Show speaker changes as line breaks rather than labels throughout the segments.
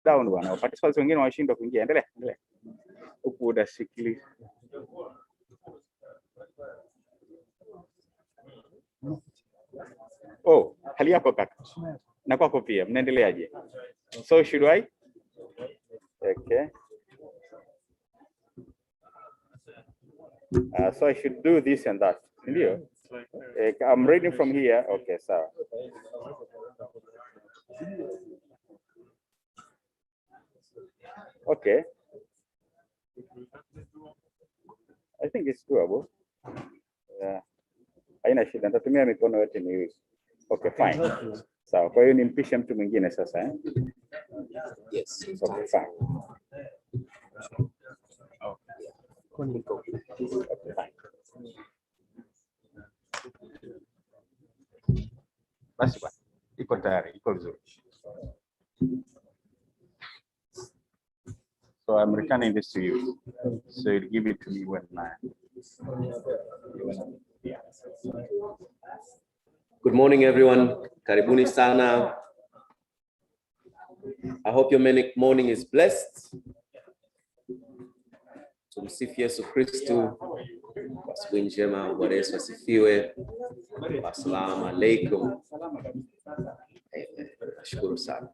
down bwana. Participants wengine washindwa kuingia. Endelea. Huku udasikiliza. Oh, hali yako kaka. Na kwako pia. Mnaendeleaje? So should I? Okay. So I should do this and that. I'm reading from here. Okay, so. Okay. I think it's doable. Yeah. Haina shida, nitatumia mikono yote miwili. Okay, fine. Sawa, kwa hiyo nimpishe mtu mwingine sasa eh?
Yes.
Okay, fine. Okay, fine. Basi bwana, iko tayari, iko vizuri. So I'm returning this to you. So you'll give it to me when yeah.
Good morning, everyone. Karibuni sana. I hope your morning is blessed. Tumsifu Yesu Kristu. Asubuhi njema, Bwana Yesu asifiwe. Assalamu alaikum. Nashukuru sana.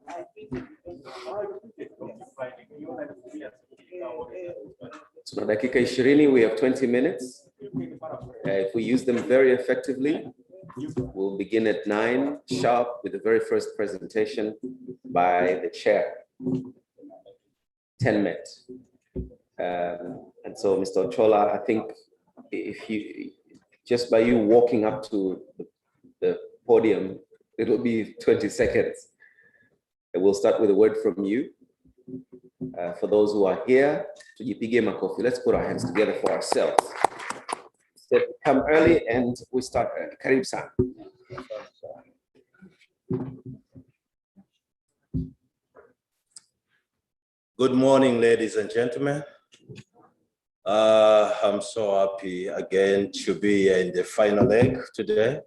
Tuna dakika 20, we have 20 minutes. If we use them very effectively, we'll begin at 9 sharp with the very first presentation by the chair. 10 minutes. And so, Mr. Ochola, I think if you, just by you walking up to the podium, it'll be 20 seconds. And we'll start with a word from you. For those who are here, tujipige makofi. Let's put our hands together for ourselves. So come early and we start early. Karibu sana.
Good morning, ladies and gentlemen. I'm so happy again to be in the final leg today.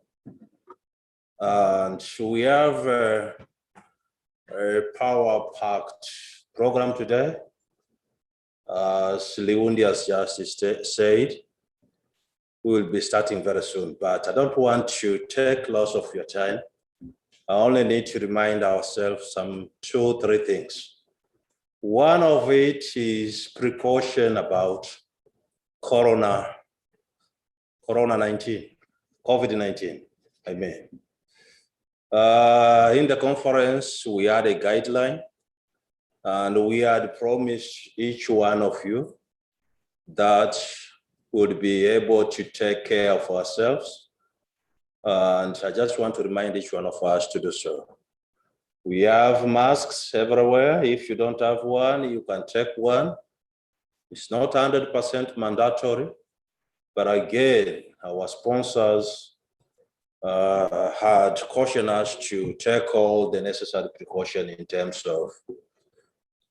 And we have a power-packed program today. As Liundi has just said, we will be starting very soon, but I don't want to take lots of your time. I only need to remind ourselves some 2-3 things. One of it is precaution about COVID-19, I mean. In the conference, we had a guideline, and we had promised each one of you that would be able to take care of ourselves. And I just want to remind each one of us to do so. We have masks everywhere. If you don't have one, you can take one. It's not 100% mandatory, but again, our sponsors had cautioned us to take all the necessary precaution in terms of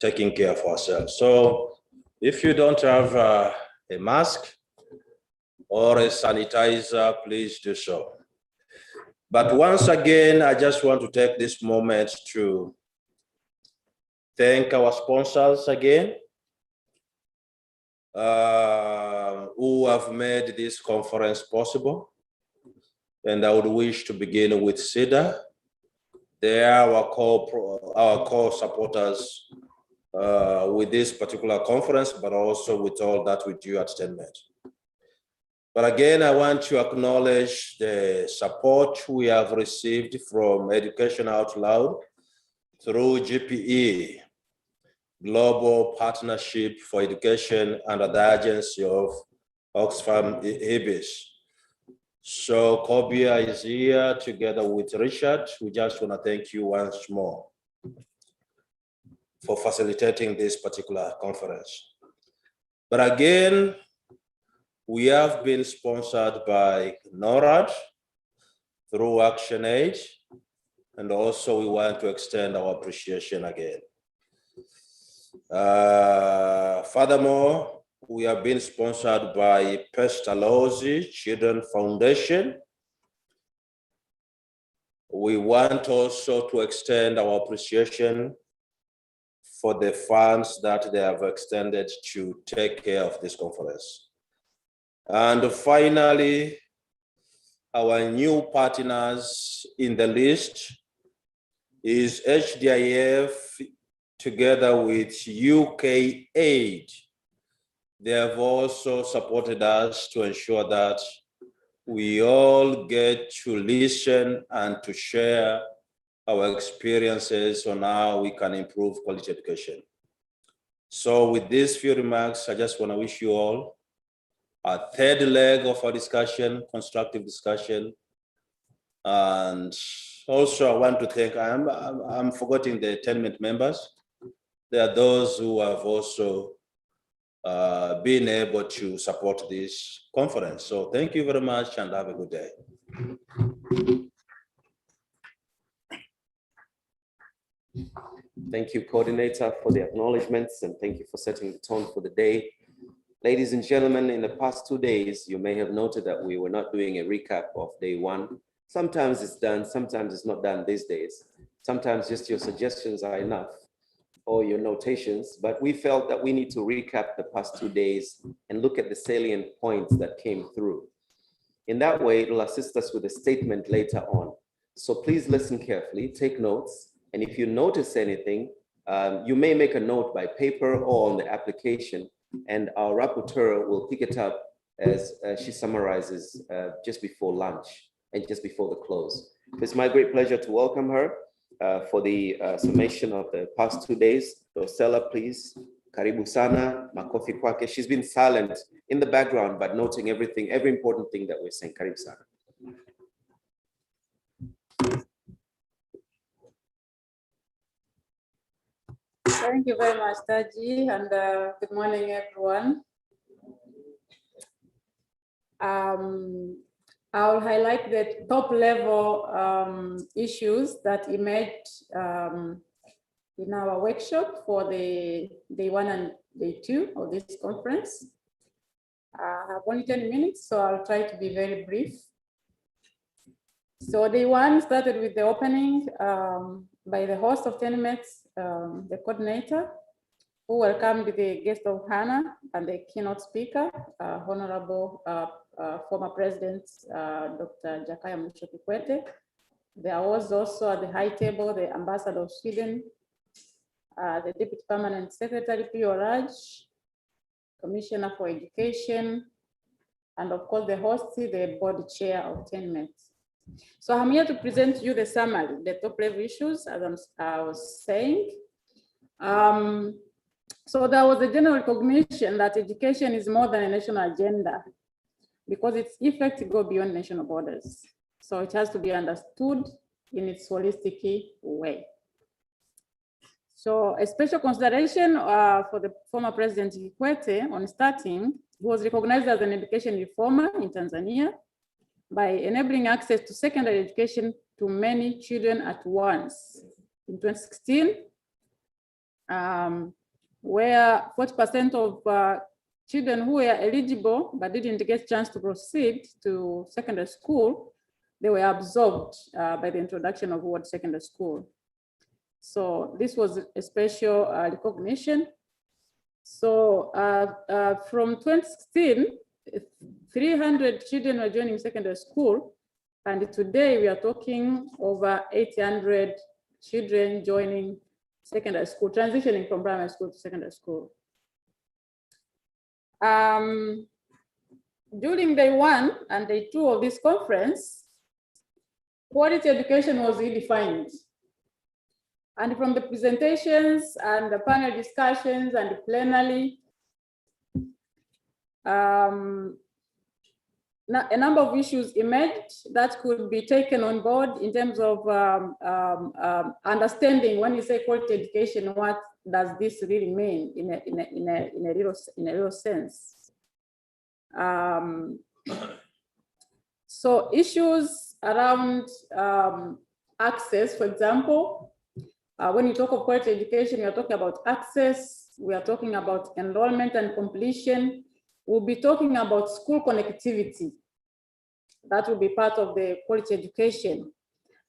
taking care of ourselves. So if you don't have a mask or a sanitizer, please do so. But once again, I just want to take this moment to thank our sponsors again, who have made this conference possible. And I would wish to begin with CEDA. They are our core supporters with this particular conference, but also with all that we do at TenMed. But again, I want to acknowledge the support we have received from Education Out Loud through GPE, Global Partnership for Education under the agency of Oxfam IBIS. So Kobia is here together with Richard. We just want to thank you once more for facilitating this particular conference. But again, we have been sponsored by NORAD through ActionAid, and also we want to extend our appreciation again. Furthermore, we have been sponsored by Pestalozzi Children Foundation. We want also to extend our appreciation for the funds that they have extended to take care of this conference. And finally, our new partners in the list is HDIF together with UKAID. They have also supported us to ensure that we all get to listen and to share our experiences on how we can improve quality education. So with these few remarks, I just want to wish you all a third leg of our discussion, constructive discussion. And also I want to thank, I'm forgetting the tenement members. There are those who have also been able to support this conference. So thank you very much and have a good day.
Thank you, Coordinator, for the acknowledgements, and thank you for setting the tone for the day. Ladies and gentlemen, in the past 2 days, you may have noted that we were not doing a recap of day one. Sometimes it's done, sometimes it's not done these days. Sometimes just your suggestions are enough, or your notations, but we felt that we need to recap the past 2 days and look at the salient points that came through. In that way, it'll assist us with a statement later on. So please listen carefully, take notes, and if you notice anything, you may make a note by paper or on the application, and our rapporteur will pick it up as she summarizes just before lunch and just before the close. It's my great pleasure to welcome her for the summation of the past 2 days. Rosella, please. Karibu sana, makofi kwake. She's been silent in the background, but noting everything, every important thing that we're saying. Karibu sana.
Thank you very much, Taji, and good morning, everyone. I'll highlight the top level issues that emerged in our workshop for the day one and day two of this conference. I have only 10 minutes, so I'll try to be very brief. So day one started with the opening by the host of tenements, the coordinator, who welcomed the guest of honor and the keynote speaker, Honorable former President Dr. Jakaya Mrisho Kikwete. There was also at the high table the Ambassador of Sweden, the Deputy Permanent Secretary P.O. Raj, Commissioner for Education, and of course the host, the board chair of tenements. So I'm here to present to you the summary, the top level issues, as I was saying. So there was a general recognition that education is more than a national agenda because its effects go beyond national borders. So it has to be understood in its holistic way. So a special consideration for the former President Kikwete on starting, who was recognized as an education reformer in Tanzania by enabling access to secondary education to many children at once. In 2016, where 40% of children who were eligible but didn't get a chance to proceed to secondary school, they were absorbed by the introduction of Word Secondary School. So this was a special recognition. So from 2016, 300 children were joining secondary school, and today we are talking over 800 children joining secondary school, transitioning from primary school to secondary school. During day one and day two of this conference, quality education was redefined. And from the presentations and the panel discussions and the plenary, a number of issues emerged that could be taken on board in terms of understanding when you say quality education, what does this really mean in a real sense? So issues around access, for example, when you talk of quality education, we are talking about access, we are talking about enrollment and completion. We'll be talking about school connectivity. That will be part of the quality education.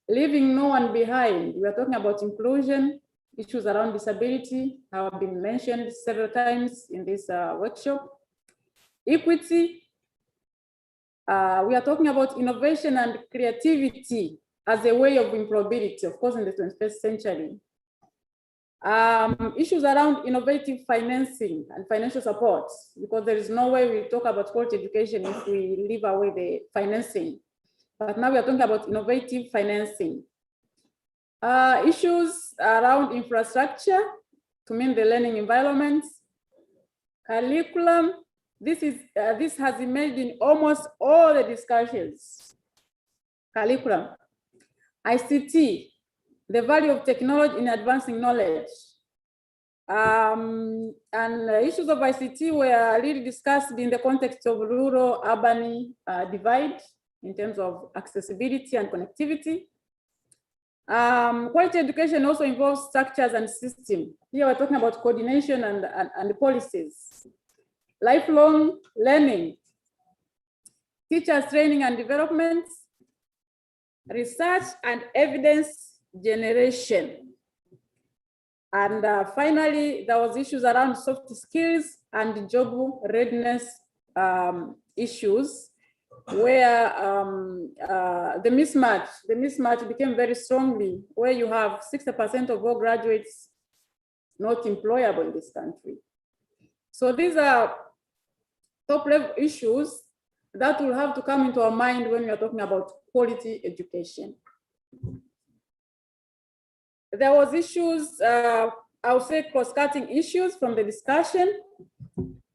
Leaving no one behind. We are talking about inclusion, Issues around disability have been mentioned several times in this workshop. Equity, we are talking about innovation and creativity as a way of employability, of course, in the 21st century. Issues around innovative financing and financial support, because there is no way we talk about quality education if we leave away the financing. But now we are talking about innovative financing. Issues around infrastructure to mean the learning environment, curriculum. This has emerged in almost all the discussions. Curriculum, ICT, the value of technology in advancing knowledge. And issues of ICT were really discussed in the context of rural-urban divide in terms of accessibility and connectivity. Quality education also involves structures and systems. Here we're talking about coordination and policies. Lifelong learning, teachers training and development, research and evidence generation. And finally, there was issues around soft skills and job readiness issues, where the mismatch became very strongly, where you have 60% of all graduates not employable in this country. So these are top level issues that will have to come into our mind when we are talking about quality education. There was issues, I would say cross-cutting issues from the discussion.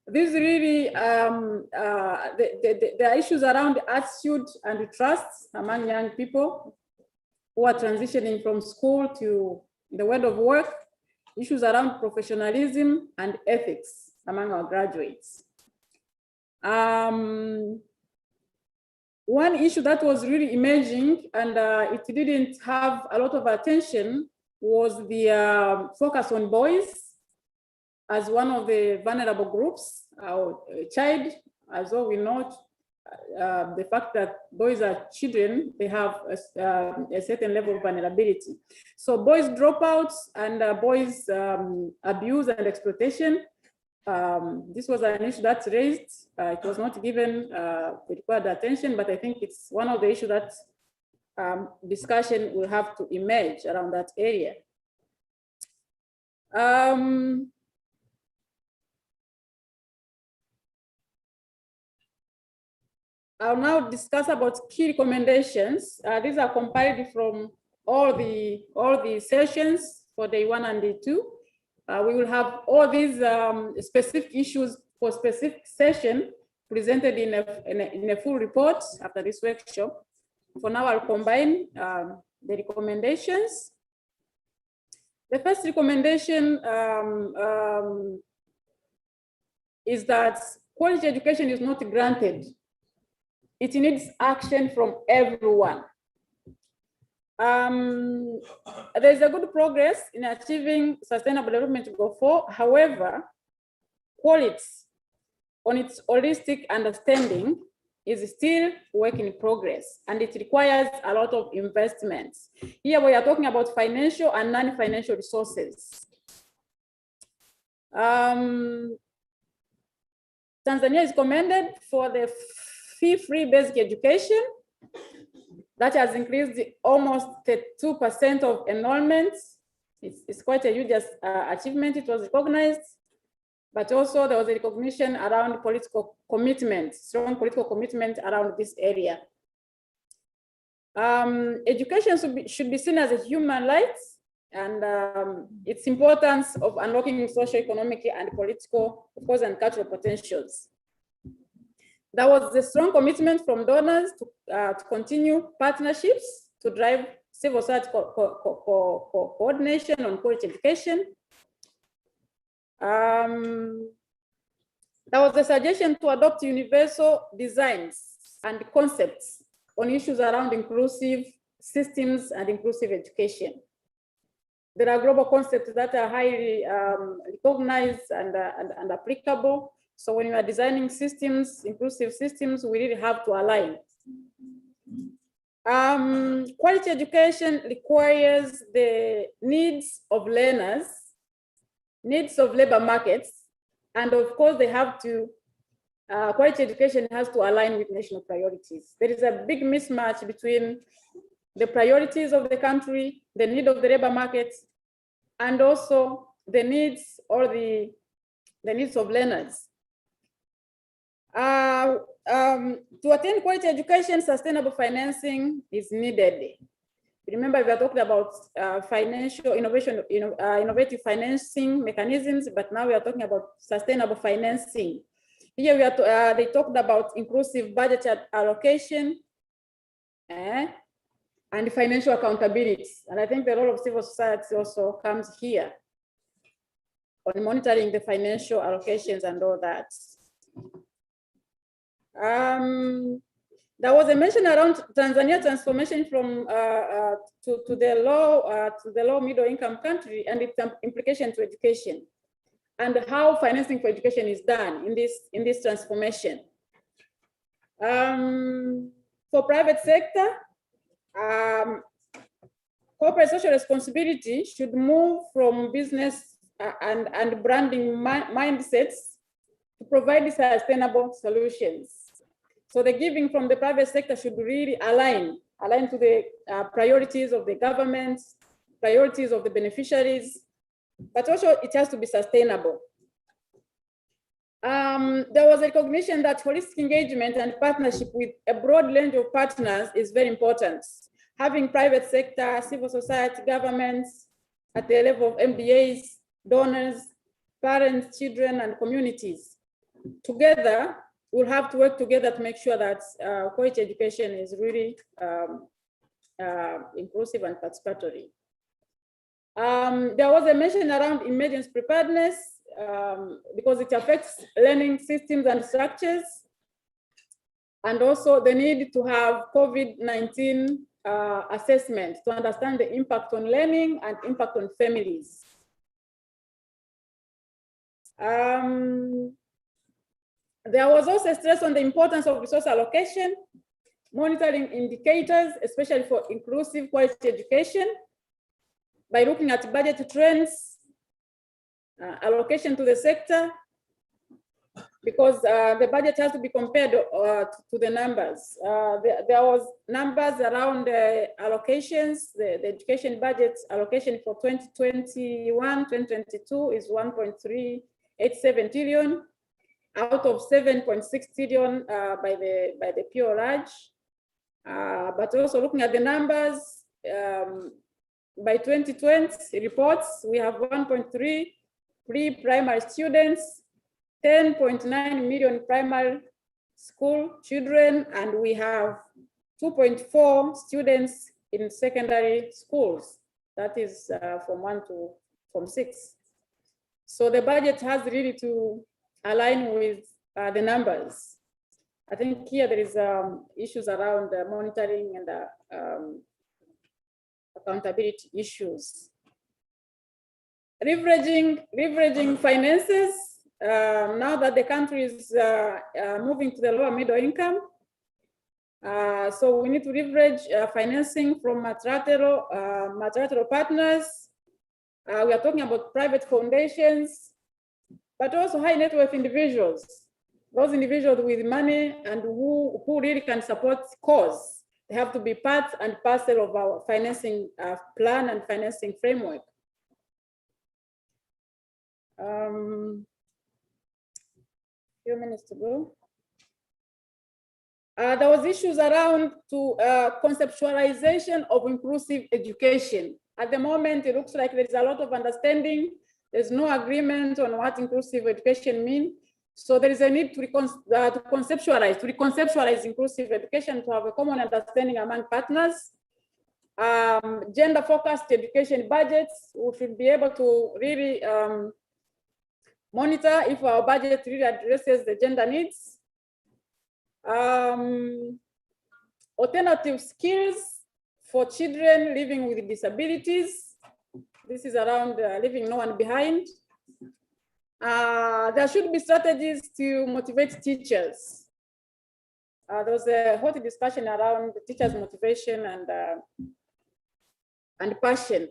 These really, there are issues around attitude and trust among young people who are transitioning from school to the world of work, issues around professionalism and ethics among our graduates. One issue that was really emerging and it didn't have a lot of attention was the focus on boys as one of the vulnerable groups, our child, as well we know the fact that boys are children, they have a certain level of vulnerability. So boys dropouts and boys abuse and exploitation. This was an issue that's raised. It was not given required attention, but I think it's one of the issues that discussion will have to emerge around that area. I'll now discuss about key recommendations. These are compiled from all the sessions for day 1 and day 2. We will have all these specific issues for specific session presented in a full report after this workshop. For now, I'll combine the recommendations. The first recommendation is that quality education is not granted. It needs action from everyone. There's a good progress in achieving Sustainable Development Goal 4. However, quality on its holistic understanding is still work in progress, and it requires a lot of investments. Here we are talking about financial and non-financial resources. Tanzania is commended for the fee-free basic education that has increased almost 2% of enrollment. It's quite a huge achievement. It was recognized, but also there was a recognition around political commitment, strong political commitment around this area. Education should be seen as a human right, and its importance of unlocking socio-economic and political, of course, and cultural potentials. There was a strong commitment from donors to continue partnerships to drive civil society coordination on quality education. There was a suggestion to adopt universal designs and concepts on issues around inclusive systems and inclusive education. There are global concepts that are highly recognized and applicable. So when you are designing systems, inclusive systems, we really have to align. Quality education requires the needs of learners, needs of labor markets, and of course they have to, quality education has to align with national priorities. There is a big mismatch between the priorities of the country, the need of the labor markets, and also the needs or the needs of learners. To attain quality education, sustainable financing is needed. Remember, we are talking about financial innovation, innovative financing mechanisms, but now we are talking about sustainable financing. Here we are they talked about inclusive budget allocation and financial accountability. And I think the role of civil society also comes here on monitoring the financial allocations and all that. There was a mention around Tanzania transformation from to the low middle income country and its implication to education, and how financing for education is done in this transformation. For private sector, corporate social responsibility should move from business and branding mindsets to provide sustainable solutions. So the giving from the private sector should really align to the priorities of the government, priorities of the beneficiaries, but also it has to be sustainable. There was a recognition that holistic engagement and partnership with a broad range of partners is very important. Having private sector, civil society, governments at the level of MDAs, donors, parents, children, and communities. Together, we'll have to work together to make sure that quality education is really inclusive and participatory. There was a mention around emergency preparedness because it affects learning systems and structures, and also the need to have COVID-19 assessment to understand the impact on learning and impact on families. There was also a stress on the importance of resource allocation, monitoring indicators, especially for inclusive quality education, by looking at budget trends, allocation to the sector, because the budget has to be compared to the numbers. There was numbers around allocations. The education budget allocation for 2021-2022 is 1.387 trillion, out of 7.6 trillion by the PRH. But also looking at the numbers, by 2020 reports, we have 1.3 pre-primary students, 10.9 million primary school children, and we have 2.4 students in secondary schools. That is from 1 to from 6. So the budget has really to align with the numbers. I think here there is issues around monitoring and accountability issues. Leveraging finances. Now that the country is moving to the lower middle income, so we need to leverage financing from multilateral partners. We are talking about private foundations, but also high net worth individuals, those individuals with money and who really can support cause. They have to be part and parcel of our financing plan and financing framework. Few minutes to go. There was issues around to conceptualization of inclusive education. At the moment, it looks like there is a lot of understanding. There's no agreement on what inclusive education means. So there is a need to reconceptualize inclusive education, to have a common understanding among partners. Gender-focused education budgets, we should be able to really monitor if our budget really addresses the gender needs. Alternative skills for children living with disabilities. This is around leaving no one behind. There should be strategies to motivate teachers There was a hot discussion around the teachers' motivation and passion.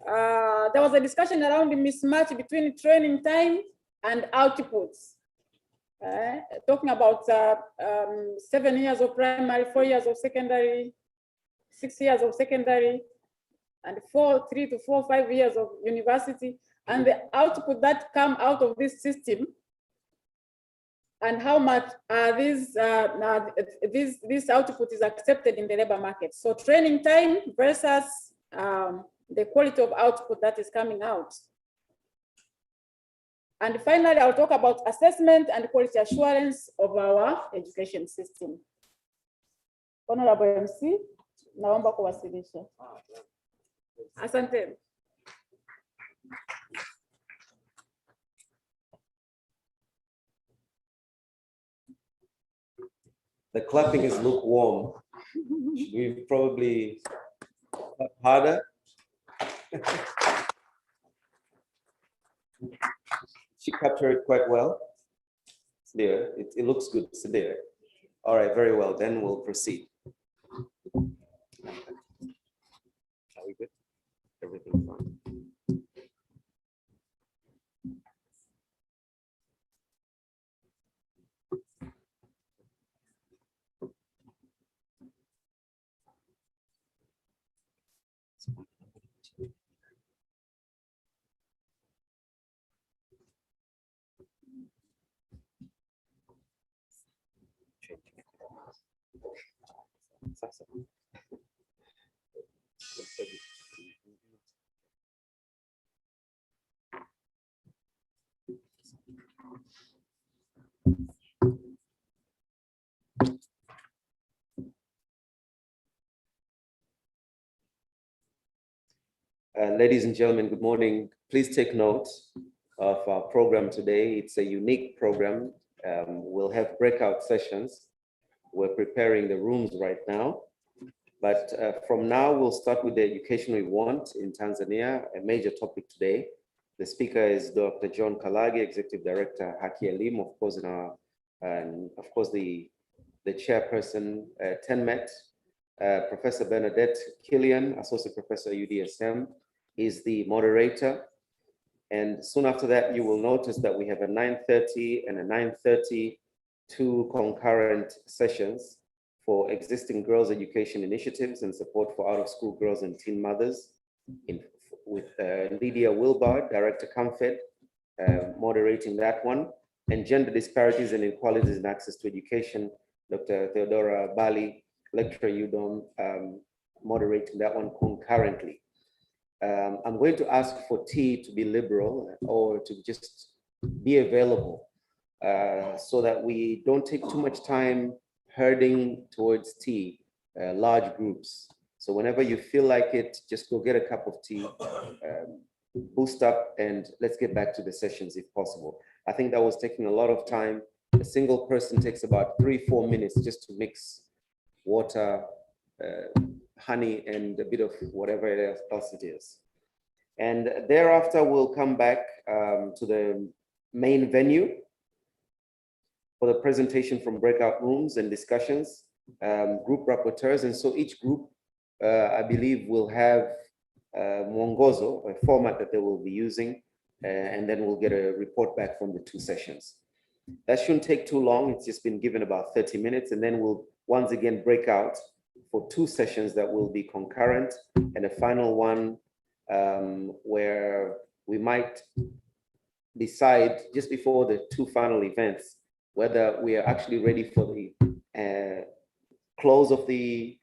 There was a discussion around the mismatch between training time and outputs. Talking about 7 years of primary, 4 years of secondary, 6 years of secondary, and 3 to 4, 5 years of university, and the output that come out of this system, and how much this output is accepted in the labor market. So training time versus the quality of output that is coming out. And finally, I'll talk about assessment and quality assurance of our education system. Honorable MC, naomba kuwasilisha. Asante.
The clapping is lukewarm. We probably clap harder. She captured it quite well. It's there. It looks good. It's there. All right, very well. Then we'll proceed. Are we good? Everything fine? Ladies and gentlemen, good morning. Please take note of our program today. It's a unique program. We'll have breakout sessions. We're preparing the rooms right now. But from now, we'll start with the education we want in Tanzania, a major topic today. The speaker is Dr. John Kalagi, Executive Director, Haki Elimu, of course, and of course, the chairperson, TENMET, Professor Bernadette Killian, Associate Professor, UDSM, is the moderator. And soon after that, you will notice that we have a 9:30 and a 9:30, two concurrent sessions for existing girls' education initiatives and support for out-of-school girls and teen mothers, with Lydia Wilbard, Director ComFed, moderating that one, and gender disparities and inequalities in access to education, Dr. Theodora Bali, Lecturer UDOM, moderating that one concurrently. I'm going to ask for tea to be liberal or to just be available so that we don't take too much time herding towards tea, large groups. So whenever you feel like it, just go get a cup of tea, boost up, and let's get back to the sessions if possible. I think that was taking a lot of time. A single person takes about 3-4 minutes just to mix water, honey, and a bit of whatever else it is. And thereafter, we'll come back to the main venue for the presentation from breakout rooms and discussions, group rapporteurs. And so each group, I believe, will have mwongozo, a format that they will be using, and then we'll get a report back from the two sessions. That shouldn't take too long. It's just been given about 30 minutes, and then we'll once again break out for two sessions that will be concurrent, and a final one where we might decide just before the two final events whether we are actually ready for the close of the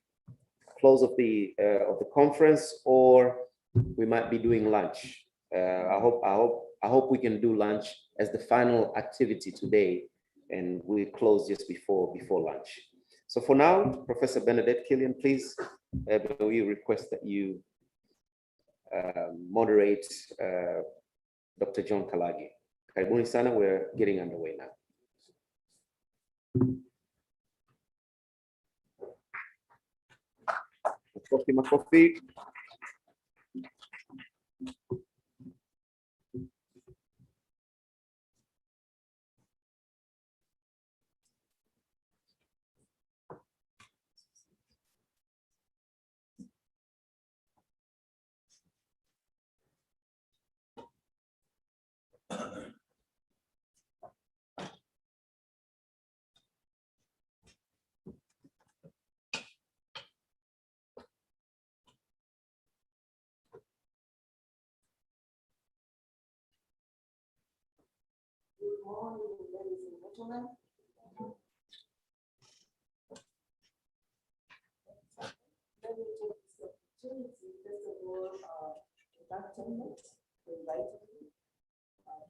conference, or we might be doing lunch. I hope we can do lunch as the final activity today, and we close just before lunch. So for now, Professor Bernadette Killian, please, we request that you moderate Dr. John Kalagi. Karibuni sana, we're getting underway now. Makofi.
morning, ladies and gentlemen. Let me take this opportunity, first of all, to thank Tenet for inviting me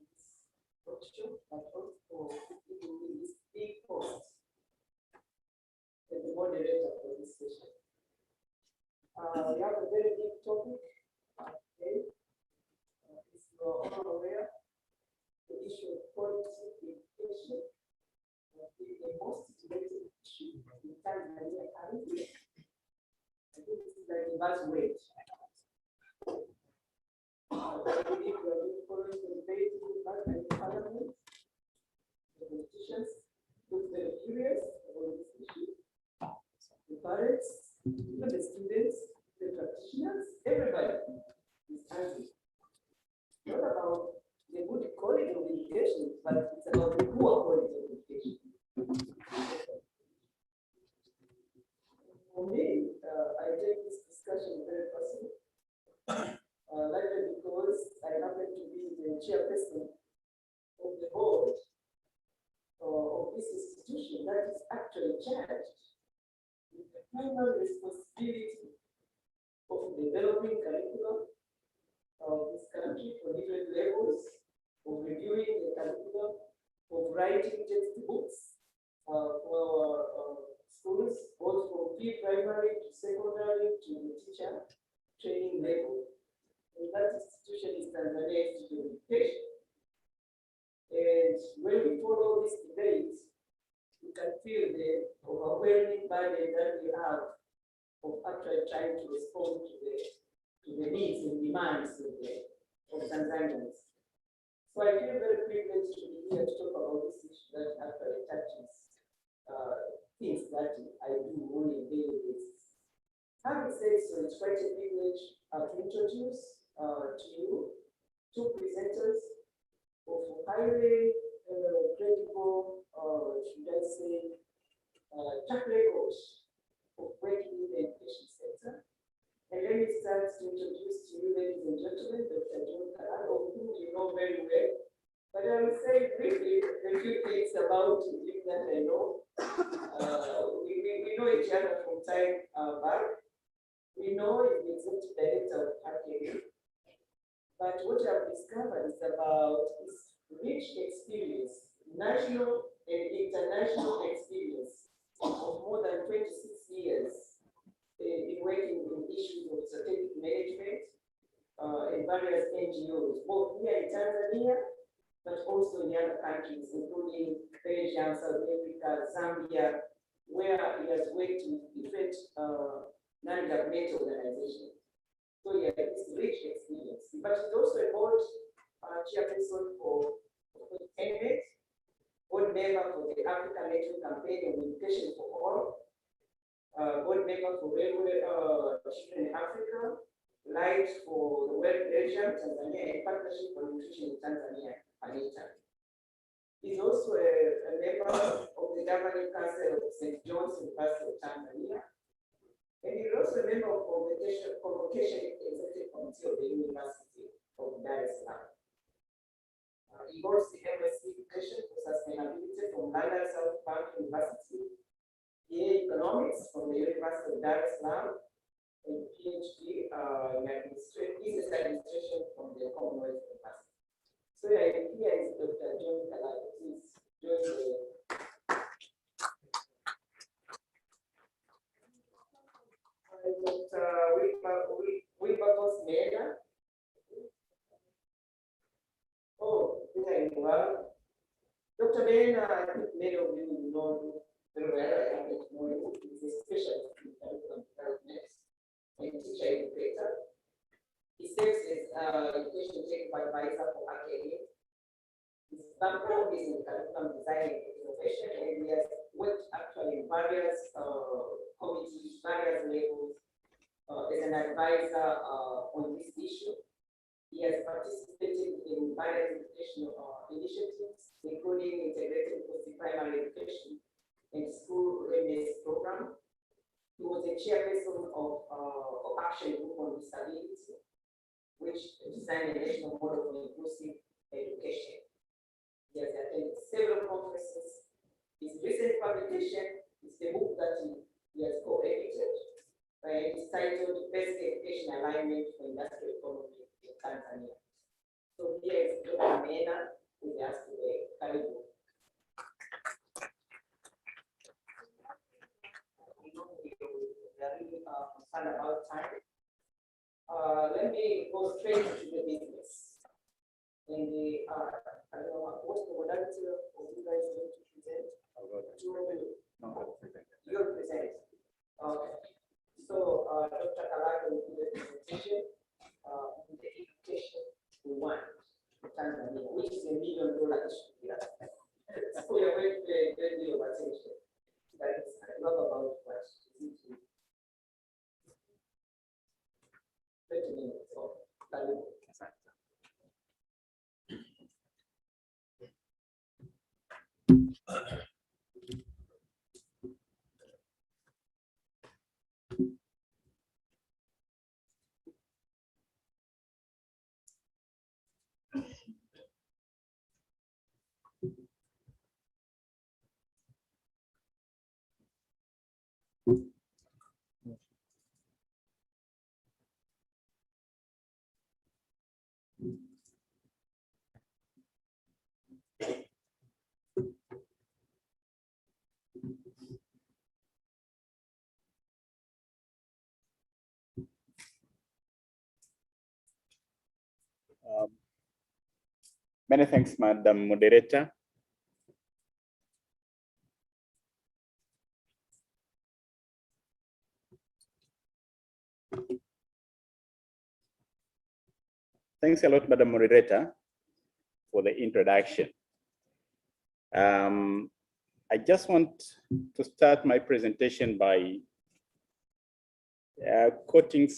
this workshop, but also for giving me this big post as the moderator for this session. We have a very big topic today. As you are all aware, the issue of quality education is the most debated issue in Tanzania currently. I think this is like a buzzword. I believe we are following the debate in the parliament. The politicians look very curious about this issue. The parents, even the students, the practitioners, everybody is angry. Not about the good quality of education, but it's about the poor quality of education. For me, I take this discussion very personal, likely because I happen to be the chairperson of the board of this institution that is actually charged with the primary responsibility of developing curriculum of this country for different levels, of reviewing the curriculum, of writing textbooks for our schools, both from pre-primary to secondary to the teacher training level. And that institution is Tanzania Institute of Education. And when we follow this debate, we can feel the overwhelming burden that we have of actually trying to respond to the needs and demands of Tanzanians. So I feel very privileged to be here to talk about this issue that actually touches things that I do on a daily basis. Having said so, it's quite a privilege to introduce to you two presenters of highly credible, should I say, track records of working in the education sector. And let me start to introduce to you, ladies and gentlemen, Dr. John Kalado, whom you know very well. But I will say briefly a few things about him that I know. We know each other from time back. We know he's the executive director of IQEC. But what I've discovered is about his rich experience, national and international experience of more than 26 years in working in issues of strategic management in various NGOs, both here in Tanzania, but also in other countries, including Belgium, South Africa, Zambia, where he has worked with different non-governmental organizations. So yeah, it's rich experience. But he's also a board chairperson for IQEC, board member for the African Network Campaign on Education for All, board member for Railway Children in Africa, Light for the World Belgium, Tanzania, and Partnership for Nutrition in Tanzania, ANITA. He's also a member of the Governing Council of St. John's University of Tanzania. And he's also a member of Convocation Executive Committee of the University of Dar es Salaam. He holds the MSc Education for Sustainability from London South Bank University, BA Economics from the University of Dar es Salaam, and PhD in Business Administration from the Commonwealth University. So here is Dr. John Kalado. Please join the Dr. Wilberforce Mena. Oh, there you are. Dr. Mena, I think many of you know very well. I have to know you. He's a specialist in curriculum development and teacher educator. He serves as education technical advisor for IQEC. His background is in curriculum design and innovation, and he has worked actually in various committees, various levels, as an advisor on this issue. He has participated in various educational initiatives, including integrated post-primary education and school readiness program. He was a chairperson of Action Group on Disability, which designed a national model for inclusive education. He has attended several conferences. His recent publication is the book that he has co-edited, and it's titled Best Education Alignment for Industrial Economy in Tanzania. So here is Dr. Mena, who has today. Karibu. We are really concerned about time. Let me go straight to the business. And I don't know what's the modality of you guys going to present? You'll present. Okay. So Dr. Kalaka will do the presentation on the education we want in Tanzania, which is $1 million issue. Yeah. So we are going to pay a great deal of attention. But it's not about what we need to. 30 minutes. So,
Many thanks, Madam Moderator. Thanks a lot, Madam Moderator, for the introduction. I just want to start my presentation by quoting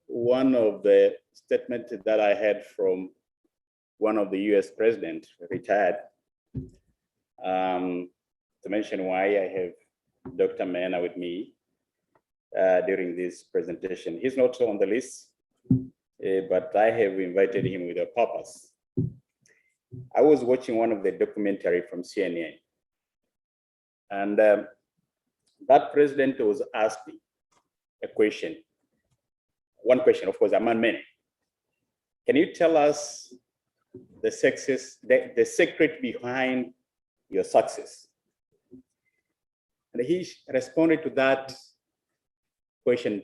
one of the statements that I had from one of the US president, retired, to mention why I have Dr. Mena with me during this presentation. He's not on the list, but I have invited him with a purpose. I was watching one of the documentary from CNN, and that president was asked a question, one question, of course, among many. Can you tell us the secret behind your success? And he responded to that question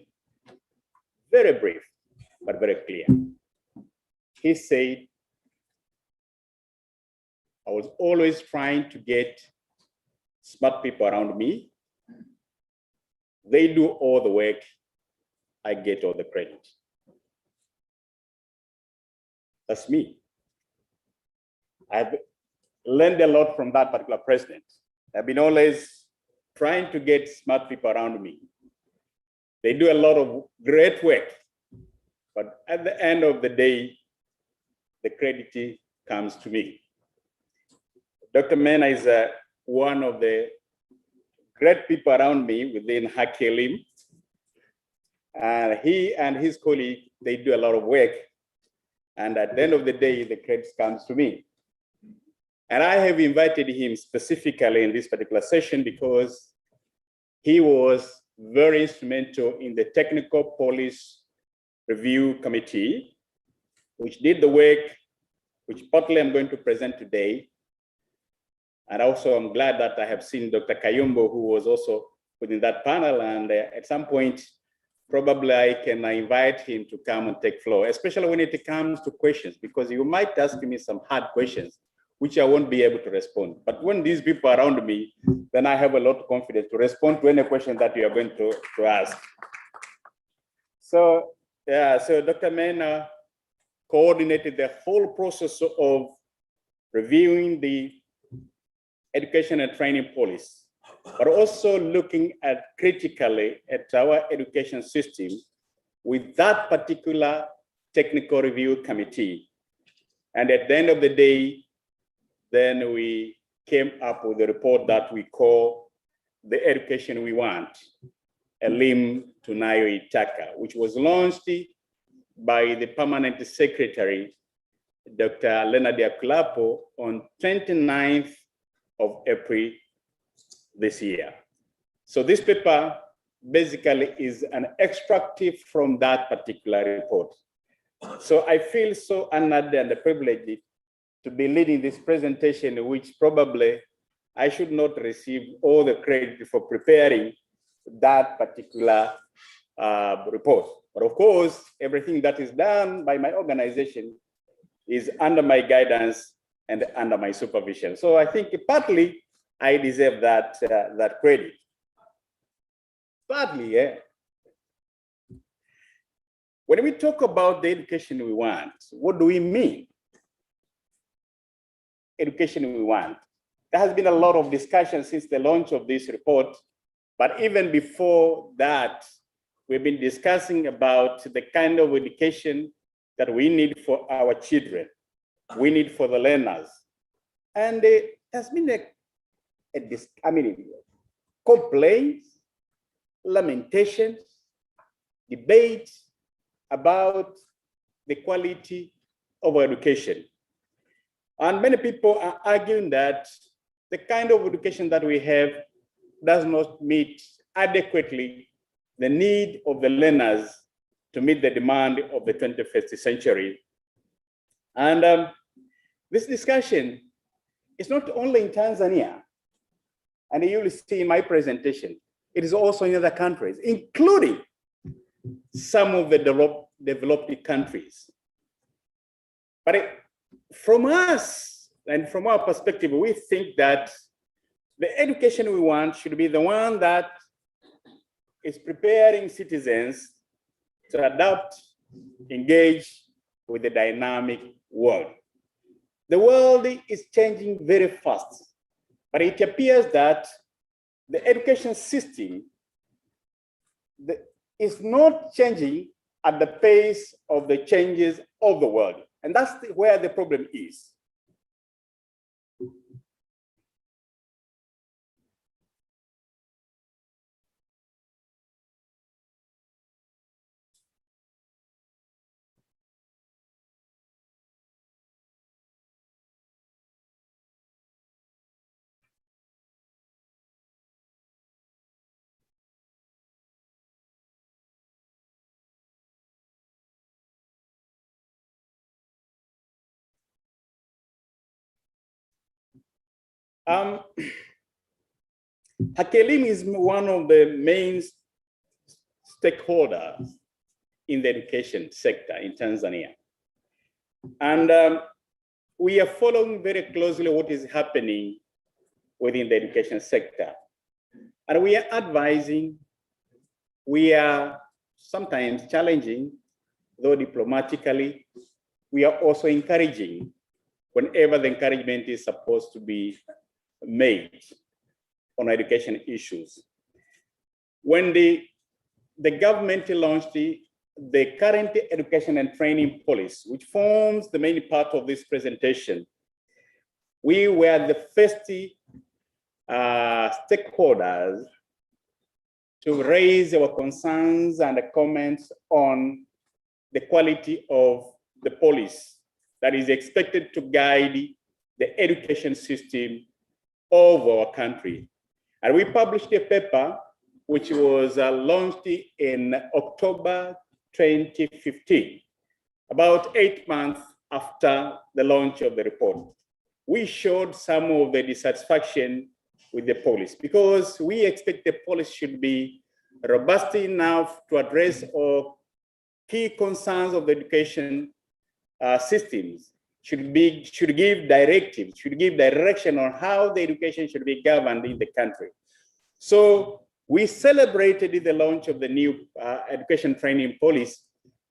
very brief, but very clear. He said, I was always trying to get smart people around me. They do all the work, I get all the credit. That's me. I've learned a lot from that particular president. I've been always trying to get smart people around me. They do a lot of great work, but at the end of the day, the credit comes to me. Dr. Mena is one of the great people around me within Hakelim. And he and his colleague, they do a lot of work. And at the end of the day, the credit comes to me. And I have invited him specifically in this particular session because he was very instrumental in the Technical Policy Review Committee, which did the work, which partly I'm going to present today. And also I'm glad that I have seen Dr. Kayumbo, who was also within that panel. And at some point, probably I can invite him to come and take floor, especially when it comes to questions, because you might ask me some hard questions, which I won't be able to respond. But when these people are around me, then I have a lot of confidence to respond to any question that you are going to ask. So, yeah, so Dr. Mena coordinated the whole process of reviewing the education and training policy, but also looking at critically at our education system with that particular technical review committee. And at the end of the day, then we came up with a report that we call The Education We Want, Elimu Tunayoitaka, which was launched by the permanent secretary Dr. Leonard Akulapo on 29th of April this year. So this paper basically is an extractive from that particular report. So I feel so honored and privileged to be leading this presentation, which probably I should not receive all the credit for preparing that particular report. But of course, everything that is done by my organization is under my guidance and under my supervision. So I think partly I deserve that, that credit. Partly, yeah. When we talk about the education we want, what do we mean? Education we want. There has been a lot of discussion since the launch of this report, but even before that, we've been discussing about the kind of education that we need for our children, we need for the learners. And there has been complaints, lamentations, debates about the quality of education. And many people are arguing that the kind of education that we have does not meet adequately the need of the learners to meet the demand of the 21st century. And this discussion is not only in Tanzania, and you will see in my presentation, it is also in other countries, including some of the developed countries. But from us and from our perspective, we think that the education we want should be the one that is preparing citizens to adapt, engage with the dynamic world. The world is changing very fast, but it appears that the education system is not changing at the pace of the changes of the world. And that's where the problem is. Hakelim is one of the main stakeholders in the education sector in Tanzania. And we are following very closely what is happening within the education sector. And we are advising, we are sometimes challenging, though diplomatically, we are also encouraging whenever the encouragement is supposed to be made on education issues. When the government launched the current education and training policy, which forms the main part of this presentation, we were the first stakeholders to raise our concerns and comments on the quality of the policy that is expected to guide the education system of our country. And we published a paper which was launched in October 2015, about 8 months after the launch of the report. We showed some of the dissatisfaction with the policy because we expect the policy should be robust enough to address all key concerns of the education systems, should give directives, should give direction on how the education should be governed in the country. So we celebrated the launch of the new education training policy,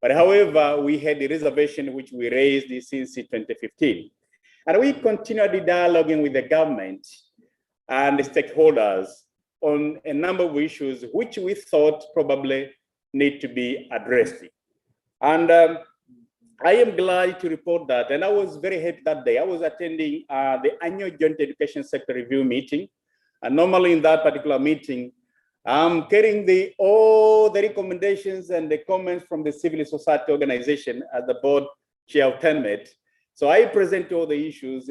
but however, we had a reservation which we raised since 2015. And we continued dialoguing with the government and the stakeholders on a number of issues which we thought probably need to be addressed. And I am glad to report that, and I was very happy that day. I was attending the annual Joint Education Sector Review meeting, and normally in that particular meeting, I'm carrying all the recommendations and the comments from the civil society organization as the board chair of TENMET. So I present all the issues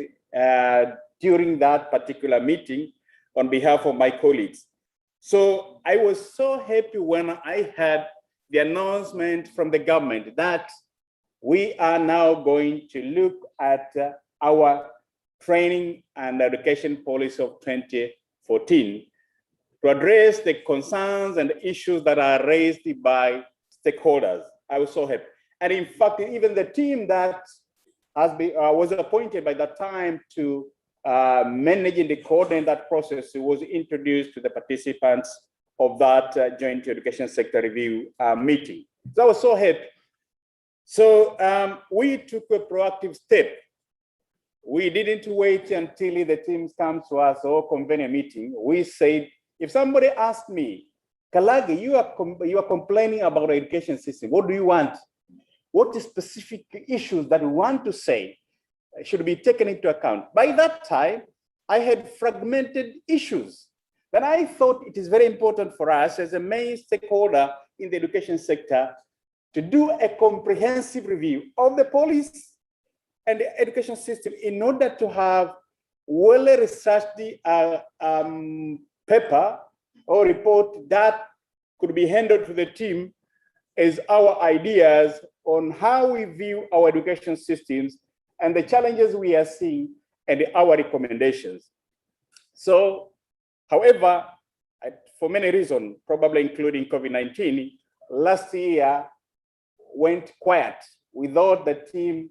during that particular meeting on behalf of my colleagues. So I was so happy when I had the announcement from the government that we are now going to look at our training and education policy of 2014 to address the concerns and issues that are raised by stakeholders. I was so happy. And in fact, even the team that was appointed by that time to manage and coordinate that process was introduced to the participants of that joint education sector review meeting. So I was so happy. So we took a proactive step. We didn't wait until the team comes to us or convene a meeting. We said, if somebody asked me, Kalagi, you are complaining about the education system. What do you want? What specific issues that we want to say should be taken into account? By that time, I had fragmented issues. But I thought it is very important for us as a main stakeholder in the education sector to do a comprehensive review of the policy and the education system in order to have well-researched paper or report that could be handed to the team as our ideas on how we view our education systems and the challenges we are seeing and our recommendations. So, however, for many reasons, probably including COVID-19, last year went quiet without the team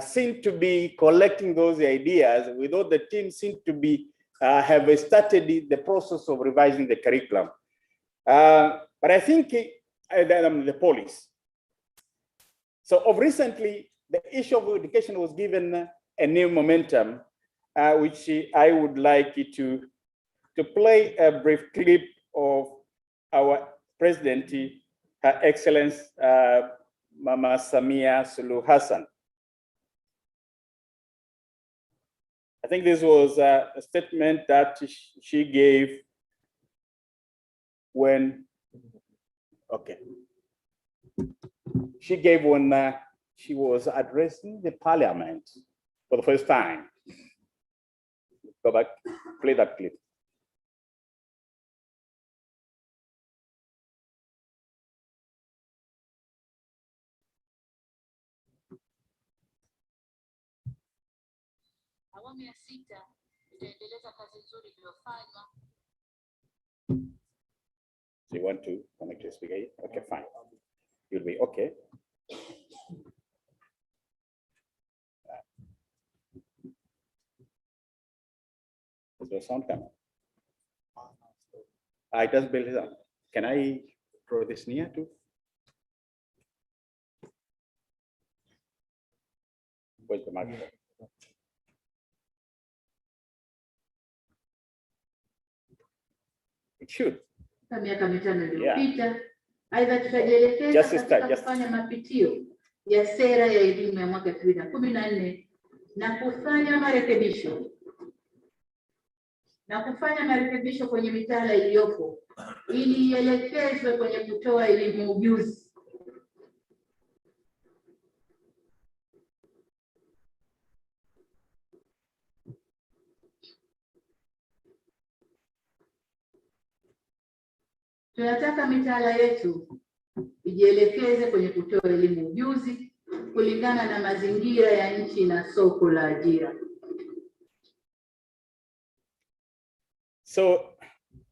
seemed to be collecting those ideas, without the team seemed to be have started the process of revising the curriculum. But I think the policy. So of recently, the issue of education was given a new momentum, which I would like you to play a brief clip of our President, Her Excellence Mama Samia Suluhu Hassan. I think this was a statement that she gave when, she gave when she was addressing the parliament for the first time. Go back, play that clip.
Awamu ya sita itaendeleza kazi nzuri iliyofanywa.
So you want to connect your speaker? Okay, fine. You'll be okay. Is there sound coming? It does build it up. Can I draw this near to? Where's the microphone? It should.
Miaka mitano iliyopita, aidha tutajielekeza katika kufanya mapitio ya sera ya elimu ya mwaka 2014 na kufanya marekebisho kwenye mitaala iliyopo ili ielekezwe kwenye kutoa elimu ujuzi. Tunataka mitaala yetu ijielekeze kwenye kutoa elimu ujuzi kulingana na mazingira ya nchi na soko la ajira.
So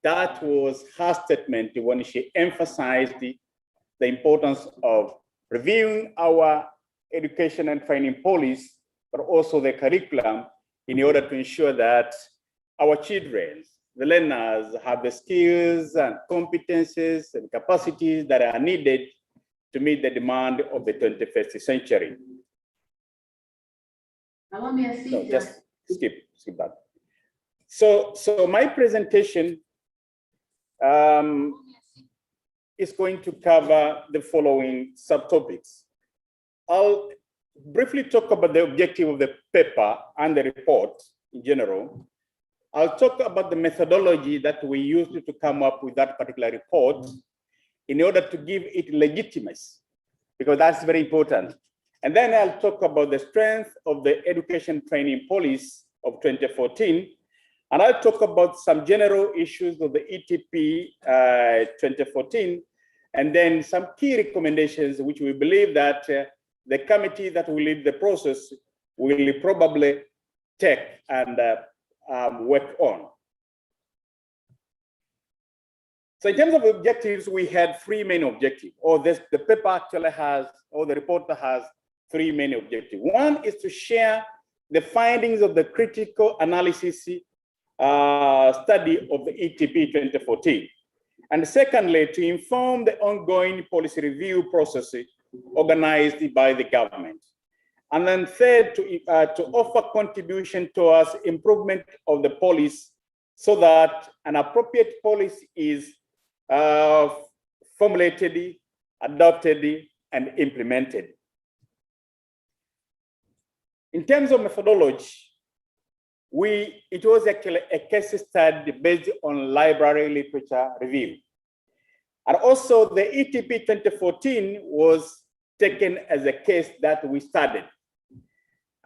that was her statement when she emphasized the importance of reviewing our education and training policy, but also the curriculum in order to ensure that our children, the learners, have the skills and competences and capacities that are needed to meet the demand of the 21st century. So just skip that. So my presentation is going to cover the following subtopics. I'll briefly talk about the objective of the paper and the report in general. I'll talk about the methodology that we used to come up with that particular report in order to give it legitimacy, because that's very important. And then I'll talk about the strength of the education training policy of 2014. And I'll talk about some general issues of the ETP 2014, and then some key recommendations which we believe that the committee that will lead the process will probably take and work on. So in terms of objectives, we had three main objectives, or the paper actually has, or the report has three main objectives. One is to share the findings of the critical analysis study of the ETP 2014. And secondly, to inform the ongoing policy review process organized by the government. And then third, to offer contribution towards improvement of the policy so that an appropriate policy is formulated, adopted, and implemented. In terms of methodology, it was actually a case study based on library literature review. And also the ETP 2014 was taken as a case that we studied.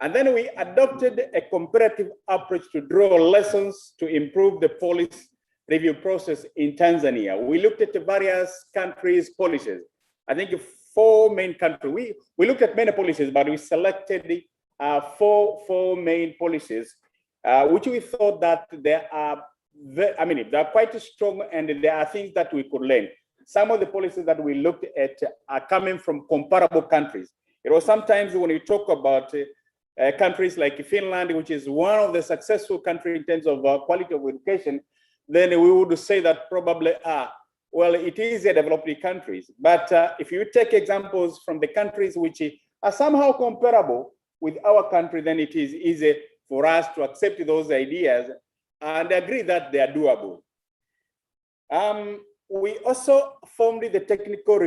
And then we adopted a comparative approach to draw lessons to improve the policy review process in Tanzania. We looked at the various countries' policies. I think 4 main countries. We looked at many policies, but we selected four main policies, which we thought that they are quite strong, and there are things that we could learn. Some of the policies that we looked at are coming from comparable countries. It was sometimes when you talk about countries like Finland, which is one of the successful countries in terms of quality of education, then we would say that probably, well, it is a developing countries. But if you take examples from the countries which are somehow comparable with our country, then it is easy for us to accept those ideas and agree that they are doable. We also formed the technical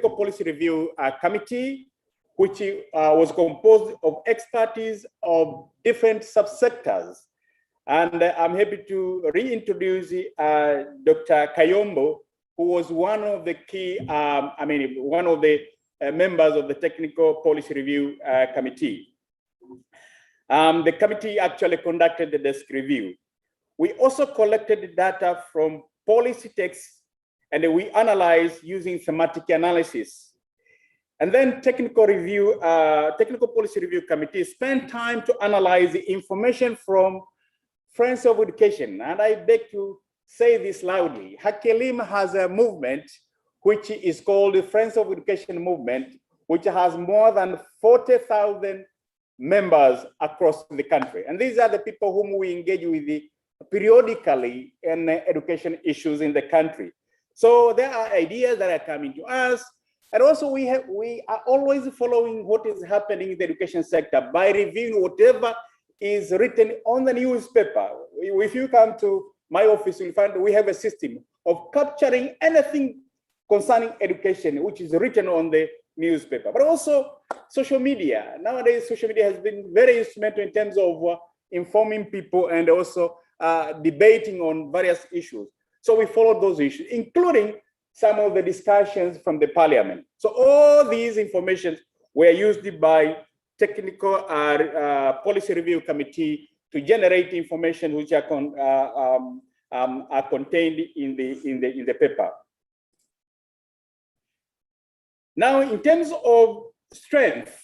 policy review committee, which was composed of expertise of different subsectors. And I'm happy to reintroduce Dr. Kayombo, who was one of the key, one of the members of the technical policy review committee. The committee actually conducted the desk review. We also collected data from policy texts, and we analyzed using thematic analysis. And then technical policy review committee spent time to analyze the information from Friends of Education. And I beg to say this loudly. Hakelim has a movement which is called the Friends of Education movement, which has more than 40,000 members across the country. And these are the people whom we engage with periodically in education issues in the country. So there are ideas that are coming to us. And also we are always following what is happening in the education sector by reviewing whatever is written on the newspaper. If you come to my office, you'll find we have a system of capturing anything concerning education, which is written on the newspaper, but also social media. Nowadays, social media has been very instrumental in terms of informing people and also debating on various issues. So we followed those issues, including some of the discussions from the parliament. So all these information were used by technical policy review committee to generate information which are contained in the paper. Now, in terms of strength,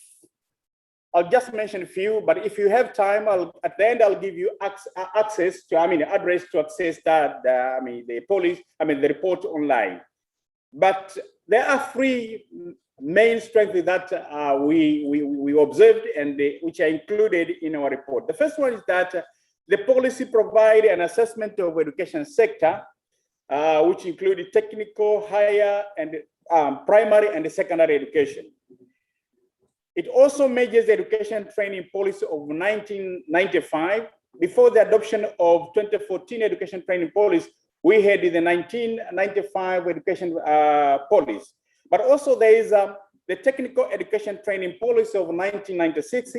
I'll just mention a few, but if you have time, at the end, I'll give you access to, address to access that, the report online. But there are 3 main strengths that we observed and which are included in our report. The first one is that the policy provide an assessment of education sector, which included technical, higher, and primary and secondary education. It also measures the education training policy of 1995. Before the adoption of 2014 education training policy, we had the 1995 education policy. But also there is the technical education training policy of 1996.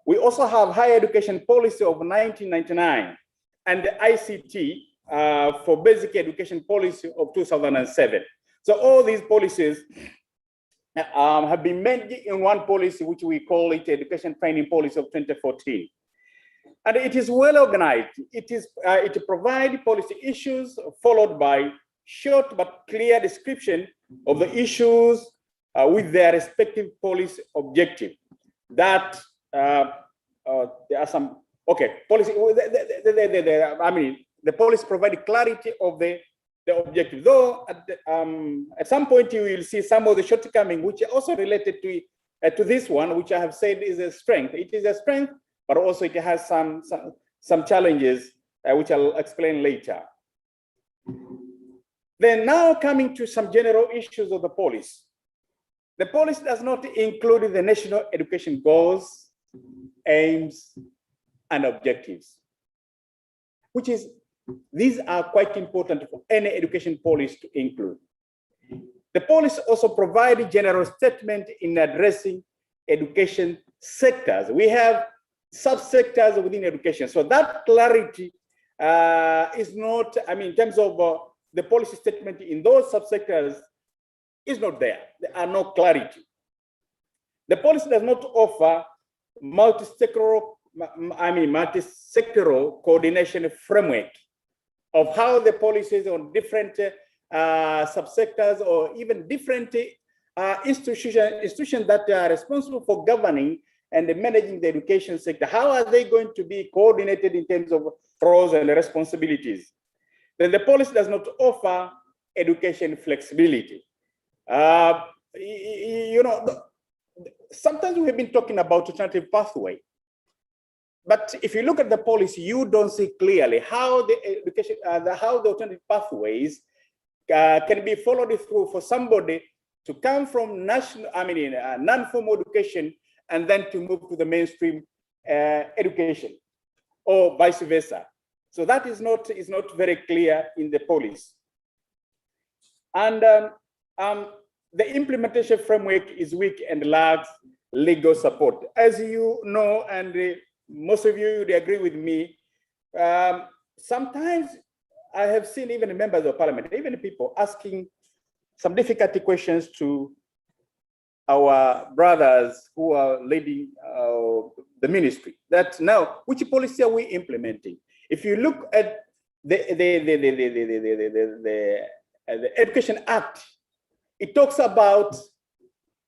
We also have higher education policy of 1999 and the ICT for basic education policy of 2007. So all these policies have been made in one policy, which we call it Education Training Policy of 2014. And it is well organized. It provides policy issues followed by short but clear description of the issues with their respective policy objective. That there are some, okay, policy, I mean, the policy provide clarity of the objective. Though at some point you will see some of the shortcomings, which are also related to this one, which I have said is a strength. It is a strength, but also it has some challenges, which I'll explain later. Then now coming to some general issues of the policy. The policy does not include the national education goals, aims, and objectives, which is, these are quite important for any education policy to include. The policy also provides general statement in addressing education sectors. We have subsectors within education. So that clarity is not, I mean, in terms of the policy statement in those subsectors is not there. There are no clarity. The policy does not offer multi-sectoral coordination framework of how the policies on different subsectors or even different institutions that are responsible for governing and managing the education sector, how are they going to be coordinated in terms of roles and responsibilities? Then the policy does not offer education flexibility. You know, sometimes we have been talking about alternative pathway, but if you look at the policy, you don't see clearly how the education, how the alternative pathways can be followed through for somebody to come from non-formal education and then to move to the mainstream education, or vice versa. So that is not very clear in the policy. And the implementation framework is weak and lacks legal support. As you know, and most of you would agree with me, sometimes I have seen even members of parliament, even people asking some difficult questions to our brothers who are leading the ministry, that now, which policy are we implementing? If you look at the Education Act, it talks about,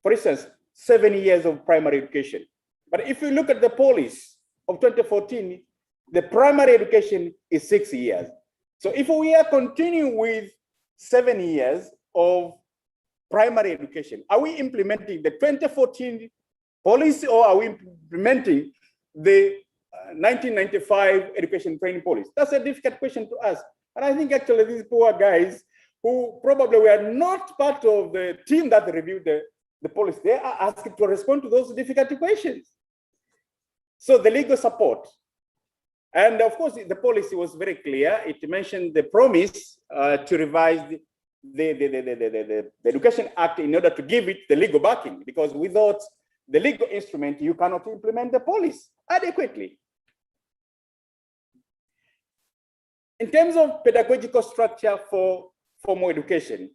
for instance, 7 years of primary education. But if you look at the policy of 2014, the primary education is 6 years. So if we are continuing with 7 years of primary education, are we implementing the 2014 policy, or are we implementing the 1995 education training policy? That's a difficult question to ask. And I think actually these poor guys who probably were not part of the team that reviewed the policy, they are asked to respond to those difficult questions. So the legal support. And of course, the policy was very clear. It mentioned the promise to revise the Education Act in order to give it the legal backing, because without the legal instrument, you cannot implement the policy adequately. In terms of pedagogical structure for formal education,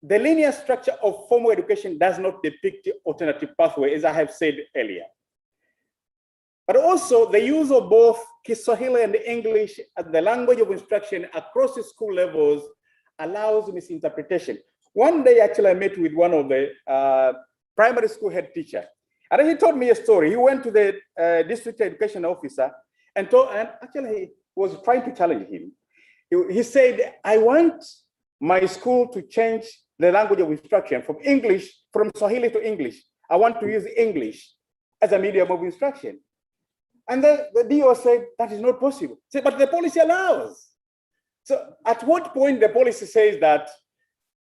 the linear structure of formal education does not depict alternative pathway, as I have said earlier. But also the use of both Kiswahili and English as the language of instruction across the school levels allows misinterpretation. One day, actually, I met with one of the primary school head teacher, and he told me a story. He went to the district education officer and actually he was trying to challenge him. He said, I want my school to change the language of instruction from English, from Swahili to English. I want to use English as a medium of instruction. And the DO said, that is not possible. Said, but the policy allows. So at what point the policy says that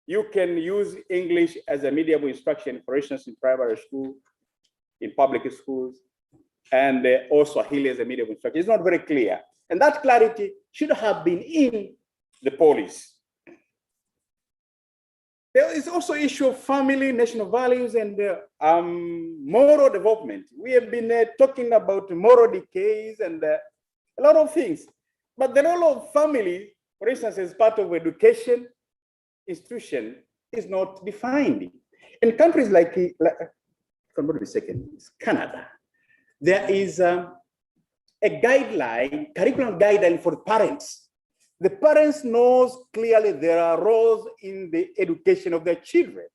you can use English as a medium of instruction, for instance, in primary school, in public schools, and also Swahili as a medium of instruction? It's not very clear. And that clarity should have been in the policy. There is also issue of family, national values, and moral development. We have been talking about moral decays and a lot of things. But the role of family, for instance, as part of education institution, is not defined. In countries like Canada, there is a guideline, curriculum guideline for parents. The parents knows clearly there are roles in the education of their children.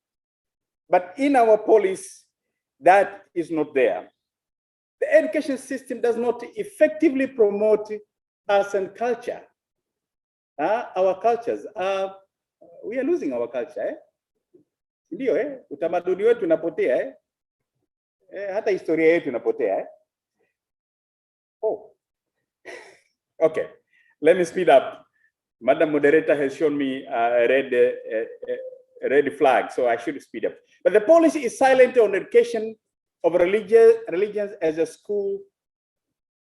But in our policy, that is not there. The education system does not effectively promote arts and culture. Our cultures are, we are losing our culture. Ndio, utamaduni wetu unapotea. Hata historia yetu inapotea. Oh, okay. Let me speed up. Madam Moderator has shown me a red flag, so I should speed up. But the policy is silent on education of religions as a school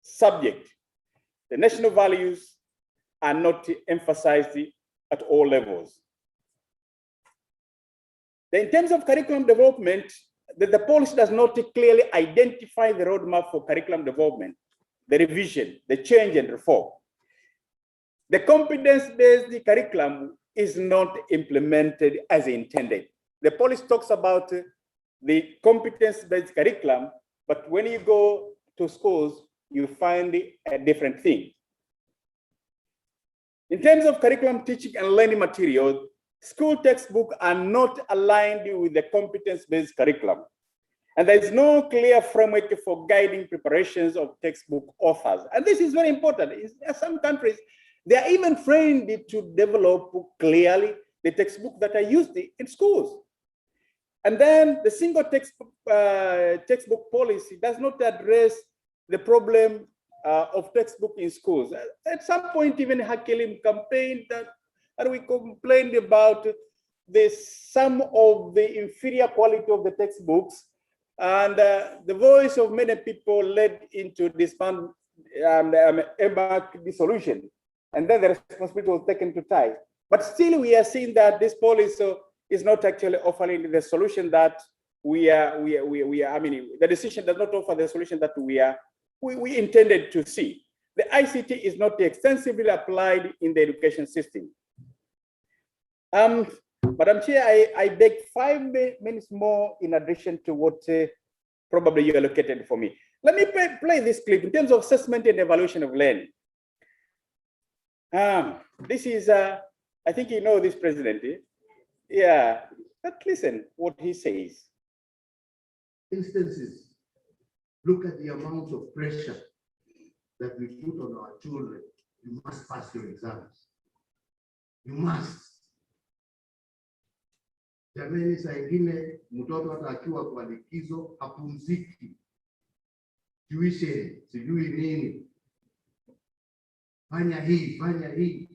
subject. The national values are not emphasized at all levels. In terms of curriculum development, the policy does not clearly identify the roadmap for curriculum development, the revision, the change and reform. The competence-based curriculum is not implemented as intended. The policy talks about the competence-based curriculum, but when you go to schools, you find a different thing. In terms of curriculum teaching and learning materials, school textbooks are not aligned with the competence-based curriculum. And there is no clear framework for guiding preparations of textbook authors. And this is very important. In some countries, they are even trained to develop clearly the textbook that are used in schools. And then the single textbook policy does not address the problem of textbook in schools. At some point, even Hakelim campaigned that, and we complained about some of the inferior quality of the textbooks, and the voice of many people led into this dissolution. And then the responsibility was taken to TIE. But still, we are seeing that this policy is not actually offering the solution that the decision does not offer the solution that we intended to see. The ICT is not extensively applied in the education system. Madam Chair, I beg 5 minutes more in addition to what probably you allocated for me. Let me play this clip in terms of assessment and evaluation of learning. This is, I think you know this president, eh? Yeah, but listen what he says.
Instances, look at the amount of pressure that we put on our children. You must pass your exams. You must. Jamani, saa ingine mtoto hata akiwa kwa likizo hapumziki. Tuition, sijui nini. Fanya hii, fanya hii.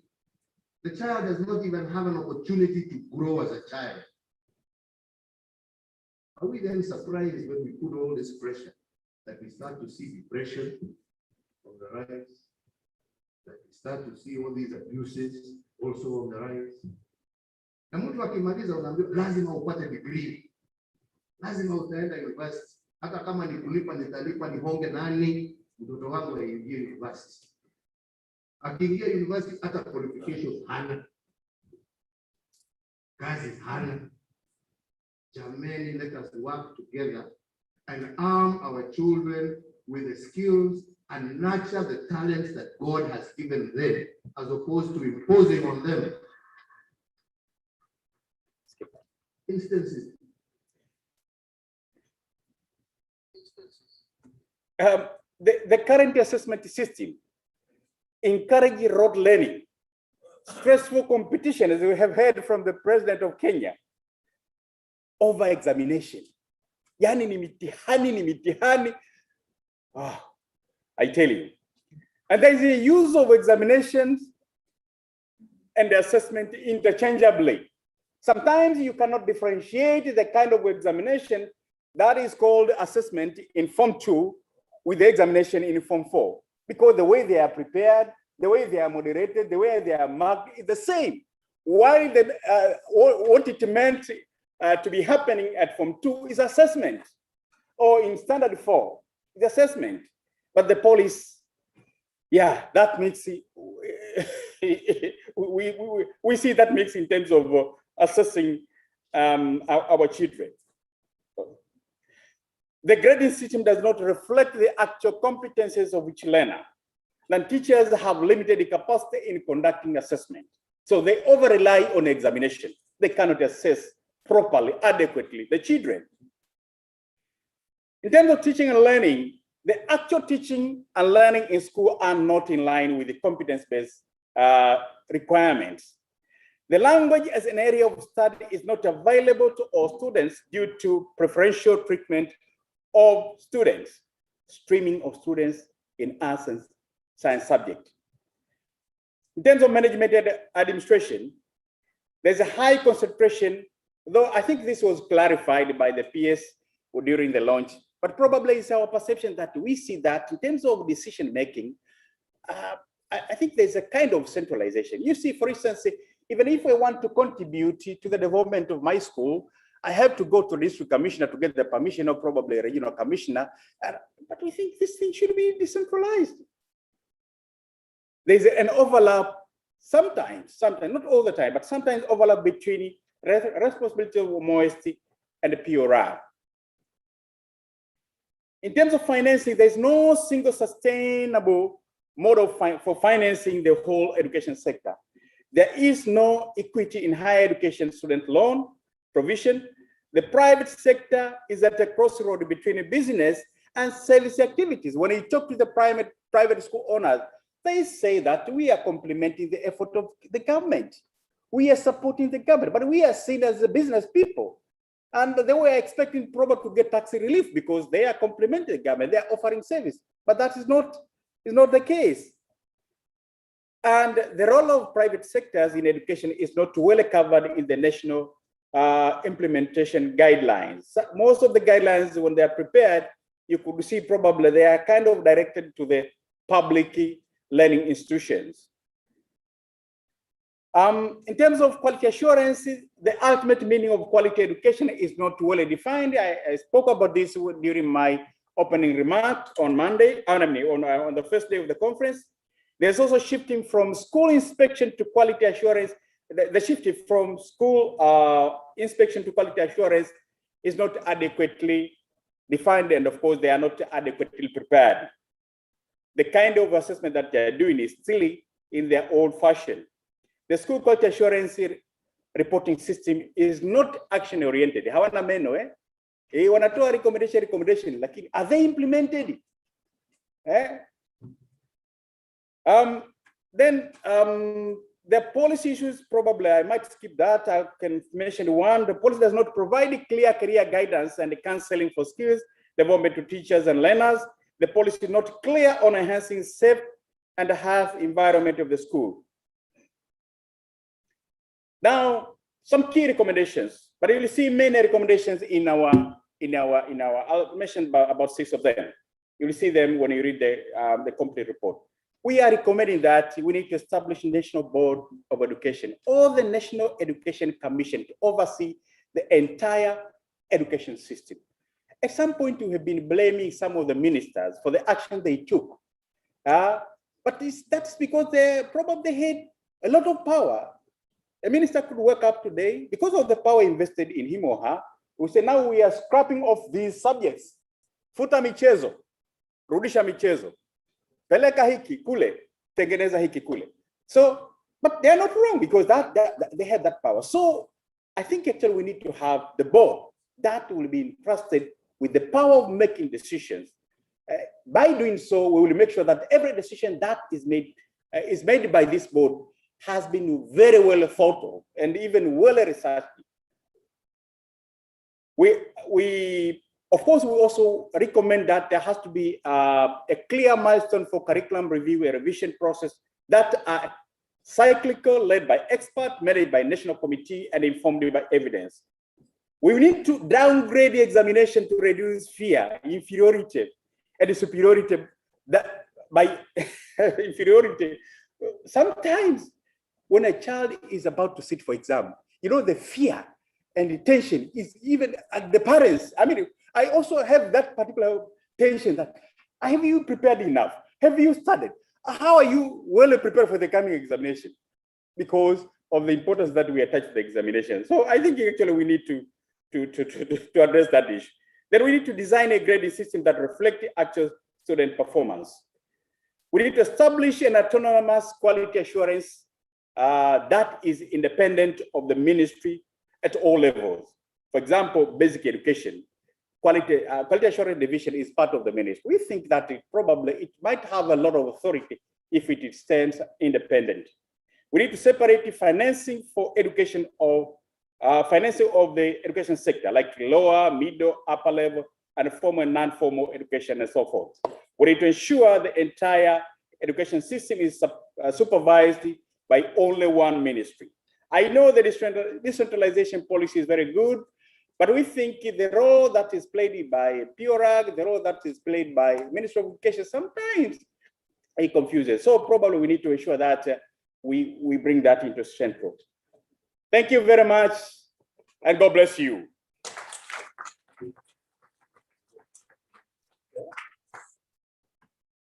The child does not even have an opportunity to grow as a child. Are we then surprised when we put all this pressure that we start to see depression on the rise, that we start to see all these abuses also on the rise? Na mtu akimaliza unaambia lazima upate degree, lazima utaenda university, hata kama ni kulipa nitalipa, nihonge nani mtoto wangu aingie university. Akiingia university hata qualifications hana, kazi hana. Jamani, let us work together and arm our children with the skills and nurture the talents that God has given them, as opposed to imposing on them. Instances.
The current assessment system encourages rote learning, stressful competition, as we have heard from the president of Kenya, over examination. Yani ni mitihani. Oh, I tell you. And there is a use of examinations and assessment interchangeably. Sometimes you cannot differentiate the kind of examination that is called assessment in Form 2 with the examination in Form 4, because the way they are prepared, the way they are moderated, the way they are marked is the same. Why what it meant to be happening at Form 2 is assessment, or in Standard 4 is assessment. But the police, yeah, that makes it, we see that makes in terms of assessing our children. The grading system does not reflect the actual competencies of each learner. Then teachers have limited capacity in conducting assessment. So they over-rely on examination. They cannot assess properly, adequately the children. In terms of teaching and learning, the actual teaching and learning in school are not in line with the competence-based requirements. The language as an area of study is not available to all students due to preferential treatment of students, streaming of students in arts and science subject. In terms of management and administration, there's a high concentration, though I think this was clarified by the PS during the launch, but probably it's our perception that we see that in terms of decision making, I think there's a kind of centralization. You see, for instance, even if I want to contribute to the development of my school, I have to go to the district commissioner to get the permission, or probably a regional commissioner. But we think this thing should be decentralized. There's an overlap sometimes, not all the time, but sometimes overlap between responsibility of MOST and the POR. In terms of financing, there's no single sustainable model for financing the whole education sector. There is no equity in higher education student loan provision. The private sector is at a crossroad between business and service activities. When you talk to the private school owners, they say that we are complementing the effort of the government. We are supporting the government, but we are seen as the business people. And they were expecting probably to get tax relief because they are complementing the government, they are offering service. But that is not the case. And the role of private sectors in education is not well covered in the national implementation guidelines. So most of the guidelines, when they are prepared, you could see probably they are kind of directed to the public learning institutions. In terms of quality assurance, the ultimate meaning of quality education is not well defined. I spoke about this during my opening remark on Monday, on the first day of the conference. There's also shifting from school inspection to quality assurance. The shift from school inspection to quality assurance is not adequately defined, and of course, they are not adequately prepared. The kind of assessment that they're doing is still in their old fashion. The school quality assurance reporting system is not action oriented. Hawana meno wanatoa recommendation, lakini are they implemented? Then the policy issues, probably I might skip that. I can mention one. The policy does not provide clear career guidance and counseling for skills development to teachers and learners. The policy is not clear on enhancing safe and health environment of the school. Now, some key recommendations, but you will see many recommendations in our. I'll mention about 6 of them. You will see them when you read the complete report. We are recommending that we need to establish a national board of education or the National Education Commission to oversee the entire education system. At some point, we have been blaming some of the ministers for the action they took. But that's because they probably had a lot of power. A minister could wake up today, because of the power invested in him or her, we say now we are scrapping off these subjects. Futa michezo, rudisha michezo, peleka hiki kule, tengeneza hiki kule. So, but they're not wrong because they have that power. So I think actually we need to have the board that will be entrusted with the power of making decisions. By doing so, we will make sure that every decision that is made by this board has been very well thought of and even well researched. Of course, we also recommend that there has to be a clear milestone for curriculum review and revision process that are cyclical, led by experts, managed by national committee, and informed by evidence. We need to downgrade the examination to reduce fear, inferiority, and superiority. That by inferiority, sometimes when a child is about to sit for exam, the fear and the tension is even at the parents. I mean, I also have that particular tension that, have you prepared enough? Have you studied? How are you well prepared for the coming examination? Because of the importance that we attach to the examination. So I think actually we need to address that issue. Then we need to design a grading system that reflects actual student performance. We need to establish an autonomous quality assurance that is independent of the ministry at all levels. For example, basic education, quality assurance division is part of the ministry. We think that it might have a lot of authority if it stands independent. We need to separate the financing for education of financing of the education sector, like lower, middle, upper level, and formal and non-formal education and so forth. We need to ensure the entire education system is supervised by only one ministry. I know the decentralization policy is very good, but we think the role that is played by PRAG, the role that is played by Ministry of Education, sometimes it confuses. So probably we need to ensure that we bring that into central. Thank you very much, and God bless you.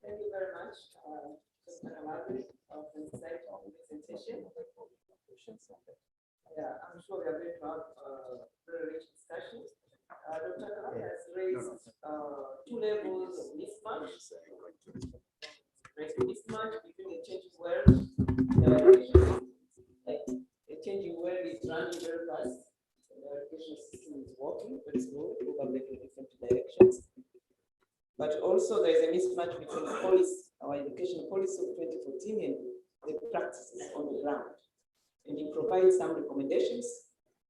Thank you very much, Mr. Kalagi, for the insightful presentation. Yeah, I'm sure we are going to have very rich discussion. Dr. Kalagi has raised two levels of mismatch. Mismatch between the changing world, the changing world is running very fast. The education system is working very slow, probably in different directions. But also there is a mismatch between the policy, our education policy of 2014 and the practices on the ground. And he provides some recommendations,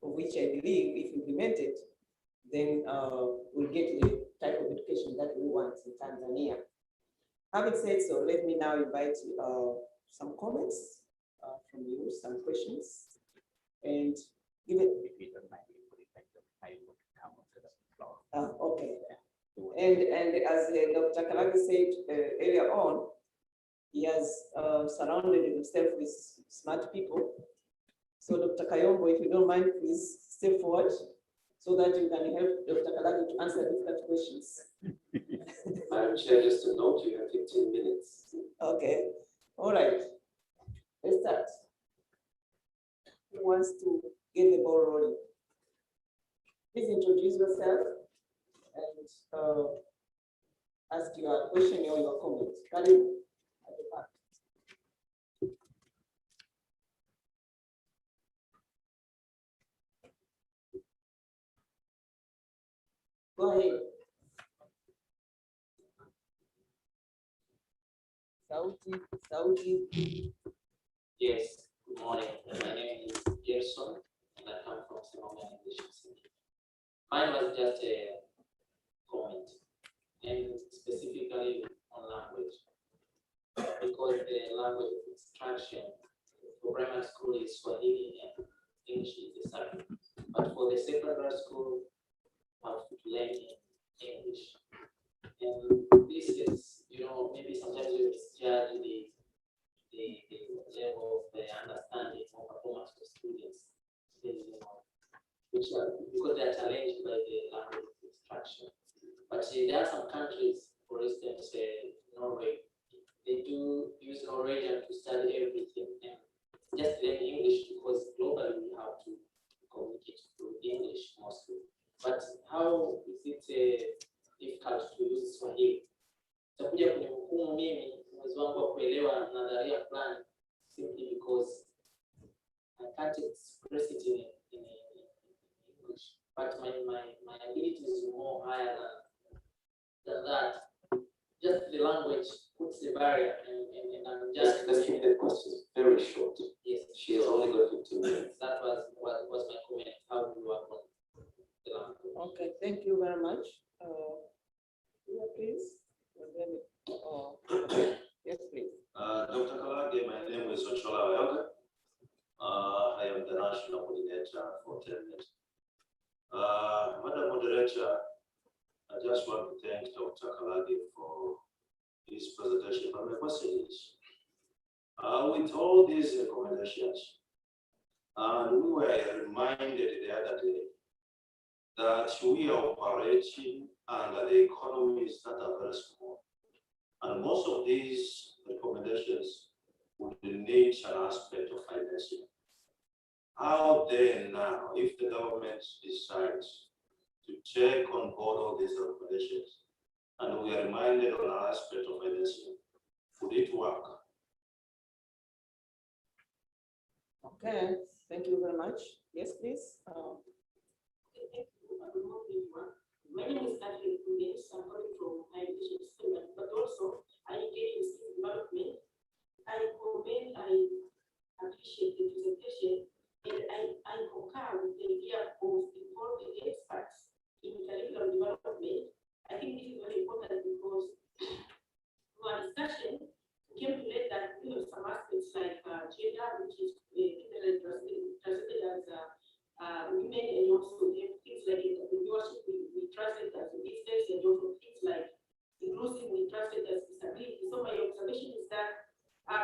of which I believe if implemented, then we'll get the type of education that we want in Tanzania. Having said so, let me now invite some comments from you, some questions, and give it. If you don't mind, I will come onto the floor. Okay. And as Dr. Kalagi said earlier on, he has surrounded himself with smart people. So Dr. Kayombo, if you don't mind, please step forward so that you can help Dr. Kalagi to answer different questions.
Madam Chair, just a note, you have 15 minutes.
Okay, all right. Let's start. Who wants to get the ball rolling? Please introduce yourself and ask your question or your comment. Karibu at the back. Go ahead. Saudi.
Yes, good morning. My name is Gerson, and I come from Sonoma English Center. Mine was just a comment, and specifically on language, because the language of instruction for primary school is Swahili and English is the subject. But for the secondary school, you have to learn English. And this is, maybe sometimes you misjudge the level of the understanding or performance of students, which are, because they are challenged by the language of instruction. But there are some countries, for instance, Norway, they do use Norwegian to study everything and just learn English because globally we have to communicate through English mostly. But how is it difficult to use Swahili? Takuja kunihukumu mimi uwezo wangu wa kuelewa nadharia fulani simply because I can't express it in English. But my ability is more higher than that. Just the language puts the barrier, and I'm just.
Let's keep the questions very short.
Yes,
she has only got 15 minutes.
That was my comment. How do you work on the language?
Okay, thank you very much. Yeah, please. Yes, please.
Dr. Kalagi, my name is Ochola Oyoga. I am the national coordinator for TELNET. Madam Moderator, I just want to thank Dr. Kalagi for his presentation. But my question is, with all these recommendations, and we were reminded the other day that we are operating under the economies that are very small. And most of these recommendations would need an aspect of financing. How then now, if the government decides to take on board all these recommendations. And we are reminded on our aspect of financing. Would it work?
Okay, thank you very much. Yes, please.
My name is Kathleen Kudes. I'm coming from my education system, but also I engage in skill development. I commend, I appreciate the presentation, and I concur with the idea of involving experts in curriculum development. I think this is very important because from our discussion, we came to learn that some aspects like gender, which is translated as women, and also things like entrepreneurship, we translate as business, and also things like inclusive, we translate as disability. So my observation is that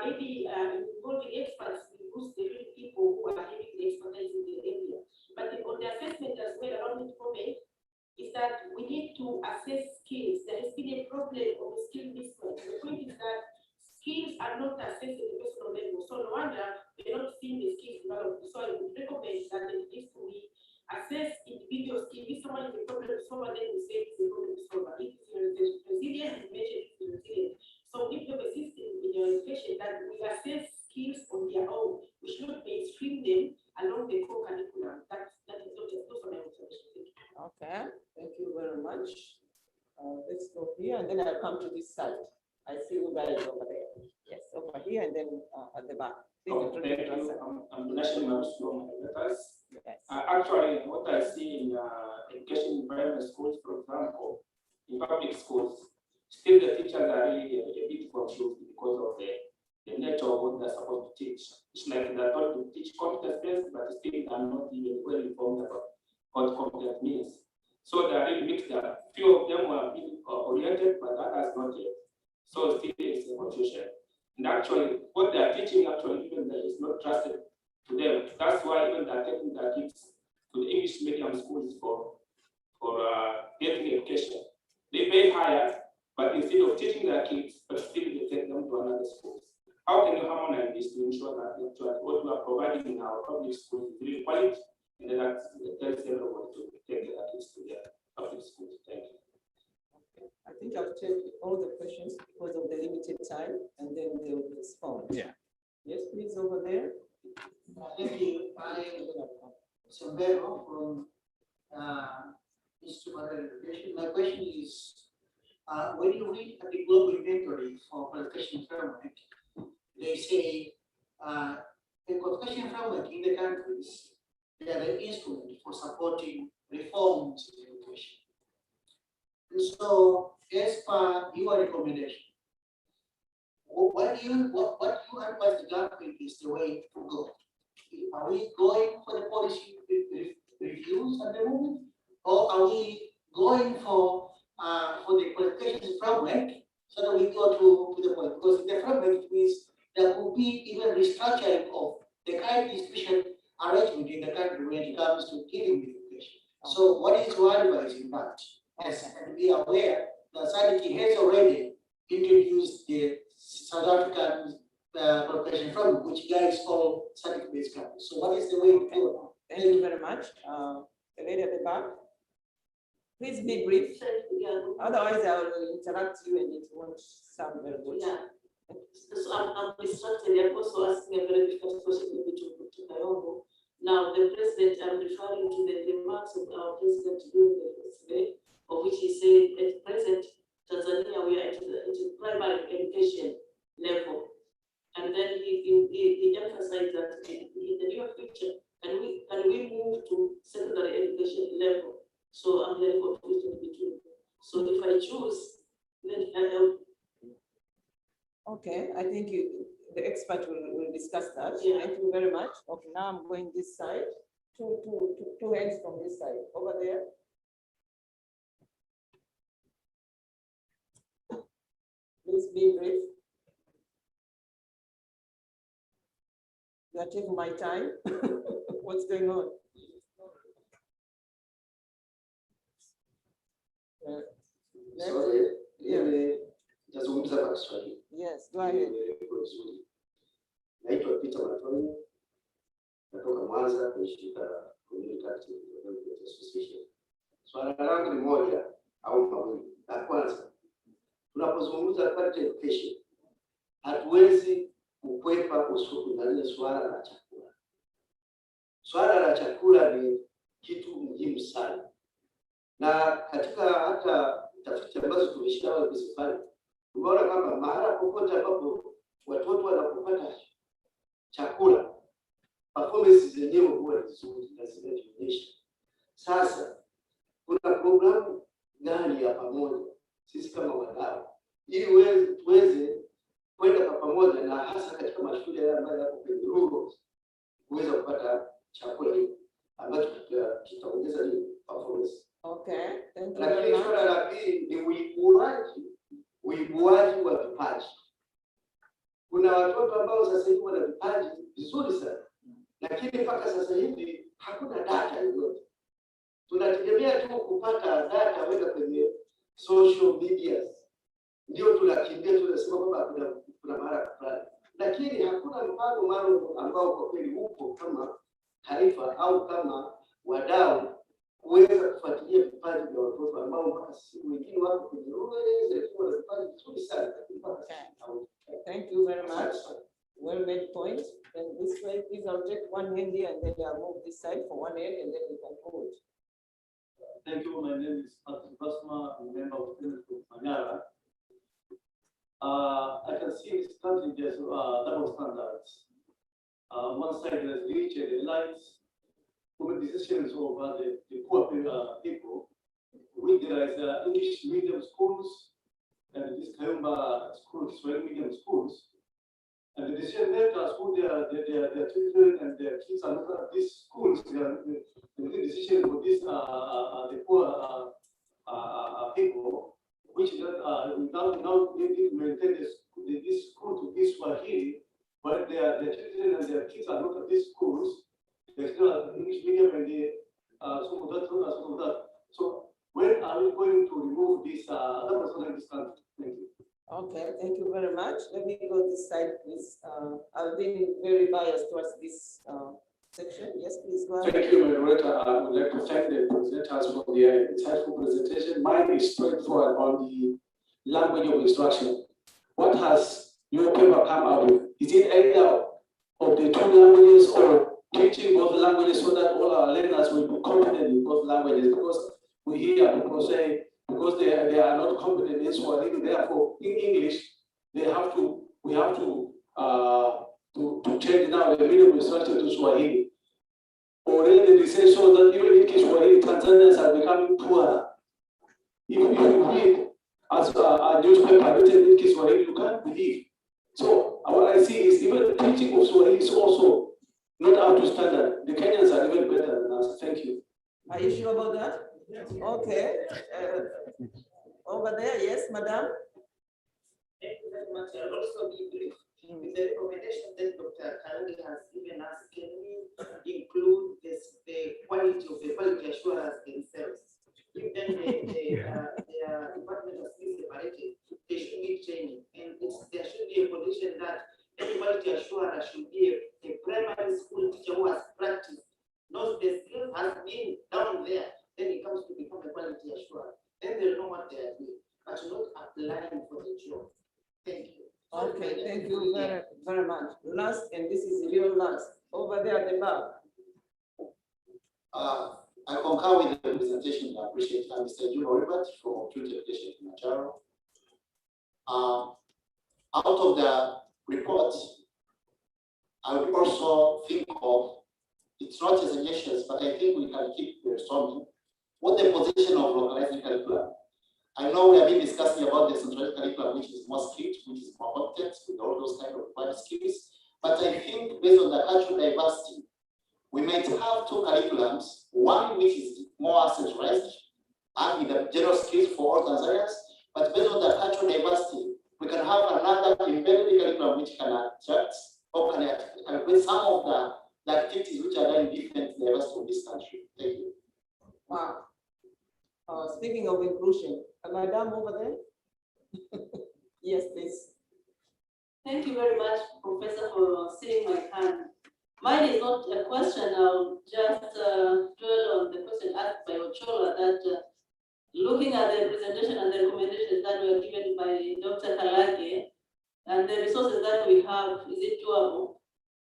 maybe involving experts will boost the real people who are having the expertise in the area. But on the assessment as well, allow me to comment, is that we need to assess skills. There has been a problem of skill mismatch. The point is that skills are not assessed at the personal level. So no wonder we're not seeing the skills developed. So I would recommend that at least we assess individual skills. If someone is a problem solver, then we say it's a problem solver. If it's resilient, we mention it's resilient. So if you have a system in your education that we assess skills on their own, we should not mainstream them along the core curriculum. That is not just my observation.
Okay, thank you very much. Let's go here, and then I'll come to this side. I see you guys over there. Yes, over here, and then at the back.
Oh, thank you. I'm the national mouse from letters.
Yes.
Actually, what I see in education in primary schools, for example, in public schools, still the teachers are really a bit confused because of the nature of what they're supposed to teach. It's like they're taught to teach competence-based, but still they're not even well informed about what competence means. So they are really mixed up. Few of them are being oriented, but others not yet. So still is a confusion. And actually, what they are teaching actually even is not trusted to them. That's why even they're taking their kids to the English medium schools for getting education. They pay higher, but instead of teaching their kids, but still they take them to another schools. How can you harmonize this to ensure that what we are providing in our public schools is really quality, and then that tells everyone to take their kids to their public schools? Thank you.
I think I've checked all the questions because of the limited time, and then they will respond.
Yeah.
Yes, please, over there.
Thank you. I Sombero from Institute of Education. My question is, when you read at the global inventory for qualification framework, they say the qualification framework in the countries, they are the instrument for supporting reforms in education. And so, as per your recommendation, what do you advise the government is the way to go? Are we going for the policy reviews at the moment, or are we going for the qualifications framework so that we go to the point? Because in the framework, it means there could be even restructuring of the current institution arrangement in the country when it comes to dealing with education. So, what is your advice in that? Yes, and be aware that SADC has already introduced the South African qualification framework, which guides all SADC-based countries. So, what is the way to go?
Thank you very much. The lady at the back, please be brief. Otherwise, I will interrupt you and it won't sound very good.
Yeah. So I'm distracted. I'm also asking a very difficult question to Kayombo. Now, the president, I'm referring to the remarks of our president during the yesterday, of which he said at present, Tanzania, we are at the primary education level. And then he emphasized that in the near future, can we move to secondary education level? So I'm very confused in between. So if I choose, then I
Okay, I think the expert will discuss that.
Yeah.
Thank you very much. Okay, now I'm going this side. Two hands from this side. Over there. Please be brief. You are taking my time. What's going on?
Sorry,
Yeah.
Nazungumza kwa Kiswahili.
Yes, go ahead.
Naitwa Peter Matoni, natoka Mwanza kwenye shirika la Community Active Development Association.
Swala langu ni moja au mawili. La kwanza, tunapozungumza quality education, hatuwezi kukwepa kusukumalia swala la chakula. Swala la chakula ni kitu muhimu sana, na katika hata tafiti ambazo tumeshawahi kuzifanya tumeona kwamba mahala popote ambapo watoto wanapopata chakula, performance zenyewe huwa nzuri na zinaonyesha. Sasa kuna programu gani ya pamoja sisi kama wadau ili tuweze kwenda kwa pamoja, na hasa katika mashule ambayo yako kwenye rural kuweza kupata chakula hiki ambacho kitaongeza ni performance.
Okay, thank you.
Lakini swala la pili ni uibuaji wa vipaji. Kuna watoto ambao sasa hivi wana vipaji vizuri sana, lakini mpaka sasa hivi hakuna data yoyote. Tunategemea tu kupata data weka kwenye social media, ndio tunakimbia tunasema kwamba kuna mara fulani, lakini hakuna mpango maalum ambao kwa kweli upo kama taifa au kama wadau kuweza kufuatilia vipaji vya watoto ambao mpaka siku wengine wako kwenye rural vipaji vizuri sana.
Thank you very much. Well made point. And this way, please, I'll take one hand here and then I'll move this side for one hand and then we can hold.
Thank you. My name is Patrick Basma, I'm a member of the Senate of Manyara. I can see in this country there's double standards. One side there's rich and elites who make decisions over the poor people. There is English medium schools and this Kayumba schools, Swahili medium schools. And the decision makers who their children and their kids are not at these schools, they are making decisions for this the poor people, which we now need to maintain this school to be Swahili, but their children and their kids are not at these schools. They still have English medium and they some of that. So when are we going to remove this other person in this country? Thank you.
Okay, thank you very much. Let me go this side, please. I've been very biased towards this section. Yes, please go ahead.
Thank you, moderator. I would like to thank the presenters for their insightful presentation. Mine is straightforward on the language of instruction. What has your paper come out with? Is it either of the two languages or teaching both languages so that all our learners will be competent in both languages? Because we hear people say, because they are not competent in Swahili, therefore in English we have to change now the medium instruction to Swahili. Already they say so that even in Kiswahili, Tanzanians are becoming poorer. If you read as a newspaper written in Kiswahili, you can't believe. So what I see is even the teaching of Swahili is also not up to standard. The Kenyans are even better than us. Thank you.
Are you sure about that? Yes. Okay. Over there, yes, madam.
Thank you very much. I'll also be brief. With the recommendation that Dr. Karungi has given us, can we include the quality assurance themselves? If then the department has been separated, they should be training, and there should be a condition that any quality assurance should be a primary school teacher who has practiced, knows the skills, has been down there. Then it comes to become a quality assurance. Then they'll know what they are doing, but not applying for the job. Thank you.
Okay, thank you very much. Last, and this is real last, over there at the back.
I concur with the presentation. I appreciate Mr. Juno Robert from Community Education in Majaro. Out of the report, I would also think of, it's not a suggestions, but I think we can keep brainstorming what the position of localizing curriculum. I know we have been discussing about the centralized curriculum, which is more strict, which is more content with all those kind of required skills. But I think based on the cultural diversity, we might have two curriculums, one which is more centralized and with the general skills for all Tanzanians, but based on the cultural diversity, we can have another embedded curriculum which can attract or can with some of the activities which are done in different levels of this country. Thank you.
Wow. Speaking of inclusion, Madam over there. Yes, please.
Thank you very much, Professor, for seeing my hand. Mine is not a question. I'll just dwell on the question asked by Ochola that looking at the presentation and the recommendations that were given by Dr. Kalage and the resources that we have, is it doable?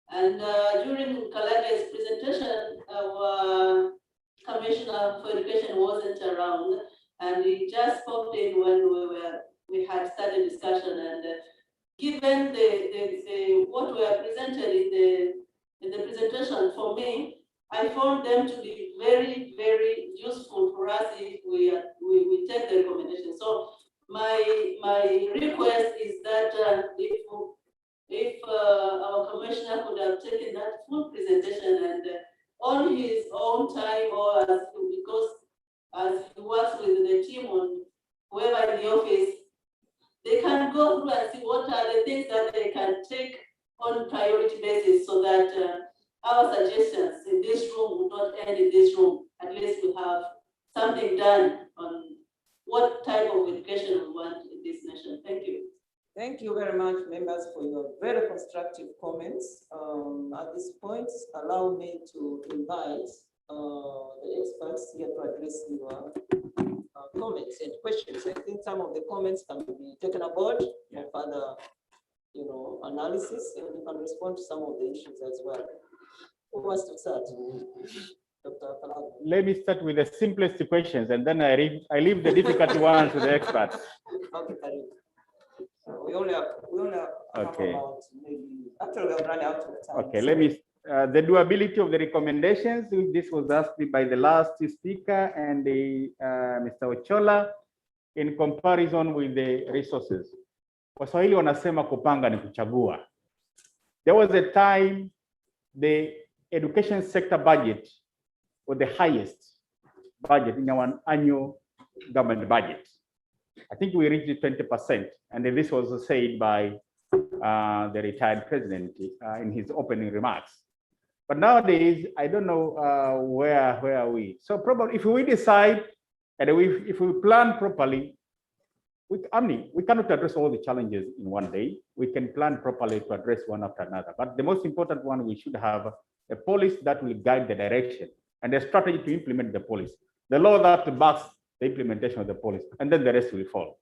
And during Kalage's presentation, our Commissioner for Education wasn't around, and he just popped in when we had started discussion. And given what were presented in the presentation, for me, I found them to be very, very useful for us if we take the recommendation. So my request is that if our commissioner could have taken that full presentation and on his own time, or because as he works with the team on whoever in the office, they can go through and see what are the things that they can take on priority basis, so that our suggestions in this room would not end in this room. At least we have something done on what type of education we want in this nation. Thank you.
Thank you very much, members, for your very constructive comments. At this point, allow me to invite the experts here to address your comments and questions. I think some of the comments can be taken aboard for further, analysis, and you can respond to some of the issues as well. Who wants to start? Dr. Kalage.
Let me start with the simplest questions, and then I leave the difficult ones to the experts.
Okay, Karim. We only have
Okay.
about maybe, actually we're running out of time.
Okay, let me, the doability of the recommendations, this was asked by the last speaker and Mr. Ochola, in comparison with the resources. Waswahili wanasema kupanga ni kuchagua. There was a time the education sector budget was the highest budget in our annual government budget. I think we reached 20%, and this was said by the retired president in his opening remarks. But nowadays, I don't know where are we. So probably if we decide and if we plan properly, we cannot address all the challenges in one day. We can plan properly to address one after another. But the most important one, we should have a policy that will guide the direction and a strategy to implement the policy. The law that backs the implementation of the policy, and then the rest will follow.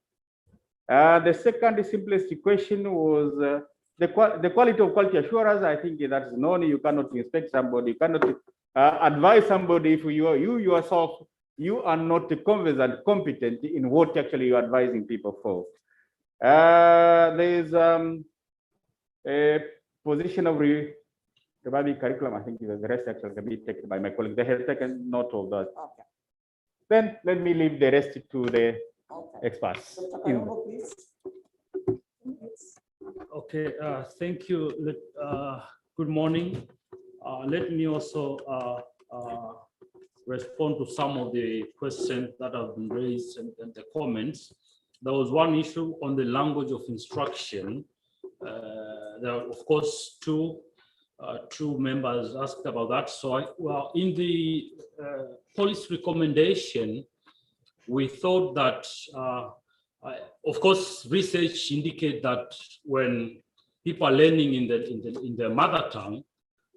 The second simplest question was the quality of quality assurance. I think that's known. You cannot inspect somebody, you cannot advise somebody if you yourself, you are not conversant, competent in what actually you're advising people for. There's a position of curriculum. I think the rest actually can be taken by my colleagues. They have taken note of that.
Okay.
Then let me leave the rest to the experts.
Dr. Kalongo, please.
Okay, thank you. Good morning. Let me also respond to some of the questions that have been raised and the comments. There was one issue on the language of instruction. There are, of course, two members asked about that. So well, in the policy recommendation, we thought that, of course, research indicates that when people are learning in their mother tongue,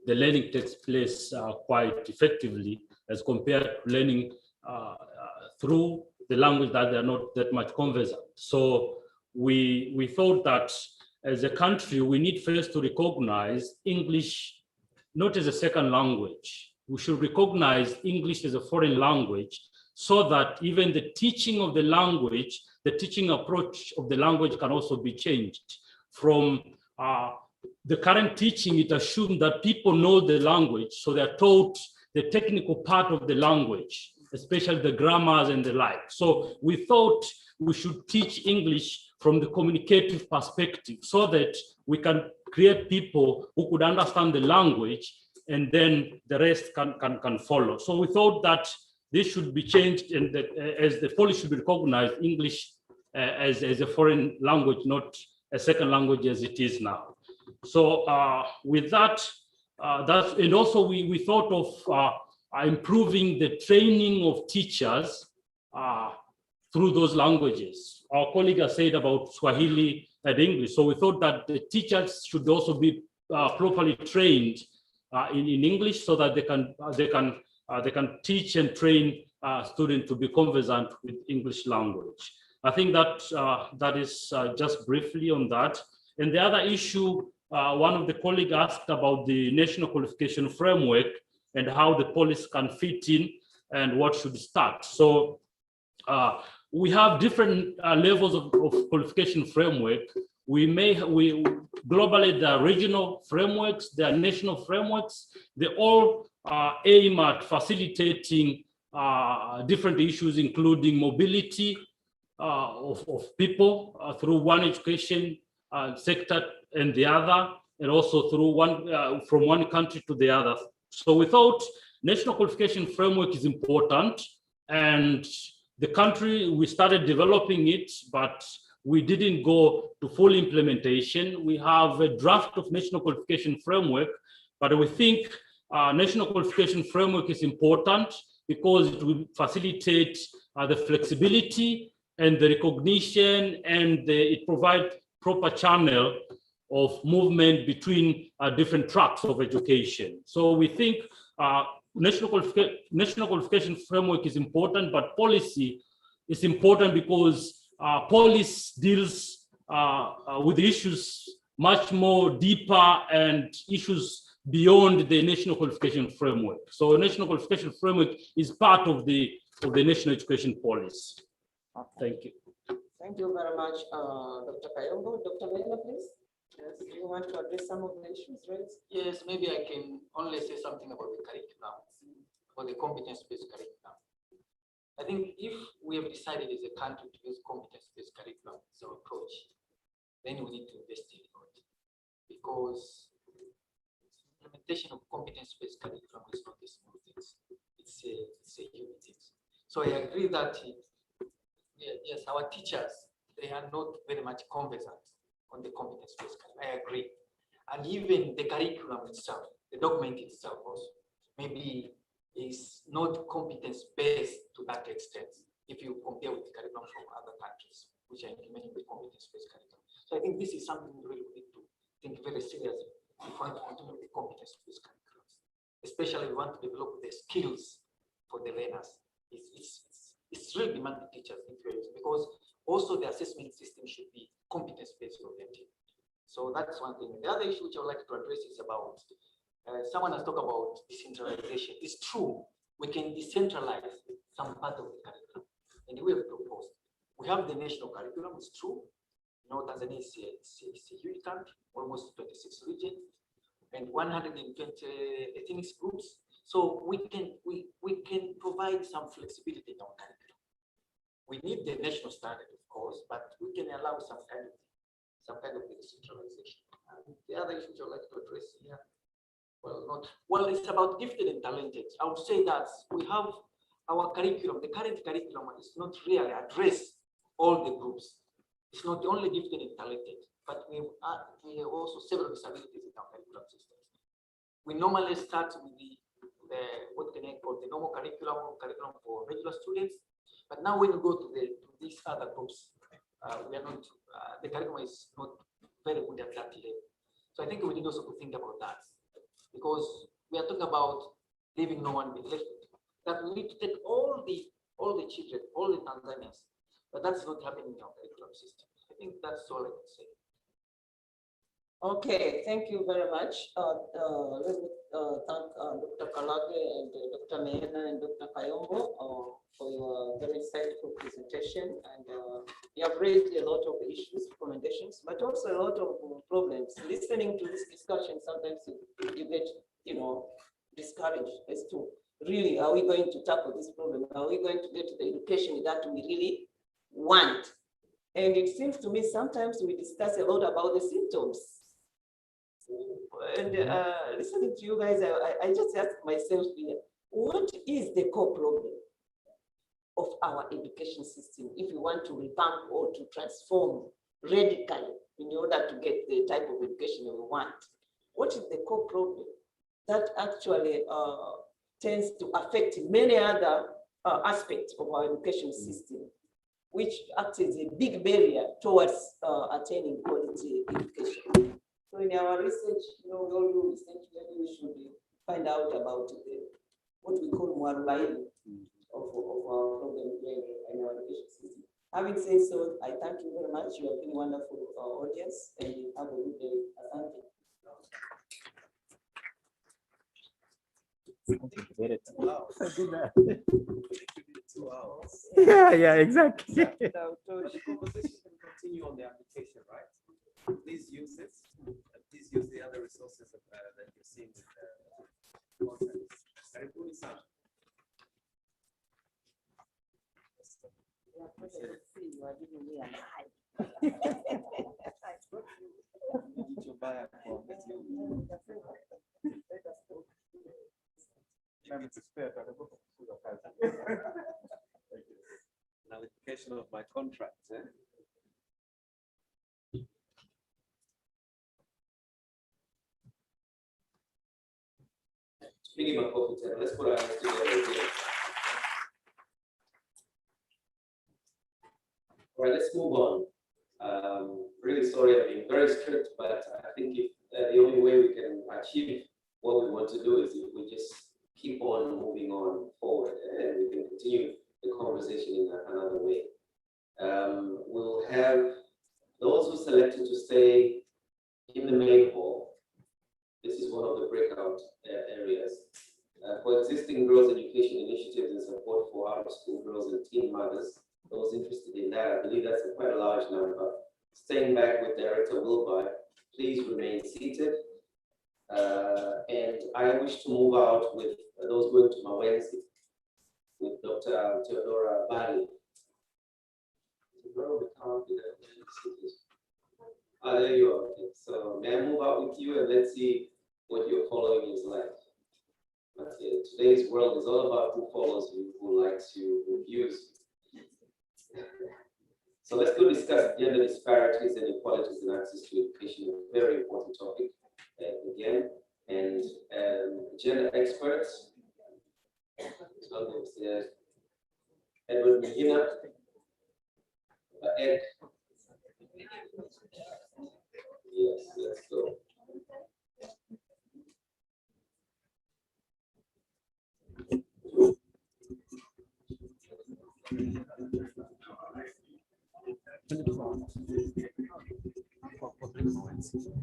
the learning takes place quite effectively as compared to learning through the language that they're not that much conversant. So we thought that as a country, we need first to recognize English not as a second language. We should recognize English as a foreign language so that even the teaching of the language, the teaching approach of the language can also be changed. From the current teaching, it assumes that people know the language, so they're taught the technical part of the language, especially the grammars and the like. So we thought we should teach English from the communicative perspective so that we can create people who could understand the language, and then the rest can follow. So we thought that this should be changed, and that as the policy should recognize English as a foreign language, not a second language as it is now. So with that, and also we thought of improving the training of teachers through those languages. Our colleague has said about Swahili and English. So we thought that the teachers should also be properly trained in English so that they can teach and train students to be conversant with English language. I think that that is just briefly on that. And the other issue, one of the colleagues asked about the national qualification framework and how the police can fit in and what should start. So we have different levels of qualification framework. We globally, there are regional frameworks, there are national frameworks. They all aim at facilitating different issues, including mobility of people through one education sector and the other, and also through from one country to the other. So we thought national qualification framework is important, and the country, we started developing it, but we didn't go to full implementation. We have a draft of national qualification framework, but we think national qualification framework is important because it will facilitate the flexibility and the recognition, and it provides proper channel of movement between different tracks of education. So we think national qualification framework is important, but policy is important because policy deals with issues much more deeper and issues beyond the national qualification framework. So national qualification framework is part of the national education policy. Thank you.
Thank you very much, Dr. Kayombo. Dr. Mena, please. Yes, do you want to address some of the issues raised?
Yes, maybe I can only say something about the curriculum, about the competence-based curriculum. I think if we have decided as a country to use competence-based curriculum as our approach, then we need to invest in it, because implementation of competence-based curriculum is not a small thing. It's a huge thing. So I agree that yes, our teachers, they are not very much conversant on the competence-based curriculum. I agree. And even the curriculum itself, the document itself also, maybe is not competence-based to that extent if you compare with the curriculum from other countries, which are implementing the competence-based curriculum. So I think this is something we really need to think very seriously if we want to continue with the competence-based curriculums, especially if we want to develop the skills for the learners. It's really demanding teachers because also the assessment system should be competence-based oriented. So that's one thing. The other issue which I would like to address is about, someone has talked about decentralization. It's true, we can decentralize some part of the curriculum, and we have proposed. We have the national curriculum, it's true. You know, Tanzania is a huge country, almost 26 regions, and 120 ethnic groups. So we can provide some flexibility in our curriculum. We need the national standard, of course, but we can allow some kind of decentralization. And the other issues I'd like to address here, well, it's about gifted and talented. I would say that we have our curriculum, the current curriculum is not really address all the groups. It's not only gifted and talented, but we have also several disabilities in our curriculum system. We normally start with the what can I call the normal curriculum for regular students, but now when you go to these other groups, we are not, the curriculum is not very good at that level. So I think we need also to think about that, because we are talking about leaving no one behind. That we need to take all the children, all the Tanzanians, but that's not happening in our curriculum system. I think that's all I can say.
Okay, thank you very much. Let me thank Dr. Kalage and Dr. Meena and Dr. Kayombo for your very insightful presentation. And you have raised a lot of issues, recommendations, but also a lot of problems. Listening to this discussion, sometimes you get, discouraged as to really, are we going to tackle this problem? Are we going to get the education that we really want? And it seems to me sometimes we discuss a lot about the symptoms. And listening to you guys, I just ask myself here, what is the core problem of our education system if we want to revamp or to transform radically in order to get the type of education we want? What is the core problem that actually tends to affect many other aspects of our education system, which acts as a big barrier towards attaining quality education? So in our research, we all do research, maybe we should find out about what we call Mwarubaini of our problem here in our education system. Having said so, I thank you very much. You have been a wonderful audience, and have a good day. Asante.
Yeah, exactly.
The
conversation can continue on the application, right? Please use this. Please use the other resources that you're seeing with the content. Karibuni sana. Nullification of my contract. Speaking of coffee, let's put our hands together again. All right, let's move on. Really sorry, I've been very strict, but I think if the only way we can achieve what we want to do is if we just keep on moving on forward, and we can continue the conversation in another way. We'll have those who selected to stay in the main hall. This is one of the breakout areas. For existing girls' education initiatives and support for out-of-school girls and teen mothers, those interested in that, I believe that's quite a large number. Staying back with Director Wilby, please remain seated. And I wish to move out with those going to Mawenzi, with Dr. Theodora Bali. There you are. Okay. So may I move out with you, and let's see what your following is like. But today's world is all about who follows you, who likes you, who views. So let's go discuss gender disparities and inequalities in access to education, a very important topic again. And gender experts, Edward Mihina, Ed. Yes, let's go.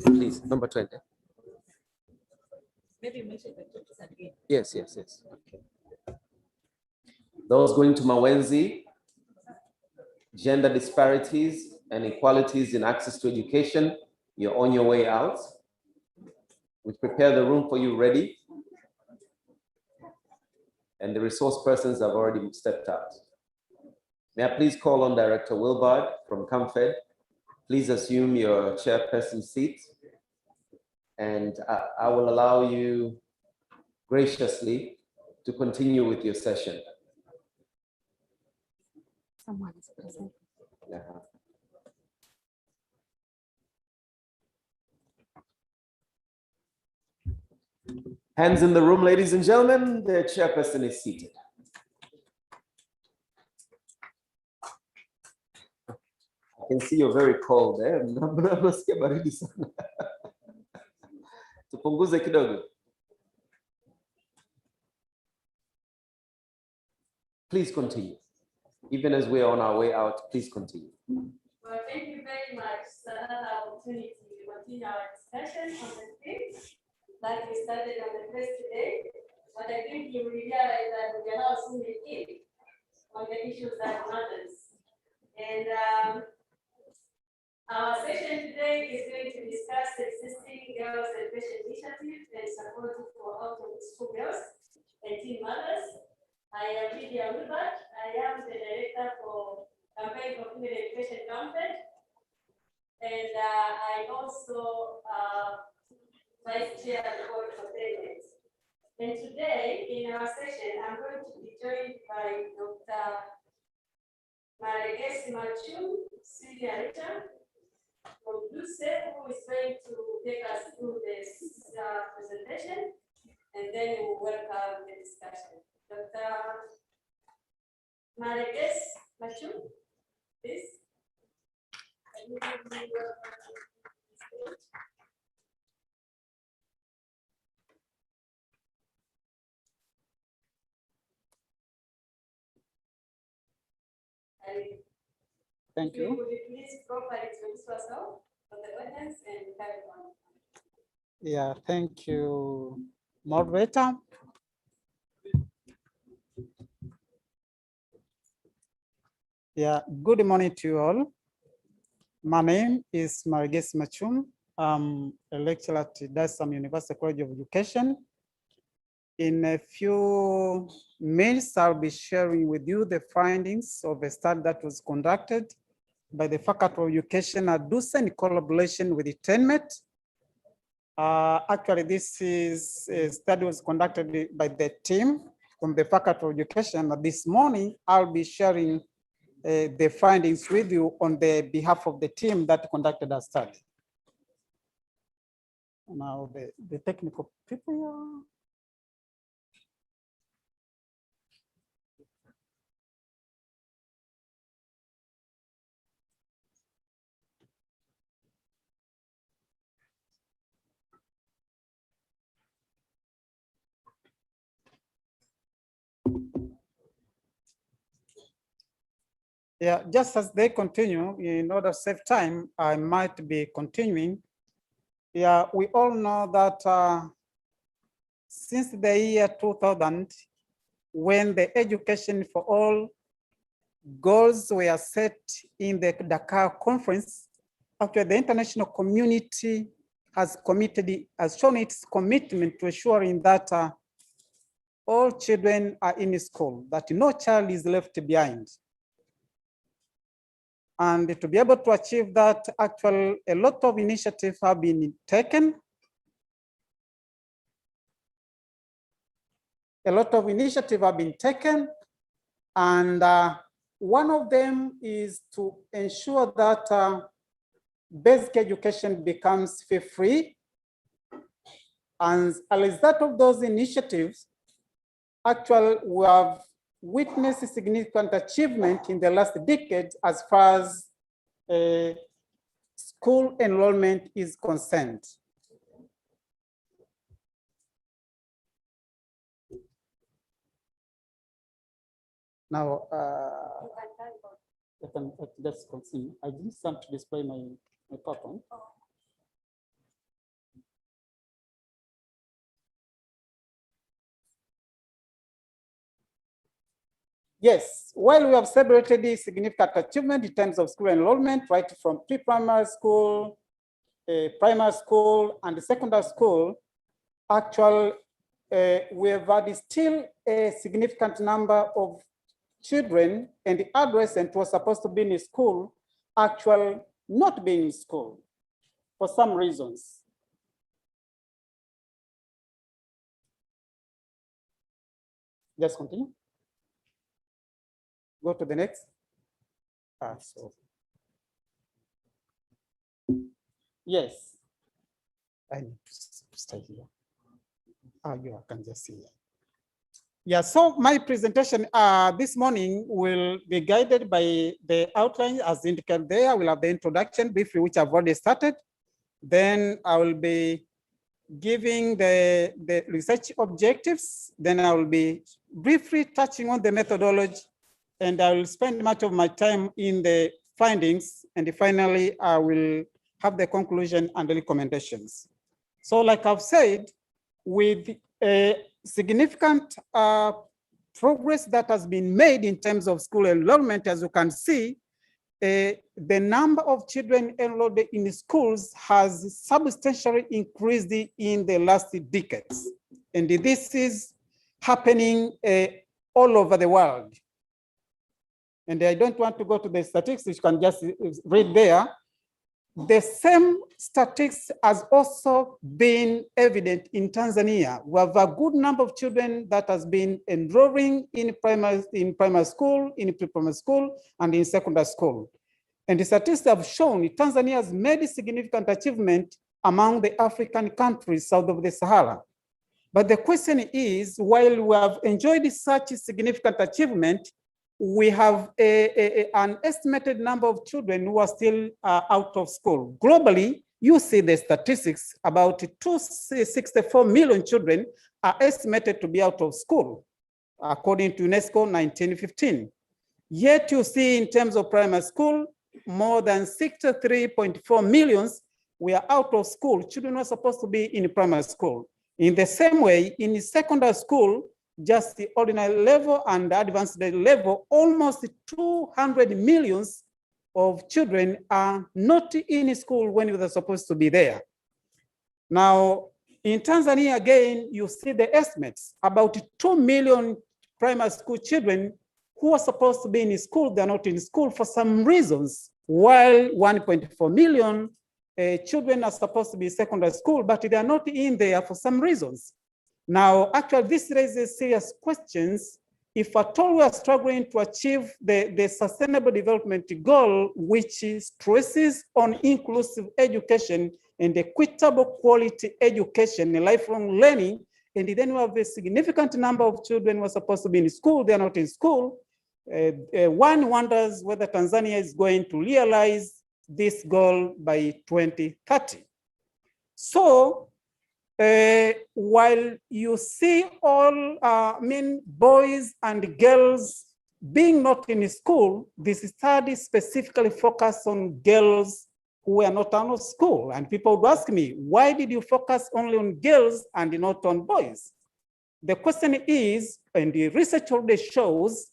Please, number 20.
Maybe mention the topics again.
Yes. Okay. Those going to Mawenzi, gender disparities and inequalities in access to education, you're on your way out. We prepare the room for you ready. And the resource persons have already stepped out. May I please call on Director Wilbard from ComFed. Please assume your chairperson seat. And I will allow you graciously to continue with your session.
Someone is present.
Hands in the room, ladies and gentlemen. The chairperson is seated. I can see you're very cold there. Tupunguze kidogo. Please continue. Even as we are on our way out, please continue.
Well, thank you very much. It's another opportunity to continue our discussion on the things that we started on the first day. But I think you will realize that we are now soon in on the issues that matters. And our session today is going to discuss the existing girls' education initiative and support for out-of-school girls and teen mothers. I am Lydia Wilbert. I am the director for Campaign for Female Education ComFed. And I also vice chair of the board for Tenets. And today in our session, I'm going to be joined by Dr. Maregesi Machu, senior lecturer from Luce, who is going to take us through this presentation, and then we will welcome the discussion. Dr. Maregesi Machu, please. Can you give me your stage?
Thank you.
Would you please properly introduce yourself for the audience and carry on?
Yeah, thank you, moderator. Yeah, good morning to you all. My name is Marigis Machum. I'm a lecturer at Dar es Salaam University College of Education. In a few minutes, I'll be sharing with you the findings of a study that was conducted by the Faculty of Education at DUSA in collaboration with the TENMET. Actually, this is a study was conducted by the team from the Faculty of Education. This morning, I'll be sharing the findings with you on the behalf of the team that conducted a study. Now, the technical people. Yeah, just as they continue, in order to save time, I might be continuing. Yeah, we all know that since the year 2000, when the education for all goals were set in the Dakar conference, actually the international community has shown its commitment to ensuring that all children are in school, that no child is left behind. And to be able to achieve that, actually, a lot of initiatives have been taken. And one of them is to ensure that basic education becomes fee-free. And as a result of those initiatives, actually, we have witnessed a significant achievement in the last decade as far as school enrollment is concerned. Now, I can just continue. I didn't want to display my PowerPoint. Yes, while we have celebrated the significant achievement in terms of school enrollment, right from pre-primary school, primary school, and secondary school, actually, we have had still a significant number of children and the adolescent who are supposed to be in school, actually not being in school for some reasons. Just continue. Go to the next. Yes, I need to stay here. You can just see it. Yeah, so my presentation this morning will be guided by the outline as indicated there. We'll have the introduction briefly, which I've already started. Then I will be giving the research objectives. Then I will be briefly touching on the methodology, and I will spend much of my time in the findings. And finally, I will have the conclusion and the recommendations. So like I've said, with a significant progress that has been made in terms of school enrollment, as you can see, the number of children enrolled in schools has substantially increased in the last decades. And this is happening all over the world. And I don't want to go to the statistics, you can just read there. The same statistics has also been evident in Tanzania. We have a good number of children that has been enrolling in primary school, in pre-primary school, and in secondary school. And the statistics have shown Tanzania has made a significant achievement among the African countries south of the Sahara. But the question is, while we have enjoyed such a significant achievement, we have an estimated number of children who are still out of school. Globally, you see the statistics, about 264 million children are estimated to be out of school, according to UNESCO 1915. Yet you see in terms of primary school, more than 63.4 millions were out of school. Children were supposed to be in primary school. In the same way, in secondary school, just the ordinary level and advanced level, almost 200 millions of children are not in school when they're supposed to be there. Now, in Tanzania, again, you see the estimates, about 2 million primary school children who are supposed to be in school, they're not in school for some reasons, while 1.4 million children are supposed to be in secondary school, but they are not in there for some reasons. Now, actually, this raises serious questions. If at all we are struggling to achieve the Sustainable Development Goal, which stresses on inclusive education and equitable quality education and lifelong learning, and then we have a significant number of children who are supposed to be in school, they are not in school, one wonders whether Tanzania is going to realize this goal by 2030. So, while you see all boys and girls being not in school, this study specifically focused on girls who were not out of school. And people would ask me, why did you focus only on girls and not on boys? The question is, and the research already shows,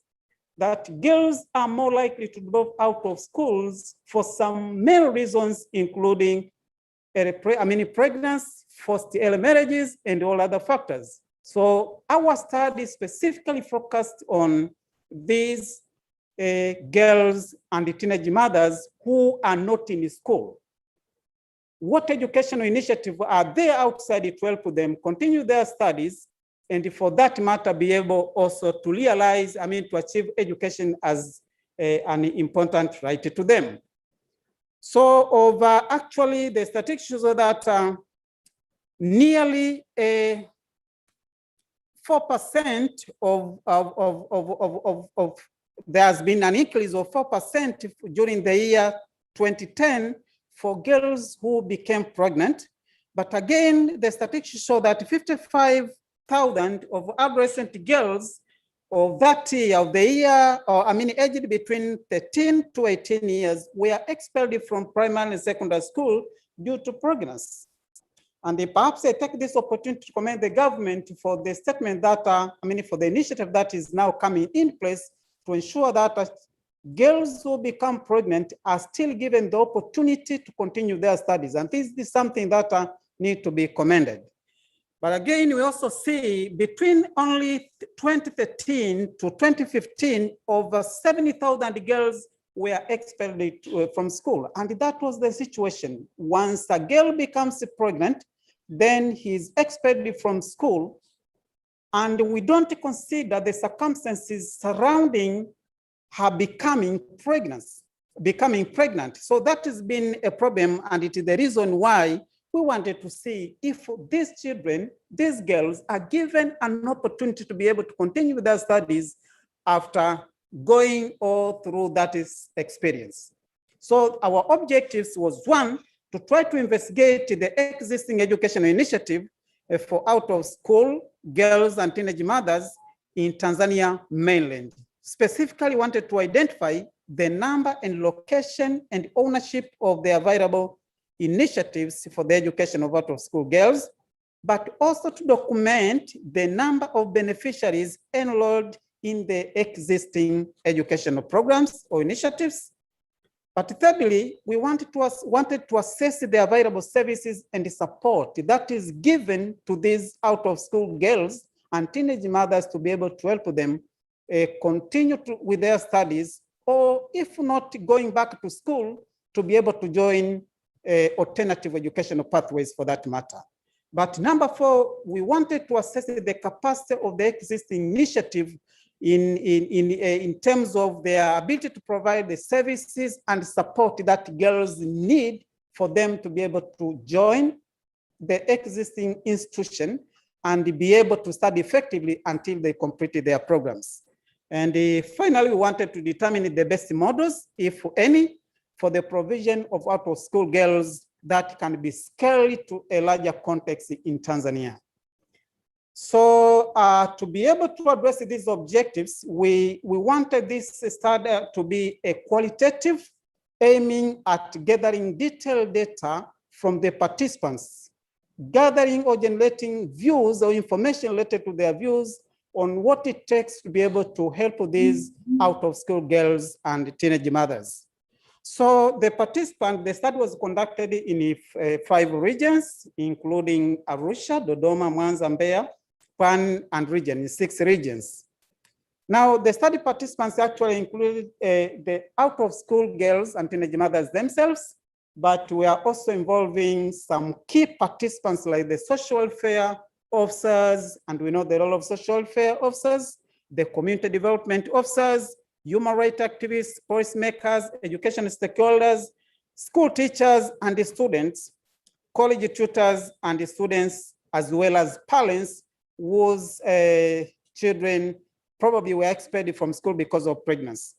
that girls are more likely to drop out of schools for some main reasons, including pregnancy, forced early marriages, and all other factors. So our study specifically focused on these girls and teenage mothers who are not in school. What educational initiatives are there outside to help them continue their studies, and for that matter, be able also to realize, to achieve education as an important right to them. So actually, the statistics show that nearly 4% there has been an increase of 4% during the year 2010 for girls who became pregnant. But again, the statistics show that 55,000 of adolescent girls of that year, of the year, aged between 13 to 18 years, were expelled from primary and secondary school due to pregnancy. And perhaps I take this opportunity to commend the government for the statement that, for the initiative that is now coming in place to ensure that girls who become pregnant are still given the opportunity to continue their studies. And this is something that needs to be commended. But again, we also see between only 2013 to 2015, over 70,000 girls were expelled from school. And that was the situation. Once a girl becomes pregnant, then he's expelled from school. And we don't consider the circumstances surrounding her becoming pregnant. So that has been a problem, and it is the reason why we wanted to see if these children, these girls, are given an opportunity to be able to continue with their studies after going all through that experience. So our objectives was, one, to try to investigate the existing educational initiative for out of school girls and teenage mothers in Tanzania mainland. Specifically wanted to identify the number and location and ownership of the available initiatives for the education of out of school girls, but also to document the number of beneficiaries enrolled in the existing educational programs or initiatives. But thirdly, we wanted to assess the available services and support that is given to these out of school girls and teenage mothers to be able to help them continue with their studies, or if not going back to school, to be able to join alternative educational pathways for that matter. But number four, we wanted to assess the capacity of the existing initiative in terms of their ability to provide the services and support that girls need for them to be able to join the existing institution and be able to study effectively until they complete their programs. And finally, we wanted to determine the best models, if any, for the provision of out-of-school girls that can be scaled to a larger context in Tanzania. So to be able to address these objectives, we wanted this study to be a qualitative aiming at gathering detailed data from the participants, gathering or generating views or information related to their views on what it takes to be able to help these out-of-school girls and teenage mothers. So the study was conducted in 5 regions, including Arusha, Dodoma, Mwanza, Mbeya, Pan and region, in 6 regions. Now, the study participants actually included the out-of-school girls and teenage mothers themselves, but we are also involving some key participants like the social welfare officers, and we know the role of social welfare officers, the community development officers, human rights activists, policymakers, education stakeholders, school teachers and the students, college tutors and the students, as well as parents whose children probably were expelled from school because of pregnancy.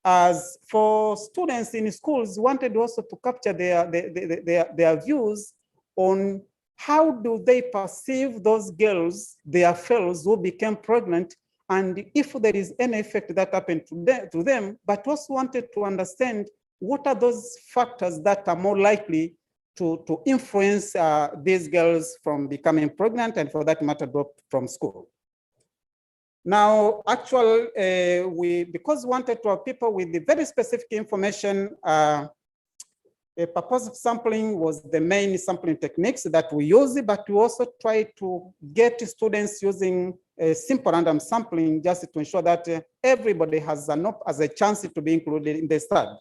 As for students in schools, wanted also to capture their views on how do they perceive those girls, their fellows who became pregnant, and if there is any effect that happened to them, but also wanted to understand what are those factors that are more likely to influence these girls from becoming pregnant and for that matter, drop from school. Now, actually, because we wanted to have people with the very specific information, a purposive sampling was the main sampling techniques that we use, but we also try to get students using a simple random sampling just to ensure that everybody has a chance to be included in the study.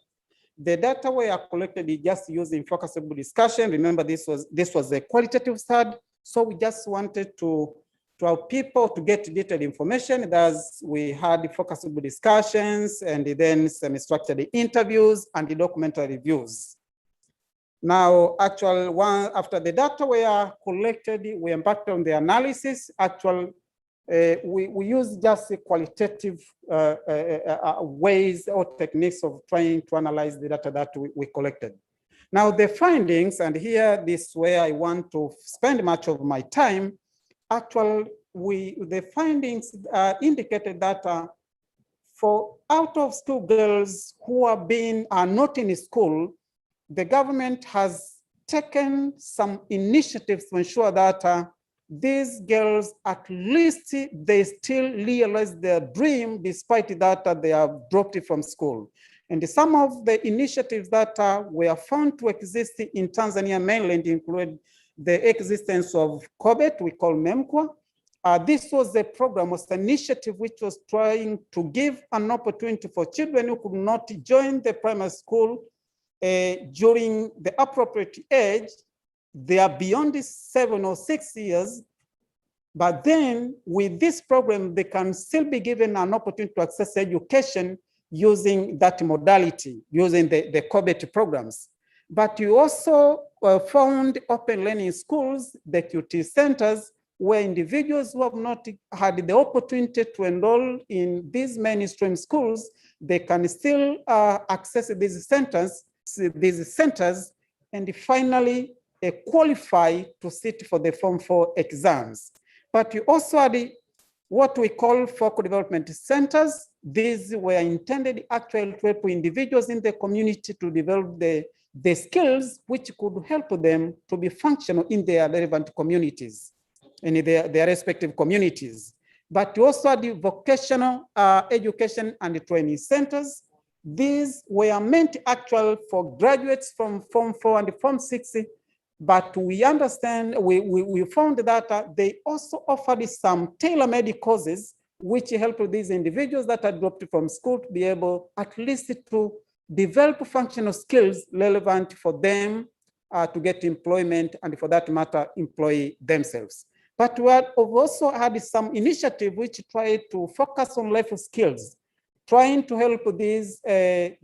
The data were collected just using focus group discussion. Remember, this was a qualitative study, so we just wanted to have people to get detailed information. Thus, we had the focus group discussions and then some structured interviews and the documentary reviews. Now, actually, after the data were collected, we embarked on the analysis. Actually, we use just qualitative ways or techniques of trying to analyze the data that we collected. Now, the findings, and here this is where I want to spend much of my time. Actually, the findings indicated that for out-of-school girls who are not in school, the government has taken some initiatives to ensure that these girls, at least they still realize their dream despite that they have dropped it from school. And some of the initiatives that were found to exist in Tanzania mainland include the existence of COBET, we call MEMKWA. This was a program, was an initiative which was trying to give an opportunity for children who could not join the primary school during the appropriate age. They are beyond 7 or 6 years, but then with this program, they can still be given an opportunity to access education using that modality, using the COBET programs. But you also found open learning schools, the QT centers, where individuals who have not had the opportunity to enroll in these mainstream schools, they can still access these centers, and finally qualify to sit for the Form 4 exams. But you also had what we call focal development centers. These were intended actually to help individuals in the community to develop the skills which could help them to be functional in their relevant communities, in their respective communities. But you also had the vocational education and training centers. These were meant actually for graduates from Form 4 and Form 6, but we understand, we found that they also offered some tailor-made courses which help these individuals that are dropped from school to be able at least to develop functional skills relevant for them to get employment and for that matter, employ themselves. But we have also had some initiative which try to focus on life skills, trying to help these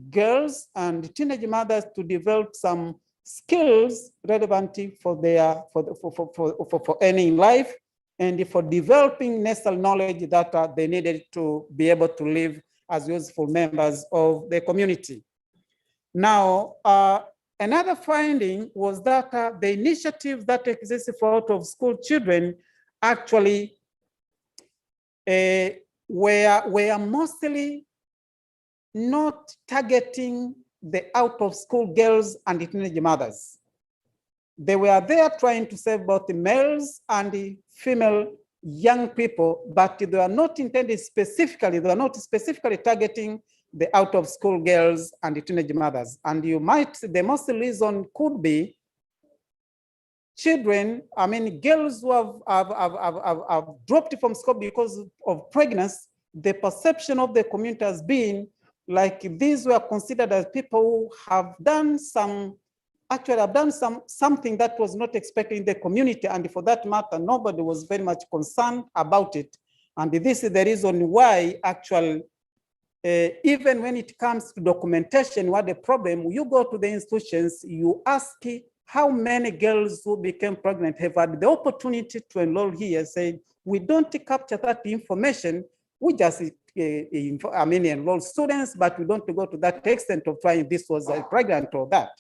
girls and teenage mothers to develop some skills relevant for earning life and for developing necessary knowledge that they needed to be able to live as useful members of the community. Now, another finding was that the initiatives that exist for out-of-school children actually were mostly not targeting the out-of-school girls and the teenage mothers. They were there trying to save both the males and the female young people, but they were not intended specifically, they were not specifically targeting the out-of-school girls and the teenage mothers. And you might, the most reason could be children, I mean, girls who have dropped from school because of pregnancy. The perception of the community has been like these were considered as people who have done something that was not expected in the community, and for that matter, nobody was very much concerned about it. And this is the reason why actually, even when it comes to documentation, what the problem, you go to the institutions, you ask how many girls who became pregnant have had the opportunity to enroll here, say, we don't capture that information, we just enroll students, but we don't go to that extent of trying this was pregnant or that.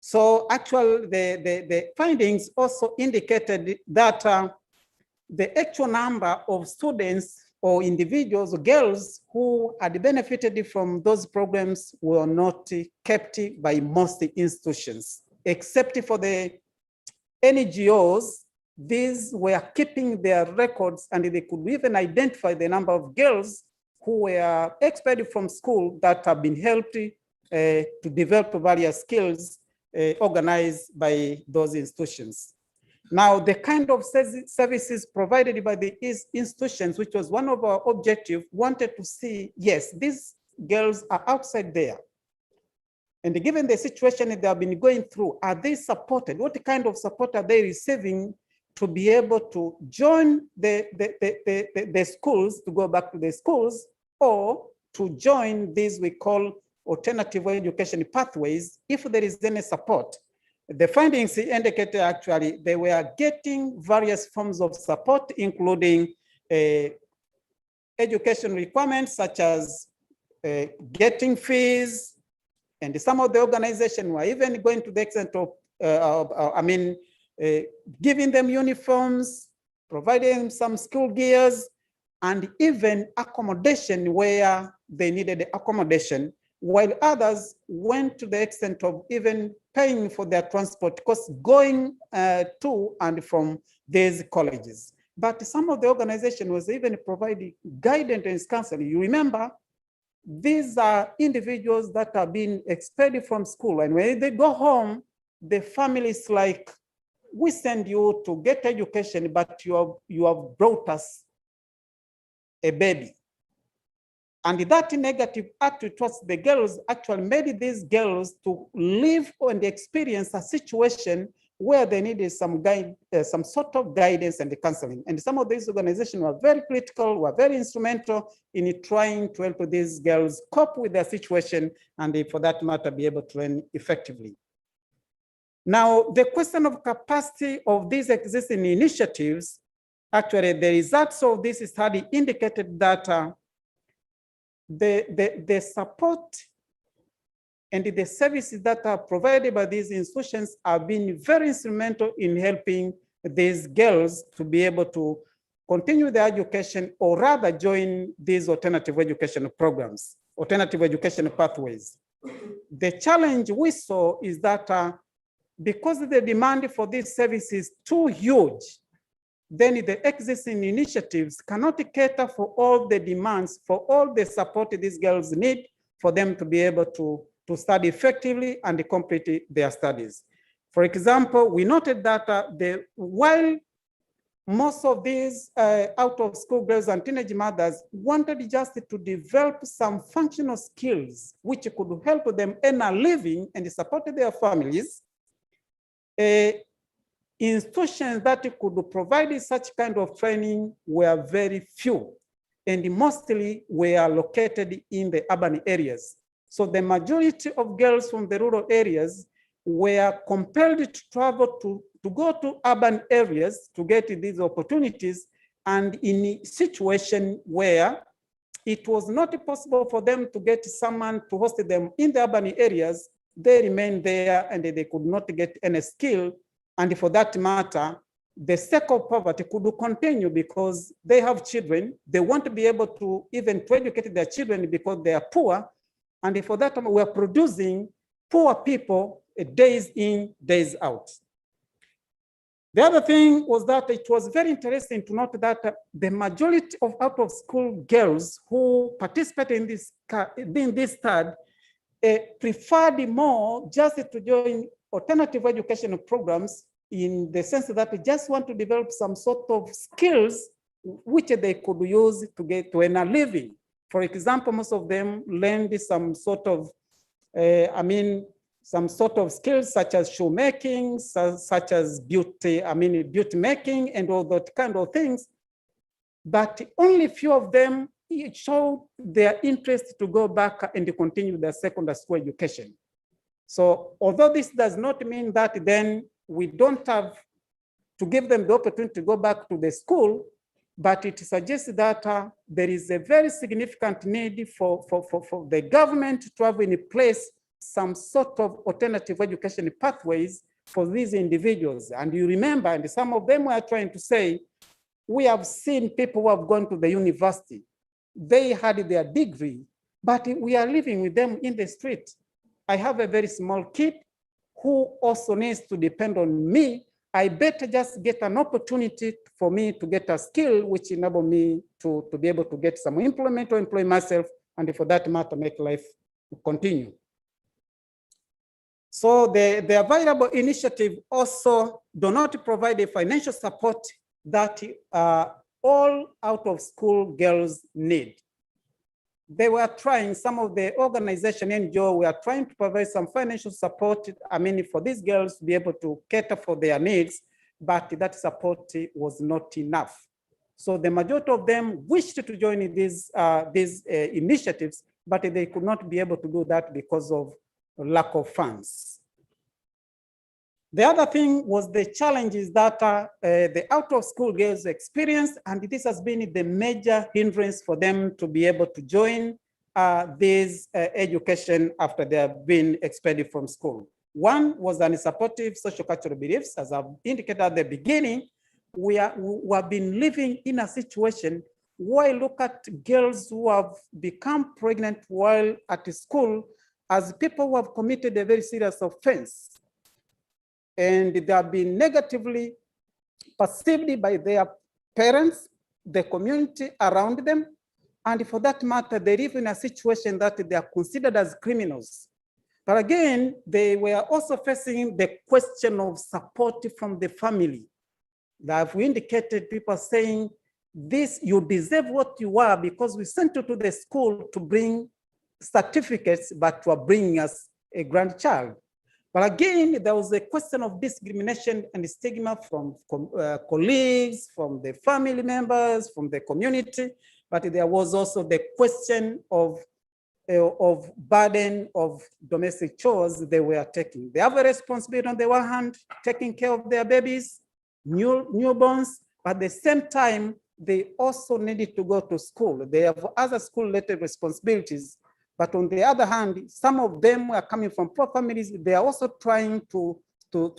So actually, the findings also indicated that the actual number of students or individuals, or girls who had benefited from those programs were not kept by most institutions, except for the NGOs. These were keeping their records, and they could even identify the number of girls who were expelled from school that have been helped to develop various skills organized by those institutions. Now, the kind of services provided by the institutions, which was one of our objectives, wanted to see, yes, these girls are outside there. And given the situation that they have been going through, are they supported? What kind of support are they receiving to be able to join the schools, to go back to the schools, or to join these we call alternative education pathways, if there is any support? The findings indicated actually they were getting various forms of support, including education requirements such as getting fees, and some of the organizations were even going to the extent of, giving them uniforms, providing some school gears, and even accommodation where they needed accommodation, while others went to the extent of even paying for their transport costs going to and from these colleges. But some of the organization was even providing guidance and counseling. You remember, these are individuals that are being expelled from school, and when they go home, the family is like, we send you to get education, but you have brought us a baby. And that negative attitude towards the girls actually made these girls to live and experience a situation where they needed some sort of guidance and counseling. And some of these organizations were very critical, were very instrumental in trying to help these girls cope with their situation, and for that matter, be able to learn effectively. Now, the question of capacity of these existing initiatives, actually the results of this study indicated that the support and the services that are provided by these institutions have been very instrumental in helping these girls to be able to continue their education, or rather join these alternative education programs, alternative education pathways. The challenge we saw is that because the demand for these services is too huge, then the existing initiatives cannot cater for all the demands, for all the support these girls need for them to be able to study effectively and complete their studies. For example, we noted that while most of these out-of-school girls and teenage mothers wanted just to develop some functional skills which could help them earn a living and support their families, institutions that could provide such kind of training were very few, and mostly were located in the urban areas. So the majority of girls from the rural areas were compelled to travel to go to urban areas to get these opportunities, and in a situation where it was not possible for them to get someone to host them in the urban areas, they remained there and they could not get any skill. And for that matter, the cycle of poverty could continue because they have children. They want to be able to even to educate their children because they are poor. And for that, we are producing poor people days in, days out. The other thing was that it was very interesting to note that the majority of out-of-school girls who participated in this study preferred more just to join alternative educational programs, in the sense that they just want to develop some sort of skills which they could use to get to earn a living. For example, most of them learned some sort of, some sort of skills such as shoemaking, such as beauty making and all that kind of things. But only few of them showed their interest to go back and continue their secondary school education. So although this does not mean that then we don't have to give them the opportunity to go back to the school, but it suggests that there is a very significant need for the government to have in place some sort of alternative education pathways for these individuals. And you remember, and some of them were trying to say, we have seen people who have gone to the university, they had their degree, but we are living with them in the street. I have a very small kid who also needs to depend on me. I better just get an opportunity for me to get a skill which enable me to be able to get some employment or employ myself, and for that matter, make life continue. So the available initiative also do not provide a financial support that all out-of-school girls need. They were trying, some of the organization NGO were trying to provide some financial support, for these girls to be able to cater for their needs, but that support was not enough. So the majority of them wished to join these initiatives, but they could not be able to do that because of lack of funds. The other thing was the challenges that the out-of-school girls experienced, and this has been the major hindrance for them to be able to join this education after they have been expelled from school. One was unsupportive social cultural beliefs. As I've indicated at the beginning, we have been living in a situation where I look at girls who have become pregnant while at school as people who have committed a very serious offense. And they have been negatively perceived by their parents, the community around them, and for that matter, they live in a situation that they are considered as criminals. But again, they were also facing the question of support from the family. That we indicated people saying, this, you deserve what you are because we sent you to the school to bring certificates, but you are bringing us a grandchild. But again, there was a question of discrimination and stigma from colleagues, from the family members, from the community, but there was also the question of burden of domestic chores they were taking. They have a responsibility on the one hand, taking care of their babies, newborns, but at the same time, they also needed to go to school. They have other school-related responsibilities. But on the other hand, some of them are coming from poor families. They are also trying to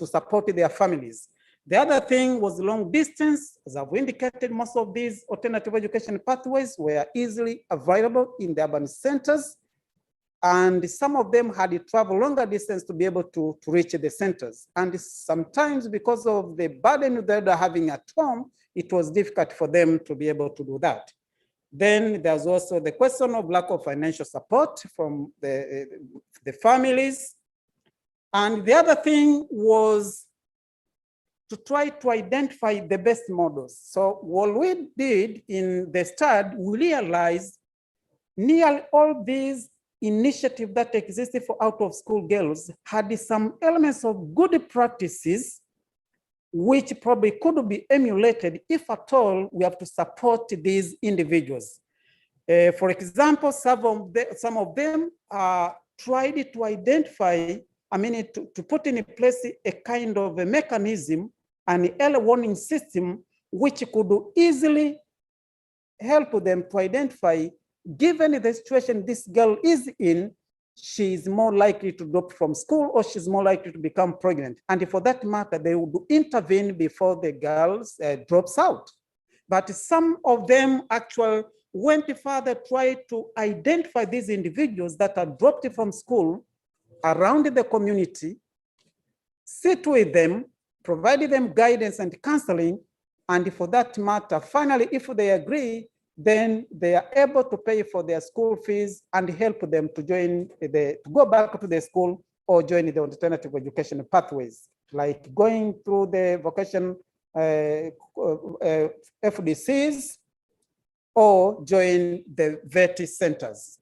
support their families. The other thing was long distance. As I've indicated, most of these alternative education pathways were easily available in the urban centers. And some of them had to travel longer distance to be able to reach the centers. And sometimes because of the burden that they're having at home, it was difficult for them to be able to do that. Then there's also the question of lack of financial support from the families. And the other thing was to try to identify the best models. So what we did in the study, we realized nearly all these initiatives that existed for out-of-school girls had some elements of good practices which probably could be emulated if at all we have to support these individuals. For example, some of them tried to identify, to put in place a kind of a mechanism, an early warning system, which could easily help them to identify, given the situation this girl is in, she is more likely to drop from school or she's more likely to become pregnant. And for that matter, they would intervene before the girl drops out. But some of them actually went further, tried to identify these individuals that are dropped from school around the community, sit with them, provide them guidance and counseling, and for that matter, finally, if they agree, then they are able to pay for their school fees and help them to go back to the school or join the alternative education pathways, like going through the vocation FDCs or join the VET centers.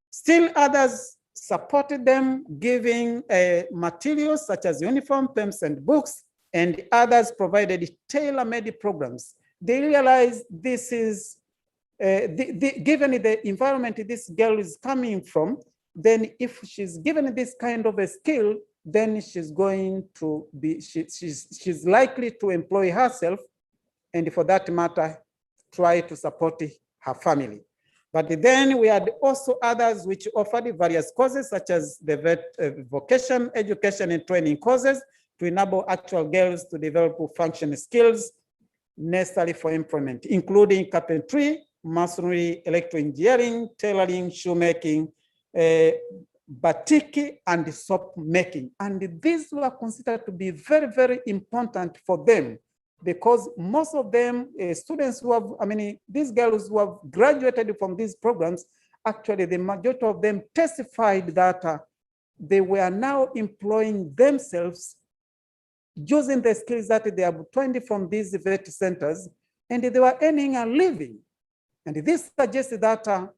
Still others supported them, giving materials such as uniform, pens, and books, and others provided tailor-made programs. They realized this is, given the environment this girl is coming from, then if she's given this kind of a skill, then she's going to be, she's likely to employ herself, and for that matter, try to support her family. But then we had also others which offered various courses, such as the vocation, education, and training courses to enable actual girls to develop functional skills necessary for employment, including carpentry, masonry, electroengineering, tailoring, shoemaking, batik, and soap making. And these were considered to be very, very important for them, because most of them, students who have, these girls who have graduated from these programs, actually the majority of them testified that they were now employing themselves using the skills that they have obtained from these VET centers, and they were earning a living. And this suggests that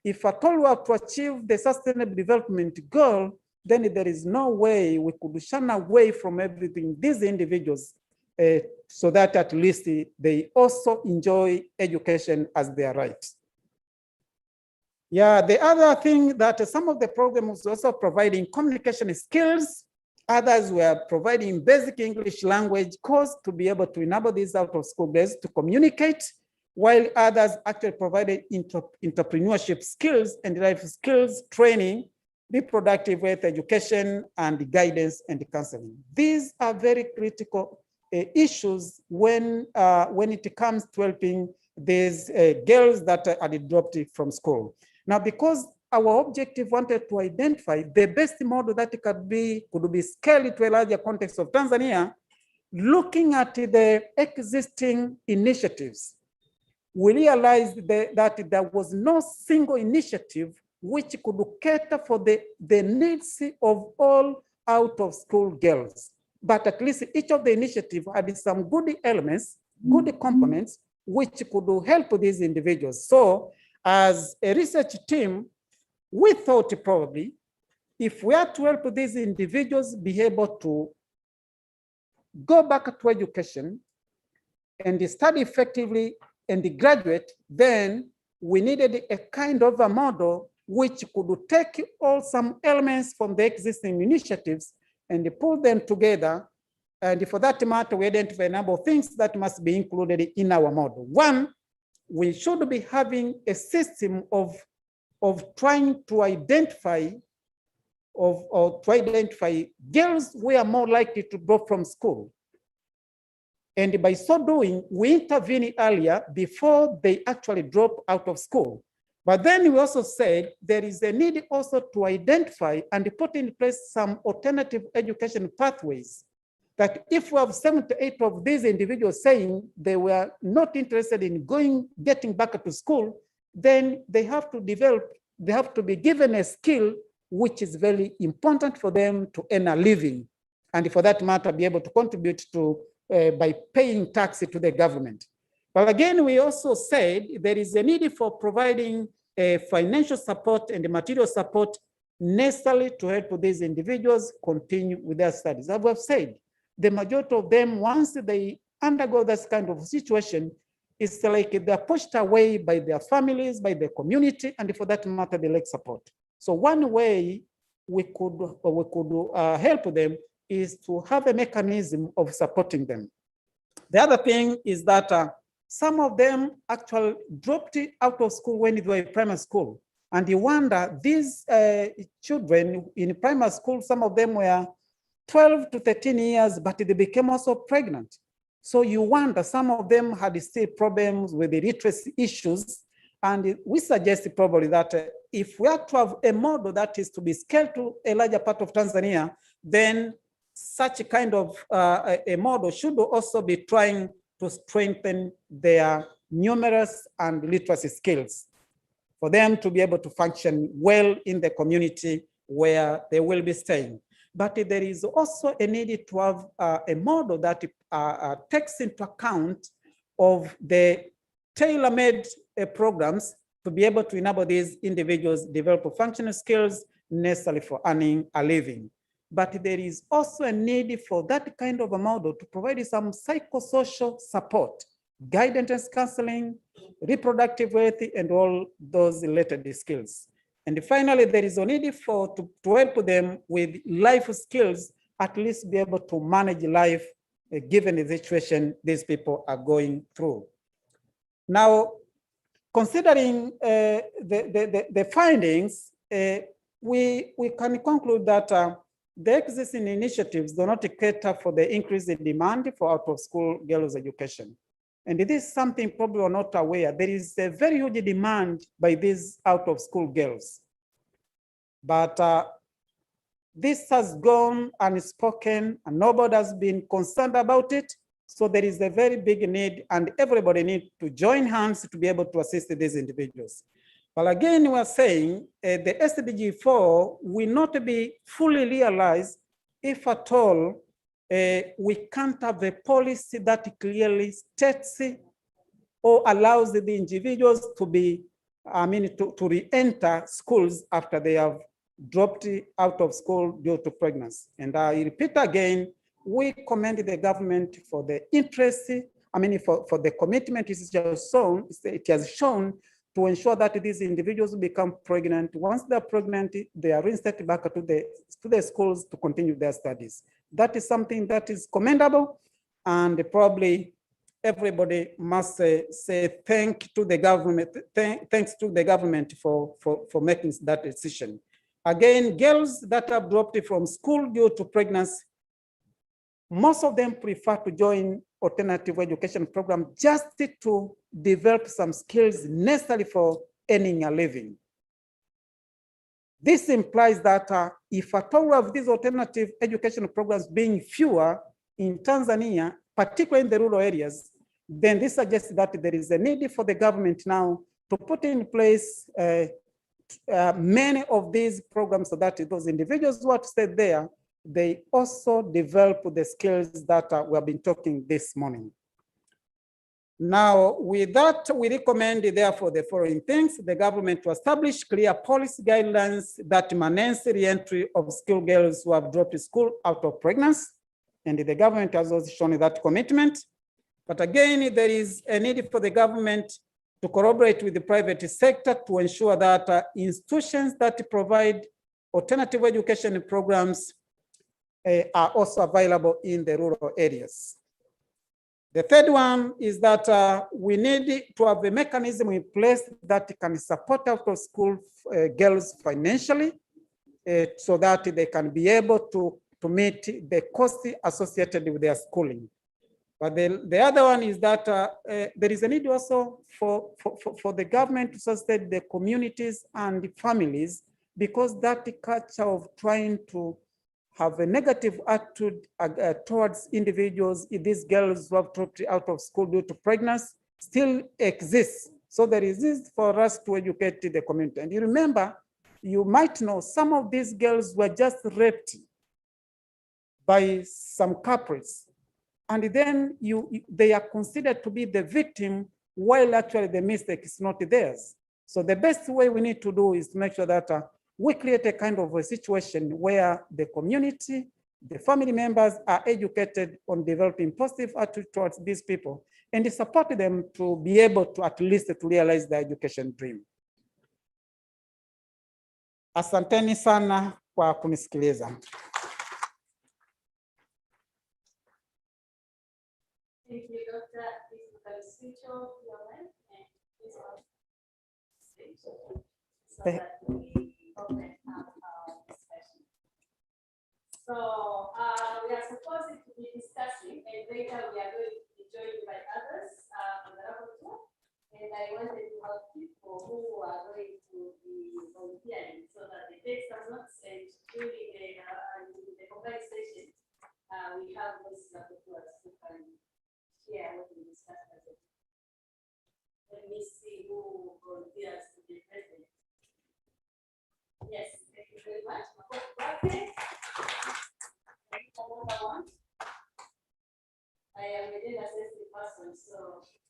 if at all we are to achieve the sustainable development goal, then there is no way we could shun away from everything these individuals, so that at least they also enjoy education as their right. Yeah, the other thing that some of the programs also providing communication skills, others were providing basic English language course to be able to enable these out of school girls to communicate, while others actually provided entrepreneurship skills and life skills training, reproductive health education, and guidance and counseling. These are very critical issues when it comes to helping these girls that are dropped from school. Now, because our objective wanted to identify the best model that could be scaled to a larger context of Tanzania, looking at the existing initiatives, we realized that there was no single initiative which could cater for the needs of all out-of-school girls. But at least each of the initiatives had some good elements, good components, which could help these individuals. So as a research team, we thought probably if we are to help these individuals be able to go back to education and study effectively and graduate, then we needed a kind of a model which could take all some elements from the existing initiatives and pull them together. And for that matter, we identify a number of things that must be included in our model. One, we should be having a system of trying to identify girls who are more likely to drop from school. And by so doing, we intervene earlier before they actually drop out of school. But then we also said there is a need also to identify and put in place some alternative education pathways, that if we have 7 to 8 of these individuals saying they were not interested in getting back to school, then they have to be given a skill which is very important for them to earn a living. And for that matter, be able to contribute to by paying tax to the government. But again, we also said there is a need for providing financial support and material support necessary to help these individuals continue with their studies. As I've said, the majority of them, once they undergo this kind of situation, it's like they're pushed away by their families, by the community, and for that matter, they lack support. So one way we could help them is to have a mechanism of supporting them. The other thing is that some of them actually dropped out of school when they were in primary school. And you wonder, these children in primary school, some of them were 12 to 13 years, but they became also pregnant. So you wonder, some of them had still problems with the literacy issues. And we suggest probably that if we have to have a model that is to be scaled to a larger part of Tanzania, then such a kind of a model should also be trying to strengthen their numerous and literacy skills for them to be able to function well in the community where they will be staying. But there is also a need to have a model that takes into account of the tailor-made programs to be able to enable these individuals develop functional skills necessary for earning a living. But there is also a need for that kind of a model to provide some psychosocial support, guidance, counseling, reproductive health, and all those related skills. And finally, there is a need to help them with life skills, at least be able to manage life given the situation these people are going through. Now, considering the findings, we can conclude that the existing initiatives do not cater for the increase in demand for out-of-school girls' education. And this is something probably we're not aware. There is a very huge demand by these out-of-school girls. But this has gone unspoken and nobody has been concerned about it. So there is a very big need and everybody needs to join hands to be able to assist these individuals. But again, we are saying the SDG 4 will not be fully realized if at all we can't have a policy that clearly states or allows the individuals to be, to re-enter schools after they have dropped out of school due to pregnancy. And I repeat again, we commend the government for the interest, for the commitment it has shown to ensure that these individuals become pregnant. Once they're pregnant, they are reinstated back to the schools to continue their studies. That is something that is commendable, and probably everybody must say thanks to the government for making that decision. Again, girls that have dropped from school due to pregnancy, most of them prefer to join alternative education program just to develop some skills necessary for earning a living. This implies that if at all of these alternative education programs being fewer in Tanzania, particularly in the rural areas, then this suggests that there is a need for the government now to put in place many of these programs so that those individuals who are to stay there, they also develop the skills that we have been talking this morning. Now, with that, we recommend, therefore, the following things: the government to establish clear policy guidelines that manage the re-entry of skilled girls who have dropped school out of pregnancy, and the government has also shown that commitment. But again, there is a need for the government to collaborate with the private sector to ensure that institutions that provide alternative education programs are also available in the rural areas. The third one is that we need to have a mechanism in place that can support out-of-school girls financially so that they can be able to meet the costs associated with their schooling. But the other one is that there is a need also for the government to sustain the communities and the families, because that culture of trying to have a negative attitude towards individuals, these girls who have dropped out of school due to pregnancy, still exists. So there is this for us to educate the community. And you remember, you might know some of these girls were just raped by some culprits. And then they are considered to be the victim, while actually the mistake is not theirs. So the best way we need to do is to make sure that we create a kind of a situation where the community, the family members are educated on developing positive attitude towards these people, and support them to be able to at least to realize their education dream. Asanteni sana kwa kunisikiliza.
Thank you, Dr. Switch off your mic and please so that we open up our discussion. So we are supposed to be discussing, and later we are going to be joined by others on the level 2. And I wanted to have people who are going to be volunteering so that they take some notes and during the combined session, we have those rapporteurs who can share what we discussed as a. Let me see who volunteers to be present. Yes, thank you very much. I am a data sensitive person, so if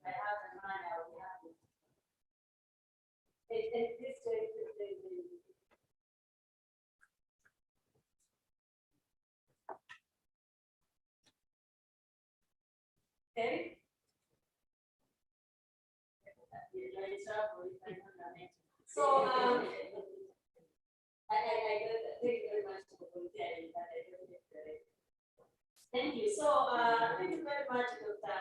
I have the money, I will be happy. Okay. So I thank you very much for volunteering that I don't get the. Thank you. So thank you very much, Dr.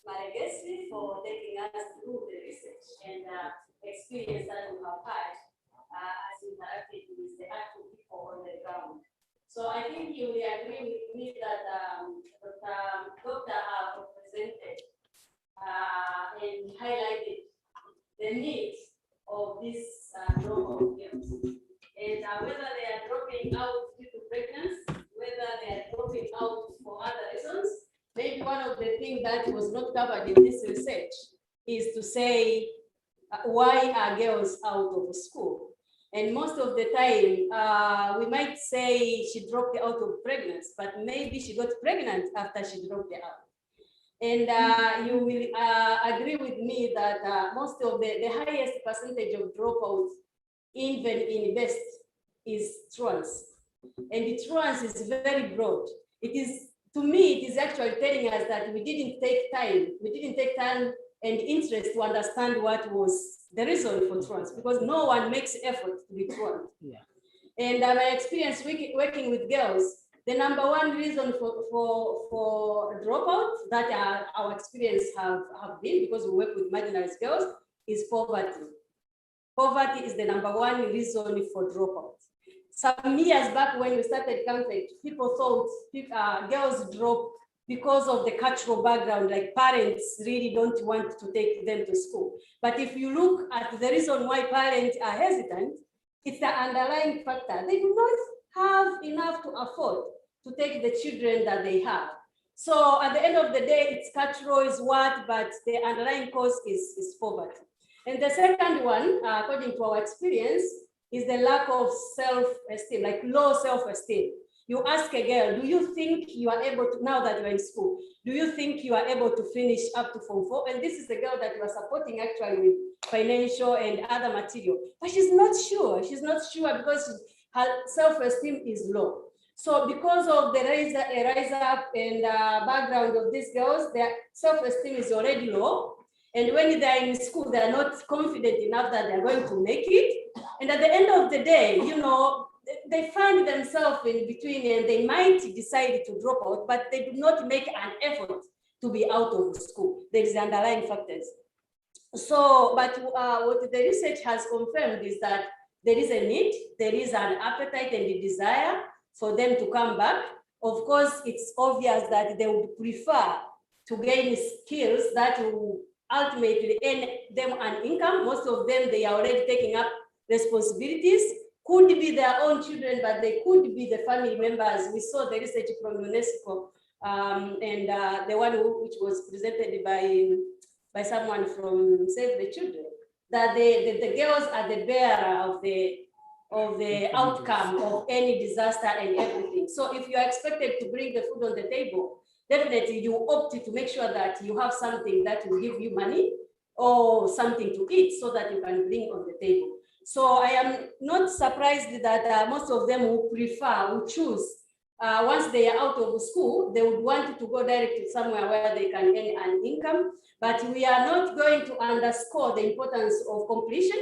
Maragesi, for taking us through the research and experience that we have had as we interacted with the actual people on the ground. So I think you will agree with me that Dr. have presented and highlighted the needs of these group of girls. And whether they are dropping out due to pregnancy, whether they are dropping out for other reasons, maybe one of the things that was not covered in this research is to say, why are girls out of school? And most of the time, we might say she dropped out of pregnancy, but maybe she got pregnant after she dropped out. And you will agree with me that most of the highest percentage of dropouts, even in West, is trans. And the trans is very broad. It is, to me, it is actually telling us that we didn't take time and interest to understand what was the reason for trans, because no one makes effort to be trans. Yeah. And my experience working with girls, the number one reason for dropouts that our experience have been, because we work with marginalized girls, is poverty. Poverty is the number one reason for dropouts. Some years back when we started Conflict, people thought girls drop because of the cultural background, like parents really don't want to take them to school. But if you look at the reason why parents are hesitant, it's the underlying factor. They do not have enough to afford to take the children that they have. So at the end of the day, it's cultural is what, but the underlying cause is poverty. And the second one, according to our experience, is the lack of self-esteem, like low self-esteem. You ask a girl, do you think you are able to, now that you're in school, do you think you are able to finish up to Form 4? And this is the girl that you are supporting actually with financial and other material. But she's not sure. She's not sure because her self-esteem is low. So because of the rise up and background of these girls, their self-esteem is already low. And when they're in school, they're not confident enough that they're going to make it. And at the end of the day, you know, they find themselves in between and they might decide to drop out, but they do not make an effort to be out of school. There is underlying factors. So, but what the research has confirmed is that there is a need, there is an appetite and a desire for them to come back. Of course, it's obvious that they would prefer to gain skills that will ultimately earn them an income. Most of them, they are already taking up responsibilities. Could be their own children, but they could be the family members. We saw the research from UNESCO and the one which was presented by someone from Save the Children, that the girls are the bearer of the outcome of any disaster and everything. So if you are expected to bring the food on the table, definitely you opt to make sure that you have something that will give you money or something to eat so that you can bring on the table. So I am not surprised that most of them will choose, once they are out of school, they would want to go directly somewhere where they can earn an income. But we are not going to underscore the importance of completion,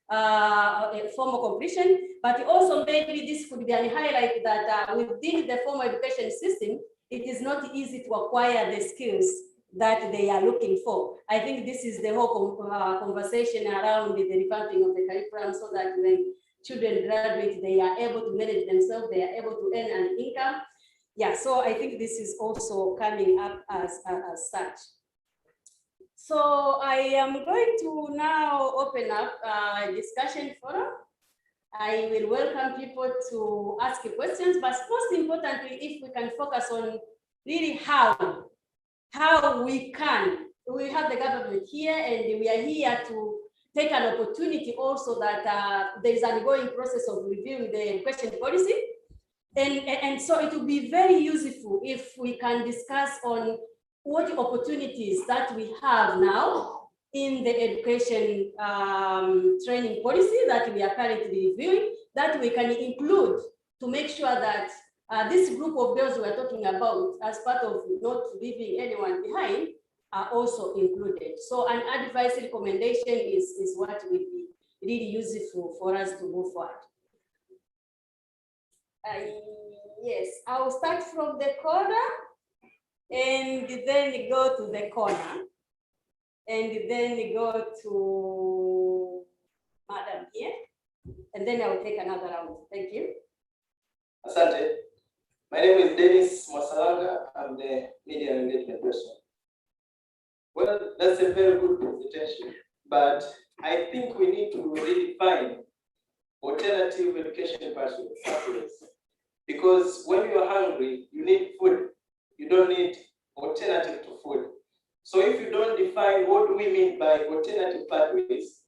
formal completion, but also maybe this could be a highlight that within the formal education system, it is not easy to acquire the skills that they are looking for. I think this is the whole conversation around the revamping of the curriculum so that when children graduate, they are able to manage themselves, they are able to earn an income. Yeah, so I think this is also coming up as such.
So I am going to now open up a discussion forum. I will welcome people to ask questions, but most importantly, if we can focus on really how we have the government here, and we are here to take an opportunity also that there is an ongoing process of reviewing the education policy. And so it will be very useful if we can discuss on what opportunities that we have now in the education training policy that we are currently reviewing, that we can include to make sure that this group of girls we are talking about, as part of not leaving anyone behind, are also included. So an advice recommendation is what will be really useful for us to move forward. Yes, I'll start from the corner and then go to the corner and then go to Madam here, and then I'll take another round. Thank you.
Asante. My name is Dennis Masalanga. I'm the media engagement person. Well, that's a very good presentation, but I think we need to redefine alternative education pathways. Because when you're hungry, you need food. You don't need alternative to food. So if you don't define what do we mean by alternative pathways,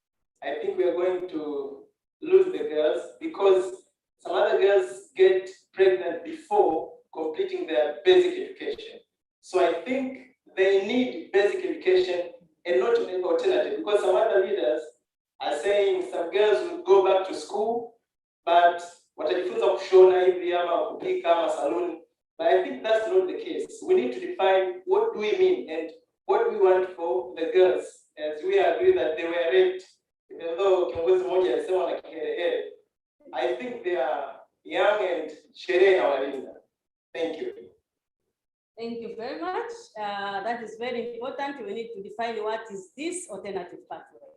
I think we are going to lose the girls, because some other girls get pregnant before completing their basic education. So I think they need basic education and not an alternative, because some other leaders are saying some girls will go back to school, but watajifunza kushona hivi ama kupika ama saluni. But I think that's not the case. We need to define what do we mean and what do we want for the girls, as we agree that they were raped, even though kiongozi mmoja alisema na kiherehere. I think they are young and sherehe hawalinda. Thank you.
Thank you very much. That is very important. We need to define what is this alternative pathway.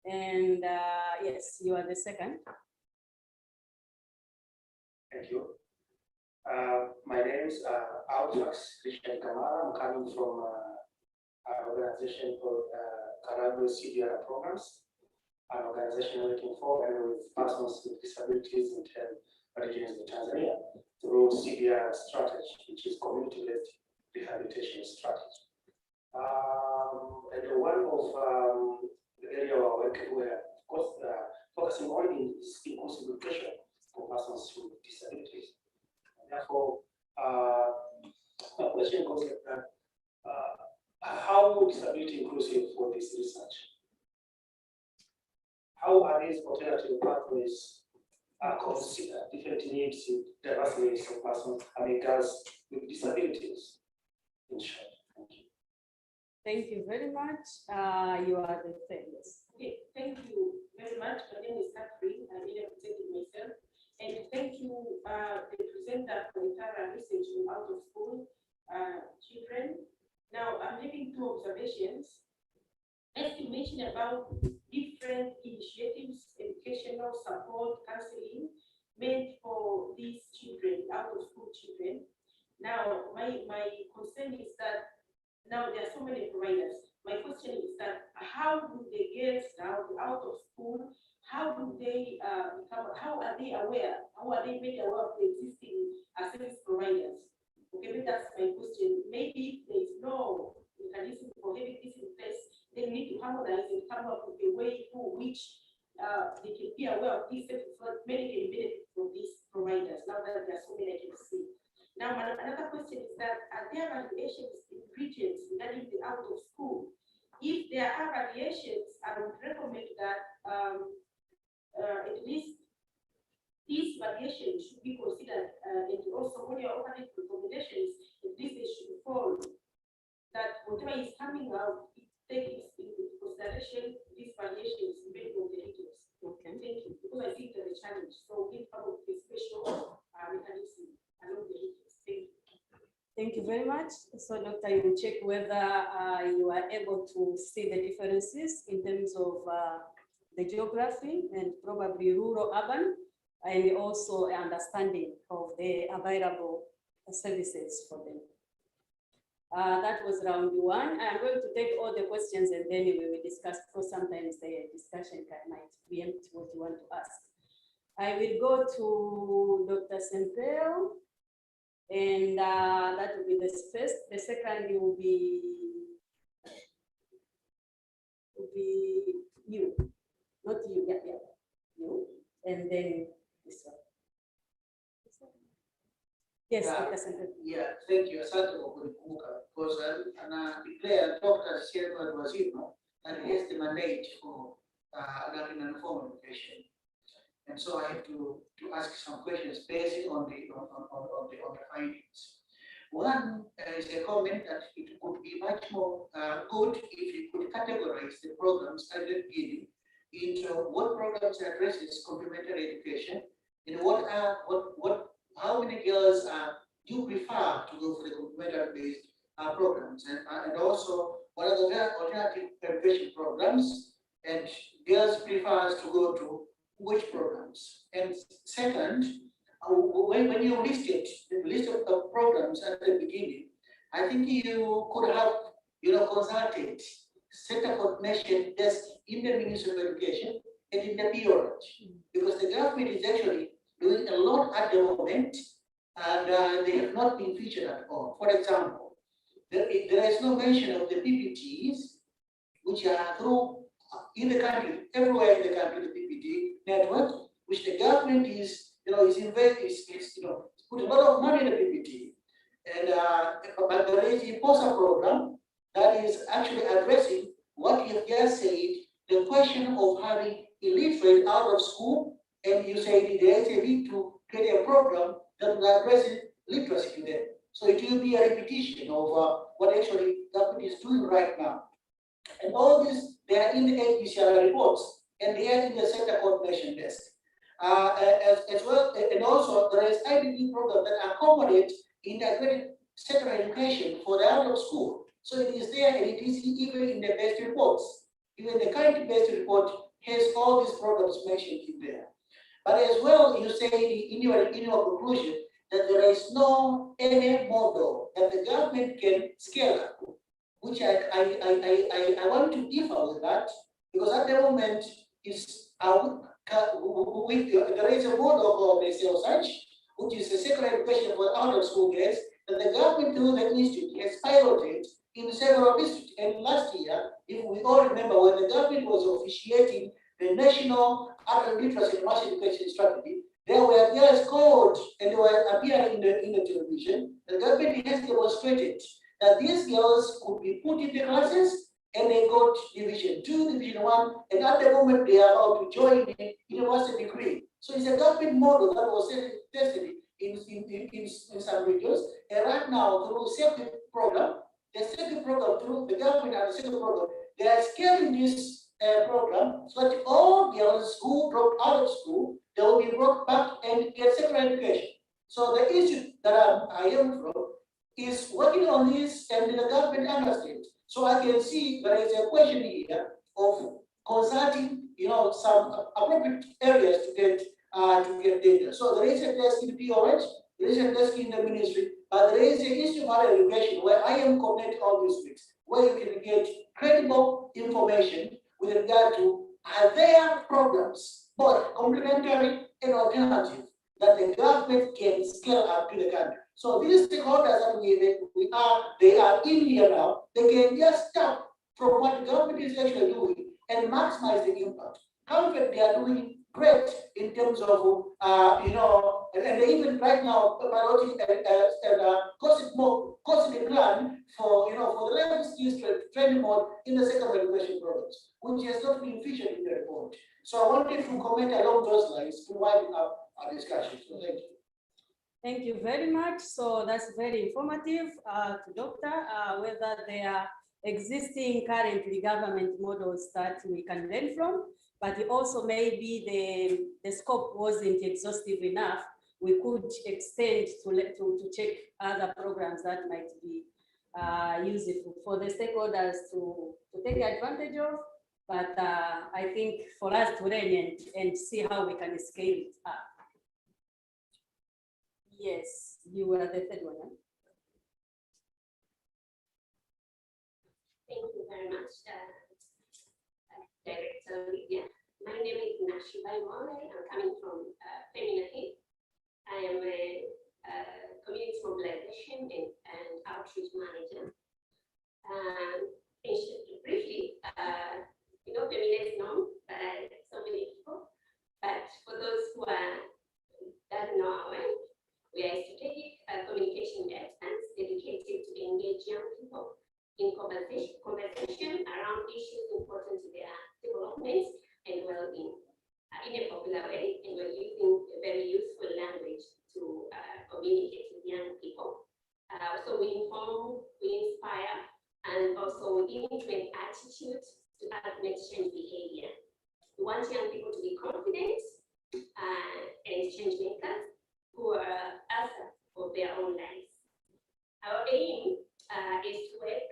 And yes, you are the second.
Thank you. My name is Aljax Christian Kamara. I'm coming from an organization called Caragwe CDR Programs, an organization working for and with persons with disabilities in 10 regions in Tanzania through CDR strategy, which is community-led rehabilitation strategy. And one of the area of work where, of course, focusing on is inclusive education for persons with disabilities. And therefore, my question goes like that: how disability inclusive for this research? How are these alternative pathways consider different needs, diverse needs of persons, girls with disabilities? In short, thank you.
Thank you very much. You are the famous.
Okay, thank you very much. My name is Catherine. I really presented myself. And thank you, the presenter, for the thorough research on out of school children. Now, I'm making two observations. As you mentioned about different initiatives, educational support, counseling, meant for these children, out of school children. Now, my concern is that now there are so many providers. My question is that how do the girls now out of school, how do they how are they aware? How are they made aware of the existing service providers? Okay, but that's my question. Maybe there is no mechanism for having this in place. They need to harmonize and come up with a way through which they can be aware of these services, so many can benefit from these providers. Now that there are so many I can see. Now, another question is that are there variations in regions regarding the out of school? If there are variations, I would recommend that at least these variations should be considered, and also when you're offering recommendations, at least they should fall that whatever is coming out, it takes into consideration these variations depending on the regions. Okay, thank you. Because I think there's a challenge, so we have a special mechanism along the regions.
Thank you very much. So, Doctor, you will check whether you are able to see the differences in terms of the geography and probably rural, urban, and also understanding of the available services for them. That was round one. I'm going to take all the questions and then we will discuss, because sometimes the discussion might preempt what you want to ask. I will go to Dr. Sempeo, and that will be the first. The second will be you, not you, yeah, you, and then this one. Yes, Dr. Sempeo.
Yeah, thank you. Asante kwa kunikumbuka, because ana declare Dr. Sierra Wazima and he has the mandate for adult and informal education. And so I have to ask some questions based on the findings. One is a comment that it could be much more good if you could categorize the programs at the beginning into what programs addresses complementary education and how many girls do you prefer to go for the complementary based programs, and also what are the alternative education programs and girls prefers to go to which programs. And second, when you listed the list of programs at the beginning, I think you could have consulted center coordination desk in the Ministry of Education and in the PRH, because the government is actually doing a lot at the moment, and they have not been featured at all. For example, there is no mention of the PPTs, which are through in the country, everywhere in the country, the PPT network, which the government is put a lot of money in the PPT. And but there is a POSA program that is actually addressing what you have just said, the question of having illiterate out of school, and you say there is a need to create a program that will address literacy to them. So it will be a repetition of what actually government is doing right now. And all this, they are in the HPCR reports, and they are in the center coordination desk. As well, and also there is IDP program that accommodate integrated secondary education for the out of school. So it is there, and it is even in the best reports. Even the current best report has all these programs mentioned in there. But as well, you say in your conclusion that there is no any model that the government can scale up, which I want to differ with that, because at the moment is there is a model called the CELSACH, which is a secondary education for out of school girls that the government through the institute has piloted in several districts. And last year, if we all remember, when the government was officiating the national adult literacy and mass education strategy, there were girls called and they were appearing in the television. The government has demonstrated that these girls could be put in the classes and they got division 2, division 1, and at the moment they are about to join the university degree. So it's a government model that was tested in some regions, and right now through safety program, the safety program through the government and the safety program, they are scaling this program so that all girls who dropped out of school, they will be brought back and get secondary education. So the institute that I am from is working on this, and the government understands. So I can see there is a question here of consulting, some appropriate areas to get data. So there is a desk in PRH, there is a desk in the ministry, but there is an Institute of Higher Education where I am connected all these weeks, where you can get credible information with regard to their programs, both complementary and alternative, that the government can scale up to the country. So these stakeholders that they are in here now, they can just stop from what the government is actually doing and maximize the impact. However, they are doing great in terms of, and even right now, piloting costly plan for, for the level skills training mode in the secondary education programs, which has not been featured in the report. So I wanted to comment along those lines to widen up our discussion. So thank you.
Thank you very much. So that's very informative to Doctor, whether there are existing currently government models that we can learn from, but also maybe the scope wasn't exhaustive enough. We could extend to check other programs that might be useful for the stakeholders to take advantage of. But I think for us to learn and see how we can scale it up. Yes, you were the third one. Huh?
very much, Director Lydia. My name is Nashibai Mole. I'm coming from Femina Heat. I am a community mobilization and outreach manager. Briefly, you know, Femina is known by so many people, but for those who doesn't know our work, we are strategic communication experts dedicated to engage young people in conversation around issues important to their development and well-being in a popular way, and we're using a very useful language to communicate with young people. So we inform, we inspire, and also we influence attitudes to ultimate change behavior. We want young people to be confident and change makers who are assets of their own lives. Our aim is to work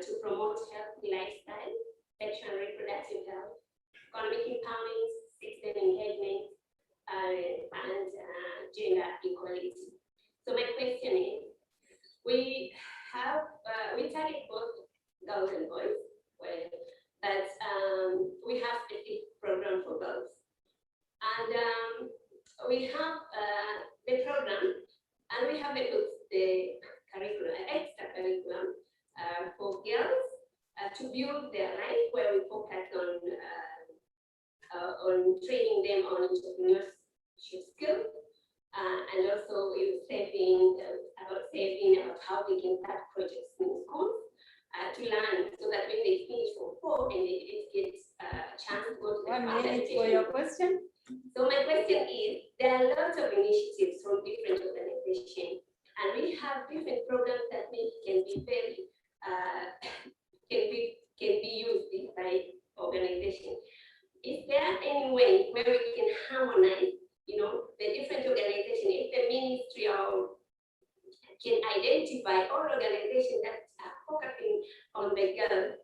to promote healthy lifestyle, sexual and reproductive health, economic empowerment, system engagement, and gender equality. So my question is, we target both girls and boys, but we have a specific program for girls. And we have the program, and we have the curriculum, extra curriculum for girls to build their life, where we focus on training them on entrepreneurship skills, and also about how they can start projects in schools to learn, so that when they finish from 4 and they get a chance to go to the
1 minute for your question.
So my question is, there are lots of initiatives from different organizations, and we have different programs that maybe can be very can be used by organizations. Is there any way where we can harmonize, you know, the different organizations? If the ministry can identify all organizations that are focusing on the girls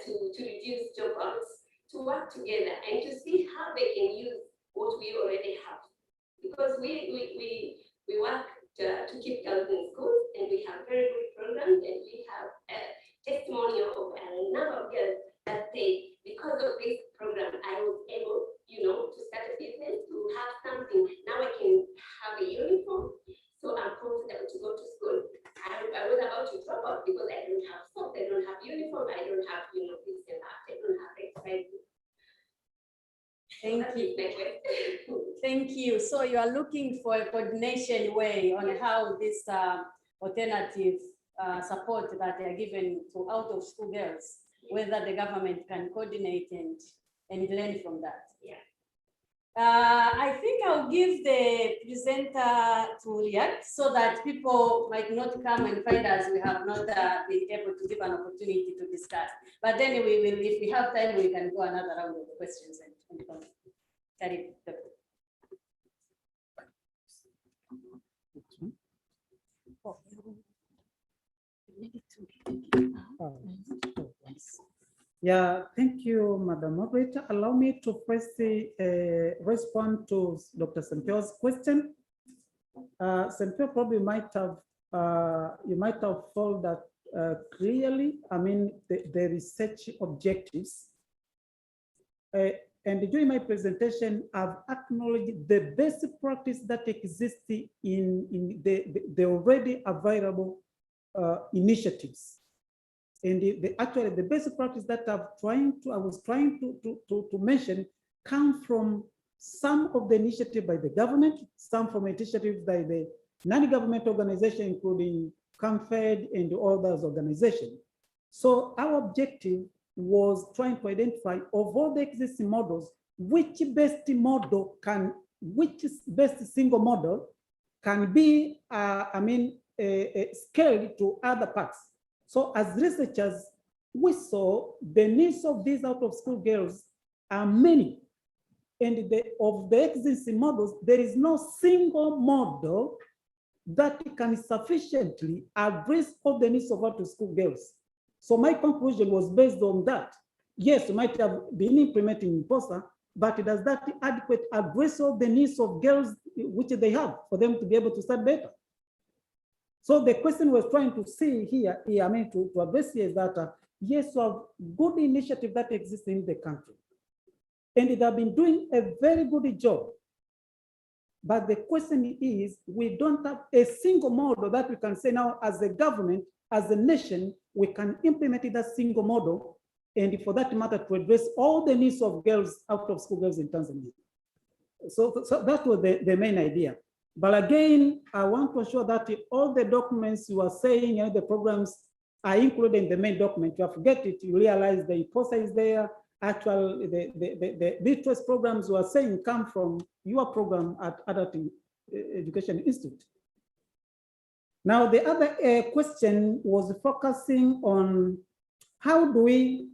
to reduce job loss, to work together and to see how they can use what we already have, because we work to keep girls in schools, and we have very good programs, and we have a testimonial of a number of girls that say, because of this program, I was able, you know, to start a business, to have something. Now I can have a uniform, so I'm comfortable to go to school. I was about to drop out because I don't have socks, I don't have uniform, I don't have, you know, this and that, I don't have exercise.
Thank you. Thank you. So you are looking for a coordination way on how this alternative support that they are given to out-of-school girls, whether the government can coordinate and learn from that.
Yeah.
I think I'll give the presenter to react so that people might not come and find us. We have not been able to give an opportunity to discuss. But then we will, if we have time, we can go another round of questions and carry it.
Yeah, thank you, Madam Moderator. Allow me to first respond to Dr. Sempio's question. Sempio probably might have, you might have followed that clearly. I mean, the research objectives. And during my presentation, I've acknowledged the best practice that exists in the already available initiatives. And actually, the basic practice that I was trying to mention come from some of the initiatives by the government, some from initiatives by the non-government organization, including CAMFED and all those organizations. So our objective was trying to identify of all the existing models, which best single model can be, scaled to other parts. So as researchers, we saw the needs of these out-of-school girls are many. And of the existing models, there is no single model that can sufficiently address all the needs of out-of-school girls. So my conclusion was based on that. Yes, you might have been implementing IMPOSA, but does that adequate address all the needs of girls which they have for them to be able to start better? So the question we're trying to see here, to address here is that yes, we have good initiative that exists in the country. And they have been doing a very good job. But the question is, we don't have a single model that we can say now as a government, as a nation, we can implement that single model. And for that matter, to address all the needs of girls, out of school girls in Tanzania. So that was the main idea. But again, I want to assure that all the documents you are saying and the programs are included in the main document. You forget it, you realize the IPOSA is there. Actually, the literacy programs you are saying come from your program at Adult Education Institute. Now, the other question was focusing on how do we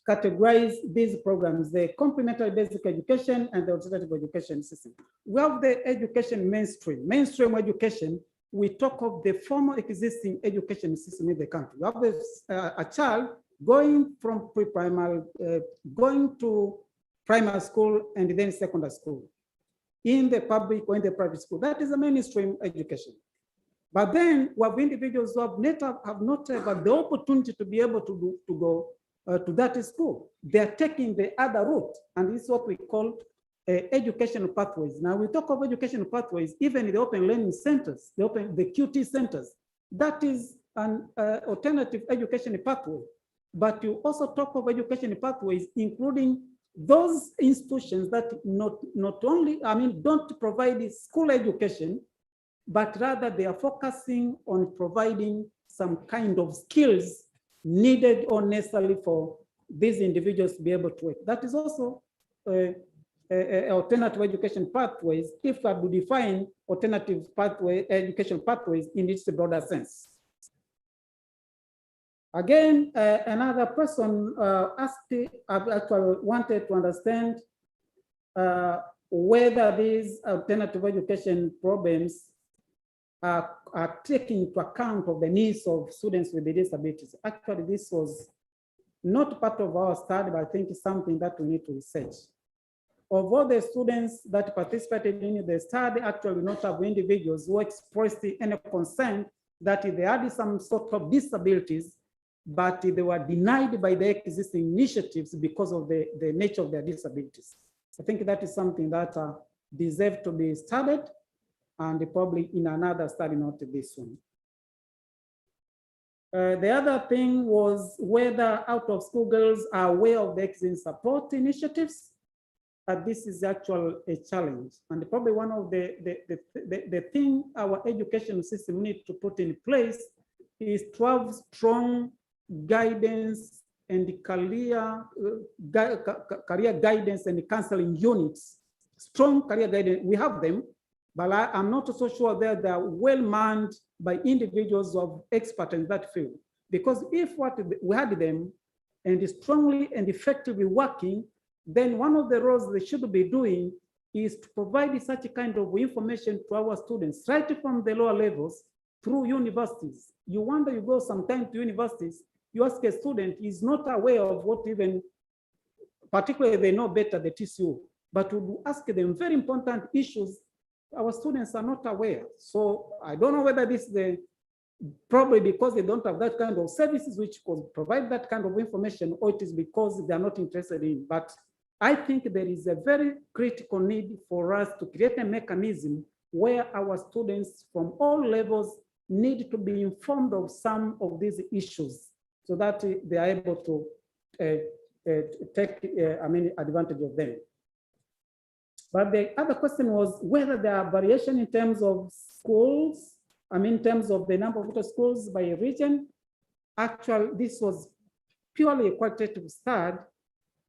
categorize these programs, the complementary basic education and the alternative education system. We have the education mainstream. Mainstream education, we talk of the former existing education system in the country. We have a child going from pre-primary, going to primary school and then secondary school in the public or in the private school. That is a mainstream education. But then we have individuals who have not had the opportunity to be able to go to that school. They are taking the other route, and this is what we call educational pathways. Now we talk of educational pathways, even in the open learning centers, the QT centers, that is an alternative education pathway. But you also talk of education pathways, including those institutions that not only, don't provide school education, but rather they are focusing on providing some kind of skills needed or necessary for these individuals to be able to work. That is also alternative education pathways, if I would define alternative education pathways in its broader sense. Again, another person actually wanted to understand whether these alternative education problems are taking into account of the needs of students with disabilities. Actually, this was not part of our study, but I think it's something that we need to research. Of all the students that participated in the study, actually not have individuals who expressed any concern that they had some sort of disabilities, but they were denied by the existing initiatives because of the nature of their disabilities. I think that is something that deserves to be studied, and probably in another study, not this one. The other thing was whether out-of-school girls are aware of the existing support initiatives. This is actually a challenge, and probably one of the thing our education system needs to put in place is to have strong guidance and career guidance and counseling units. Strong career guidance, we have them, but I'm not so sure that they are well manned by individuals of expert in that field. Because if we had them and strongly and effectively working, then one of the roles they should be doing is to provide such a kind of information to our students, right from the lower levels through universities. You wonder, you go sometime to universities, you ask a student, he's not aware of what even, particularly they know better the TCU, but to ask them very important issues, our students are not aware. So I don't know whether this is probably because they don't have that kind of services which could provide that kind of information, or it is because they are not interested in. But I think there is a very critical need for us to create a mechanism where our students from all levels need to be informed of some of these issues so that they are able to take advantage of them. But the other question was whether there are variation in terms of schools, in terms of the number of schools by region. Actually, this was purely a qualitative study,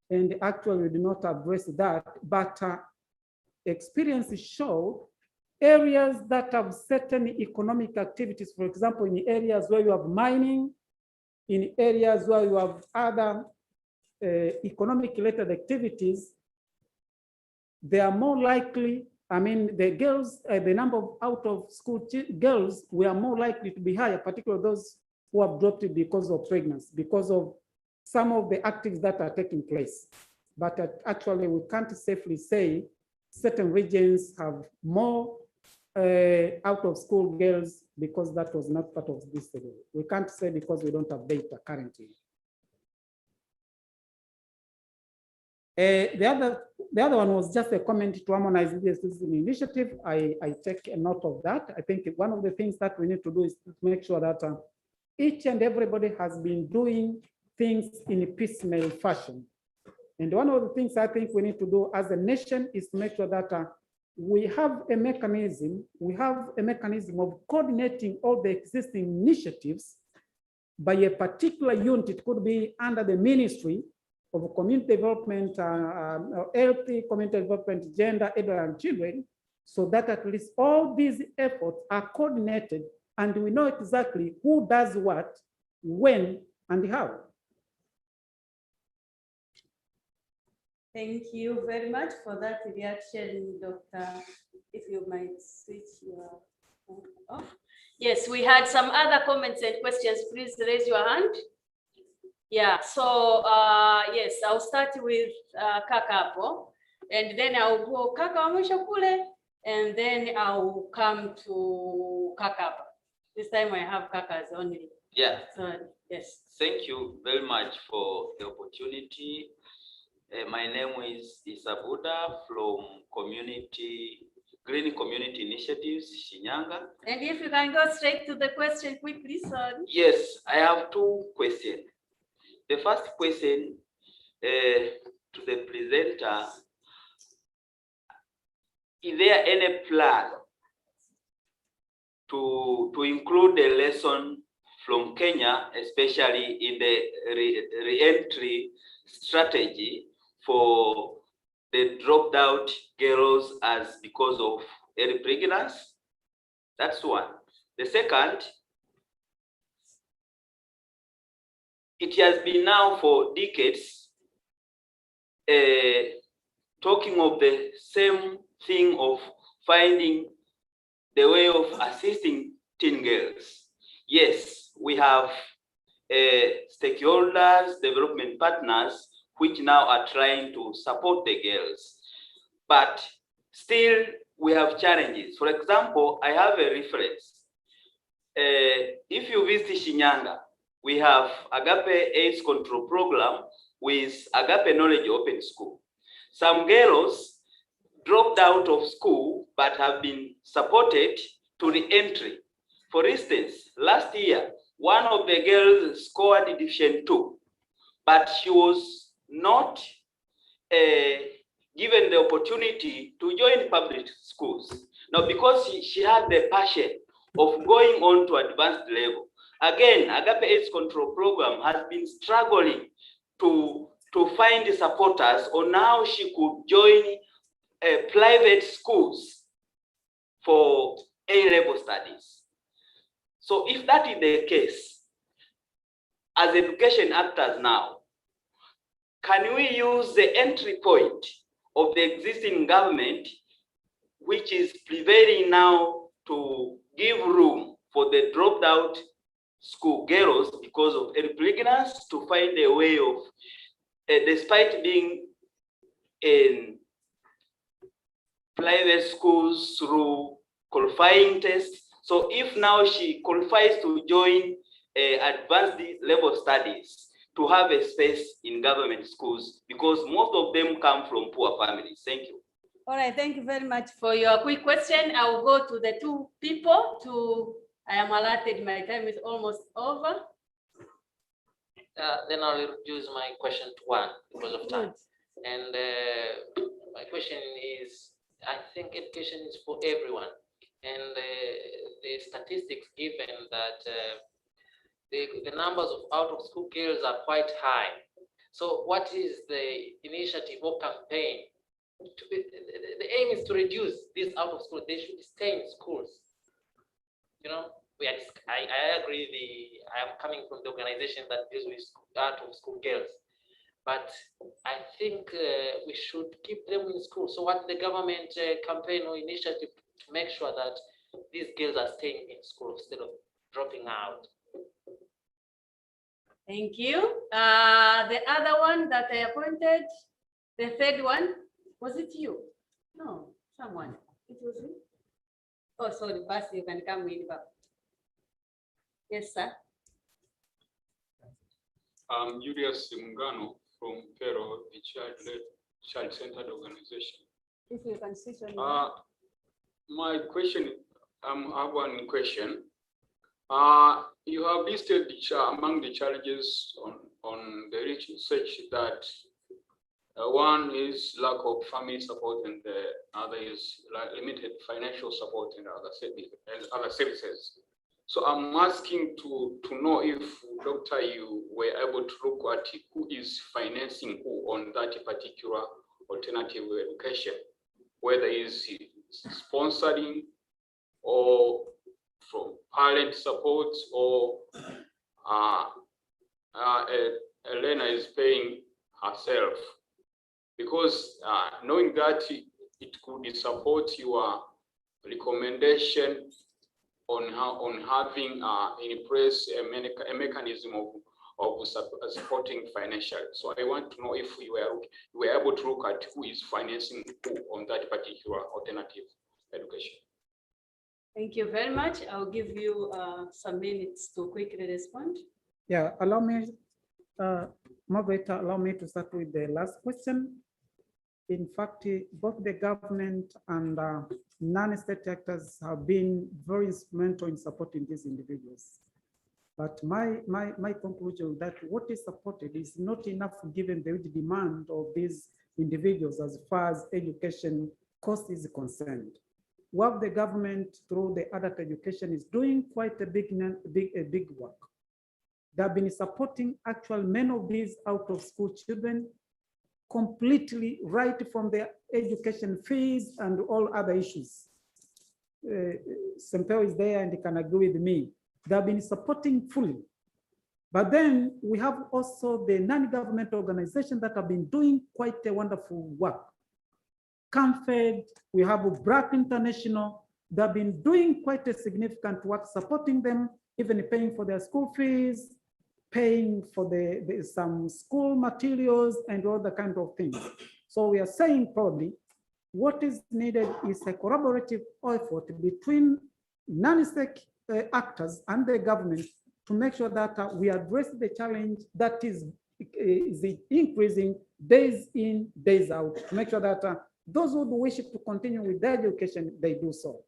and actually we did not address that, but experience showed areas that have certain economic activities, for example, in areas where you have mining, in areas where you have other economic related activities, they are more likely, the girls, the number of out of school girls were more likely to be higher, particularly those who have dropped it because of pregnancy, because of some of the activities that are taking place. But actually, we can't safely say certain regions have more out of school girls because that was not part of this study. We can't say because we don't have data currently. The other one was just a comment to harmonize this initiative. I take a note of that. I think one of the things that we need to do is to make sure that each and everybody has been doing things in a piecemeal fashion. And one of the things I think we need to do as a nation is to make sure that we have a mechanism of coordinating all the existing initiatives by a particular unit. It could be under the Ministry of Community Development, Healthy Community Development, Gender, Elder, and Children, so that at least all these efforts are coordinated and we know exactly who does what, when, and how.
Thank you very much for that reaction, Dr. If you might switch your off. Yes, we had some other comments and questions. Please raise your hand. Yeah, so yes, I'll start with Kakapo, and then I'll go Kaka Mwisho kule, and then I'll come to Kakapa. This time I have Kakas only.
Yeah.
So, yes.
Thank you very much for the opportunity. My name is Isabuda from Green Community Initiatives, Shinyanga.
And if you can go straight to the question quickly, sorry.
Yes, I have two questions. The first question to the presenter, is there any plan to include a lesson from Kenya, especially in the re-entry strategy for the dropped out girls as because of early pregnancy? That's one. The second, it has been now for decades talking of the same thing of finding the way of assisting teen girls. Yes, we have stakeholders, development partners, which now are trying to support the girls. But still, we have challenges. For example, I have a reference. If you visit Shinyanga, we have Agape AIDS Control Program with Agape Knowledge Open School. Some girls dropped out of school but have been supported to re-entry. For instance, last year, one of the girls scored Division 2, but she was not given the opportunity to join public schools. Now, because she had the passion of going on to advanced level, again, Agape AIDS Control Program has been struggling to find supporters on how she could join private schools for A-level studies. So if that is the case, as education actors now, can we use the entry point of the existing government, which is prevailing now, to give room for the dropped out school girls because of early pregnancy, to find a way of, despite being in private schools through qualifying tests. So if now she qualifies to join advanced level studies, to have a space in government schools, because most of them come from poor families. Thank you.
All right, thank you very much for your quick question. I will go to the two people I am allotted, my time is almost over.
Then I'll reduce my question to one because of time. And my question is, I think education is for everyone. And the statistics given that the numbers of out-of-school girls are quite high. So what is the initiative or campaign? The aim is to reduce these out-of-school. They should stay in schools. You know, I agree. I am coming from the organization that deals with out-of-school girls, but I think we should keep them in school. So what the government campaign or initiative to make sure that these girls are staying in school instead of dropping out?
Thank you. The other one that I appointed, the third one, was it you? No, someone. It was you. Oh, sorry, Bas, you can come in. Yes, sir.
I'm Julius Mungano from Pero, the child-led child-centered organization.
If you can sit on
My question, I have one question. You have listed among the challenges on the research that one is lack of family support and the other is limited financial support and other services. So I'm asking to know if, Doctor, you were able to look at who is financing who on that particular alternative education, whether it's sponsoring or from parent support or a learner is paying herself. Because knowing that it could support your recommendation on having in place a mechanism of supporting financially. So I want to know if you were able to look at who is financing who on that particular alternative education.
Thank you very much. I'll give you some minutes to quickly respond.
Yeah, allow me, moderator, allow me to start with the last question. In fact, both the government and non-state actors have been very instrumental in supporting these individuals. But my conclusion is that what is supported is not enough given the demand of these individuals as far as education cost is concerned. What the government through the adult education is doing quite a big work. They have been supporting actual many of these out of school children completely right from their education fees and all other issues. Sempeo is there and he can agree with me. They have been supporting fully. But then we have also the non-government organizations that have been doing quite a wonderful work. CAMFED, we have BRAC International, they have been doing quite a significant work, supporting them, even paying for their school fees, paying for some school materials and all the kind of things. So we are saying probably what is needed is a collaborative effort between non-state actors and the government to make sure that we address the challenge that is increasing days in, days out, to make sure that those who wish to continue with their education, they do so.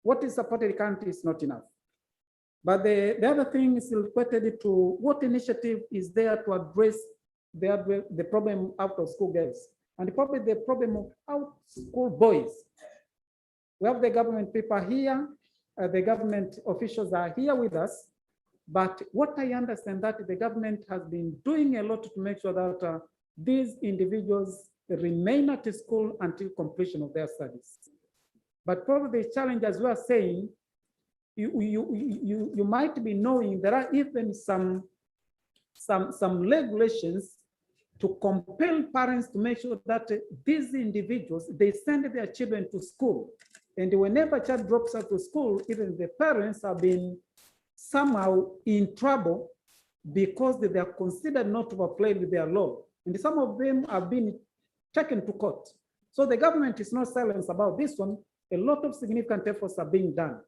What is supported currently is not enough. But the other thing is related to what initiative is there to address the problem out of school girls and probably the problem of out school boys. We have the government people here, the government officials are here with us, but what I understand that the government has been doing a lot to make sure that these individuals remain at school until completion of their studies. But probably the challenge, as we are saying, you might be knowing there are even some regulations to compel parents to make sure that these individuals, they send their children to school. And whenever a child drops out of school, even the parents have been somehow in trouble because they are considered not to have played with their law. And some of them have been taken to court. So the government is not silent about this one. A lot of significant efforts are being done.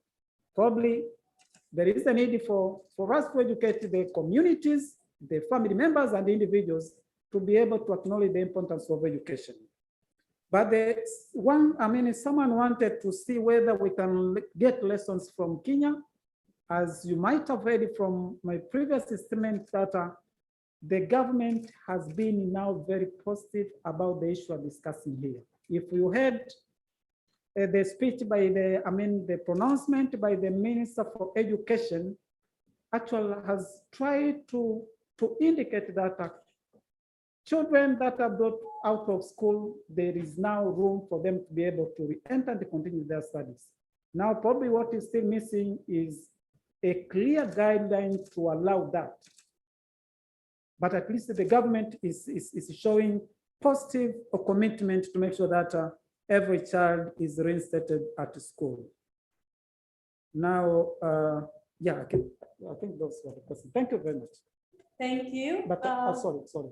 Probably there is a need for us to educate the communities, the family members and the individuals to be able to acknowledge the importance of education. But someone wanted to see whether we can get lessons from Kenya. As you might have heard from my previous statement that the government has been now very positive about the issue I'm discussing here. If you heard the speech by the pronouncement by the Minister for Education actually has tried to indicate that children that are brought out of school, there is now room for them to be able to re-enter and continue their studies. Now, probably what is still missing is a clear guideline to allow that. But at least the government is showing positive commitment to make sure that every child is reinstated at school. Now, yeah, I think those were the questions. Thank you very much.
Thank you.
But sorry.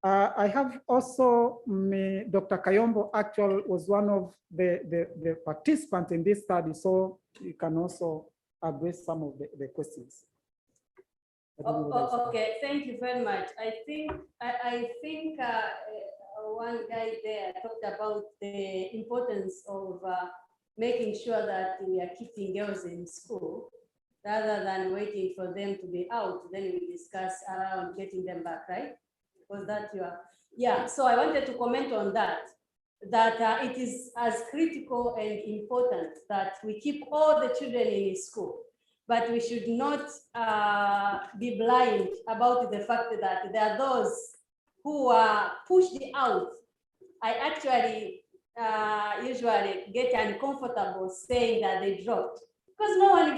I have also Dr. Kayombo actually was one of the participants in this study, so you can also address some of the questions.
Okay, thank you very much. I think one guy there talked about the importance of making sure that we are keeping girls in school rather than waiting for them to be out. Then we discuss around getting them back, right? Was that your? Yeah, so I wanted to comment on that, it is as critical and important that we keep all the children in school, but we should not be blind about the fact that there are those who are pushed out. I actually usually get uncomfortable saying that they dropped, because no one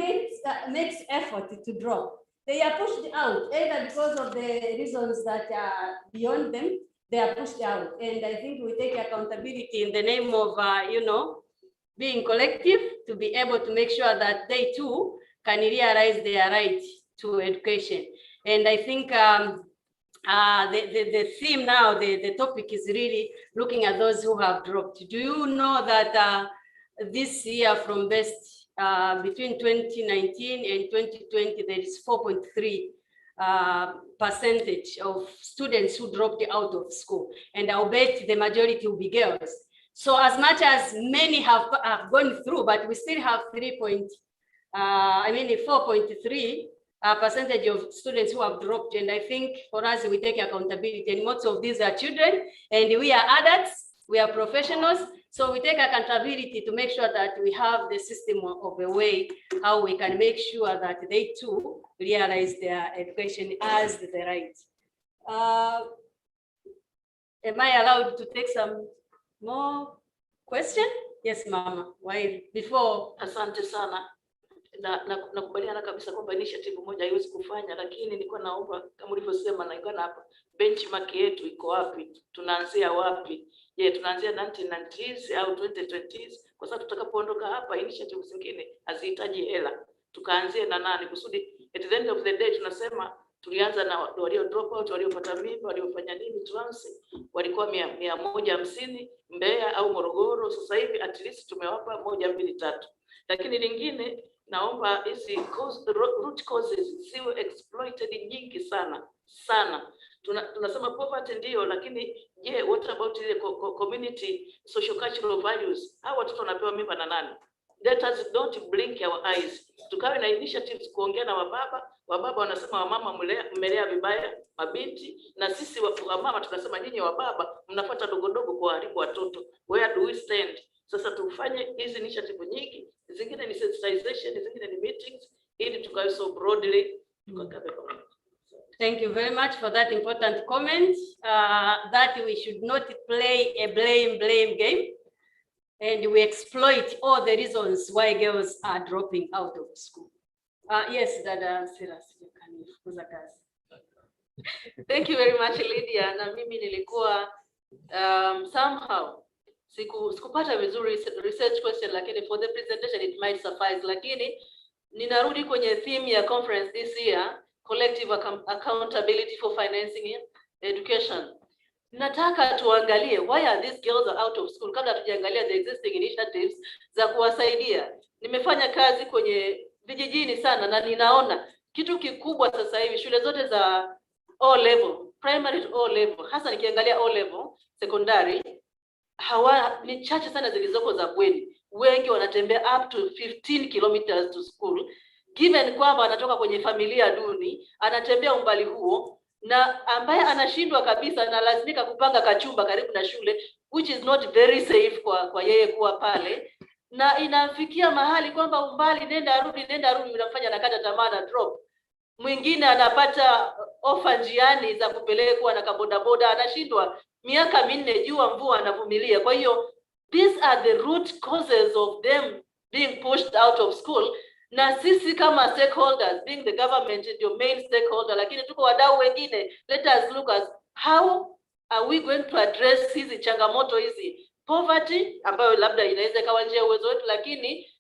makes effort to drop. They are pushed out, either because of the reasons that are beyond them, they are pushed out. And I think we take accountability in the name of, being collective to be able to make sure that they too can realize their right to education. And I think the theme now, the topic is really looking at those who have dropped. Do you know that this year from best, between 2019 and 2020, there is 4.3 percentage of students who dropped out of school, and I'll bet the majority will be girls. So as much as many have gone through, but we still have 4.3 percentage of students who have dropped. And I think for us, we take accountability, and most of these are children, and we are adults, we are professionals. So we take accountability to make sure that we have the system of a way how we can make sure that they too realize their education as the right. Am I allowed to take some more question? Yes, Mama. Why before?
Asante sana. Nakubaliana kabisa kwamba initiative moja haiwezi kufanya, lakini nilikuwa naomba kama ulivyosema, naingana hapa, benchmark yetu iko wapi? Tunaanzia wapi? Je, tunaanzia 1990s au 2020s? Kwa sababu tutakapoondoka hapa, initiative zingine hazihitaji hela. Tukaanzie na nani kusudi at the end of the day tunasema tulianza na walio drop out, waliopata mimba, waliofanya nini, tuanze walikuwa 150 Mbeya au Morogoro. Sasa hivi at least tumewapa 1, 2, 3. Lakini lingine naomba hizi root causes ziwe exploited nyingi sana. Tunasema poverty ndio, lakini je, what about the community social cultural values? Hao watoto wanapewa mimba na nani? Let us don't blink our eyes. Tukawe na initiatives kuongea na wababa wanasema wamama mmelea vibaya mabinti, na sisi wamama tunasema nyinyi wababa mnafuata dogodogo kwa haribu watoto. Where do we stand? Sasa tufanye hizi initiative nyingi, zingine ni sensitization, zingine ni meetings, ili tukawe so broadly tukakabe.
Thank you very much for that important comment, that we should not play a blame game and we exploit all the reasons why girls are dropping out of school. Yes, Dada Silas, you can fukuza kazi.
Thank you very much, Lydia. Na mimi nilikuwa somehow sikupata vizuri research question, lakini for the presentation it might suffice. Lakini ninarudi kwenye theme ya conference this year, collective accountability for financing education. Nataka tuangalie why are these girls are out of school kabla tujaangalia the existing initiatives za kuwasaidia. Nimefanya kazi kwenye vijijini sana na ninaona kitu kikubwa sasa hivi shule zote za O level, primary to O level, hasa nikiangalia O level, secondary, ni chache sana zilizoko za bweni. Wengi wanatembea up to 15 kilometers to school. Given kwamba anatoka kwenye familia duni, anatembea umbali huo, na ambaye anashindwa kabisa na lazimika kupanga kachumba karibu na shule, which is not very safe kwa yeye kuwa pale, na inafikia mahali kwamba umbali nenda arudi unamfanya nakata tamaa na drop. Mwingine anapata ofa njiani za kupelekwa na kabodaboda, anashindwa miaka 4 jua mvua anavumilia. Kwa hiyo these are the root causes of them being pushed out of school. Na sisi kama stakeholders, being the government your main stakeholder, lakini tuko wadau wengine, let us look at how are we going to address hizi changamoto hizi, poverty ambayo labda inaweza kawa nje ya uwezo wetu, lakini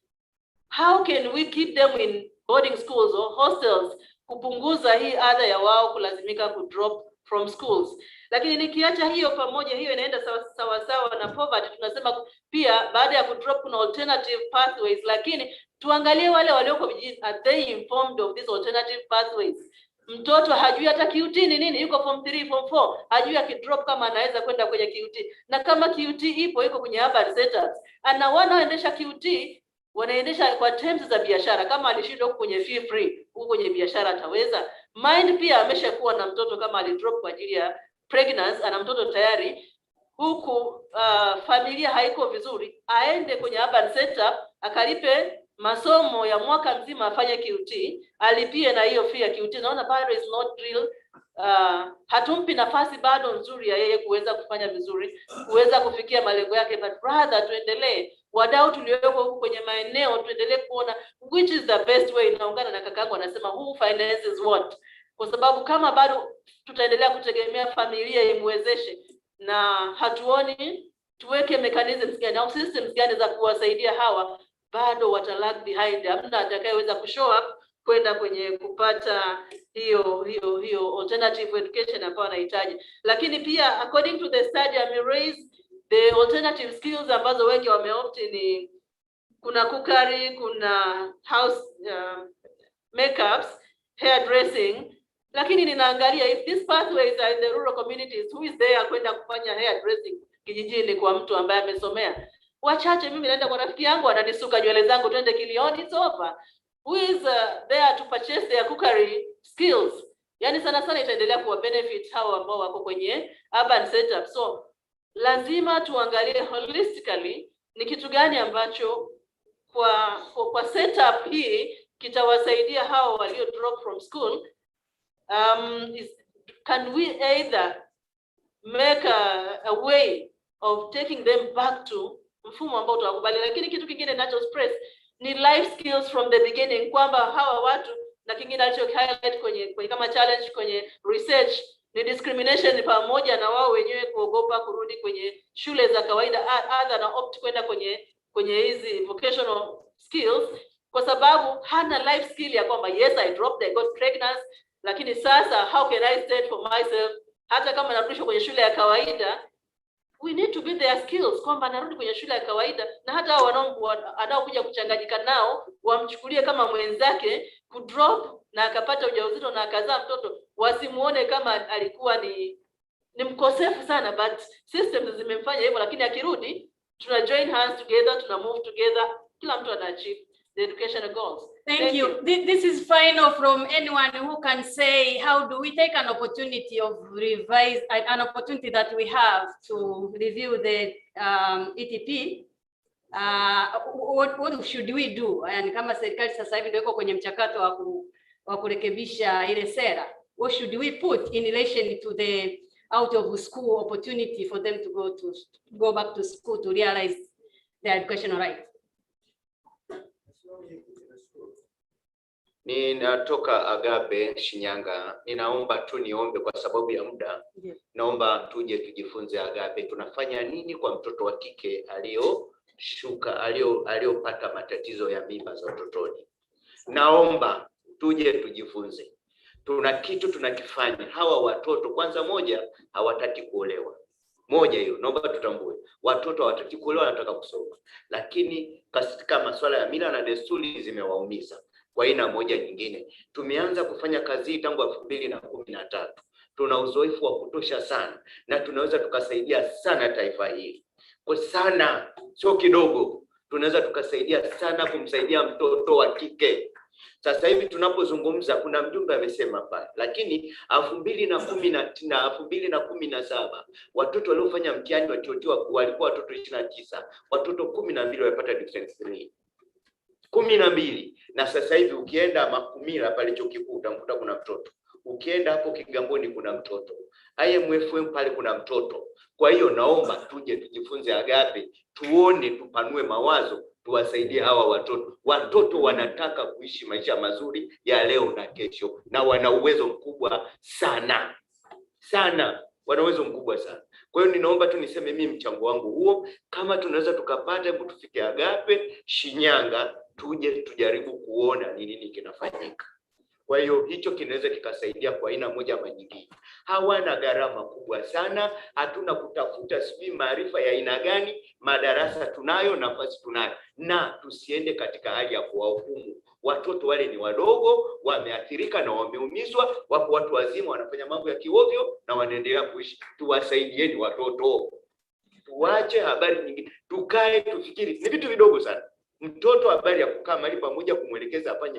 how can we keep them in boarding schools or hostels, kupunguza hii adha ya wao kulazimika kudrop from schools. Lakini nikiacha hiyo pamoja, hiyo inaenda sawa na poverty, tunasema pia baada ya kudrop kuna alternative pathways, lakini tuangalie wale walioko vijijini, are they informed of these alternative pathways? Mtoto hajui hata QT ni nini, yuko form 3, form 4, hajui akidrop kama anaweza kwenda kwenye QT. Na kama QT iko kwenye urban setups, ana wanaoendesha QT wanaendesha kwa terms za biashara. Kama alishindwa huko kwenye fee free, huko kwenye biashara ataweza. Mind pia ameshakuwa na mtoto, kama alidrop kwa ajili ya pregnancy, ana mtoto tayari, huku familia haiko vizuri, aende kwenye urban setup akalipe masomo ya mwaka mzima, afanye QT, alipie na hiyo fee ya QT. Naona bado is not real. Hatumpi nafasi bado nzuri ya yeye kuweza kufanya vizuri, kuweza kufikia malengo yake, but rather tuendelee, wadau tulioko huku kwenye maeneo, tuendelee kuona which is the best way. Naungana na kakaangu anasema who finances what, kwa sababu kama bado tutaendelea kutegemea familia imwezeshe na hatuoni tuweke mechanisms gani au systems gani za kuwasaidia hawa, bado wata lag behind. Hamna atakayeweza kushow up kwenda kwenye kupata hiyo alternative education ambayo anahitaji. Lakini pia according to the study raised the alternative skills ambazo wengi wameopt ni kuna cookery, kuna house makeups, hairdressing. Lakini ninaangalia if these pathways are in the rural communities, who is there kwenda kufanya hairdressing kijijini kwa mtu ambaye amesomea? Wachache. Mimi naenda kwa rafiki yangu ananisuka nywele zangu, twende Kilioni, it's over. Who is there to purchase their cookery skills? Yani sana itaendelea kuwa benefit hao ambao wako kwenye urban setup. So lazima tuangalie holistically ni kitu gani ambacho kwa setup hii kitawasaidia hao walio drop from school. Can we either make a way of taking them back to mfumo ambao tutakubali? Lakini kitu kingine ninacho stress ni life skills from the beginning, kwamba hawa watu, na kingine alicho highlight kwenye kama challenge kwenye research ni discrimination, pamoja na wao wenyewe kuogopa kurudi kwenye shule za kawaida other na opt kwenda kwenye hizi vocational skills, kwa sababu hana life skill ya kwamba yes I dropped, I got pregnant, lakini sasa how can I stand for myself? Hata kama narudishwa kwenye shule ya kawaida, we need to build their skills, kwamba narudi kwenye shule ya kawaida, na hata hao anaokuja kuchanganyika nao wamchukulie kama mwenzake, kudrop na akapata ujauzito na akazaa mtoto, wasimuone kama alikuwa ni mkosefu sana, but systems zimemfanya hivyo. Lakini akirudi, tuna join hands together, tuna move together, kila mtu ana achieve the educational goals.
Thank you. This is final from anyone who can say, how do we take an opportunity of revise, an opportunity that we have to review the ETP? What should we do? And kama serikali sasa hivi ndio iko kwenye mchakato wa kurekebisha ile sera, what should we put in relation to the out of school opportunity for them to go back to school to realize their educational rights?
Ninatoka Agape, Shinyanga. Ninaomba tu niombe kwa sababu ya muda. Naomba tuje tujifunze Agape tunafanya nini kwa mtoto wa kike aliyopata matatizo ya mimba za utotoni. Naomba tuje tujifunze. Tuna kitu tunakifanya. Hawa watoto kwanza, moja, hawataki kuolewa. Moja hiyo, naomba tutambue. Watoto hawataki kuolewa, wanataka kusoma. Lakini katika masuala ya mila na desturi zimewaumiza. Kwa aina moja nyingine, tumeanza kufanya kazi tangu 2013. Tuna uzoefu wa kutosha sana na tunaweza tukasaidia sana taifa hili. Kwa sana, sio kidogo. Tunaweza tukasaidia sana kumsaidia mtoto wa kike. Sasa hivi tunapozungumza kuna mjumbe amesema pale, lakini 2017 watoto waliofanya mtihani wa TOT walikuwa watoto 29, watoto 12 walipata division 3. 12. Na sasa hivi ukienda Makumira pale chuo kikuu utamkuta kuna mtoto. Ukienda hapo Kigamboni kuna mtoto. IMFM pale kuna mtoto. Kwa hiyo naomba tuje tujifunze Agape, tuone, tupanue mawazo, tuwasaidie hawa watoto. Watoto wanataka kuishi maisha mazuri ya leo na kesho, na wana uwezo mkubwa sana. Wana uwezo mkubwa sana. Kwa hiyo ninaomba tu niseme mimi mchango wangu huo, kama tunaweza tukapata, hebu tufike Agape Shinyanga, tuje tujaribu kuona ni nini kinafanyika. Kwa Kwa hiyo hicho kinaweza kikasaidia kwa aina moja ama nyingine. Hawana gharama kubwa sana, hatuna kutafuta sijui maarifa ya aina gani, madarasa tunayo, nafasi tunayo, na tusiende katika hali ya kuwahukumu. Watoto wale ni wadogo, wameathirika na wameumizwa, wapo watu wazima wanafanya mambo ya kiovyo na wanaendelea kuishi. Tuwasaidieni watoto. Tuache habari nyingine, tukae tufikiri, ni vitu vidogo sana. Mtoto habari ya kukaa mahali pamoja kumwelekeza afanye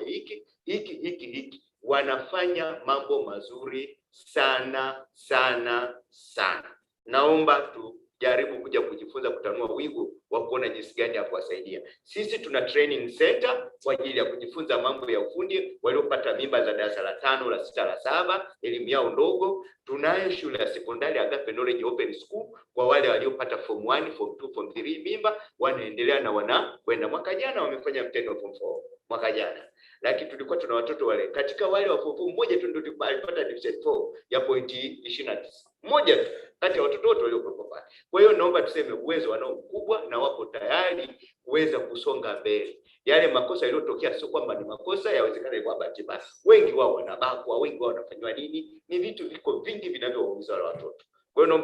hiki, wanafanya mambo mazuri sana sana sana. Naomba tujaribu kuja kujifunza kutanua wigo wa kuona jinsi gani ya kuwasaidia. Sisi tuna training center kwa ajili ya kujifunza mambo ya ufundi waliopata mimba za darasa la 5, la 6, la 7, elimu yao ndogo. Tunayo shule ya sekondari Agape Knowledge Open School kwa wale waliopata form 1, form 2, form 3 mimba, wanaendelea na wanakwenda. Mwaka jana wamefanya mtihani wa form 4 mwaka jana. Lakini tulikuwa tuna watoto wale katika wale wa form 4, mmoja tu ndio alipata division 4 ya pointi 29. Mmoja tu kati ya watoto wote waliokuwa pale. Kwa hiyo naomba tuseme uwezo wanao mkubwa na wapo tayari kuweza kusonga mbele. Yale makosa yaliyotokea sio kwamba ni makosa, yawezekana kwa bahati mbaya. Wengi wao wanabakwa, wengi wao wanafanywa nini? Ni vitu viko vingi vinavyowaumiza wale watoto. Kwa hiyo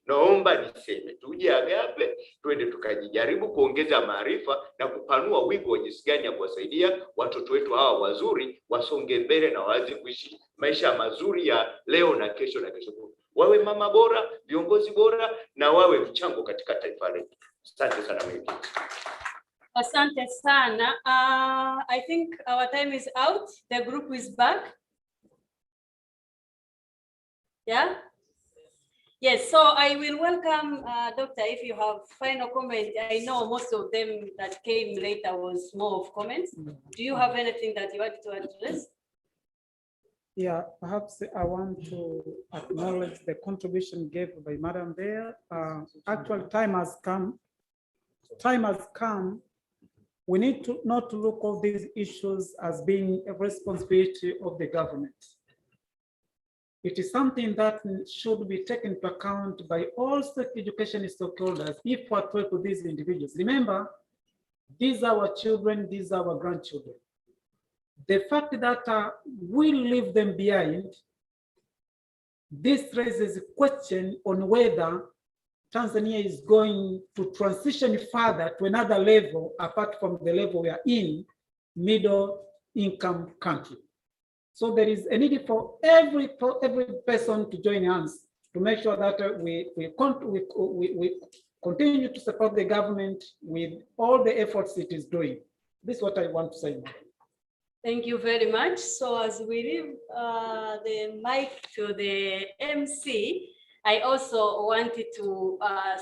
naomba niseme tuje Agape twende tukajijaribu kuongeza maarifa na kupanua wigo wa jinsi gani ya kuwasaidia watoto wetu hawa wazuri wasonge mbele na waanze kuishi maisha mazuri ya leo na kesho na kesho. Wawe mama bora, viongozi bora na wawe mchango katika taifa letu. Asante sana mimi.
Asante sana. I think our time is out. The group is back. Yeah? Yes, so I will welcome Doctor, if you have final comment. I know most of them that came later was more of comments. Do you have anything that you want to address?
Yeah, perhaps I want to acknowledge the contribution given by Madam there. Actually, time has come. Time has come. We need to not look at these issues as being a responsibility of the government. It is something that should be taken into account by all education stakeholders if we work with these individuals. Remember, these are our children, these are our grandchildren. The fact that we leave them behind, this raises a question on whether Tanzania is going to transition further to another level apart from the level we are in, middle income country. So there is a need for every person to join hands to make sure that we continue to support the government with all the efforts it is doing. This is what I want to say.
Thank you very much. So as we leave the mic to the MC, I also wanted to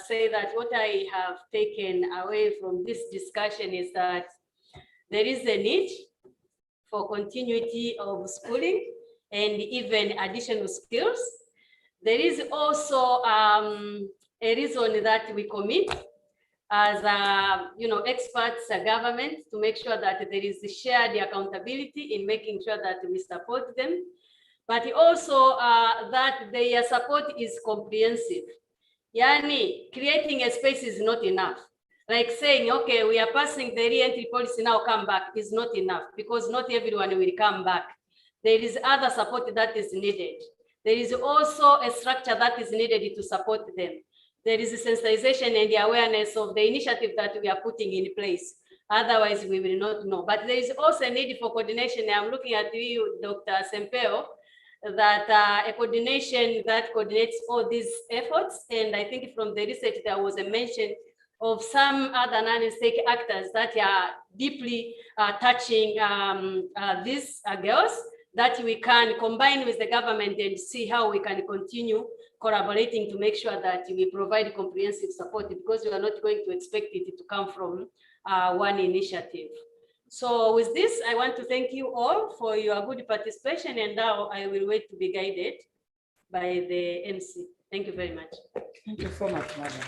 say that what I have taken away from this discussion is that there is a need for continuity of schooling and even additional skills. There is also a reason that we commit as experts, a government, to make sure that there is shared accountability in making sure that we support them, but also that their support is comprehensive. Yani, creating a space is not enough. Like saying, okay, we are passing the re-entry policy, now come back, is not enough, because not everyone will come back. There is other support that is needed. There is also a structure that is needed to support them. There is a sensitization and the awareness of the initiative that we are putting in place. Otherwise, we will not know. But there is also a need for coordination. I'm looking at you, Dr. Sempeo, that a coordination that coordinates all these efforts. And I think from the research, there was a mention of some other non-state actors that are deeply touching these girls, that we can combine with the government and see how we can continue collaborating to make sure that we provide comprehensive support, because we are not going to expect it to come from one initiative. So with this, I want to thank you all for your good participation, and now I will wait to be guided by the MC. Thank you very much.
Thank you so much, Madam.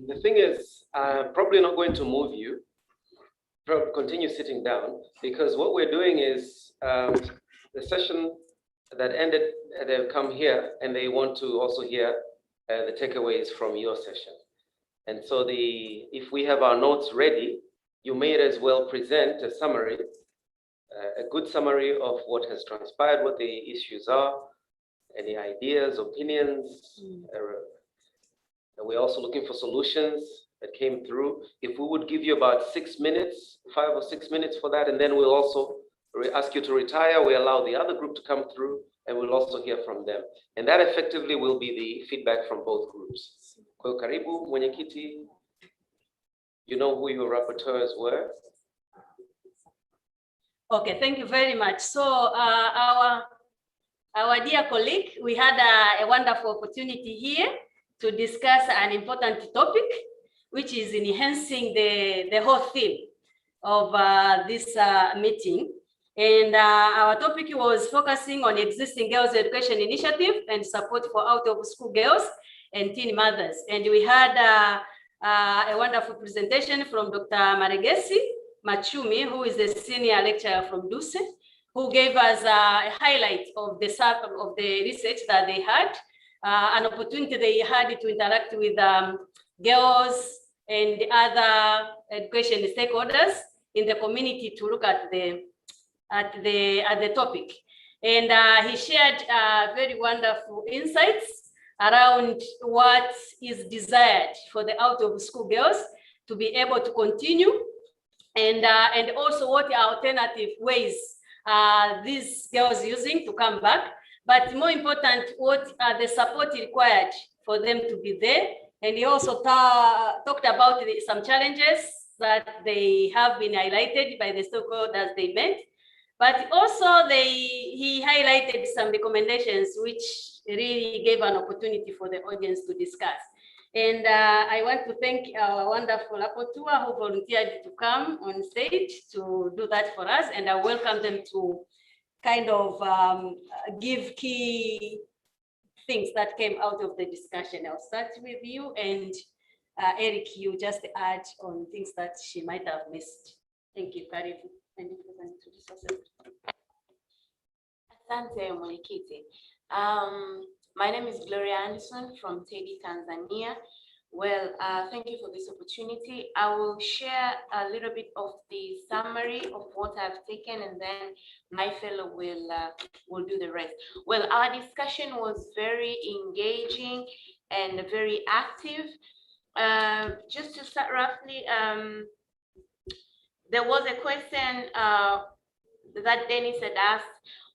The thing is, I'm probably not going to move you. Continue sitting down, because what we're doing is the session that ended, they've come here and they want to also hear the takeaways from your session. And so if we have our notes ready, you may as well present a summary a good summary of what has transpired, what the issues are, any ideas, opinions. We're also looking for solutions that came through. If we would give you about 6 minutes, 5 or 6 minutes for that, and then we'll also ask you to retire. We allow the other group to come through, and we'll also hear from them. And that effectively will be the feedback from both groups. Kwa hiyo karibu mwenyekiti, you know who your rapporteurs were.
Okay, thank you very much. So our dear colleague, we had a wonderful opportunity here to discuss an important topic, which is enhancing the whole theme of this meeting. And our topic was focusing on existing girls' education initiative and support for out-of-school girls and teen mothers. And we had a wonderful presentation from Dr. Maregesi Machumi, who is a senior lecturer from DUCE, who gave us a highlight of the research that they had, an opportunity they had to interact with girls and other education stakeholders in the community to look at the topic. And he shared very wonderful insights around what is desired for the out-of-school girls to be able to continue, and also what are alternative ways these girls using to come back. But more important, what are the support required for them to be there. And he also talked about some challenges that they have been highlighted by the stakeholders they met. But also he highlighted some recommendations which really gave an opportunity for the audience to discuss. And I want to thank our wonderful rapporteur who volunteered to come on stage to do that for us. And I welcome them to kind of give key things that came out of the discussion. I'll start with you, and Eric, you just add on things that she might have missed. Thank you, Karibu.
Asante mwenyekiti. My name is Gloria Anderson from Teddy, Tanzania. Well, thank you for this opportunity. I will share a little bit of the summary of what I've taken, and then my fellow will do the rest. Well, our discussion was very engaging and very active. Just to start roughly, there was a question that Dennis had asked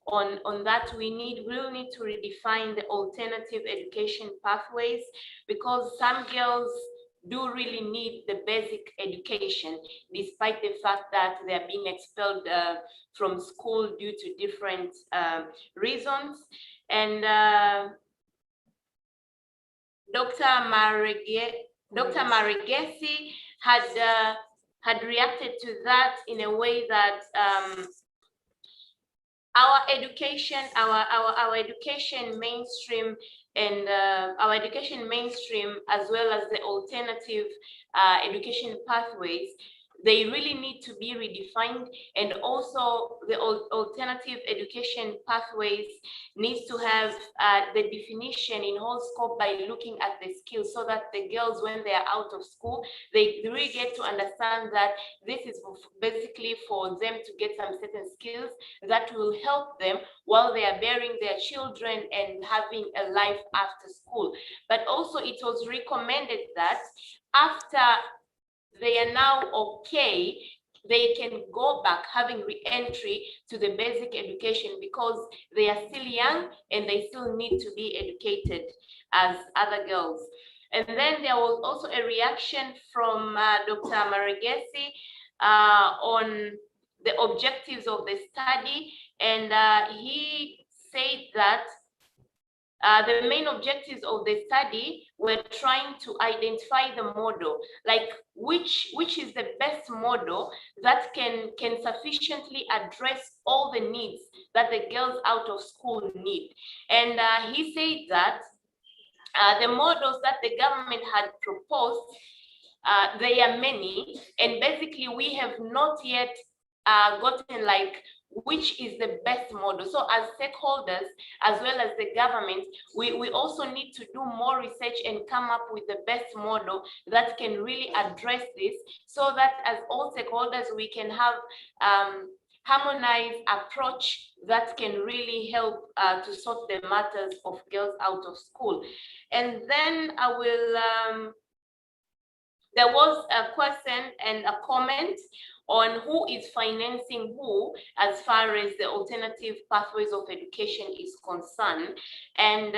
on that we'll need to redefine the alternative education pathways, because some girls do really need the basic education, despite the fact that they're being expelled from school due to different reasons. And Dr. Maregesi had reacted to that in a way that our education mainstream and our education mainstream, as well as the alternative education pathways, they really need to be redefined. And also the alternative education pathways needs to have the definition in whole scope by looking at the skills, so that the girls, when they are out of school, they really get to understand that this is basically for them to get some certain skills that will help them while they are bearing their children and having a life after school. But also it was recommended that after they are now okay, they can go back having re-entry to the basic education, because they are still young and they still need to be educated as other girls. And then there was also a reaction from Dr. Maregesi on the objectives of the study. And he said that the main objectives of the study were trying to identify the model, like which is the best model that can sufficiently address all the needs that the girls out of school need. And he said that the models that the government had proposed, they are many, and basically we have not yet gotten like which is the best model. So as stakeholders, as well as the government, we also need to do more research and come up with the best model that can really address this, so that as all stakeholders, we can have harmonized approach that can really help to sort the matters of girls out of school. And then I will, there was a question and a comment on who is financing who as far as the alternative pathways of education is concerned. And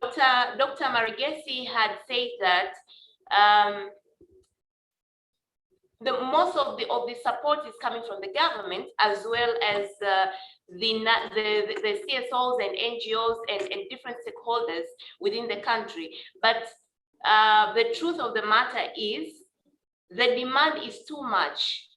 Dr. Marigesi had said that most of the support is coming from the government, as well as the CSOs and NGOs and different stakeholders within the country. But the truth of the matter is the demand is too much.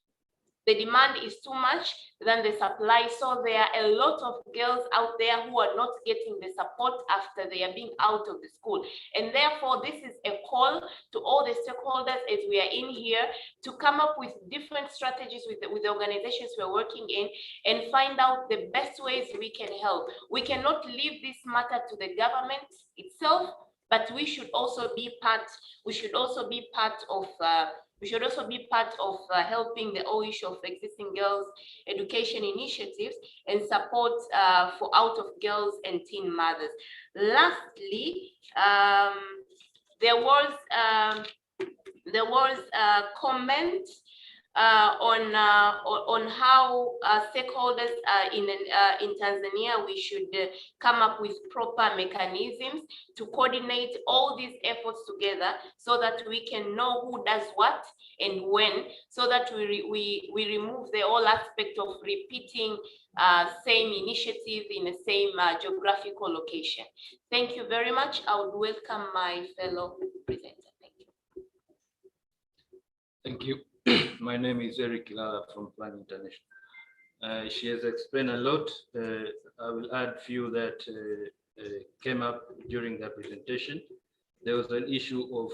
The demand is too much than the supply. So there are a lot of girls out there who are not getting the support after they are being out of the school. And therefore, this is a call to all the stakeholders as we are in here to come up with different strategies with the organizations we're working in and find out the best ways we can help. We cannot leave this matter to the government itself, but we should also be part of helping the whole issue of existing girls education initiatives and support for out of girls and teen mothers. Lastly, there was a comment on how stakeholders in Tanzania, we should come up with proper mechanisms to coordinate all these efforts together so that we can know who does what and when, so that we remove the whole aspect of repeating same initiative in the same geographical location. Thank you very much. I would welcome my fellow presenter.
Thank you. My name is Eric Kilala from Plan International. She has explained a lot. I will add few that came up during the presentation. There was an issue of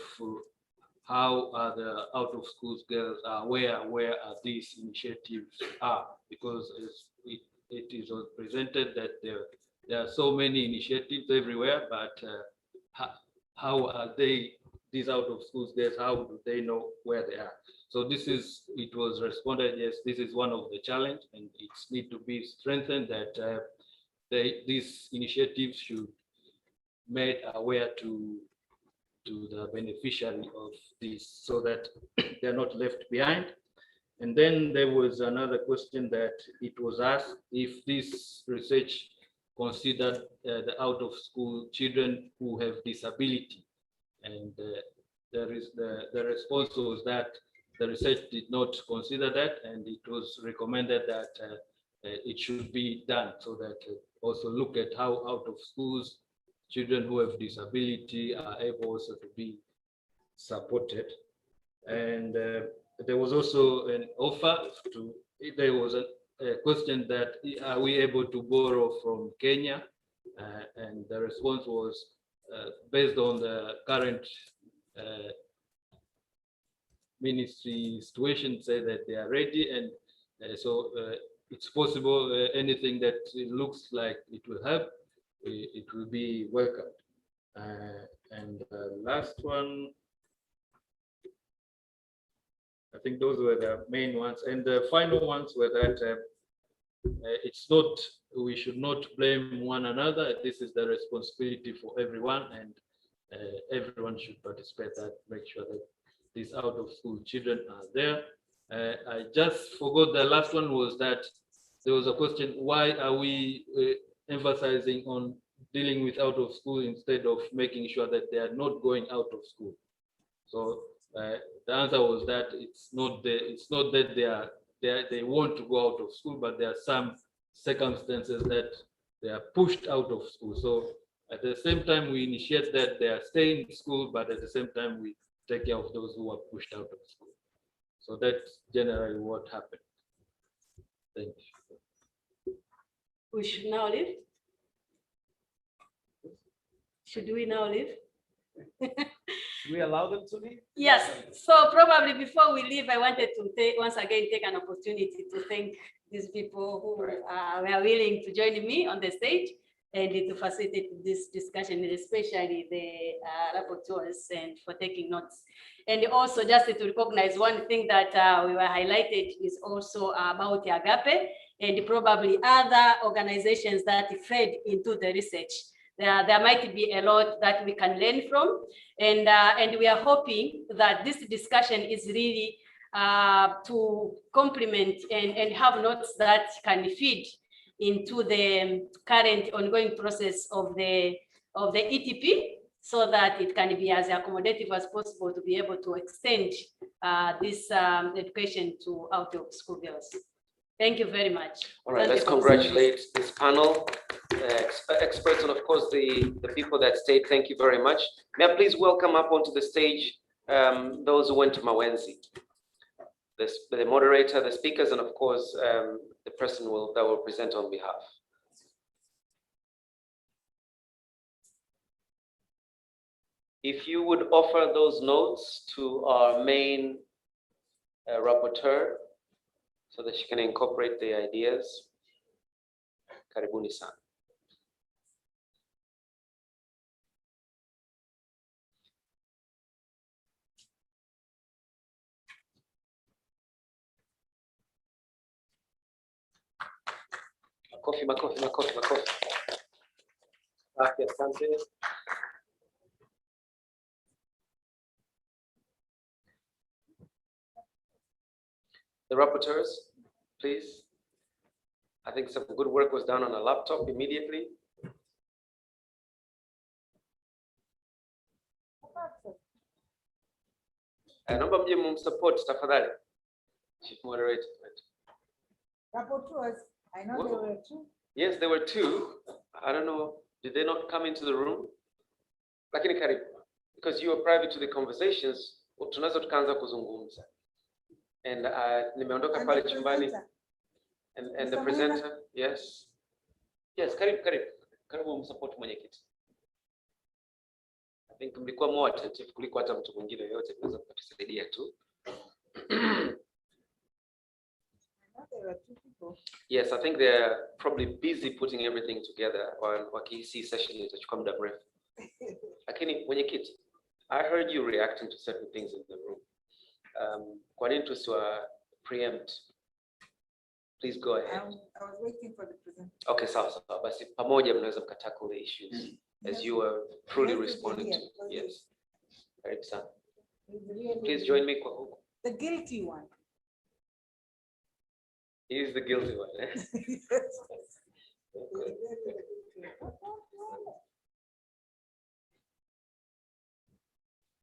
how the out-of-school girls are, where are these initiatives are, because it is presented that there are so many initiatives everywhere, but how are they, these out-of-school girls, how do they know where they are? So it was responded, yes, this is one of the challenge, and it's need to be strengthened that these initiatives should made aware to the beneficiary of this, so that they're not left behind. And then there was another question that it was asked if this research considered the out-of-school children who have disability, and the response was that the research did not consider that, and it was recommended that it should be done, so that also look at how out of schools children who have disability are able also to be supported. And there was also an offer to, there was a question that are we able to borrow from Kenya? And the response was based on the current ministry situation, say that they are ready, and so it's possible anything that it looks like it will help, it will be welcomed. And the last one, I think those were the main ones, and the final ones were that it's not, we should not blame one another. This is the responsibility for everyone, and everyone should participate, that make sure that these out of school children are there. I just forgot the last one was that there was a question, why are we emphasizing on dealing with out of school instead of making sure that they are not going out of school? So the answer was that it's not that they want to go out of school, but there are some circumstances that they are pushed out of school. So at the same time, we initiate that they are staying in school, but at the same time, we take care of those who are pushed out of school. So that's generally what happened. Thank you.
We should now leave. Should we now leave?
Should we allow them to leave?
Yes. So probably before we leave, I wanted to once again take an opportunity to thank these people who were willing to join me on the stage.
and to facilitate this discussion, especially the rapporteurs, and for taking notes. And also just to recognize one thing that we were highlighted is also about Agape and probably other organizations that fed into the research. There might be a lot that we can learn from, and we are hoping that this discussion is really to complement and have notes that can feed into the current ongoing process of the ETP, so that it can be as accommodative as possible to be able to extend this education to out of school girls. Thank you very much.
All right, let's congratulate this panel, experts, and of course the people that stayed. Thank you very much. May I please welcome up onto the stage those who went to Mawenzi, the moderator, the speakers, and of course the person that will present on behalf. If you would offer those notes to our main rapporteur so that she can incorporate the ideas. Karibuni sana. Makofi, makofi, makofi, makofi. Asante. The rapporteurs, please. I think some good work was done on a laptop immediately. Naomba mje mumsupport tafadhali. Chief moderator.
Rapporteurs, I know there were two.
Yes, there were two. I don't know, did they not come into the room? Lakini karibu, because you are private to the conversations, tunaweza tukaanza kuzungumza. And nimeondoka pale chumbani. And the presenter, yes. Yes, karibu msupport mwenyekiti. I think mlikuwa more attentive kuliko hata mtu mwingine yoyote kuweza kutusaidia tu. Yes, I think they're probably busy putting everything together on wakihisi session itachukua muda mrefu. Lakini mwenyekiti, I heard you reacting to certain things in the room. Kwa nini tusiwa preempt? Please go ahead.
I was waiting for the presenter.
Okay, sawa. Basi pamoja mnaweza mkatackle the issues as you are truly responding to. Yes. Karibu sana. Please join me kwa huko.
The guilty one.
He is the guilty one. Eh?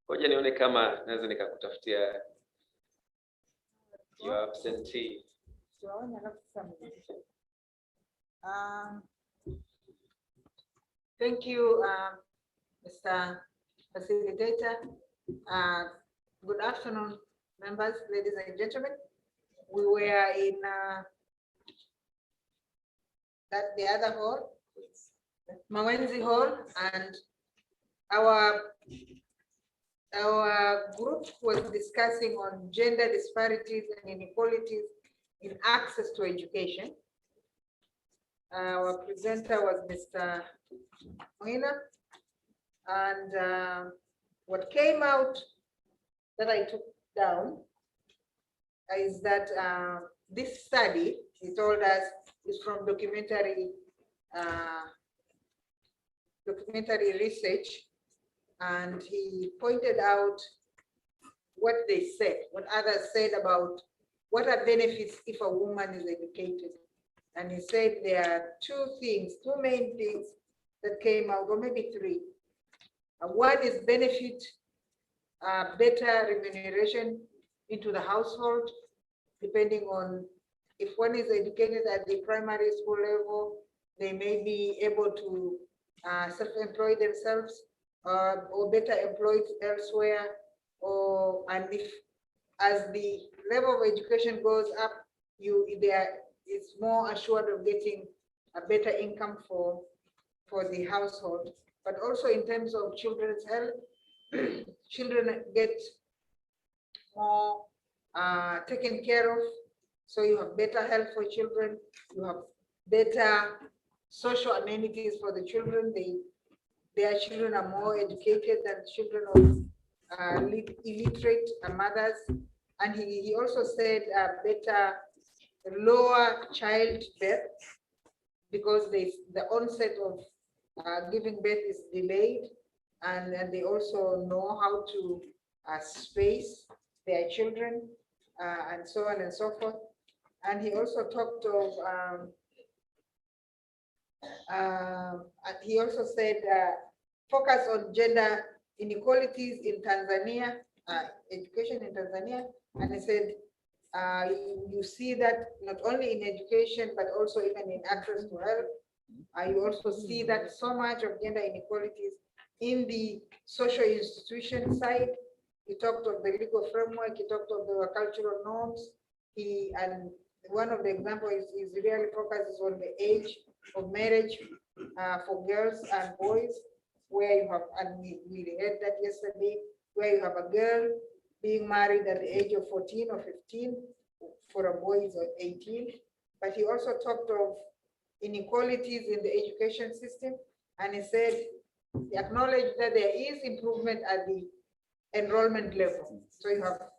Ngoja nione kama naweza nikakutafutia your absentee.
Thank you, Mr. Facilitator. Good afternoon, members, ladies and gentlemen. We were in the other hall, Mawenzi Hall, and our group was discussing on gender disparities and inequalities in access to education. Our presenter was Mr. Moina, and what came out that I took down is that this study, he told us, is from documentary research, and he pointed out what they said, what others said about what are benefits if a woman is educated. And he said there are two main things that came out, or maybe three. One is benefit, better remuneration into the household, depending on if one is educated at the primary school level, they may be able to self-employ themselves or better employed elsewhere, and if as the level of education goes up, it's more assured of getting a better income for the household. But also in terms of children's health, children get more taken care of. So you have better health for children, you have better social amenities for the children. Their children are more educated than children of illiterate mothers. And he also said better lower childbirth because the onset of giving birth is delayed, and they also know how to space their children and so on and so forth. And he also talked of he also said focus on gender inequalities in Tanzania, education in Tanzania. And he said, you see that not only in education, but also even in access to health. You also see that so much of gender inequalities in the social institution side. He talked of the legal framework, he talked of the cultural norms. And one of the examples is really focuses on the age of marriage for girls and boys, where you have, and we heard that yesterday, where you have a girl being married at the age of 14 or 15, for a boy is 18. But he also talked of inequalities in the education system, and he said, he acknowledged that there is improvement at the enrollment level. So you have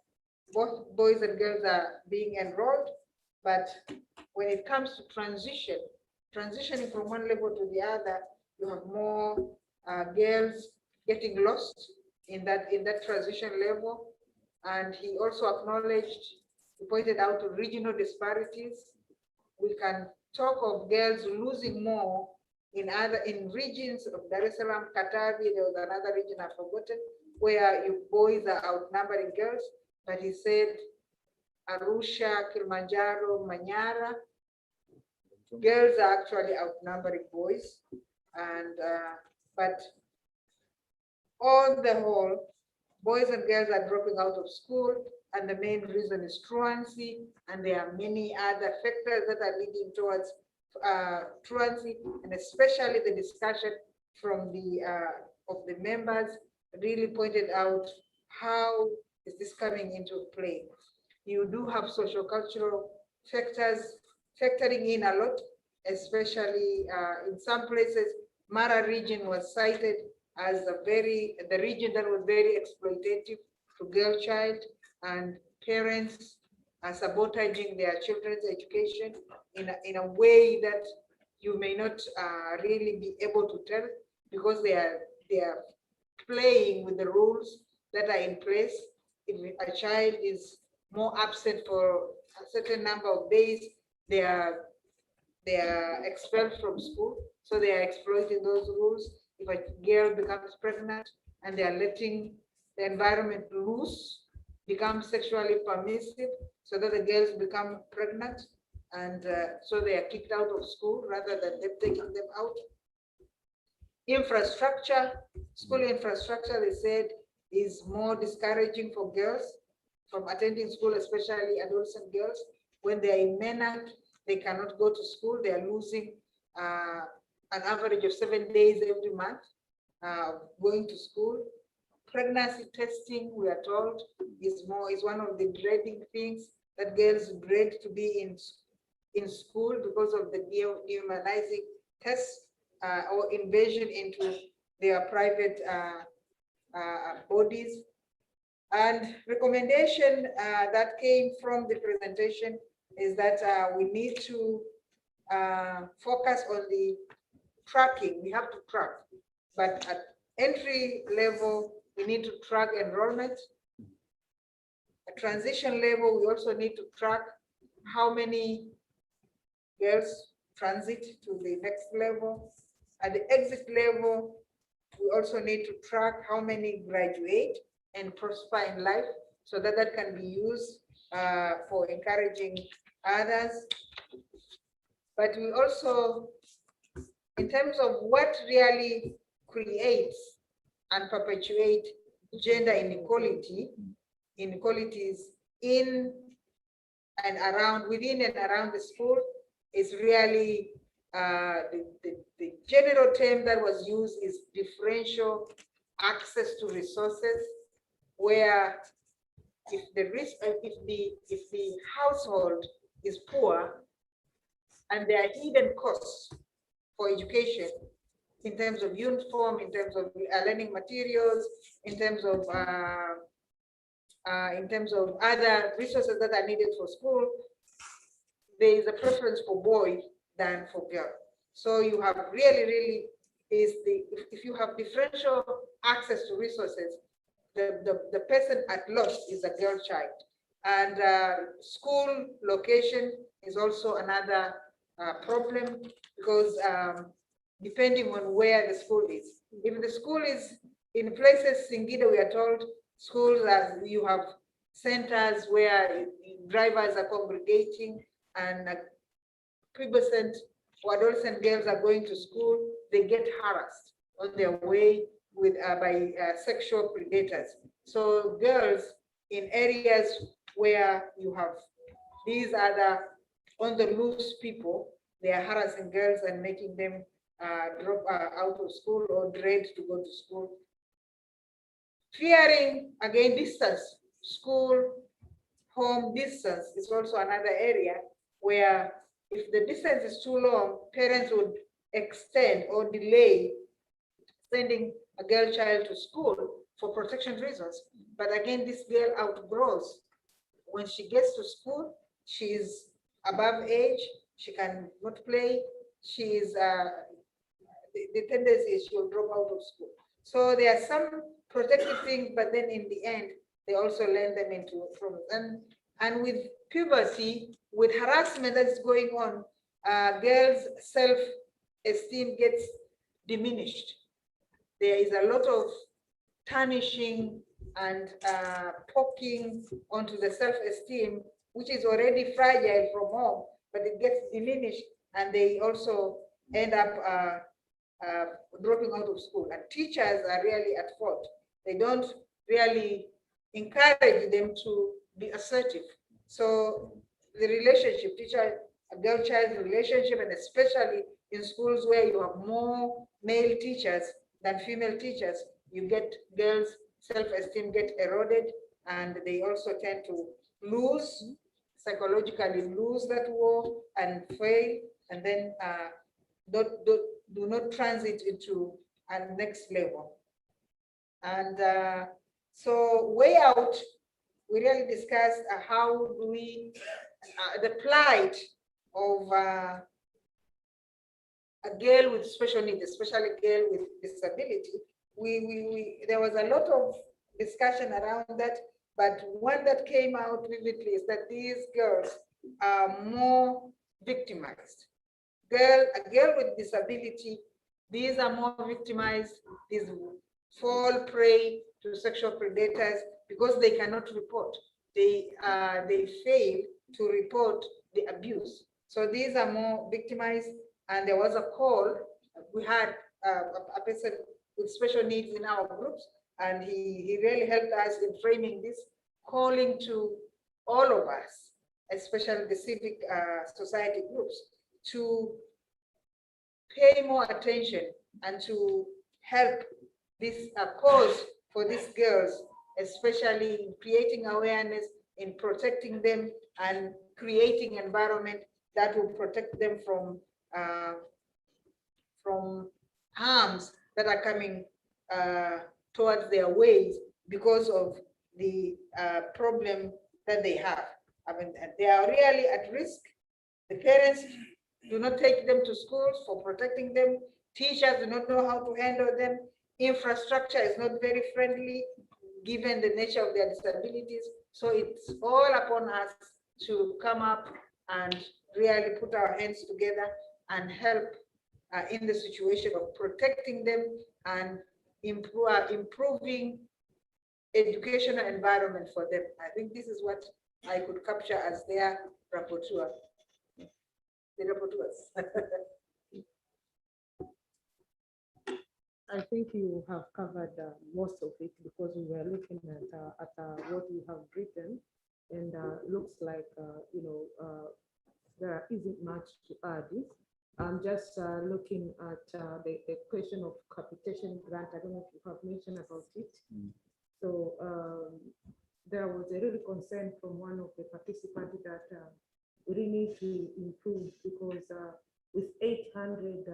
both boys and girls are being enrolled, but when it comes to transitioning from one level to the other, you have more girls getting lost in that transition level. And he also acknowledged, he pointed out to regional disparities. We can talk of girls losing more in regions of Dar es Salaam, Katavi. There was another region I've forgotten, where you boys are outnumbering girls. But he said Arusha, Kilimanjaro, Manyara, girls are actually outnumbering boys. And but on the whole, boys and girls are dropping out of school, and the main reason is truancy, and there are many other factors that are leading towards truancy, and especially the discussion from the of the members really pointed out how is this coming into play. You do have social cultural factors factoring in a lot, especially in some places. Mara region was cited as the region that was very exploitative to girl child, and parents are sabotaging their children's education in a way that you may not really be able to tell, because they are playing with the rules that are in place. If a child is more absent for a certain number of days, they are expelled from school. So they are exploiting those rules. If a girl becomes pregnant and they are letting the environment loose, become sexually permissive, so that the girls become pregnant, and so they are kicked out of school rather than them taking them out. Infrastructure, school infrastructure, they said, is more discouraging for girls from attending school, especially adolescent girls. When they are in MENAC, they cannot go to school. They are losing an average of 7 days every month going to school. Pregnancy testing, we are told, is one of the dreading things that girls dread to be in school because of the dehumanizing tests or invasion into their private bodies. And recommendation that came from the presentation is that we need to focus on the tracking. We have to track, but at entry level, we need to track enrollment. At transition level, we also need to track how many girls transit to the next level. At the exit level, we also need to track how many graduate and prosper in life, so that can be used for encouraging others. But we also, in terms of what really creates and perpetuate gender inequalities in and around, within and around the school, is really the general term that was used is differential access to resources, where if the household is poor and there are hidden costs for education, in terms of uniform, in terms of learning materials, in terms of other resources that are needed for school, there is a preference for boy than for girl. So you have really if you have differential access to resources, the person at loss is a girl child. And school location is also another problem, because depending on where the school is. If the school is in places, Singida, we are told, schools that you have centers where drivers are congregating and pubescent or adolescent girls are going to school, they get harassed on their way with by sexual predators. So girls in areas where you have these other on the loose people, they are harassing girls and making them drop out of school or dread to go to school. Fearing, again, distance, school, home distance is also another area where if the distance is too long, parents would extend or delay sending a girl child to school for protection reasons. But again, this girl outgrows. When she gets to school, she is above age, she can not play, she is, the tendency is she will drop out of school. So there are some protective things, but then in the end, they also land them into problems. And with puberty, with harassment that's going on, girls' self-esteem gets diminished. There is a lot of tarnishing and poking onto the self-esteem, which is already fragile from home, but it gets diminished, and they also end up dropping out of school. And teachers are really at fault. They don't really encourage them to be assertive. So the relationship, teacher-girl-child relationship, and especially in schools where you have more male teachers than female teachers, you get girls' self-esteem get eroded, and they also tend to lose, psychologically lose that war and fail, and then do not transit into a next level. And so way out, we really discussed how do we, the plight of a girl with special needs, especially a girl with disability. There was a lot of discussion around that, but one that came out vividly is that these girls are more victimized. A girl with disability, these are more victimized, these fall prey to sexual predators because they cannot report. They fail to report the abuse. So these are more victimized, and there was a call. We had a person with special needs in our groups, and he really helped us in framing this, calling to all of us, especially the civic society groups, to pay more attention and to help this cause for these girls, especially in creating awareness, in protecting them, and creating environment that will protect them from harms that are coming towards their ways because of the problem that they have. I mean, they are really at risk. The parents do not take them to schools for protecting them. Teachers do not know how to handle them. Infrastructure is not very friendly given the nature of their disabilities. So it's all upon us to come up and really put our hands together and help in the situation of protecting them and improving educational environment for them. I think this is what I could capture as their rapporteur. The rapporteurs.
I think you have covered most of it, because we were looking at what you have written, and looks like there isn't much to add. I'm just looking at the question of capitation grant. I don't know if you have mentioned about it. So there was a real concern from one of the participants that we really need to improve, because with 800,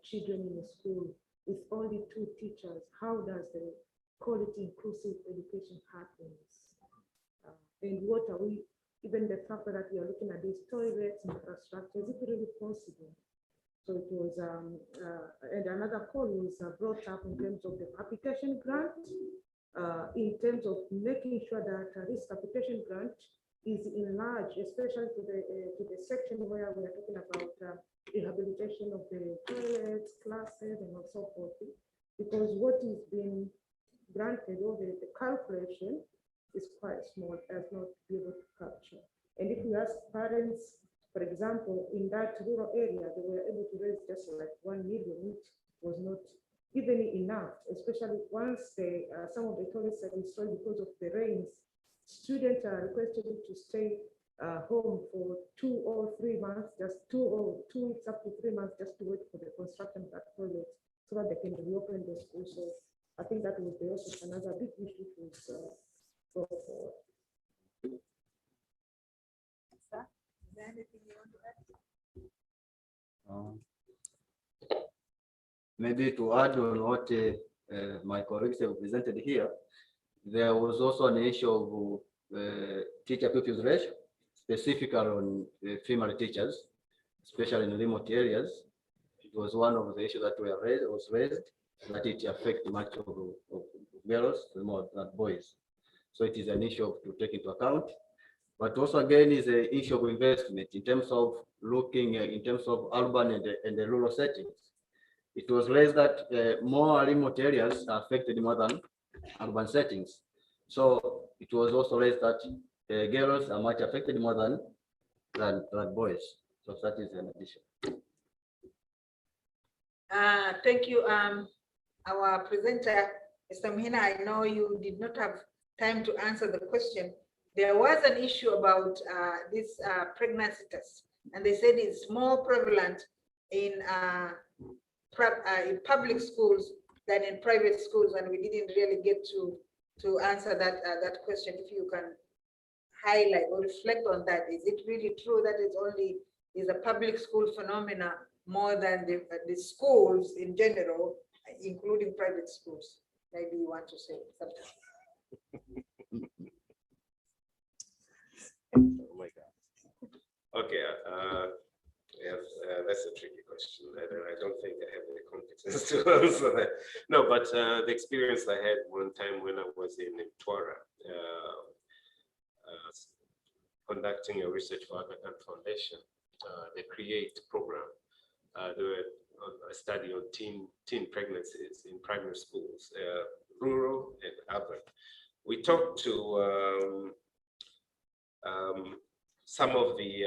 children in a school, with only 2 teachers, how does the quality inclusive education happens? And what are we, even the fact that we are looking at these toilets, infrastructure, is it really possible? So it was, and another call was brought up in terms of the application grant, in terms of making sure that this application grant is enlarged, especially to the section where we are talking about rehabilitation of the toilets, classes, and so forth. Because what is being granted, or the calculation is quite small, as not be able to capture. And if you ask parents, for example, in that rural area, they were able to raise just like 1 million, which was not even enough, especially once some of the toilets are destroyed because of the rains. Students are requested to stay home for 2 or 3 months, just 2 weeks up to 3 months, just to wait for the construction of that toilet so that they can reopen the school. So I think that would be also another big issue to go forward.
Is there anything you want to add?
Maybe to add on what my colleagues have presented here, there was also an issue of teacher pupils ratio, specifically on female teachers, especially in remote areas. It was one of the issues that was raised, that it affects much of girls more than boys. So it is an issue to take into account. But also again is an issue of investment in terms of looking in terms of urban and the rural settings. It was raised that more remote areas are affected more than urban settings. So it was also raised that girls are much affected more than boys. So that is an addition.
Thank you. Our presenter, Mr. Mhina, I know you did not have time to answer the question. There was an issue about this pregnancy test, and they said it's more prevalent in public schools than in private schools, and we didn't really get to answer that question. If you can highlight or reflect on that, is it really true that it's only is a public school phenomena more than the schools in general, including private schools? Maybe you want to say something.
Oh my God. Okay, yes, that's a tricky question. I don't think I have the competence to answer that. No, but the experience I had one time when I was in Mtwara, conducting a research for Aga Khan Foundation, they create a program. They were a study on teen pregnancies in primary schools, rural and urban. We talked to some of the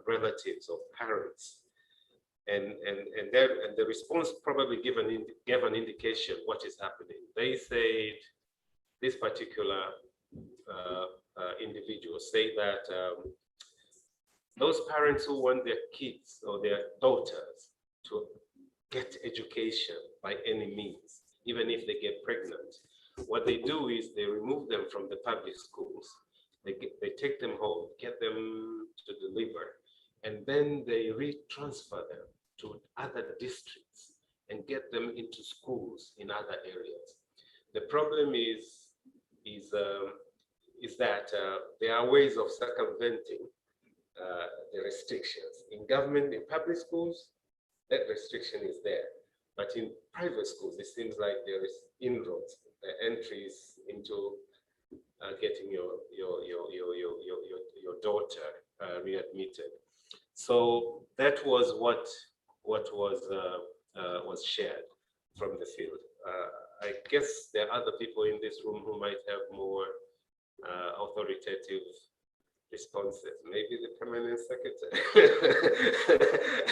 relatives of parents, and the response probably gave an indication what is happening. They said this particular individuals say that those parents who want their kids or their daughters to get education by any means, even if they get pregnant, what they do is they remove them from the public schools. They take them home, get them to deliver, and then they retransfer them to other districts and get them into schools in other areas. The problem is that there are ways of circumventing the restrictions. In government, in public schools, that restriction is there. But in private schools, it seems like there is inroads, entries into getting your daughter readmitted. So that was what was shared from the field. I guess there are other people in this room who might have more authoritative responses. Maybe the permanent secretary.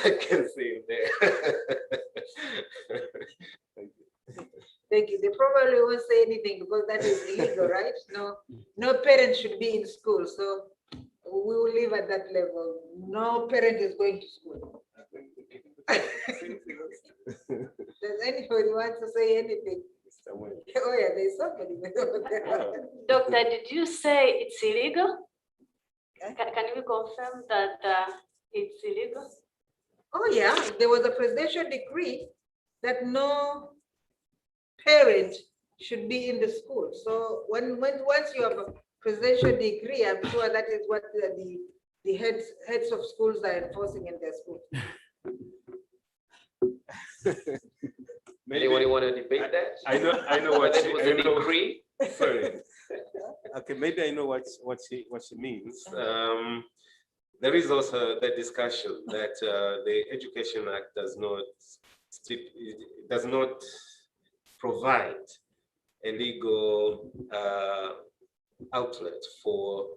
I can see him there. Thank you.
Thank you. They probably won't say anything because that is illegal, right? No parent should be in school. So we will leave at that level. No parent is going to school. Does anybody want to say anything? Oh yeah, there's somebody.
Doctor, did you say it's illegal? Can you confirm that it's illegal?
Oh yeah, there was a presidential decree that no parent should be in the school. So once you have a presidential degree, I'm sure that is what the heads of schools are enforcing in their schools.
Anyone want to debate that?
I know what
That was a decree.
Sorry. Okay, maybe I know what she means. There is also the discussion that the Education Act does not provide a legal outlet for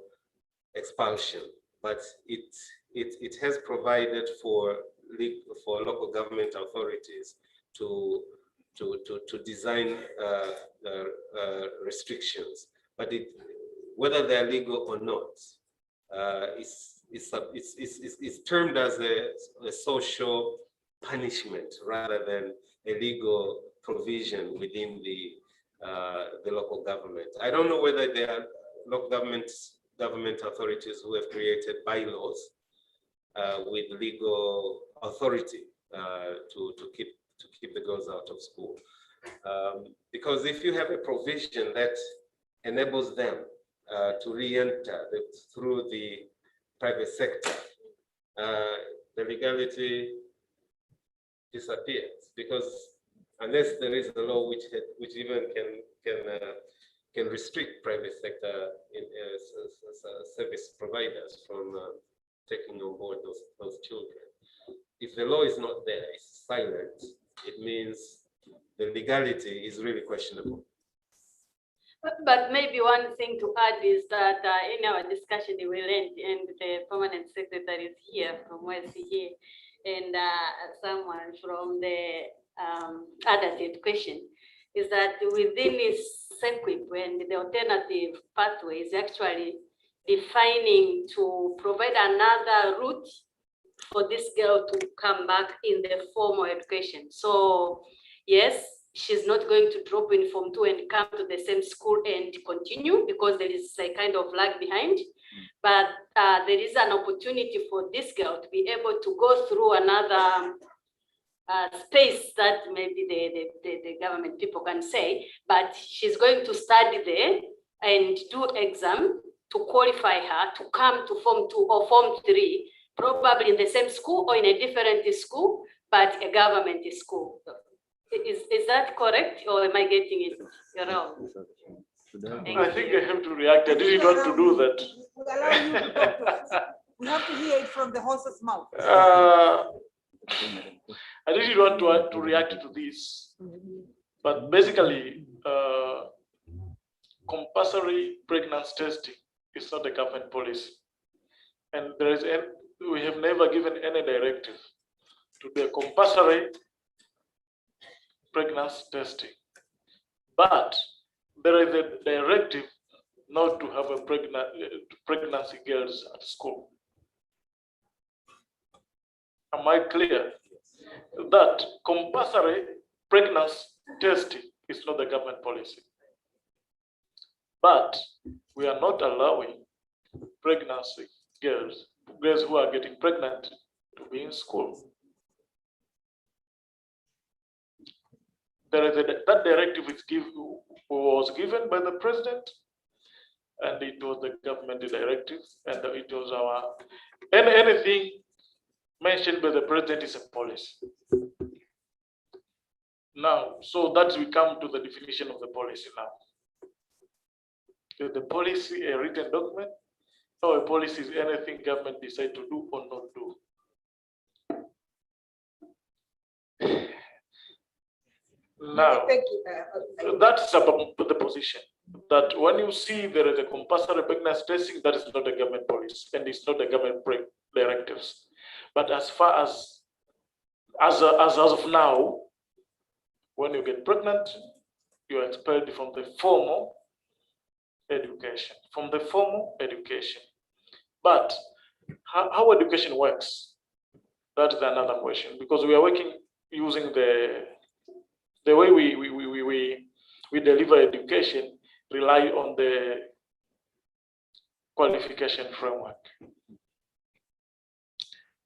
expulsion, but it has provided for local government authorities to design restrictions, but whether they're legal or not, it's termed as a social punishment rather than a legal provision within the local government. I don't know whether there are local government authorities who have created bylaws with legal authority to keep the girls out of school. Because if you have a provision that enables them to re-enter through the private sector, the legality disappears, because unless there is a law which even can restrict private sector service providers from taking on board those children. If the law is not there, it's silent, it means the legality is really questionable.
But maybe one thing to add is that in our discussion we learned, and the permanent secretary is here from WCA, and someone from the adult education, is that within this SEQUIP and the alternative pathway is actually defining to provide another route for this girl to come back in the formal education. So yes, she's not going to drop in Form 2 and come to the same school and continue, because there is a kind of lag behind. But there is an opportunity for this girl to be able to go through another space that maybe the government people can say, but she's going to study there and do exam to qualify her to come to Form 2 or Form 3, probably in the same school or in a different school, but a government school. Is that correct, or am I getting it wrong?
I think I have to react. I didn't want to do that.
We allow you to talk to us. We have to hear it from the horse's mouth.
I didn't want to react to this, but basically, compulsory pregnancy testing is not a government policy, and we have never given any directive to the compulsory pregnancy testing, but there is a directive not to have a pregnancy girls at school. Am I clear? That compulsory pregnancy testing is not the government policy, but we are not allowing pregnancy girls who are getting pregnant to be in school. That directive was given by the president, and it was the government directive, and it was our anything mentioned by the president is a policy. Now, so that we come to the definition of the policy now. Is the policy a written document, or a policy is anything government decide to do or not do? Now, that's about the position that when you see there is a compulsory pregnancy testing, that is not a government policy and it's not a government directives. But as far as of now, when you get pregnant, you are expelled from the formal education. But how education works, that is another question, because we are working using the way we deliver education rely on the qualification framework.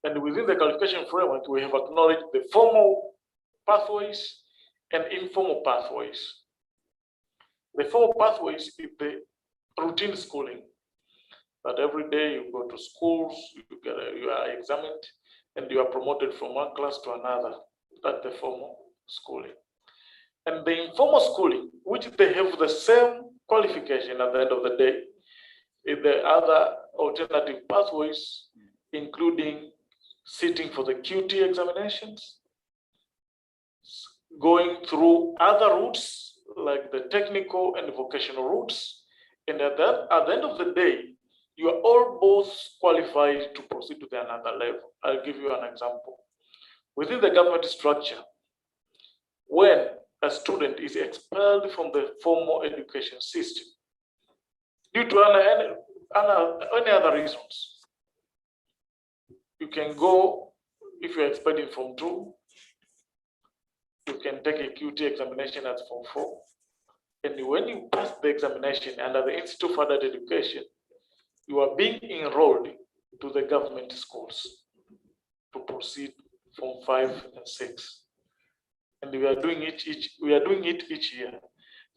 And within the qualification framework, we have acknowledged the formal pathways and informal pathways. The formal pathways is the routine schooling, that every day you go to schools, you are examined, and you are promoted from one class to another. That's the formal schooling. And the informal schooling, which they have the same qualification at the end of the day, is the other alternative pathways, including sitting for the QT examinations, going through other routes like the technical and vocational routes. And at the end of the day, you are all both qualified to proceed to the another level. I'll give you an example. Within the government structure, when a student is expelled from the formal education system due to any other reasons, you can go, if you're expelled in Form 2, you can take a QT examination at Form 4. And when you pass the examination under the Institute for Adult Education, you are being enrolled to the government schools to proceed Form 5 and 6. And we are doing it each year,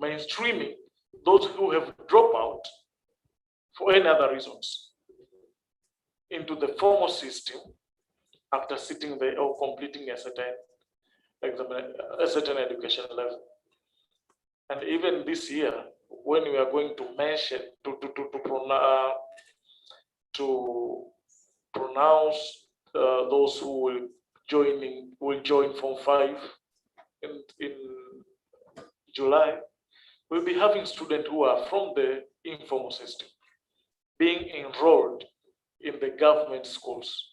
mainstreaming those who have dropped out for any other reasons into the formal system after sitting there or completing a certain education level. And even this year, when we are going to mention to pronounce those who will join Form 5 in July, we'll be having students who are from the informal system being enrolled in the government schools.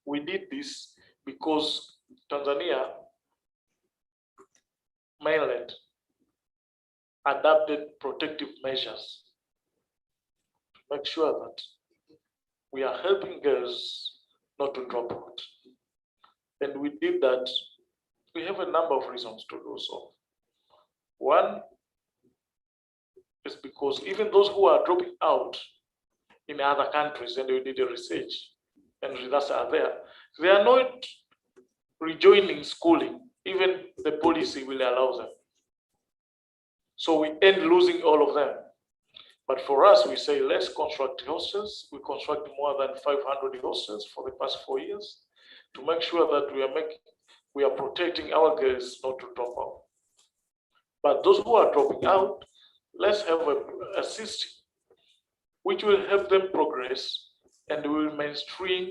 We did this because Tanzania mainland adopted protective measures to make sure that we are helping girls not to drop out. And we did that. We have a number of reasons to do so. One is because even those who are dropping out in other countries, and we did a research, and results are there, they are not rejoining schooling. Even the policy will allow them. So we end losing all of them. But for us, we say let's construct hostels. We construct more than 500 hostels for the past 4 years to make sure that we are protecting our girls not to drop out. But those who are dropping out, let's have a system which will help them progress and will mainstream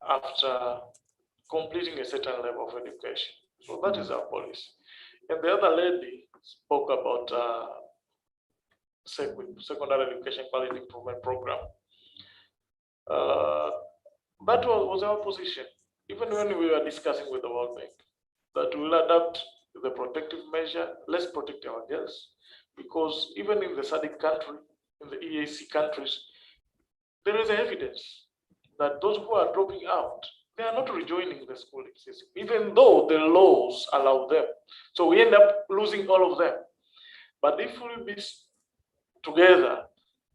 after completing a certain level of education. So that is our policy. And the other lady spoke about secondary education quality improvement program. That was our position, even when we were discussing with the World Bank, that we'll adapt the protective measure. Let's protect our girls, because even in the SADC country, in the EAC countries, there is evidence that those who are dropping out, they are not rejoining the schooling system, even though the laws allow them. So we end up losing all of them. But if we be together,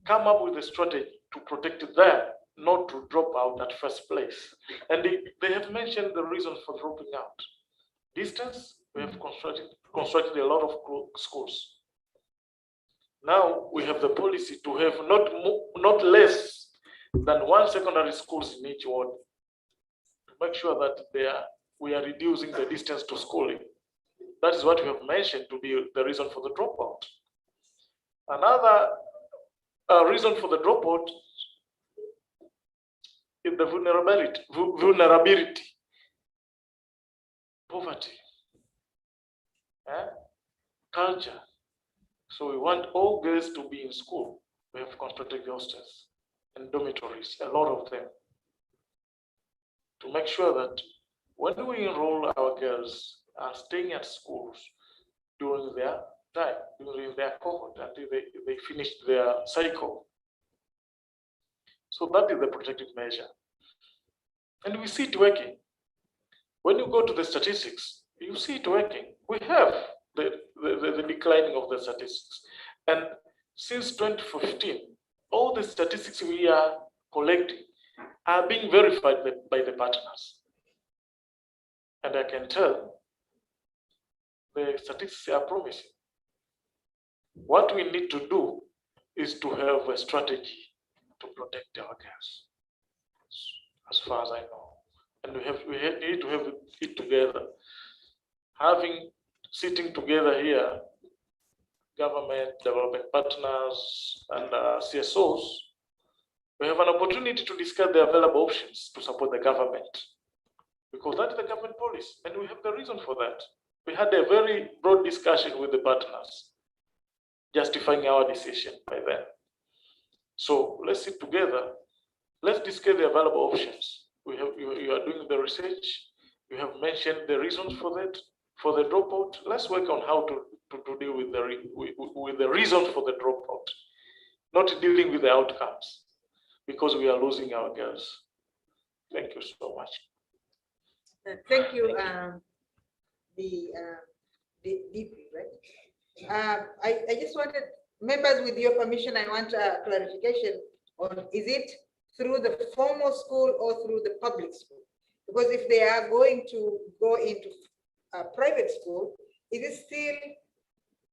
come up with a strategy to protect them, not to drop out at first place. And they have mentioned the reasons for dropping out. Distance, we have constructed a lot of schools. Now we have the policy to have not less than 1 secondary schools in each ward, to make sure that we are reducing the distance to schooling. That is what we have mentioned to be the reason for the dropout. Another reason for the dropout is the vulnerability, poverty, culture. So we want all girls to be in school. We have constructed hostels and dormitories, a lot of them, to make sure that when we enroll our girls are staying at schools during their time, during their cohort, until they finish their cycle. So that is the protective measure. And we see it working. When you go to the statistics, you see it working. We have the declining of the statistics. And since 2015, all the statistics we are collecting are being verified by the partners. And I can tell the statistics are promising. What we need to do is to have a strategy to protect our girls, as far as I know. And we need to have it together. Sitting together here, government, development partners, and CSOs, we have an opportunity to discuss the available options to support the government, because that's the government policy, and we have the reason for that. We had a very broad discussion with the partners, justifying our decision by then. So let's sit together. Let's discuss the available options. You are doing the research. You have mentioned the reasons for that, for the dropout. Let's work on how to deal with the reasons for the dropout, not dealing with the outcomes, because we are losing our girls. Thank you so much.
Thank you, DP, right? I just wanted, members, with your permission, I want a clarification on, is it through the formal school or through the public school? Because if they are going to go into a private school, it is still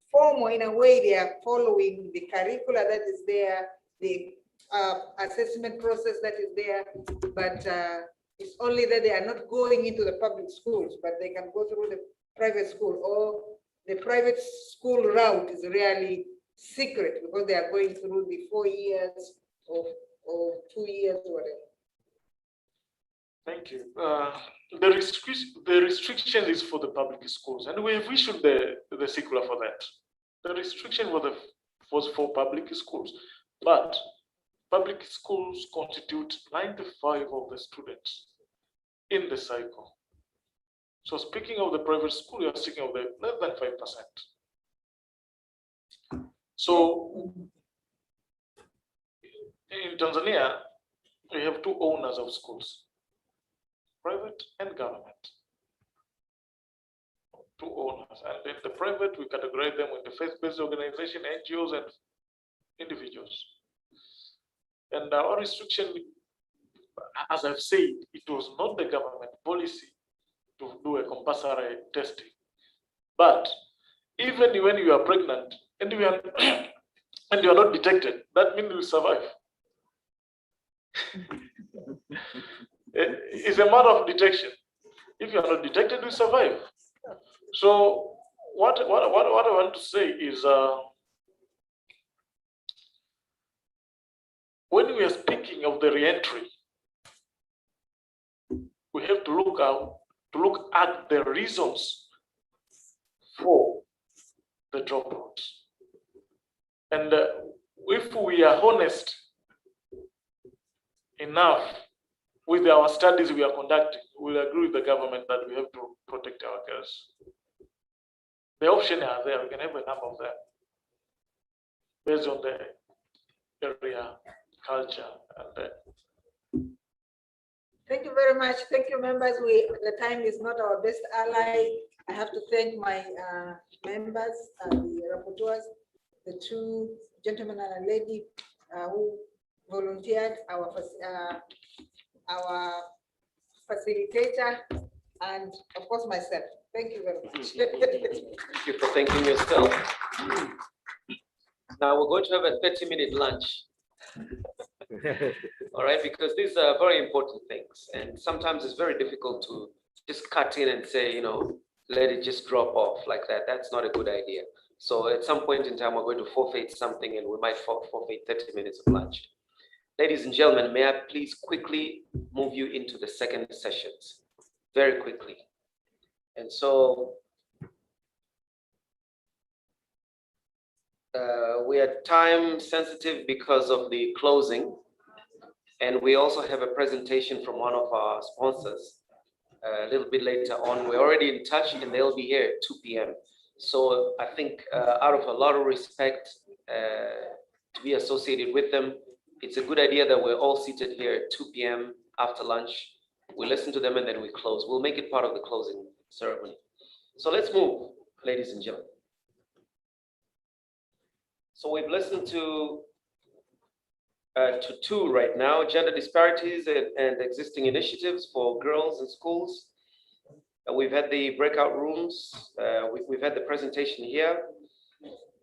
formal in a way. They are following the curricula that is there, the assessment process that is there, but it's only that they are not going into the public schools, but they can go through the private school, or the private school route is really secret because they are going through the 4 years or 2 years, whatever.
Thank you. The restriction is for the public schools, and we have issued the circular for that. The restriction was for public schools, but public schools constitute 95% of the students in the cycle. So speaking of the private school, you are speaking of the less than 5%. So in Tanzania, we have two owners of schools, private and government. Two owners. And in the private, we categorize them with the faith-based organization, NGOs, and individuals. And our restriction, as I've said, it was not the government policy to do a compulsory testing. But even when you are pregnant and you are and you are not detected, that means you survive. It's a matter of detection. If you are not detected, you survive. So what I want to say is, when we are speaking of the reentry, we have to look at the reasons for the dropout. And if we are honest enough with our studies we are conducting, we'll agree with the government that we have to protect our girls. The options are there. We can have a number of them based on the area, culture, and
Thank you very much. Thank you, members. The time is not our best ally. I have to thank my members, the rapporteurs, the two gentlemen and a lady who volunteered, our facilitator, and of course myself. Thank you very much.
Thank you for thanking yourself. Now we're going to have a 30-minute lunch. All right, because these are very important things, and sometimes it's very difficult to just cut in and say, let it just drop off like that. That's not a good idea. So at some point in time, we're going to forfeit something, and we might forfeit 30 minutes of lunch. Ladies and gentlemen, may I please quickly move you into the second sessions, very quickly. And so we are time sensitive because of the closing. And we also have a presentation from one of our sponsors a little bit later on. We're already in touch, and they'll be here at 2 p.m. So I think out of a lot of respect to be associated with them, it's a good idea that we're all seated here at 2 p.m. after lunch. We listen to them and then we close. We'll make it part of the closing ceremony. So let's move, ladies and gentlemen.
So we've listened to two right now, gender disparities and existing initiatives for girls in schools. We've had the breakout rooms. We've had the presentation here.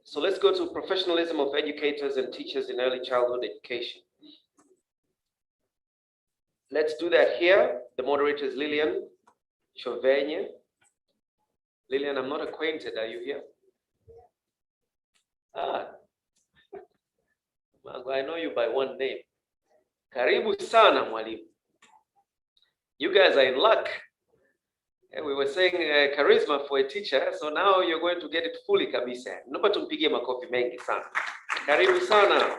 So let's go to professionalism of educators and teachers in early childhood education. Let's do that here. The moderator is Lillian Chovenya. Lillian, I'm not acquainted. Are you here? Ah, I know you by one name. Karibu sana mwalimu. You guys are in luck. We were saying charisma for a teacher, so now you're going to get it fully kabisa. Naomba tumpigie makofi mengi sana. Karibu sana.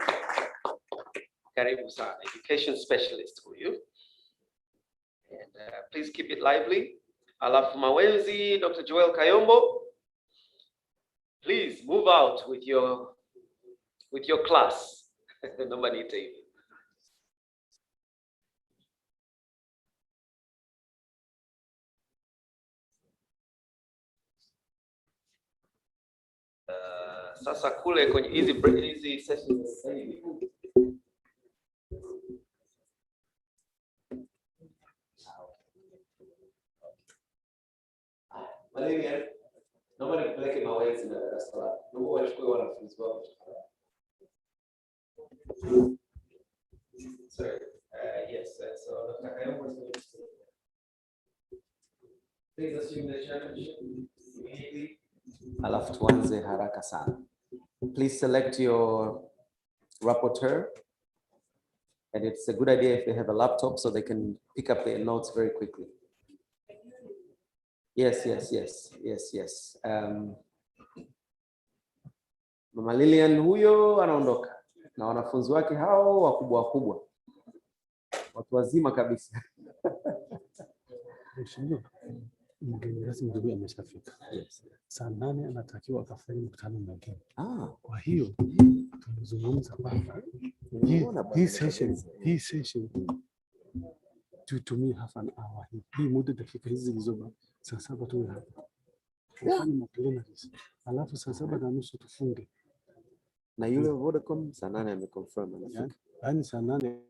Karibu sana. Education specialist huyu. And please keep it lively. Alafu Mawenzi, Dr. Joel Kayombo. Please move out with your class. Nobody take it. Sasa kule kwenye hizi sessions sasa hivi. Mwalimu, naomba nipeleke Mawenzi na darasa lako. Naomba wachukue wanafunzi wako. Sorry. Yes, so Dr. Kayombo is going to stay. Please assume the challenge immediately. Alafu tuanze haraka sana. Please select your rapporteur. And it's a good idea if they have a laptop so they can pick up their notes very quickly. Yes. Mama Lilian huyo anaondoka na wanafunzi wake hao wakubwa. Watu wazima kabisa.
Mgeni rasmi ndio ameshafika.
Yes.
Saa 8 anatakiwa akafanya mkutano mwingine. Kwa hiyo tunazungumza kwamba hii session tutumie half an hour. Hii muda dakika hizi zilizoba saa 7 tuwe hapa. Tufanye mapreliminaries. Alafu saa 7:30 tufunge.
Na yule Vodacom saa 8 ameconfirm anafika.
Yaani saa 8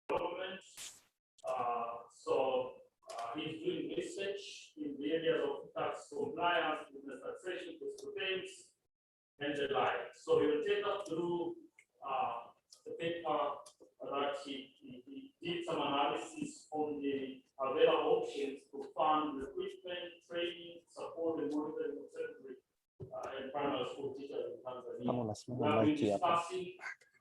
government. He's doing research in the areas of tax compliance, business taxation, fiscal payments, and the like. So he will take us through the paper that he did some analysis on the available options to fund recruitment, training, support, and monitoring of secondary and primary school teachers in Tanzania. We have been discussing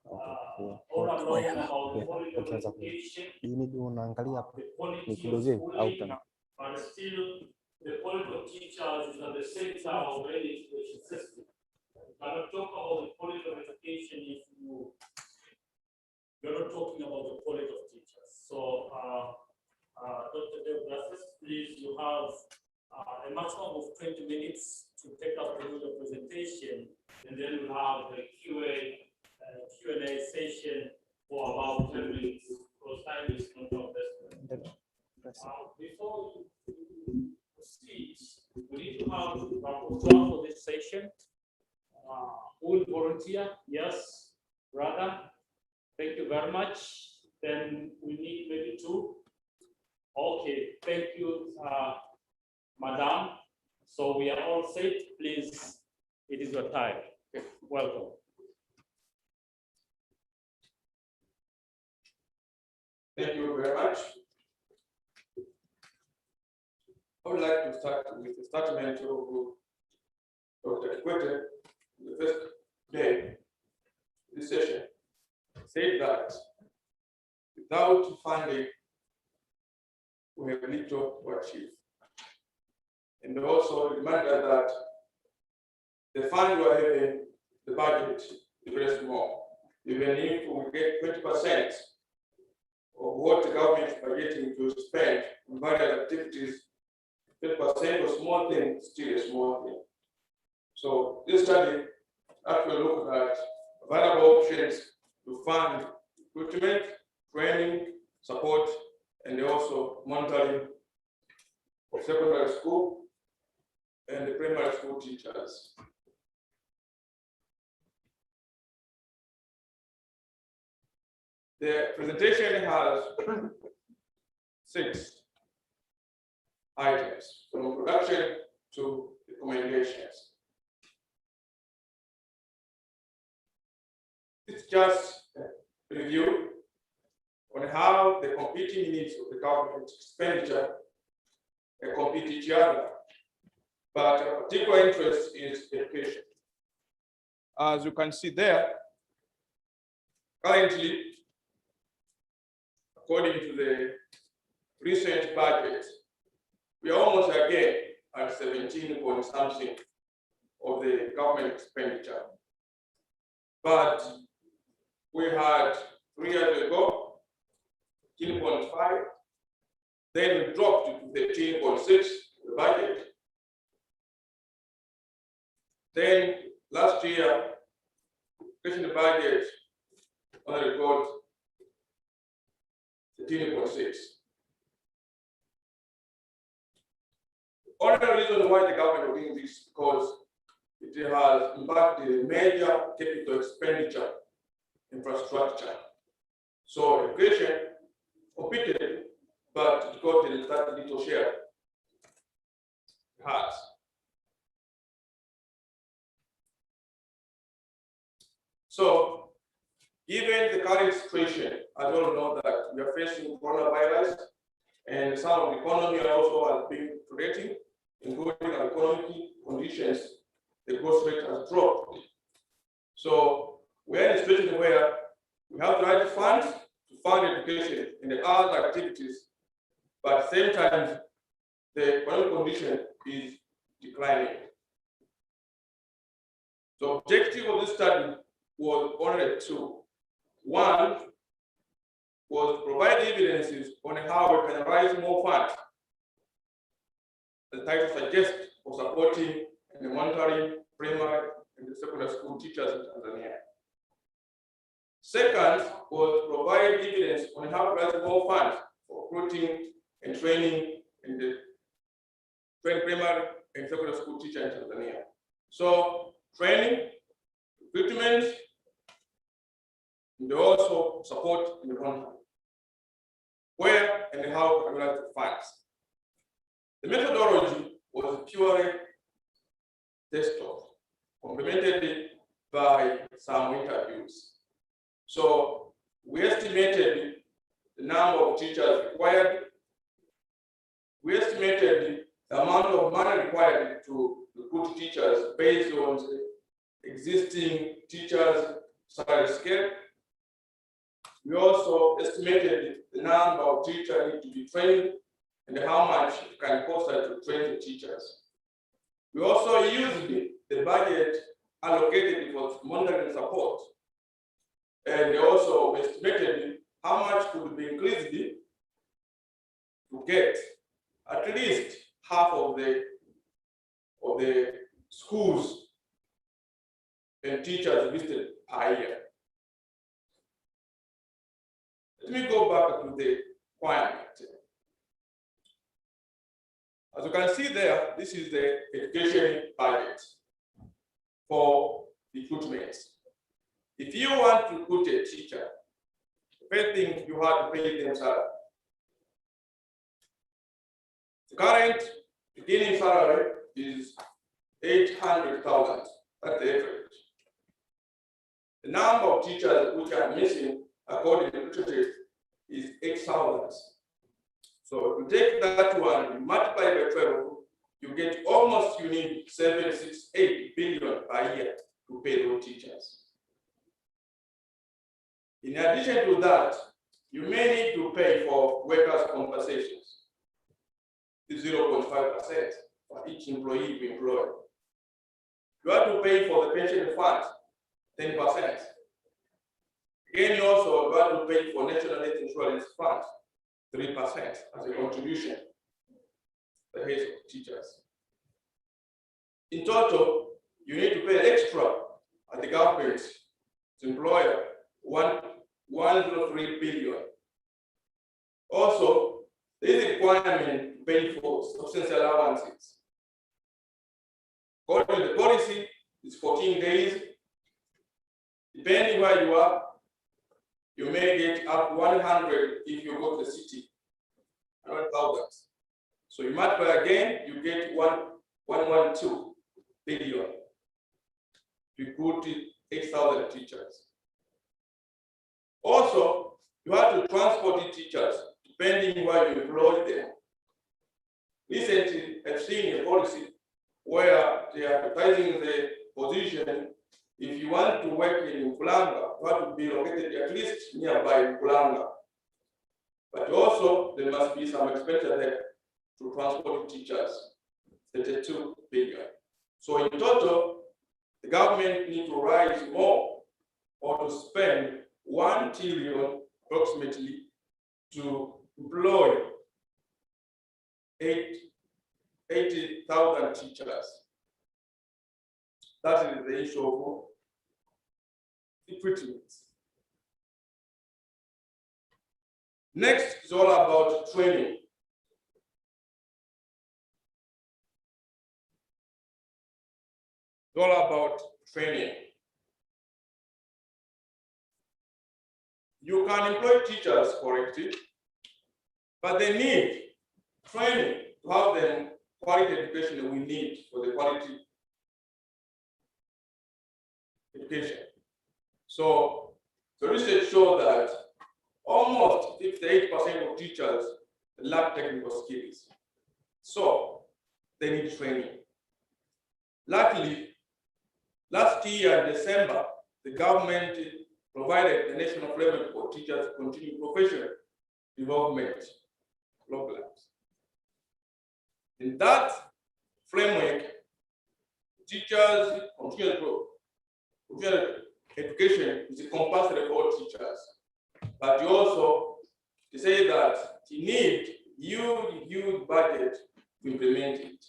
all along about the quality of education, the quality of schooling, but still the quality of teachers is at the center of any education system. You cannot talk about the quality of education if you're not talking about the quality of teachers. So, Dr. Deogracias, please, you have a maximum of 20 minutes to take up the presentation, and then we'll have the Q&A session for about 10 minutes, because time is not our best. Before you proceed, we need to have a rapporteur for this session. Who will volunteer? Yes, brother. Thank you very much. Then we need maybe two. Okay, thank you, Madam. So we are all set. Please, it is your time. Welcome.
Thank you very much. I would like to start with the statement of Dr. IQEC, the first day of this session, said that without funding, we have little to achieve. And also reminded that the fund we are having, the budget is very small. Even if we get 20% of what the government is budgeting to spend on various activities, 20% of small thing, still a small thing. So this study actually looked at available options to fund recruitment, training, support, and also monitoring of secondary school and the primary school teachers. The presentation has 6 items, from introduction to recommendations. It's just a review on how the competing needs of the government expenditure compete each other. But a particular interest is education. As you can see there, currently, according to the recent budget, we are almost again at 17 point something of the government expenditure. But we had 3 years ago, 13.5, then we dropped to 13.6, the budget. Then last year, the budget only got 13.6. Only reason why the government is doing this because it has impacted major capital expenditure infrastructure. So education competed, but it got that little share. It has. So, given the current situation, I don't know that we are facing coronavirus, and some of the economy also has been predicting, including our economic conditions, the growth rate has dropped. So, we are in a situation where we have the right funds to fund education and the other activities, but at the same time, the economic condition is declining. The objective of this study was only 2. One was to provide evidences on how we can raise more funds, the title suggests, for supporting and monitoring primary and secondary school teachers in Tanzania. Second was to provide evidence on how to raise more funds for recruiting and training in the primary and secondary school teachers in Tanzania. So training, recruitment, and also support in the monitoring. where and how categorize the funds. The methodology was purely desktop, complemented by some interviews. So we estimated the number of teachers required. We estimated the amount of money required to recruit teachers based on the existing teachers' salary scale. We also estimated the number of teachers need to be trained and how much it can cost us to train the teachers. We also used the budget allocated for monitoring support, and also estimated how much could be increased to get at least half of the schools and teachers listed per year. Let me go back to the requirement. As you can see there, this is the education budget for recruitment. If you want to recruit a teacher, the first thing you have to pay them salary. The current beginning salary is 800,000. That's the average. The number of teachers which are missing according to literature is 8,000. So if you take that one, you multiply by 12, you get almost, you need 768 billion per year to pay those teachers. In addition to that, you may need to pay for workers' compensations, 0.5% for each employee you employ. You have to pay for the pension fund, 10%. Again, you also have to pay for national health insurance fund, 3% as a contribution to the heads of teachers. In total, you need to pay extra at the government to employer 103 billion. Also, there is a requirement to pay for subsistence allowances. According to the policy, it's 14 days. Depending where you are, you may get up 100 if you go to the city, 100,000. So you multiply again, you get 112 billion. You go to 8,000 teachers. Also, you have to transport the teachers depending where you employ them. Recently, I've seen a policy where they are advertising the position. If you want to work in Kulanga, you have to be located at least nearby Kulanga. But also, there must be some expenditure there to transport teachers, 32 billion. So in total, the government needs to rise more or to spend 1 trillion approximately to employ 80,000 teachers. That is the issue of recruitment. Next is all about training. It's all about training. You can employ teachers correctly, but they need training to have the quality education that we need for the quality education. So the research shows that almost 58% of teachers lack technical skills. So they need training. Luckily, last year in December, the government provided the national framework for teachers to continue professional development programs. In that framework, teachers continue education is compulsory for all teachers. But you also say that you need huge budget to implement it.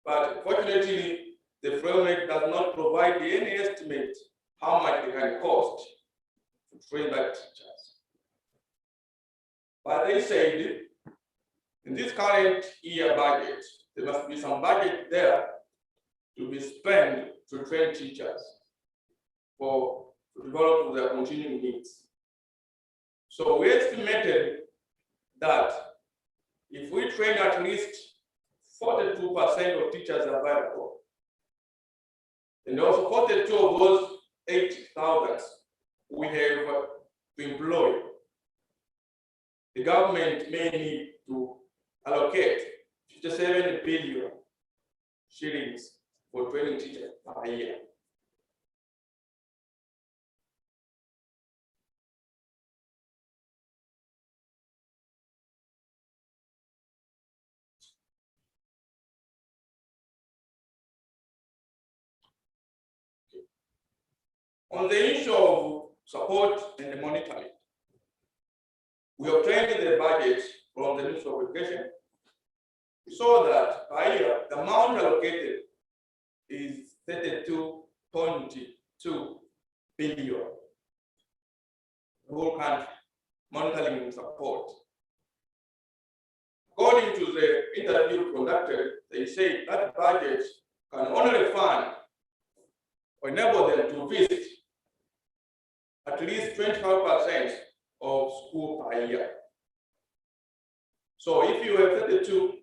But fortunately, the framework does not provide any estimate how much it can cost to train back teachers. But they said in this current year budget, there must be some budget there to be spent to train teachers to develop their continuing needs. So we estimated that if we train at least 42% of teachers available, and also 42 of those 8,000 we have to employ, the government may need to allocate 57 billion shillings for training teachers per year. On the issue of support and the monitoring, we obtained the budget from the Ministry of Education. We saw that per year, the amount allocated is 32.2 billion. The whole country, monitoring and support. According to the interview conducted, they say that budget can only fund or enable them to visit at least 25% of school per year. So if you have 32,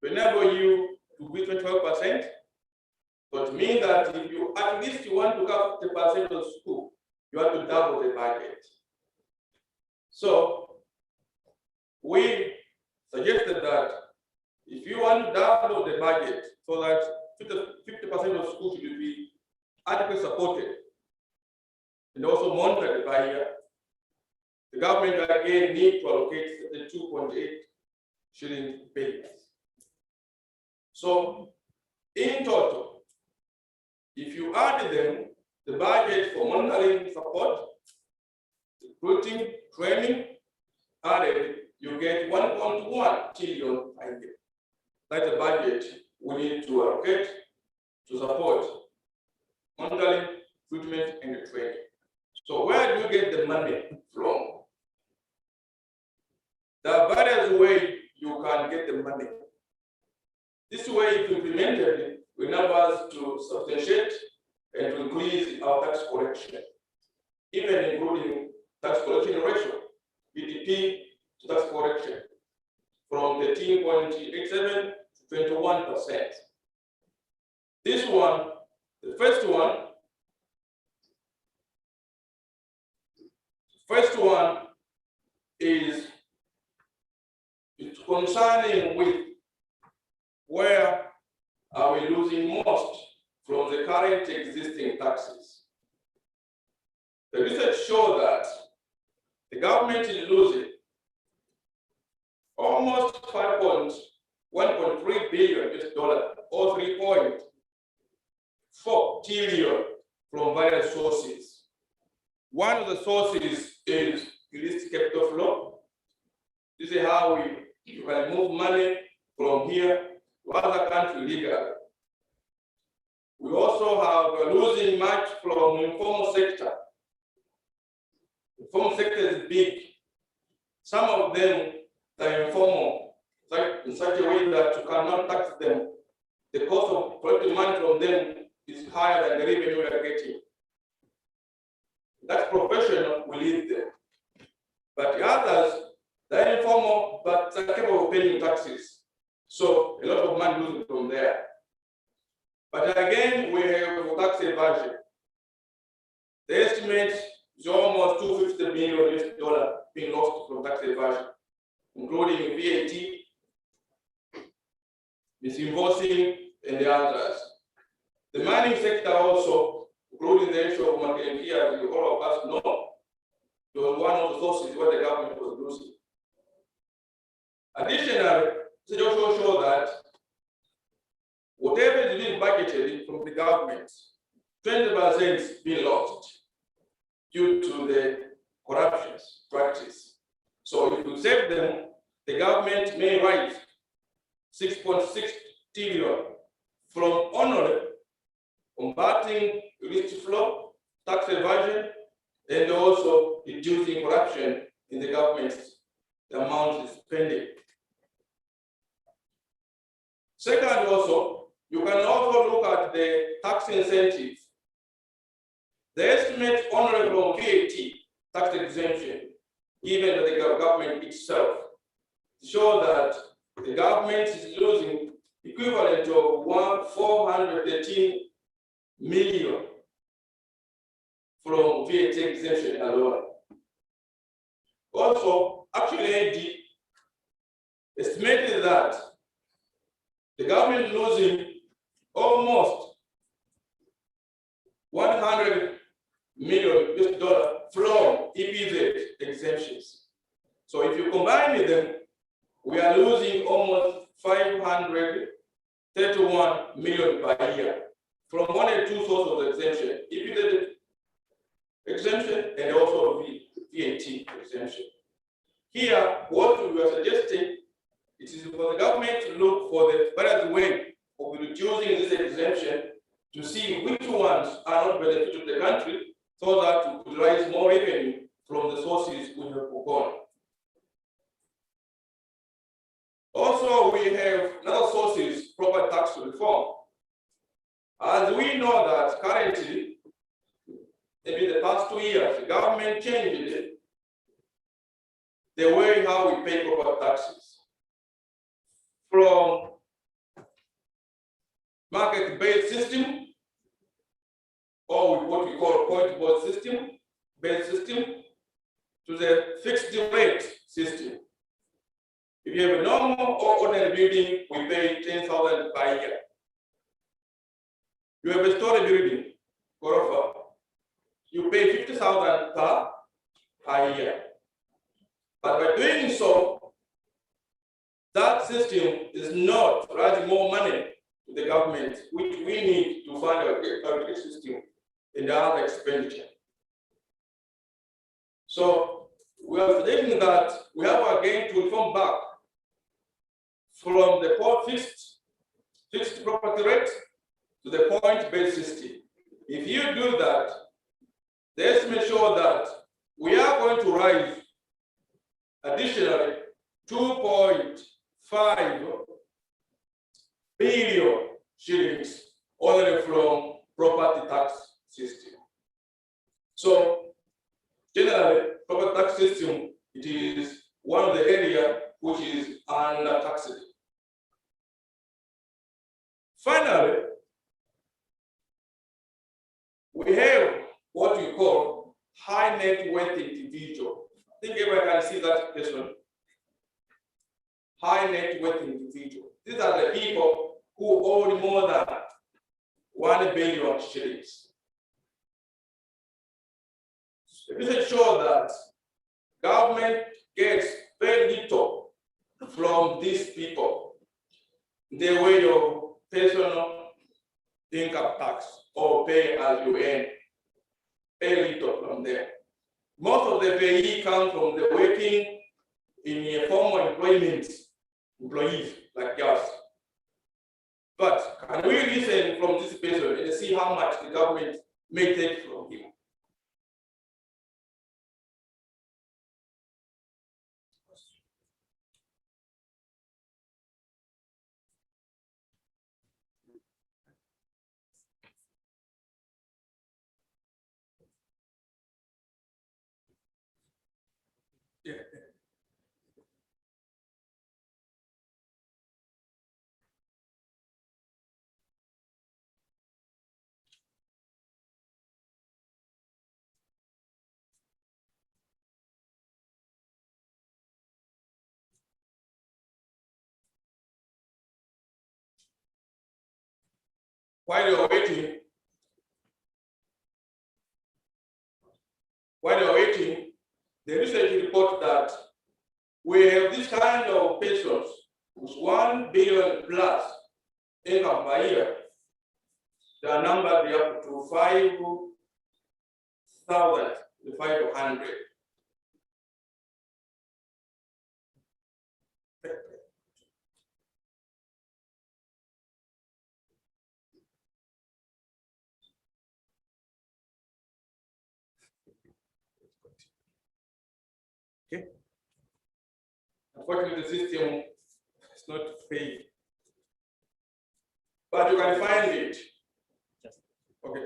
to enable you to be 25%, but mean that if you at least you want to cover 50% of school, you have to double the budget. So we suggested that if you want to double the budget so that 50% of schools should be adequately supported and also monitored by year, the government again need to allocate the 2.8 shilling billion. So in total, if you add them, the budget for monitoring support, recruiting, training, added, you get 1.1 trillion a year. That's the budget we need to allocate to support monitoring, recruitment, and training. So where do you get the money from? There are various ways you can get the money. This way, if implemented, will enable us to substantiate and to increase our tax collection, even including tax collection ratio, GDP to tax collection, from 13.87 to 21%. This one, the first one is concerning with where are we losing most from the current existing taxes. The research shows that the government is losing almost 1.3 billion US dollars or 3.4 trillion from various sources. One of the sources is illicit capital flow. This is how you can move money from here to other countries legally. We also have losing much from informal sector. Informal sector is big. Some of them are informal, in such a way that you cannot tax them. The cost of collecting money from them is higher than the revenue we are getting. That professional will leave them. But the others, they're informal, but they're capable of paying taxes. So a lot of money losing from there. But again, we have tax evasion. The estimate is almost $250 million being lost from tax evasion, including VAT, misinvoicing, and the others. The mining sector also, including the issue of marketing here, as all of us know, was one of the sources where the government was losing. Additionally, it also shows that whatever is being budgeted from the government, 20% is being lost due to the corruption practice. So if you save them, the government may raise 6.6 trillion from only combating illicit flow, tax evasion, and also reducing corruption in the government, the amount is spending. Second, also, you can also look at the tax incentives. The estimate only from VAT, tax exemption, given by the government itself to show that the government is losing equivalent of 413 million from VAT exemption alone. Also, actually, AD estimated that the government losing almost 100 million US $ from EPZ exemptions. So if you combine them, we are losing almost 531 million per year from one or two sources of exemption, EPZ exemption and also VAT exemption. Here, what we are suggesting is for the government to look for the better way of reducing this exemption to see which ones are not beneficial to the country so that we could raise more revenue from the sources we have gone. Also, we have another sources, property tax reform. As we know that currently, maybe the past 2 years, the government changed the way how we pay property taxes from market-based system or what we call point-based system to the fixed rate system. If you have a normal or ordinary building, we pay 10,000 per year. You have a story building, Gorofa, you pay 50,000 per year. But by doing so, that system is not raising more money to the government, which we need to fund our system and other expenditure. So we are suggesting that we have again to reform back from the fixed property rate to the point-based system. If you do that, the estimate show that we are going to raise additionally 2.5 billion shillings only from property tax system. So generally, property tax system, it is one of the areas which is under-taxed. Finally, we have what we call high net worth individual. I think everyone can see that person. High net worth individual. These are the people who own more than 1 billion shillings. The research shows that government gets very little from these people in the way of personal income tax or pay as you earn, very little from them. Most of the payee come from the working in a formal employment employees like us. But can we listen from this person and see how much the government may take from him? Yeah. While you're waiting, the research report that we have this kind of persons with 1 billion plus income per year. The number be up to 5,500. Okay. Unfortunately, the system is not fair. But you can find it. Okay,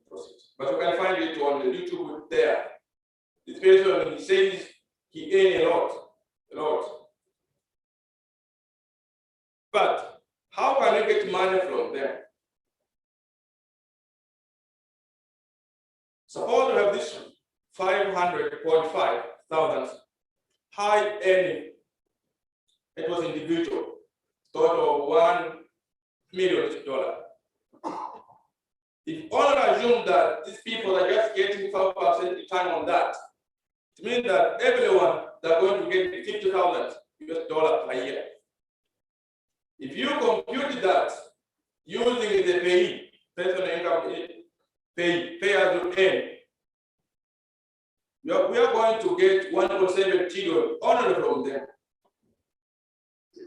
proceed. But you can find it on the YouTube there. This person, he says he earned a lot. But how can you get money from them? Suppose we have this 500.5 thousand high earning. It was individual, total of $1 million. If all assume that these people are just getting 5% return on that, it means that everyone they're going to get $50,000 per year. If you compute that using the pay, personal income pay as you earn, we are going to get 1.7 trillion only from them.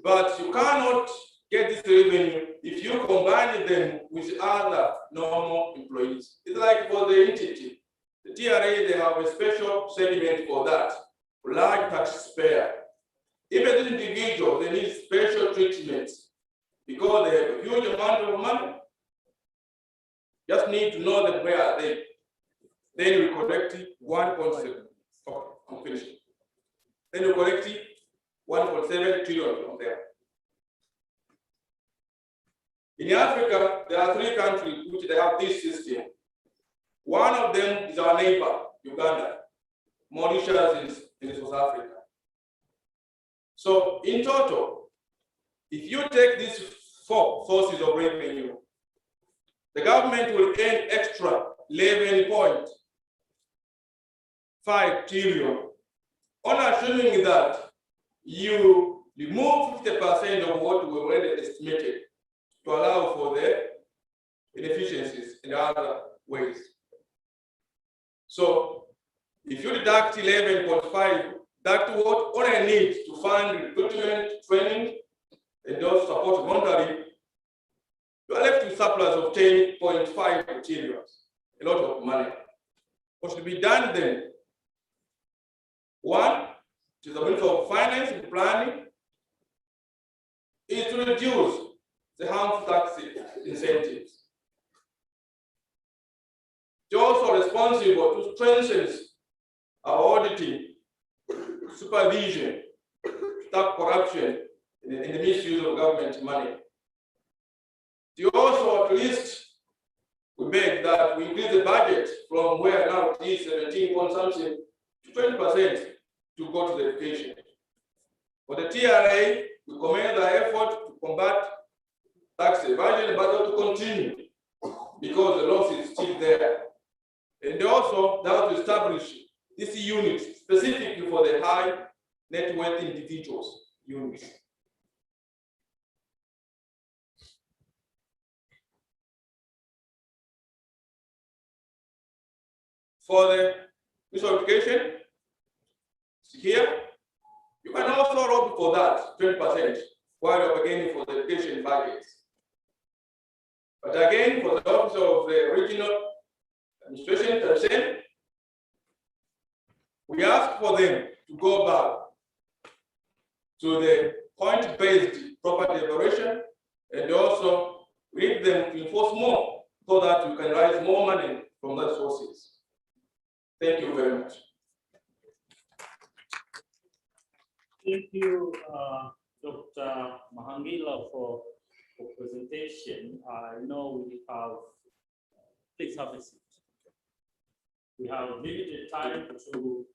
But you cannot get this revenue if you combine them with other normal employees. It's like for the entity, the TRA, they have a special segment for that, large taxpayer. Even this individual, they need special treatment because they have a huge amount of money. Just need to know that where are they. Then we collect 1.7. I'm finishing. Then we collect 1.7 trillion from there. In Africa, there are 3 countries which they have this system. One of them is our neighbor, Uganda. Mauritius is in South Africa. So in total, if you take these 4 sources of revenue, the government will earn extra 11.5 trillion, on assuming that you remove 50% of what we already estimated to allow for the inefficiencies in other ways. So if you deduct 11.5, that's what only needs to fund recruitment, training, and also support voluntary, you are left with surplus of 10.5 trillion, a lot of money. What should be done then? One, to the Ministry of Finance and Planning, is to reduce the harmful tax incentives. They're also responsible to strengthen our auditing, supervision, stop corruption and the misuse of government money. They also, at least, we beg that we increase the budget from where now it is 17 point something to 20% to go to the education. For the TRA, we commend the effort to combat tax evasion, but not to continue because the loss is still there. And also, they have to establish this unit specifically for the high net worth individuals unit. For the Ministry of Education, here, you can also opt for that 20% while you're beginning for the education budget. But again, for the Office of the Regional Administration, we ask for them to go back to the point-based property evaluation, and also we need them to enforce more so that you can raise more money from those sources. Thank you very much.
Thank you, Dr. Mahangila, for presentation. I know we have, please have a seat. We have limited time to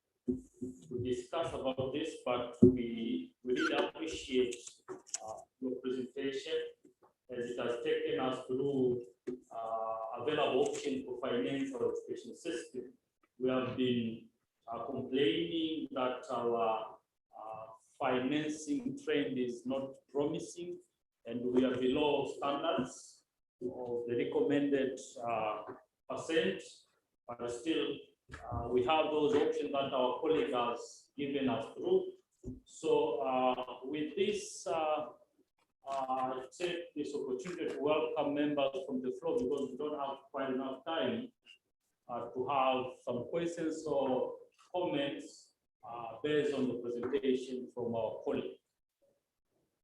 discuss about this, but we really appreciate your presentation as it has taken us through available options for financial education system. We have been complaining that our financing trend is not promising, and we are below standards of the recommended percent, but still we have those options that our colleague has given us through. So with this, I take this opportunity to welcome members from the floor because we don't have quite enough time to have some questions or comments based on the presentation from our colleague.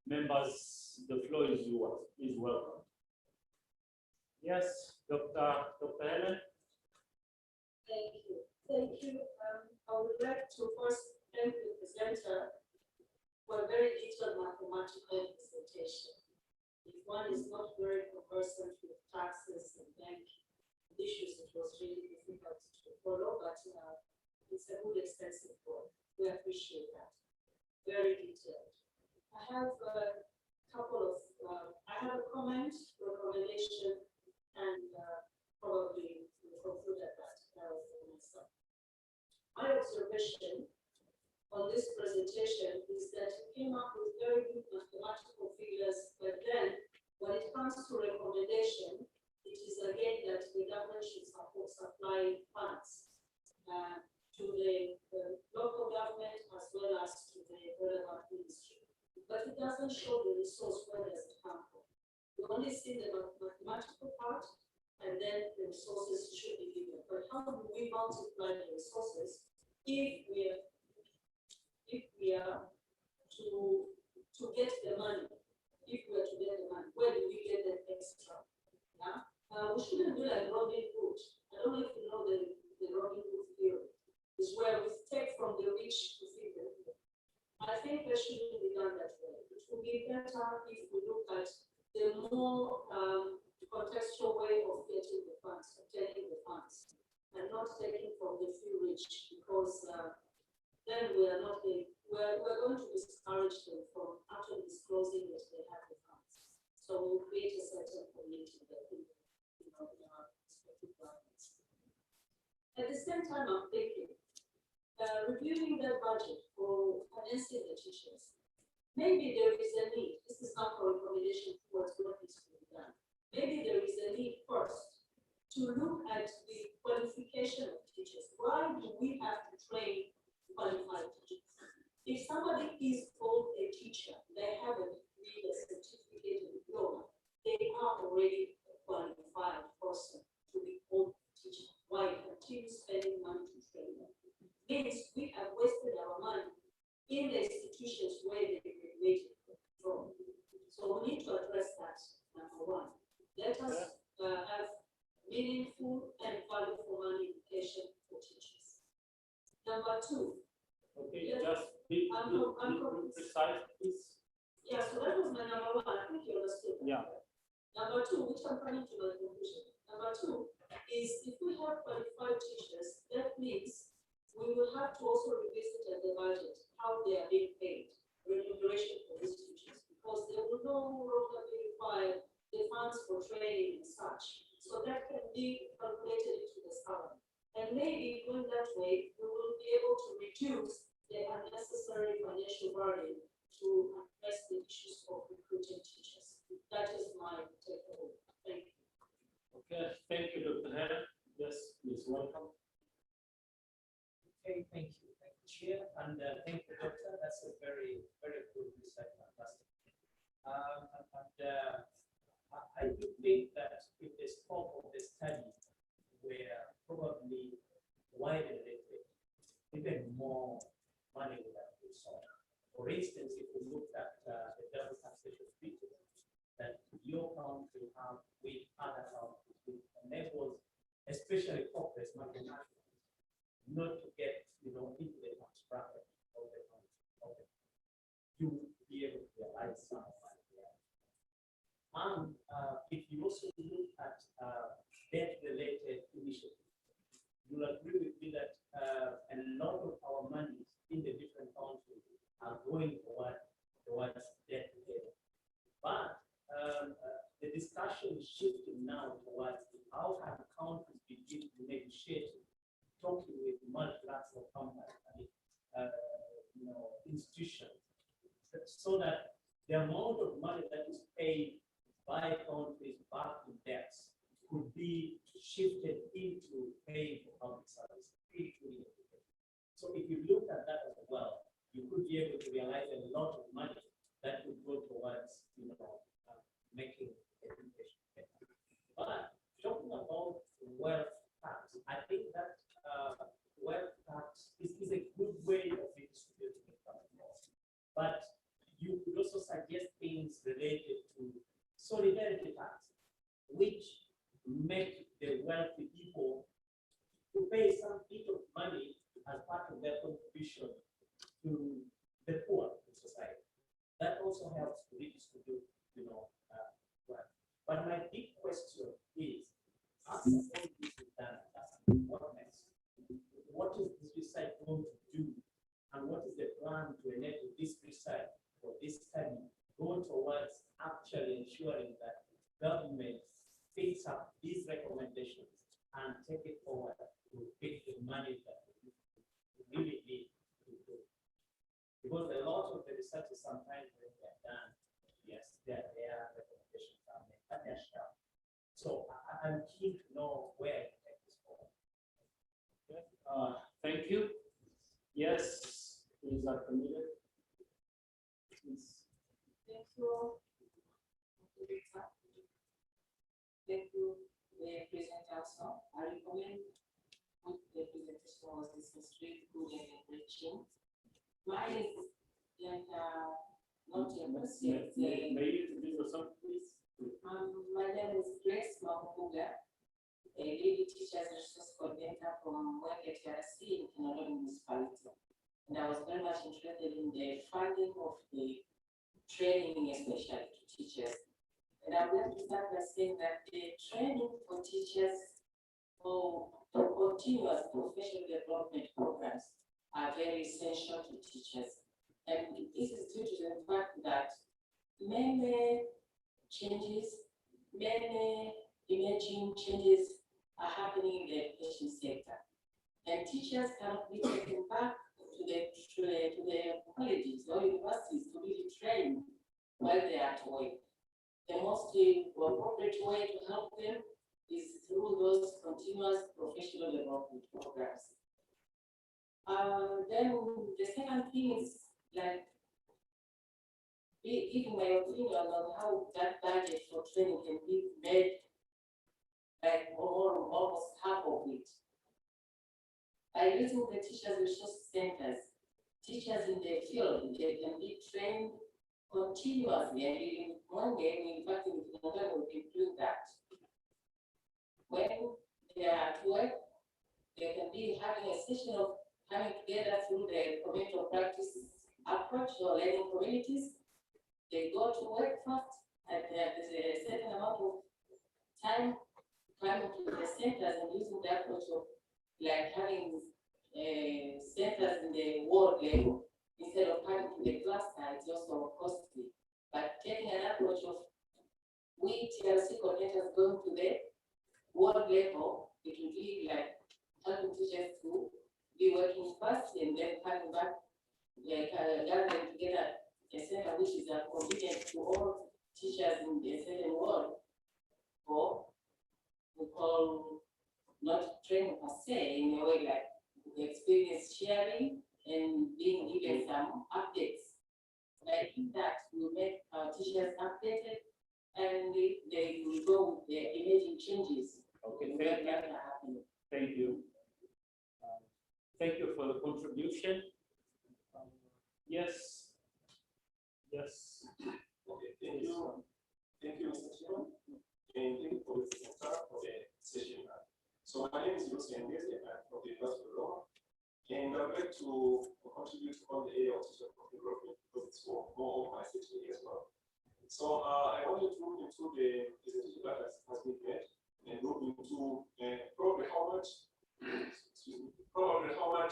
Members, the floor is yours. Please welcome. Yes, Dr. Helen.
Thank you. Thank you. I would like to first thank the presenter for a very detailed mathematical presentation. If one is not very conversant with taxes and bank issues, it was really difficult to follow, but it's a good extensive board. We appreciate that. Very detailed. I have a couple of, I have a comment, recommendation, and probably we'll conclude at that for myself. My observation on this presentation is that it came up with very good mathematical figures, but then when it comes to recommendation, it is again that the government should supply funds to the local government as well as to the relevant ministry. But it doesn't show the resource, where does it come from? We only see the mathematical part, and then the resources should be given. But how do we multiply the resources if we are to get the money? If we are to get the money, where do we get the extra? Yeah? We shouldn't do like Robin Hood. I don't know if you know the Robin Hood theory. It's where we take from the rich to feed the poor. I think that shouldn't be done that way. It would be better if we look at the more contextual way of getting the funds, obtaining the funds, and not taking from the few rich, because then we are not we're going to discourage them from actually disclosing that they have the funds. So we'll create a certain community that in our respective governments. At the same time, I'm thinking, reviewing their budget for financing the teachers, maybe there is a need. This is not a recommendation towards what needs to be done. Maybe there is a need first to look at the qualification of teachers. Why do we have to train qualified teachers? If somebody is called a teacher, they haven't read a certificate in diploma, they are already a qualified person to be called a teacher. Why continue spending money to train them? Means we have wasted our money in the institutions where they graduated from. So we need to address that, number one. Let us have meaningful and value for money education for teachers. Number two.
Okay, just be precise, please.
Yeah, so that was my number one. I think you understood.
Yeah.
Number two, which I'm coming to my conclusion. Number two is if we have qualified teachers, that means we will have to also revisit at the budget how they are being paid, remuneration for these teachers, because they will no longer be required the funds for training and such. So that can be calculated into the salary. And maybe going that way, we will be able to reduce the unnecessary financial burden to address the issues of recruiting teachers. That is my takeaway. Thank you.
Okay, thank you, Dr. Hannah. Yes, please, welcome.
Okay, thank you, Chair, and thank you, Doctor. That's a very, very good research, fantastic. I do think that if the scope of the study were probably widened, even more money would have been sought. For instance, if we look at the double taxation treaty that your country have with other countries, which enables especially corporate multinationals not to get into the tax bracket of the country. You would be able to realize some of that. And if you also look at debt-related initiatives, you'll agree with me that a lot of our money in the different countries are going towards debt repayment. But the discussion is shifting now towards how can countries begin to negotiate, talking with multilateral companies, institutions, so that the amount of money that is paid by countries back in debts could be shifted into paying for public service. So if you look at that as well, you could be able to realize a lot of money that would go towards making education better. But talking about wealth tax, I think that wealth tax is a good way of redistributing income. But you could also suggest things related to solidarity tax, which make the wealthy people to pay some bit of money as part of their contribution towards actually ensuring that government picks up these recommendations and take it forward to pick the money that we really need to do. Because a lot of the research is sometimes when they are done, yes, their recommendations are made, but they're sharp. So I'm keen to know where to take this forward.
Thank you. Yes, please, Dr. Miller. Please.
Thank you. Thank you, the presenter also. I recommend what the presentation was. This was really good and enriching. Mine is like not a question.
May you introduce yourself, please?
My name is Grace Mahuga, a lady teacher's resource coordinator from IQEC in Kinondoni municipality. And I was very much interested in the funding of the training, especially to teachers. And I would like to start by saying that the training for teachers for continuous professional development programs are very essential to teachers. And this is due to the fact that many changes, many emerging changes are happening in the education sector. And teachers cannot be taken back to the colleges or universities to really train while they are at work. The most appropriate way to help them is through those continuous professional development programs. Then the second thing is like giving my opinion on how that budget for training can be made like almost half of it. By using the teachers resource centers, teachers in the field, they can be trained continuously, and in one day, in fact, in Canada, we've been doing that. When they are at work, they can be having a session of coming together through the community of practice approach or learning communities. They go to work first, and there's a certain amount of time coming to the centers and using the approach of like having centers in the world level. Instead of coming to the cluster, it's also costly. But taking an approach of we TRC coordinators going to the world level, it will be like helping teachers to be working first and then coming back, like gathering together a center which is convenient to all teachers in the certain world, or we call not training per se, in a way like experience sharing and being given some updates. I think that will make our teachers updated and they will go with the emerging changes.
Okay, thank you. Thank you for the contribution. Yes. Yes.
Okay, thank you. Thank you, Mr. Chairman. And thank you for the session. So my name is Lucy Ndezi, I'm from the University of Roma. And I'd like to contribute on the area of teacher development because it's more of my section as well. So I wanted to move into the presentation that has been made and look into probably how much does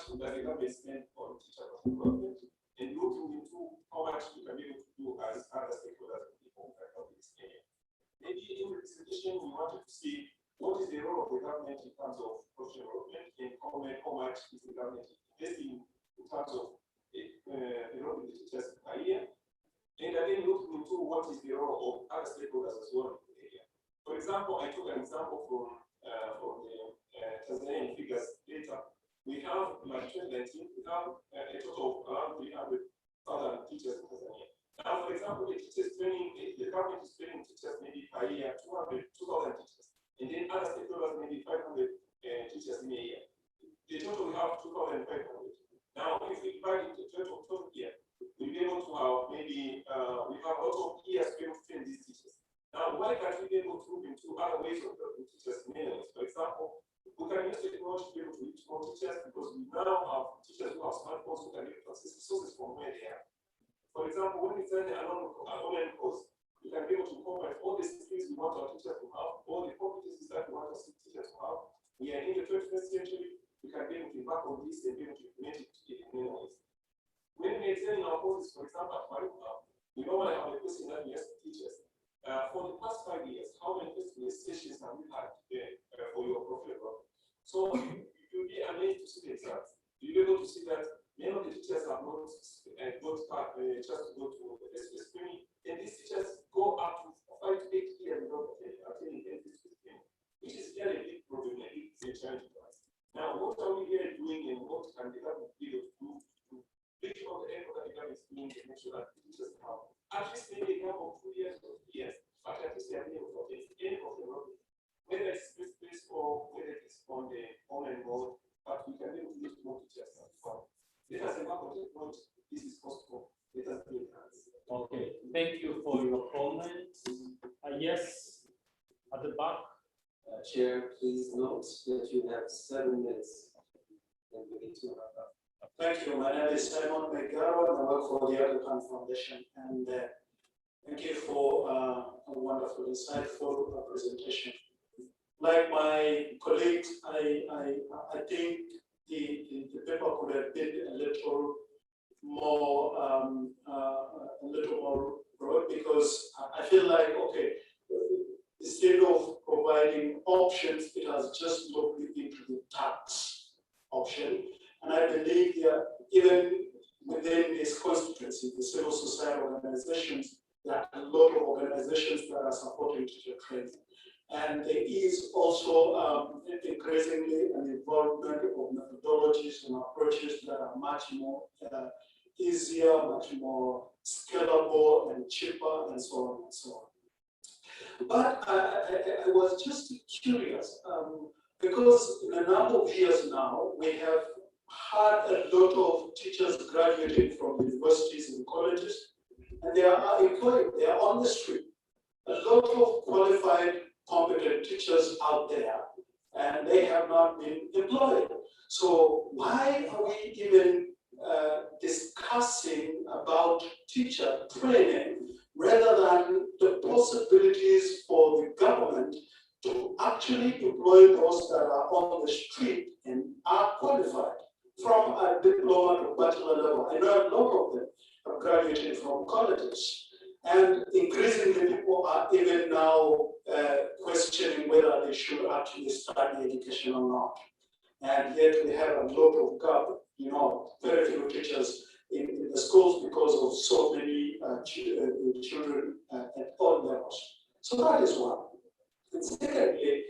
the government spend on teacher development, and looking into how much we can be able to do as other stakeholders and people who can help in this area. Maybe in the presentation we wanted to see what is the role of the government in terms of professional development, and how much is the government investing in terms of developing the teachers per year, and again looking into what is the role of other stakeholders as well in the area. For example, I took an example from the Tanzanian figures data. We have by 2019, we have a total of around 300,000 teachers in Tanzania. Now, for example, the teachers training, the government is training teachers maybe per year 2,000 teachers. And then other stakeholders, maybe 500 teachers in a year. The total we have 2,500. Now, if we divide it into total year, we'll be able to have maybe, we have a lot of years to be able to train these teachers. Now, why can't we be able to move into other ways of developing teachers in many ways? For example, we can use technology to be able to reach more teachers because we now have teachers who have smartphones who can be able to access resources from where they are. For example, when we send an online course, we can be able to combine all the skills we want our teachers to have, all the competencies that we want our teachers to have. We are in the 21st century, we can be able to embark on this and be able to implement it in many ways. When we are examining our courses, for example, at Maripa, we normally have a question that we ask the teachers 5 years, how many stations have we had for your profile? So you'll be amazed to see the results. You'll be able to see that many of the teachers are not just to go to the screening, and these teachers go up to 5 to 8 years without attending any screening, which is really a big problem that we're trying to address. Now, what are we here doing, and what can the government do to reach out the effort that the government is doing to make sure that the teachers have at least maybe a gap of 2 years or 3 years, but at least they are able to attend any of the work, whether it's space or whether it's on the online mode, but we can be able to use more teachers as well. Let us remember what this is possible. Let us do it.
Okay, thank you for your comments. Yes, at the back.
Chair, please note that you have 7 minutes and we need to wrap up.
Thank you. My name is Simon Megaro and I work for the African Foundation. And thank you for a wonderful, insightful presentation. Like my colleagues, I think the paper could have been a little more broad, because I feel like, okay, instead of providing options, it has just looked into the tax option. And I believe that even within this constituency, the civil society organizations, there are a lot of organizations that are supporting teacher training. And there is also increasingly an involvement of methodologies and approaches that are much more easier, much more scalable and cheaper, and so on and so on. But I was just curious, because in a number of years now, we have had a lot of teachers graduating from universities and colleges, and they are employed, they are on the street. A lot of qualified, competent teachers out there, and they have not been employed. So why are we even discussing about teacher training rather than the possibilities for the government to actually employ those that are on the street and are qualified from a diploma to bachelor level? I know a lot of them have graduated from colleges, and increasingly people are even now questioning whether they should actually study education or not. And yet we have a lot of gap, very few teachers in the schools because of so many children at all levels. So that is one. And secondly,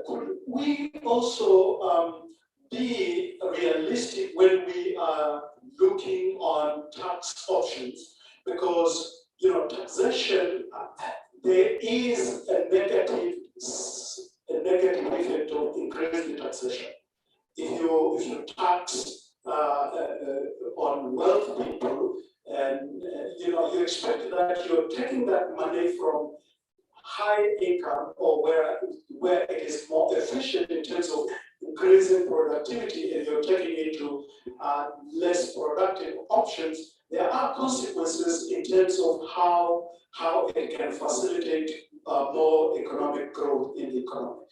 could we also be realistic when we are looking on tax options? Because taxation, there is a negative effect of increasing taxation. If you tax on wealthy people, and you expect that you're taking that money from high income, or where it is more efficient in terms of increasing productivity, and you're taking it to less productive options, there are consequences in terms of how it can facilitate more economic growth in the economy.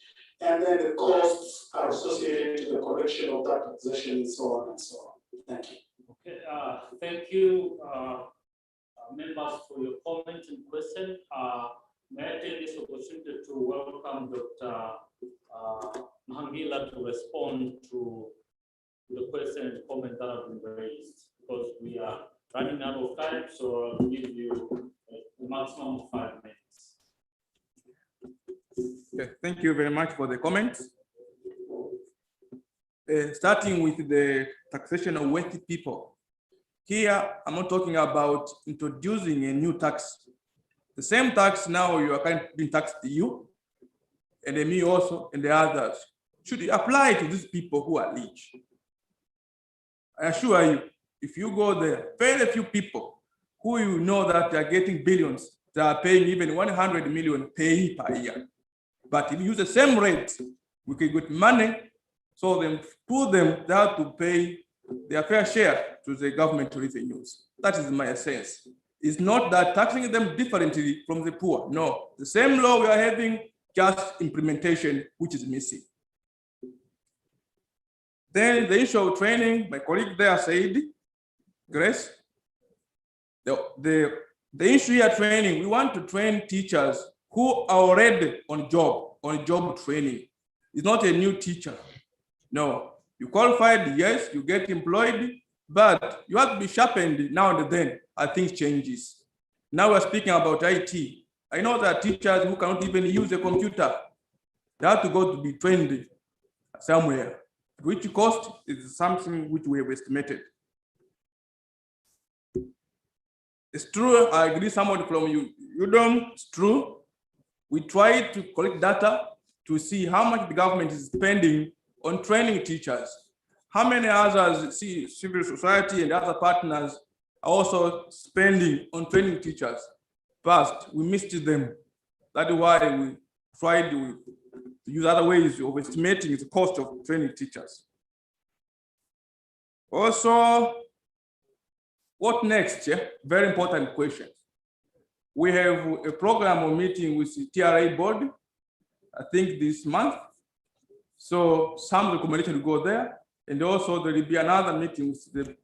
And then the costs are associated to the collection of that taxation and so on and so on. Thank you.
Okay, thank you, members, for your comments and questions. May I take this opportunity to welcome Dr. Mahangila to respond to the question and comment that have been raised, because we are running out of time, so I'll give you a maximum of 5 minutes.
Okay, thank you very much for the comments. Starting with the taxation of wealthy people. Here, I'm not talking about introducing a new tax. The same tax now you are currently being taxed, you and me also, and the others, should apply to these people who are rich. I assure you, if you go there, very few people who you know that they are getting billions, they are paying even 100 million pay per year. But if you use the same rate, we can get money, so then put them there to pay their fair share to the government revenues. That is my sense. It's not that taxing them differently from the poor. No, the same law we are having, just implementation, which is missing. Then the issue of training, my colleague there said, Grace, the issue here training, we want to train teachers who are already on job training. It's not a new teacher. No, you qualified, yes, you get employed, but you have to be sharpened now and then as things changes. Now we're speaking about IT. I know that teachers who cannot even use a computer, they have to go to be trained somewhere, which cost is something which we have estimated. It's true, I agree, someone from UDOM, it's true. We try to collect data to see how much the government is spending on training teachers. How many others, civil society and other partners are also spending on training teachers? First, we missed them. That is why we tried to use other ways of estimating the cost of training teachers. Also, what next? Yeah? Very important question. We have a program of meeting with the TRA board, I think this month. So some recommendation will go there. And also there will be another meeting with the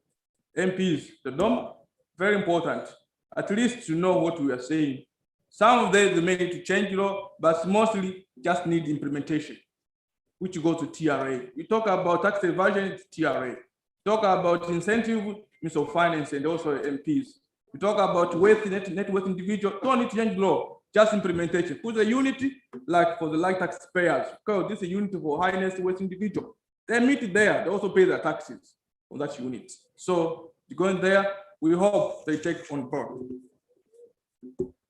MPs, the DOM, very important, at least to know what we are saying. Some of them may need to change law, but mostly just need implementation, which go to TRA. We talk about tax evasion, TRA. Talk about incentive, Minister of Finance, and also MPs. We talk about net worth individual, don't need to change law, just implementation. Put a unity like for the light taxpayers, because this is a unit for high net worth individual. They meet there, they also pay their taxes on that unit. So going there, we hope they take on board.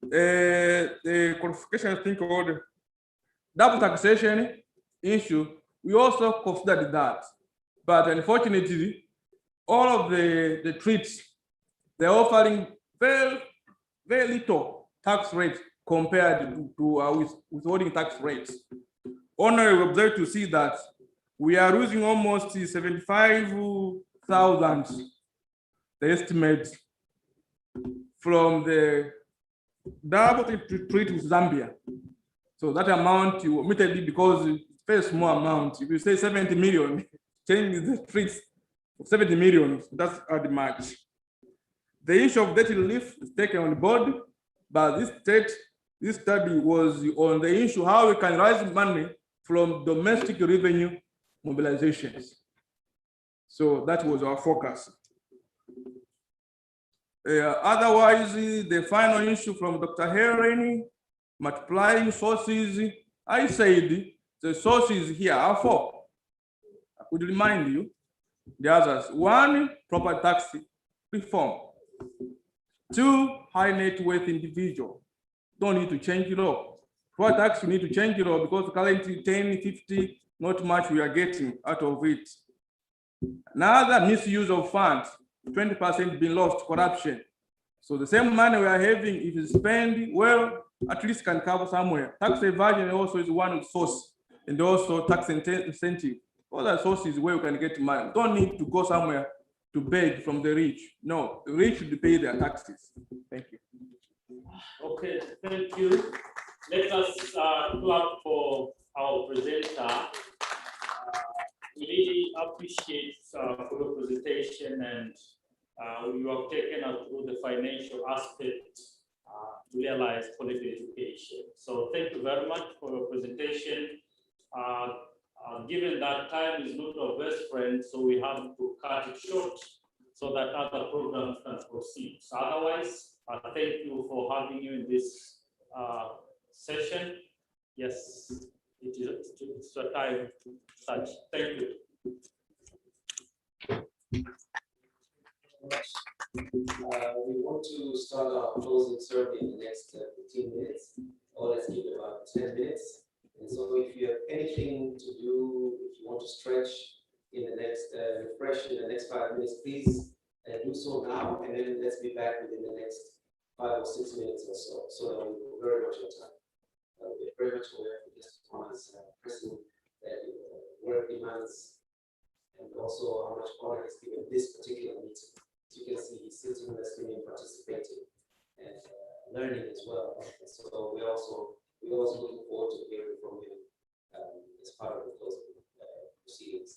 The qualification, I think, called double taxation issue, we also considered that. But unfortunately, all of the treats, they're offering very little tax rate compared to withholding tax rates. Only we observe to see that we are losing almost 75,000, the estimate, from the double treat with Zambia. So that amount you omitted because it's a very small amount. If you say 70 million, change the treats 70 million, that's add much. The issue of debt relief is taken on board, but this study was on the issue how we can raise money from domestic revenue mobilizations. So that was our focus. Otherwise, the final issue from Dr. Herring, multiplying sources, I said the sources here are 4. I could remind you the others. 1, property tax reform. 2, high net worth individual. Don't need to change it all. Property tax, you need to change it all because currently 10, 50, not much we are getting out of it. Another misuse of funds, 20% being lost, corruption. So the same money we are having, if you spend well, at least can cover somewhere. Tax evasion also is one source, and also tax incentive. All the sources where you can get money. Don't need to go somewhere to beg from the rich. No, the rich should pay their taxes. Thank you.
Okay, thank you. Let us clap for our presenter. We really appreciate for your presentation, and you have taken us through the financial aspect to realize quality education. So thank you very much for your presentation. Given that time is not our best friend, so we have to cut it short so that other programs can proceed. So otherwise, thank you for having you in this session. Yes, it's a time such. Thank you.
We want to start our closing ceremony in the next 15 minutes, or let's give it about 10 minutes. And so if you have anything to do, if you want to stretch in the next, refresh in the next 5 minutes, please do so now, and then let's be back within the next 5 or 6 minutes or so. So that we're very much on time. We're very much aware of this Thomas pressing work demands, and also how much honor is given this particular meeting. As you can see, he's sitting, listening, participating, and learning as well. And so we're also looking forward to hearing from you as part of the closing proceedings.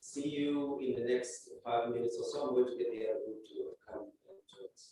See you in the next 5 minutes or so. I'm going to get the other group to come and join us.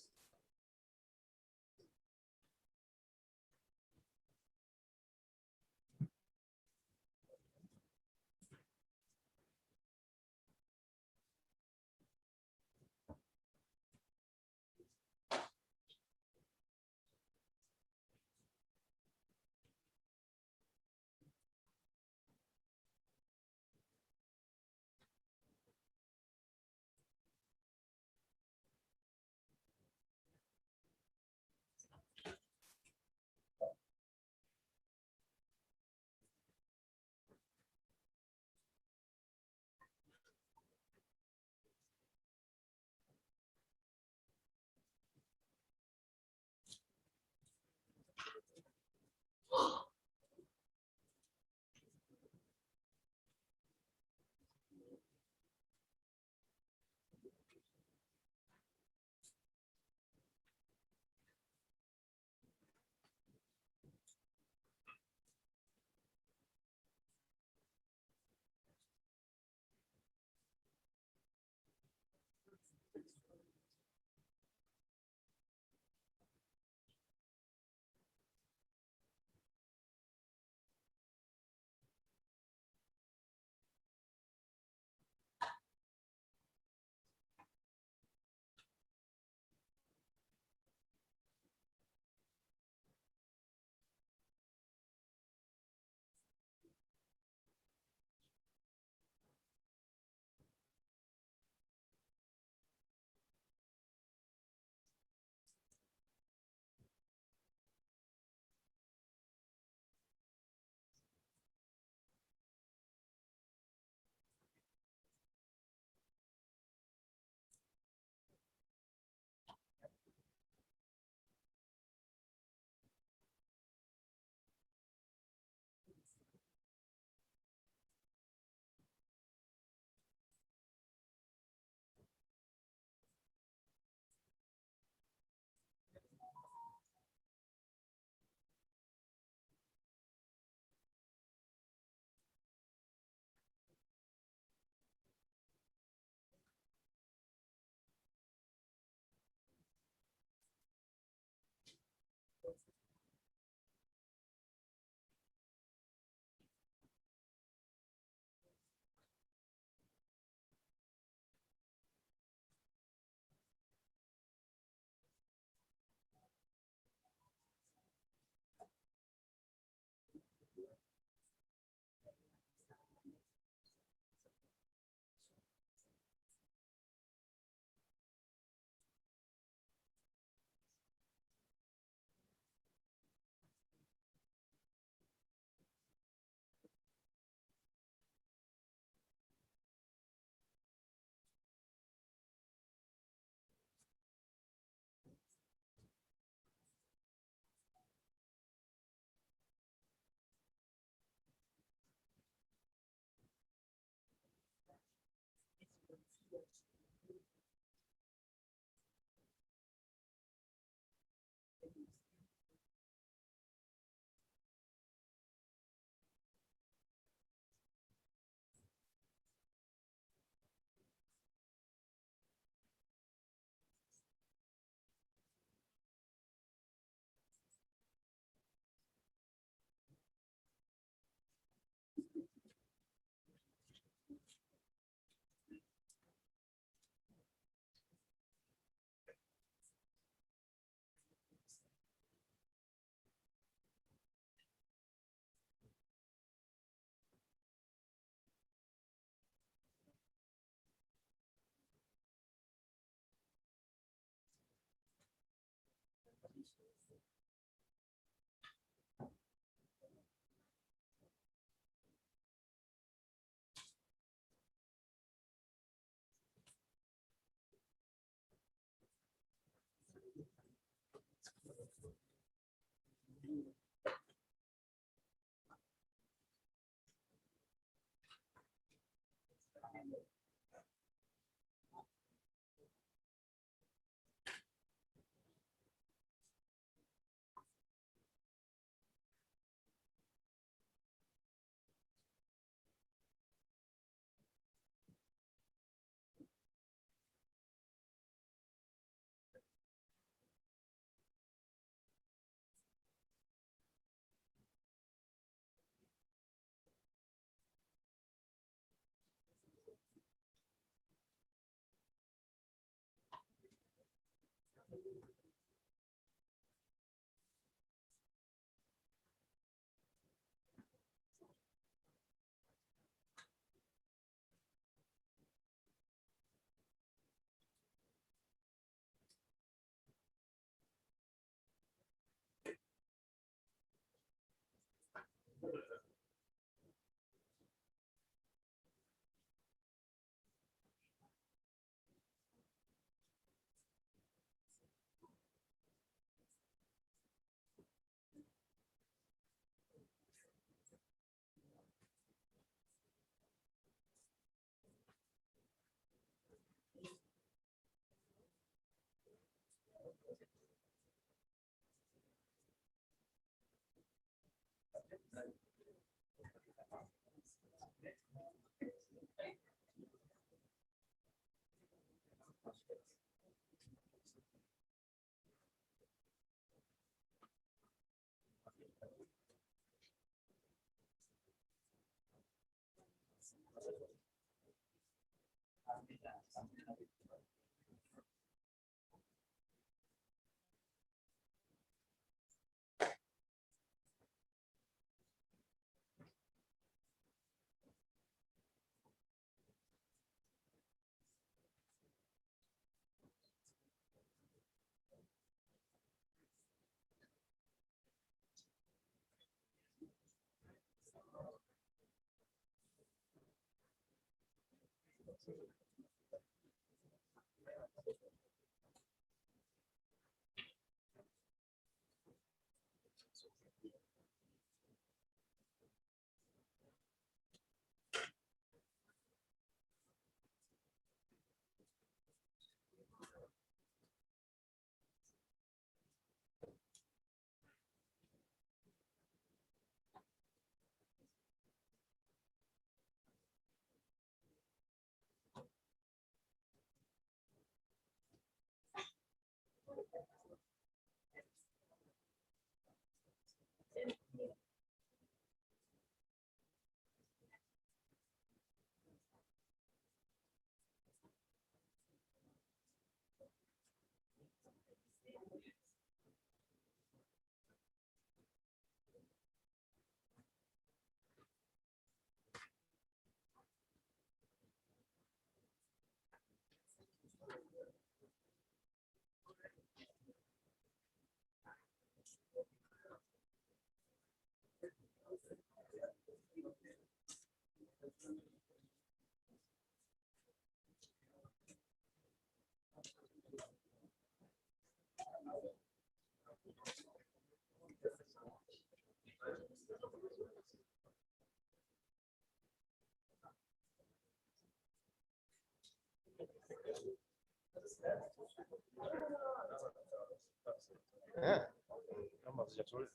Kama hazijatolewa.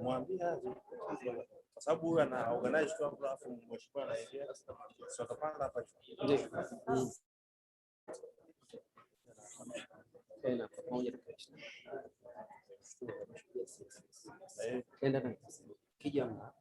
Mwambie aje kwa sababu huyu ana organize tu hapo, alafu mheshimiwa anaingia, sio atapanda hapa
tena pamoja na kijana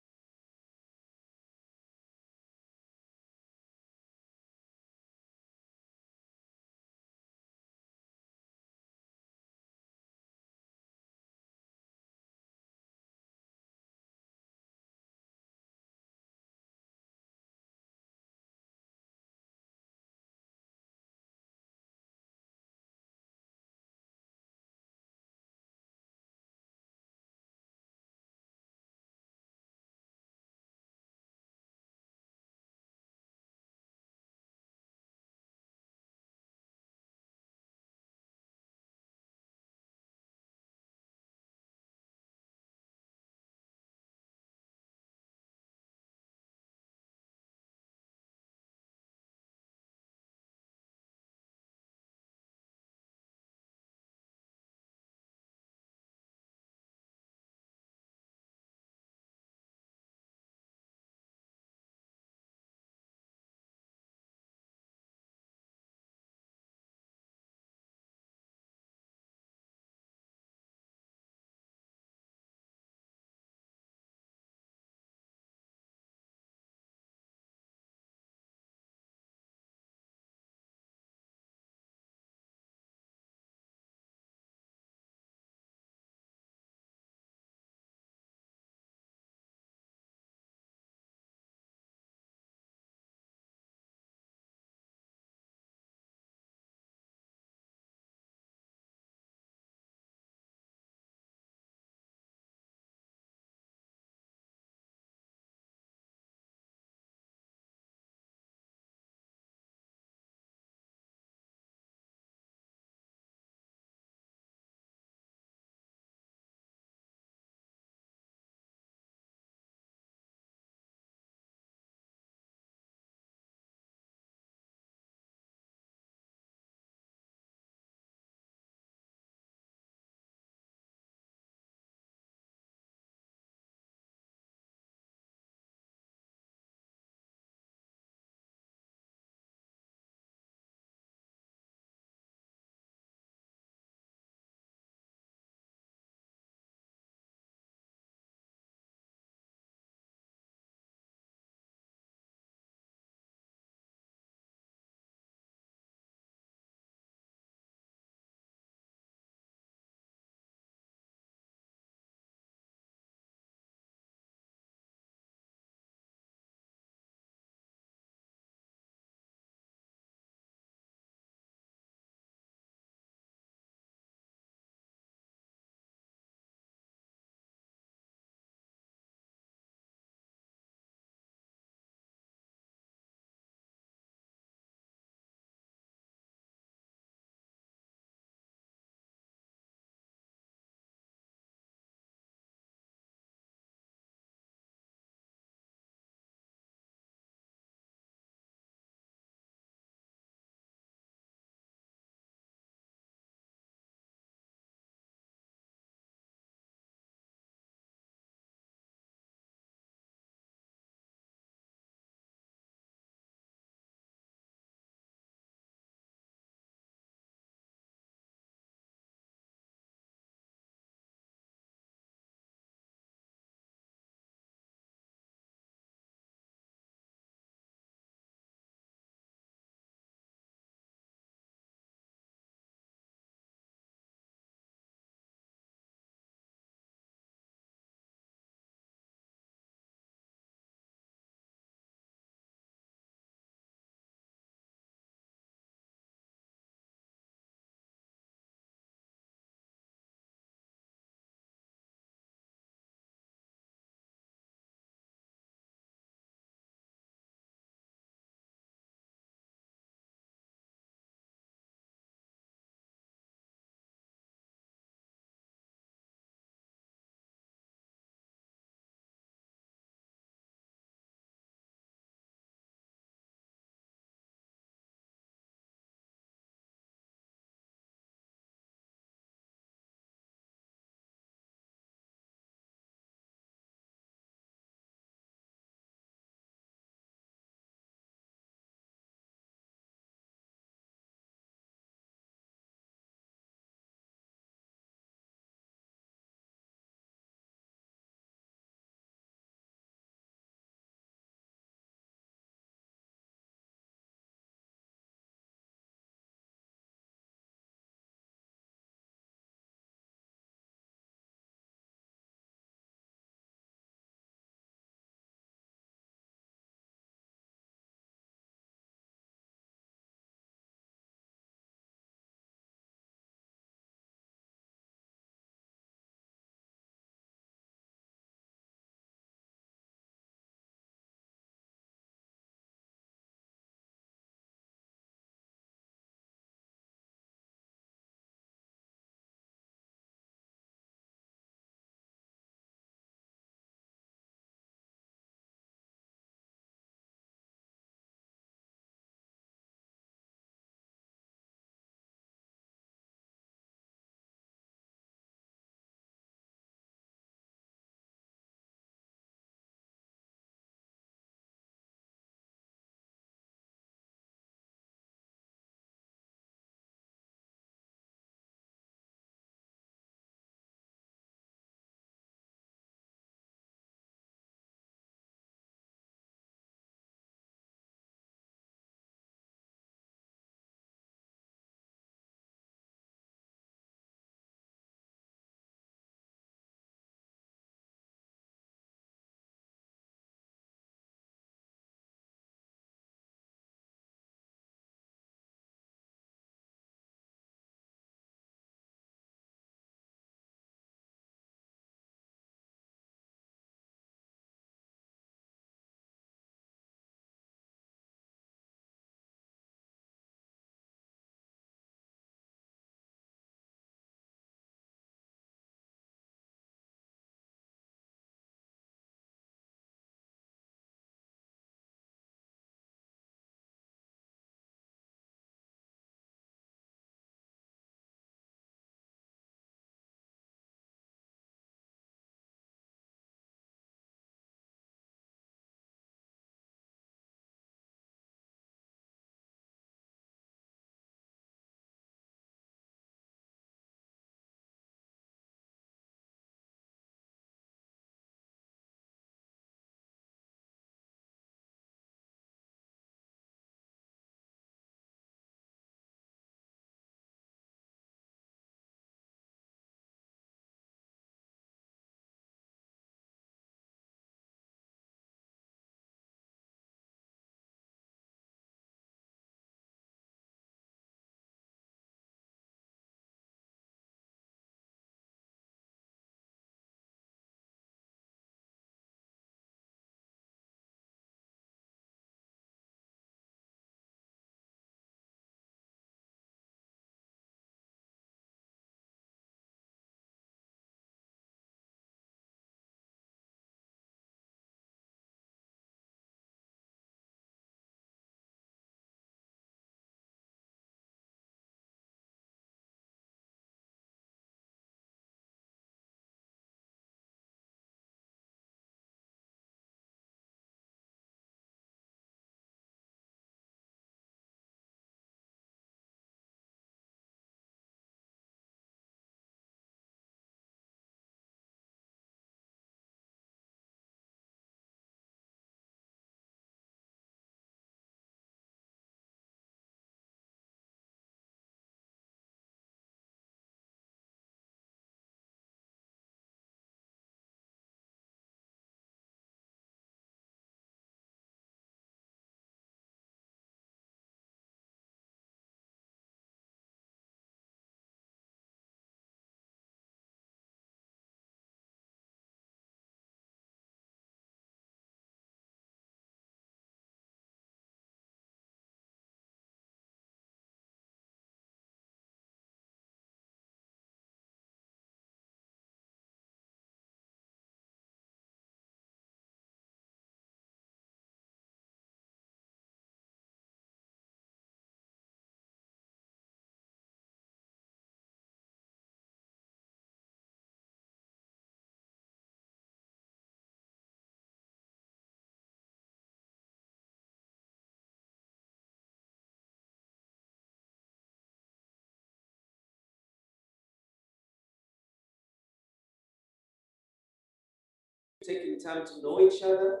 taking time to know each other,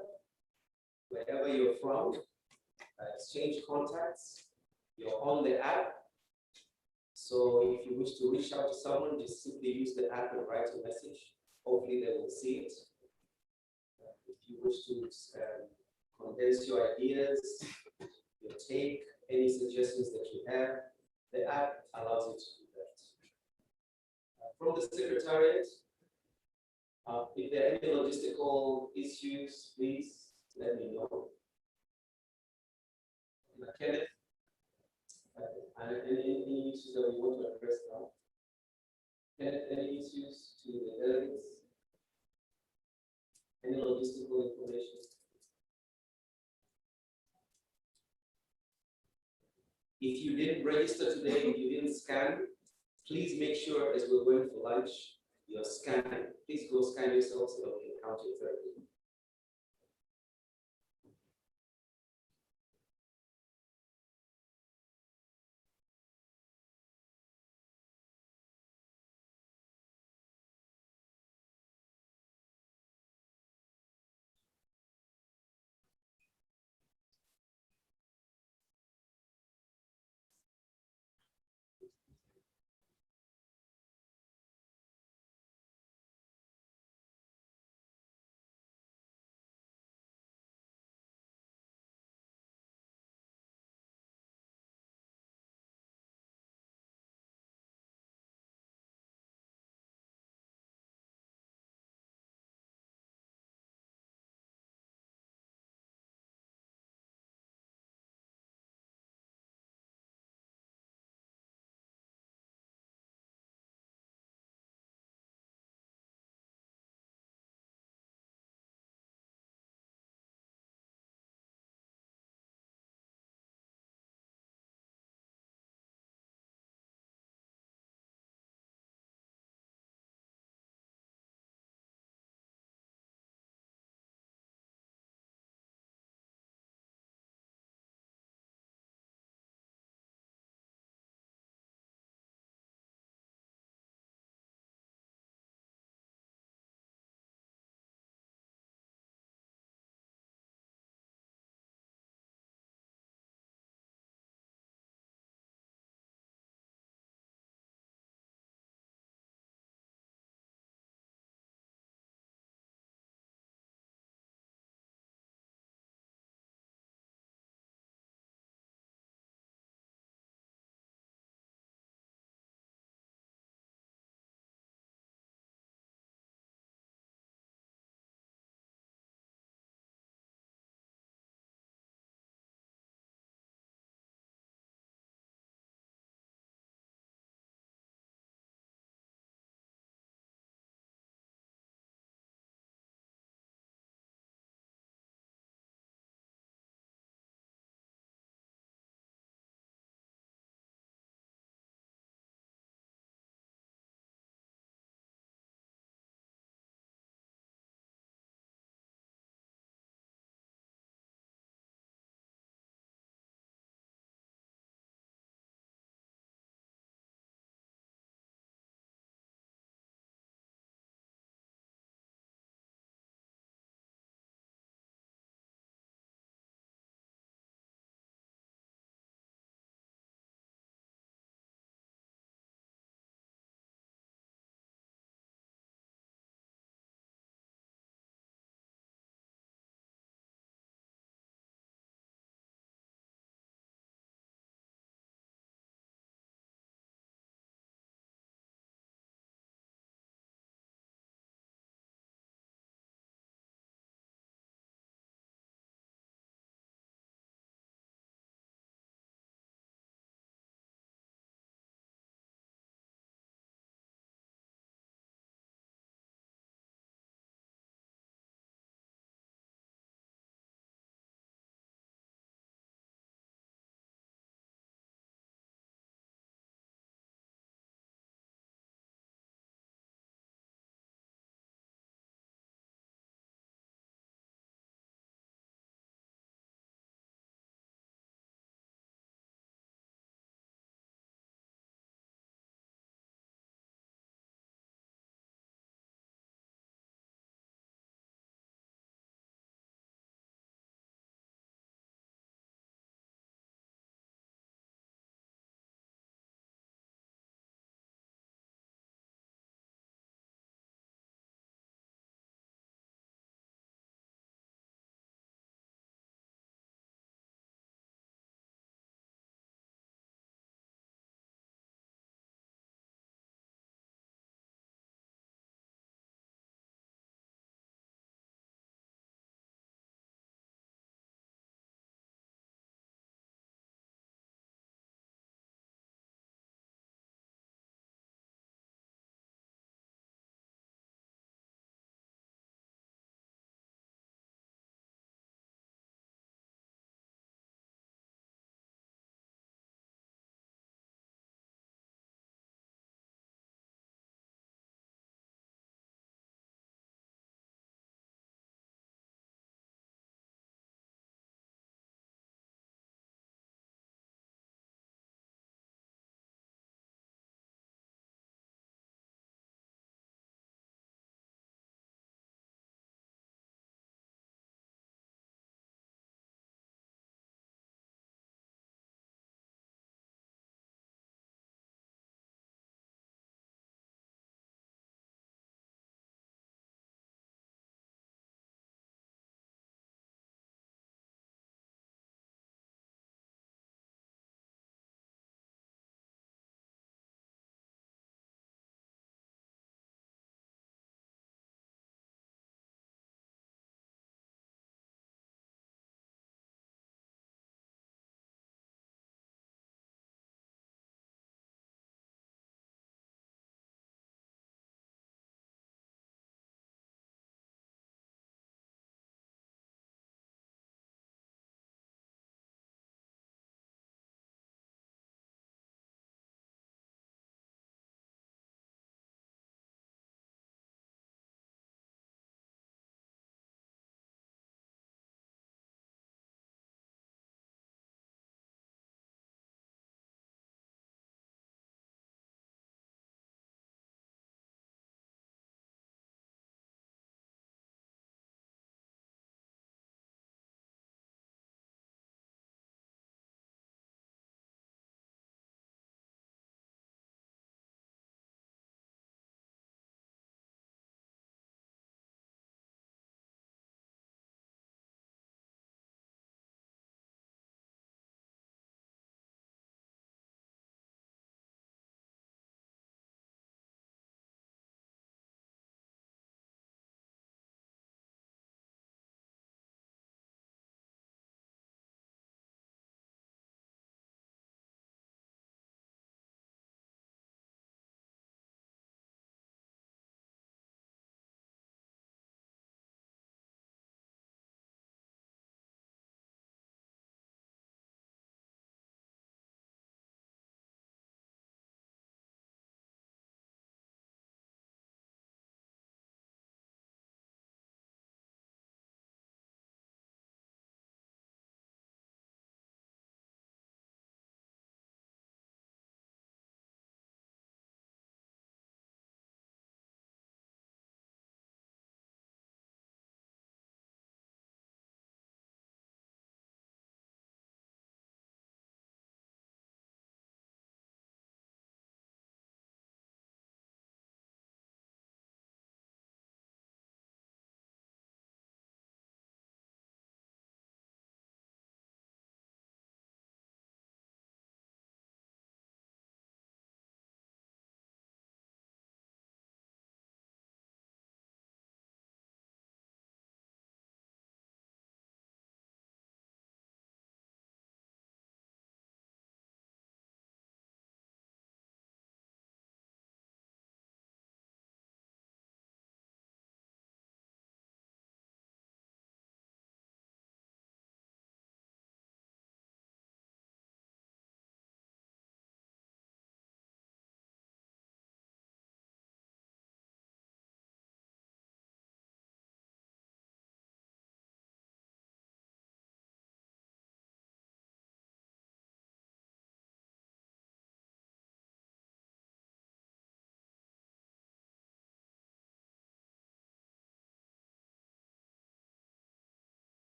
wherever you're from, exchange contacts. You're on the app. So if you wish to reach out to someone, just simply use the app and write a message. Hopefully they will see it. If you wish to condense your ideas, your take, any suggestions that you have, the app allows you to do that. From the Secretariat, if there are any logistical issues, please let me know. Kenneth, any issues that we want to address now? Kenneth, any issues to the delegates? Any logistical information? If you didn't register today, if you didn't scan, please make sure as we're going for lunch, you're scanning. Please go scan yourself so that we can count your therapy.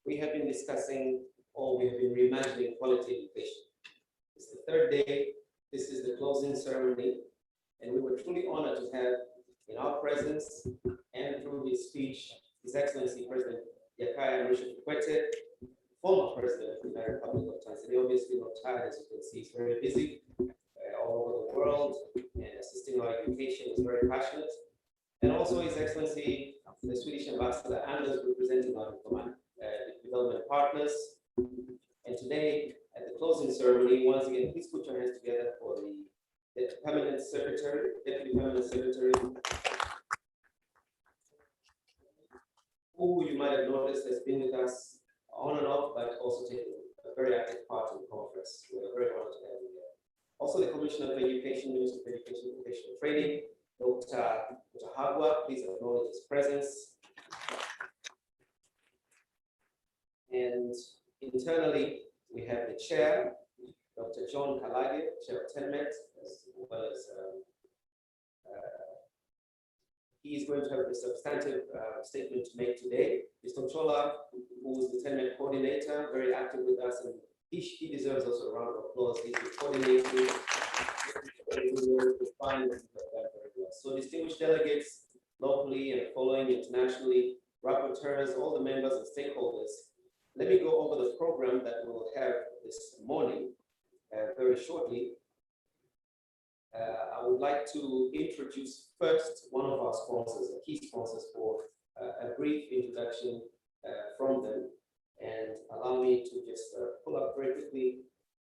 we have been discussing, or we have been reimagining quality education. It's the third day. This is the closing ceremony, and we were truly honored to have in our presence and through his speech, His Excellency President Jakaya Mrisho Kikwete, former President of the Republic of Tanzania, obviously not tired, as you can see, he's very busy all over the world, and assisting our education, is very passionate. And also His Excellency, the Swedish Ambassador Anders, representing our development partners. And today, at the closing ceremony, once again, please put your hands together for the permanent secretary, deputy permanent secretary, who you might have noticed has been with us on and off, but also taking a very active part in the conference. We are very honored to have you here. Also, the Commissioner of Education, Minister of Education and Vocational Training, Dr. Hagwa, please acknowledge his presence. And internally, we have the chair, Dr. John Kalage, chair of TENMET, as well as he is going to have a substantive statement to make today. Mr. Chola, who is the TENMET coordinator, very active with us, and he deserves also a round of applause. He's been coordinating. So distinguished delegates, locally and following internationally, rapporteurs, all the members and stakeholders, let me go over the program that we will have this morning very shortly. I would like to introduce first one of our sponsors, the key sponsors, for a brief introduction from them. And allow me to just pull up very quickly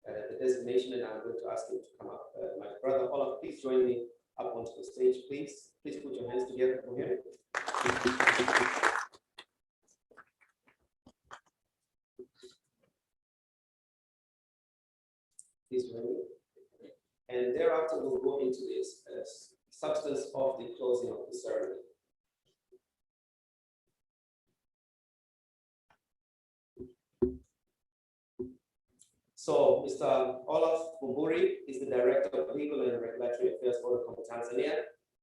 the designation, and I'm going to ask him to come up. My brother Olaf, please join me up onto the stage, please. Please put your hands together for him. Please join me. And thereafter, we'll go into this substance of the closing of the ceremony. So Mr. Olaf Bumburi is the Director of Legal and Regulatory Affairs, Vodacom Tanzania,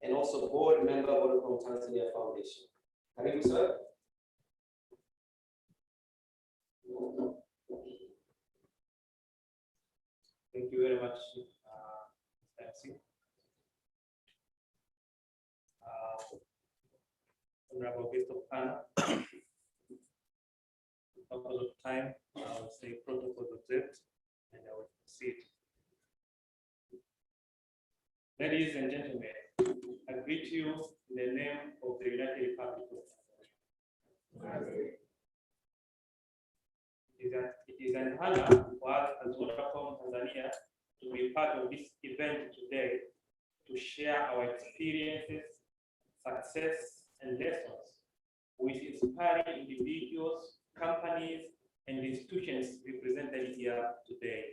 and also board member of Vodacom Tanzania Foundation. Karibu, sir.
Thank you very much, Nancy. Honorable guest of honor, because of time, I will say protocols observed, and I will proceed. Ladies and gentlemen, I greet you in the name of the United Republic of Tanzania. It is an honor for us as Vodacom Tanzania to be part of this event today to share our experiences, success, and lessons with inspiring individuals, companies, and institutions represented here today.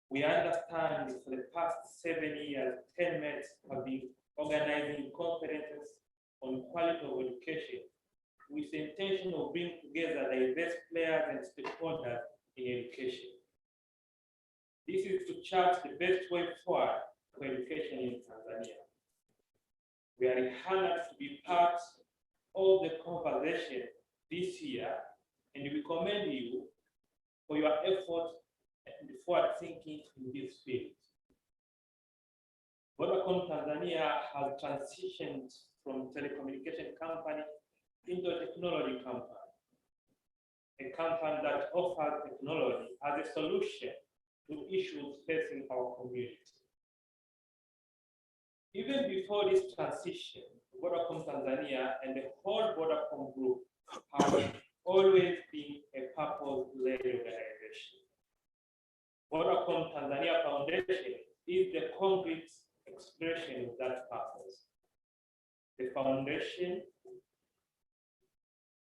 We understand for the past 7 years, TENMET have been organizing conferences on quality of education with the intention of bringing together diverse players and stakeholders in education. This is to chart the best way forward for education in Tanzania. We are honored to be part of the conversation this year, and we commend you for your effort and forward thinking in this field. Vodacom Tanzania has transitioned from telecommunication company into a technology company, a company that offers technology as a solution to issues facing our community. Even before this transition, Vodacom Tanzania and the whole Vodacom Group have always been a purpose-led organization. Vodacom Tanzania Foundation is the concrete expression of that purpose. The foundation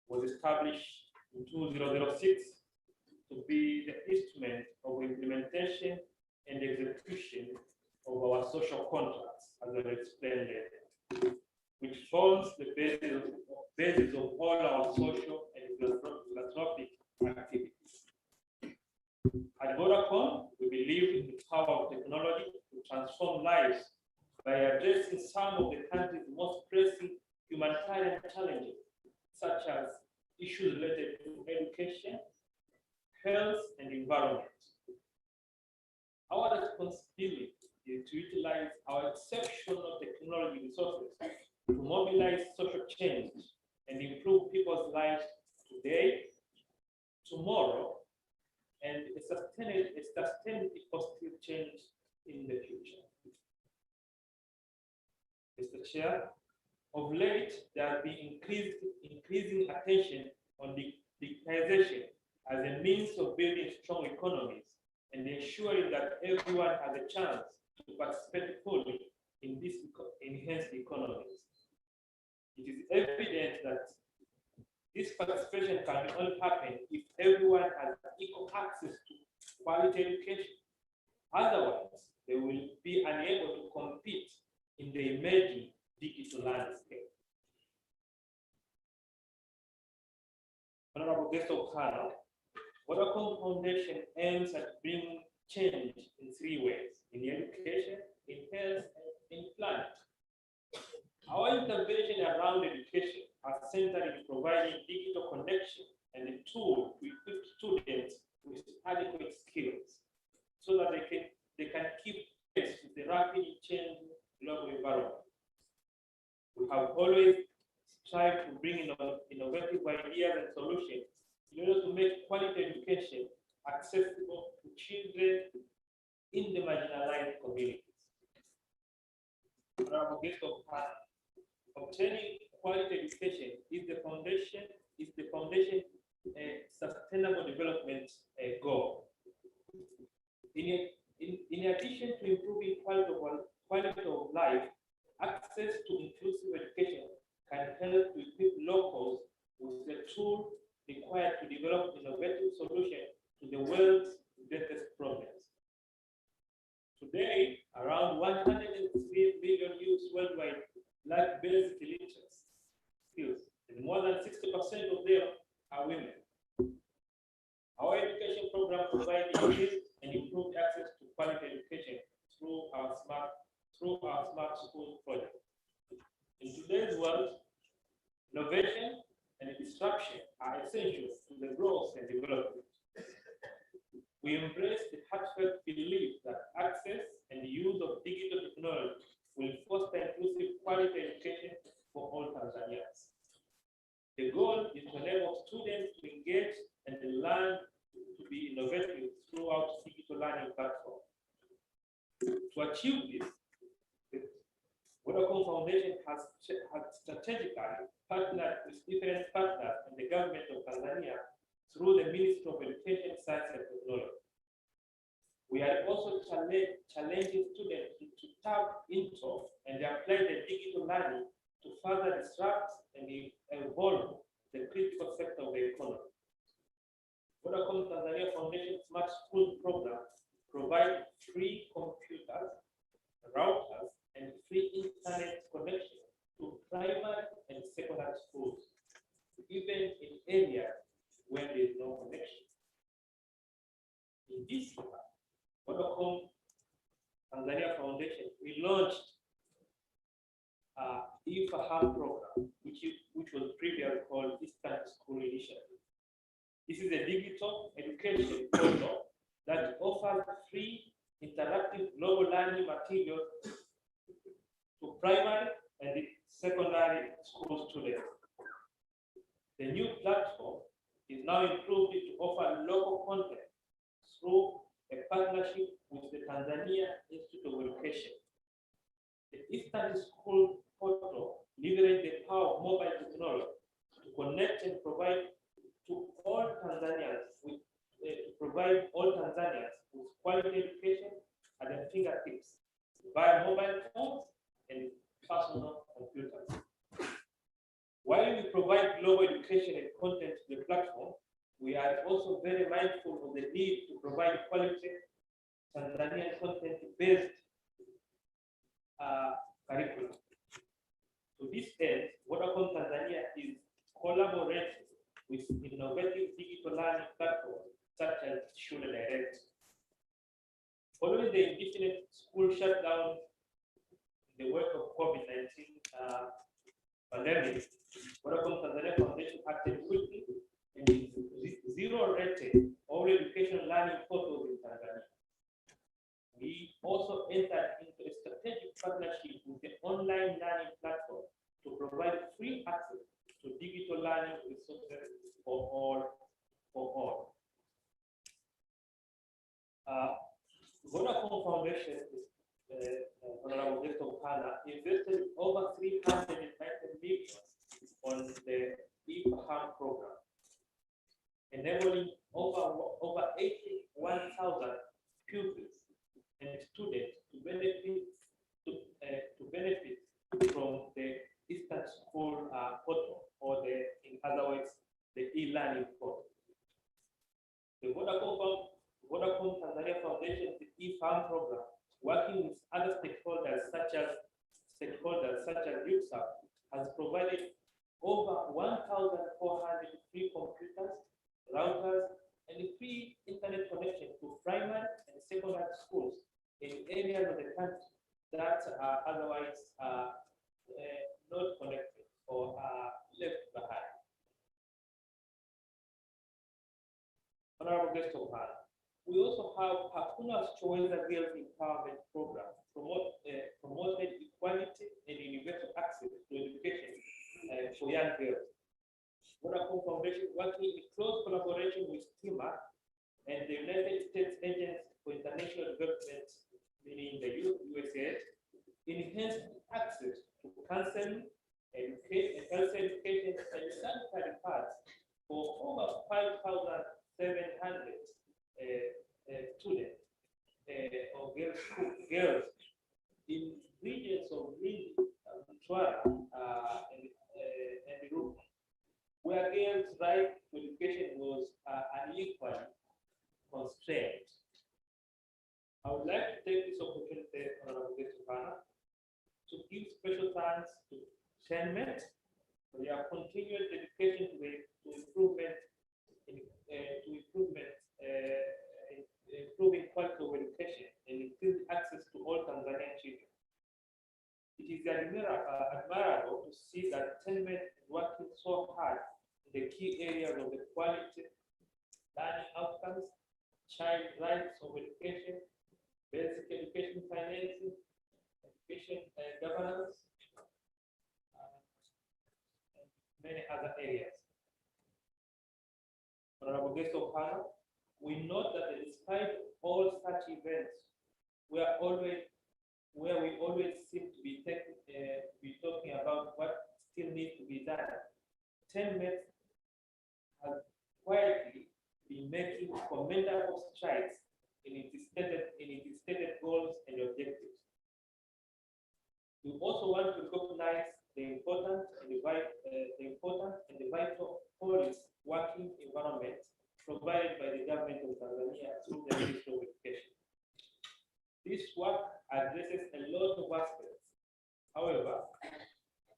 was established in 2006 to be the instrument of implementation and execution of our social contracts, as I explained later, which forms the basis of all our social and philanthropic activities. At Vodacom, we believe in the power of technology to transform lives by addressing some of the country's most pressing humanitarian challenges, such as issues related to education, health, and environment. Our responsibility is to utilize our exceptional technology resources to mobilize social change and improve people's lives today, tomorrow, and a sustained positive change in the future. Mr. Chair, of late, there has been increasing attention on digitization as a means of building strong economies and ensuring that everyone has a chance to participate fully in these enhanced economies. It is evident that this participation can only happen if everyone has equal access to quality education. Otherwise, they will be unable to compete in the emerging digital landscape. Honorable guest of honor, Vodacom Foundation aims at bringing change in 3 ways: in education, in health, and in planet. Our intervention around education are centered in providing digital connection and a tool to equip students with adequate skills so that they can keep pace with the rapidly changing global environment. We have always strived to bring innovative ideas and solutions in order to make quality education accessible to children in the marginalized communities. Honorable guest of honor, obtaining quality education is the foundation sustainable development goal. In addition to improving quality of life, access to inclusive education can help to equip locals with the tools required to develop innovative solutions to the world's greatest problems. Today, around 103 billion youths worldwide lack basic literacy skills, and more than 60% of them are women. Our education program provides increased and improved access to quality education through our smart school project. In today's world, innovation and disruption are essential to the growth and development. We embrace the heartfelt belief that access and the use of digital technology will foster inclusive quality education for all Tanzanians. The goal is to enable students to engage and learn to be innovative throughout digital learning platforms. To achieve this, the Vodacom Foundation has strategically partnered with different partners in the government of Tanzania through the Ministry of Education, Science and Technology. We are also challenging students to tap into and apply the digital learning to further disrupt and evolve the critical sector of the economy. Vodacom Tanzania Foundation Smart Schools program provides free computers, routers, and free internet connection to primary and secondary schools, even in areas where there is no connection. In this regard, Vodacom Tanzania Foundation, we launched IFAHAM program, which was previously called Distant School Initiative. This is a digital education portal that offers free interactive global learning materials to primary and secondary school students. The new platform is now improved to offer local content through a partnership with the Tanzania Institute of Education. The Eastern School portal leverages the power of mobile technology to connect and provide to all Tanzanians with quality education at their fingertips via mobile phones and personal computers. While we provide global education and content to the platform, we are also very mindful of the need to provide quality Tanzanian content-based curriculum. To this end, Vodacom Tanzania is collaborating with innovative digital learning platforms such as Shule Direct. Following the indefinite school shutdown in the wake of COVID-19, pandemic, Vodacom Tanzania Foundation acted quickly and zero-rated all education learning portals in Tanzania. We also entered into a strategic partnership with the online learning platform to provide free access to digital learning resources for all. Vodacom Foundation, Honorable Dr. Hana, invested over 390 million on the IQEC program, enabling over 81,000 pupils and students to benefit from the Eastern School portal, or in other words, the e-learning portal. The Vodacom Tanzania Foundation, the e-farm program, working with other stakeholders such as UCSAF, has provided over 1,400 free computers, routers, and free internet connection to primary and secondary schools in areas of the country that are otherwise not connected or are left behind. Honorable guest of honor, we also have Hakuna's Choice Girls Empowerment Program, promoted equality and universal access to education for young girls. Vodacom Foundation, working in close collaboration with TIMA and the United States Agency for International Development, meaning the USAID, enhanced access to counseling, health education, and sanitary pads for over 5,700 students or girls in regions of Lindi, Mtwara, and Rukwa, where girls' right to education was unequally constrained. I would like to take this opportunity, Honorable Gesuvana, to give special thanks to Senmet for their continued dedication to improving quality of education and increased access to all Tanzanian children. It is admirable to see that Senmet is working so hard in the key areas of the quality, learning outcomes, child rights of education, basic education financing, education governance, and many other areas. Honorable guest of honor, we note that despite all such events, where we always seem to be talking about what still needs to be done, Senmet has quietly been making commendable strides in its stated goals and objectives. We also want to recognize the important and the vital policy working environment provided by the government of Tanzania through the Ministry of Education. This work addresses a lot of aspects. However,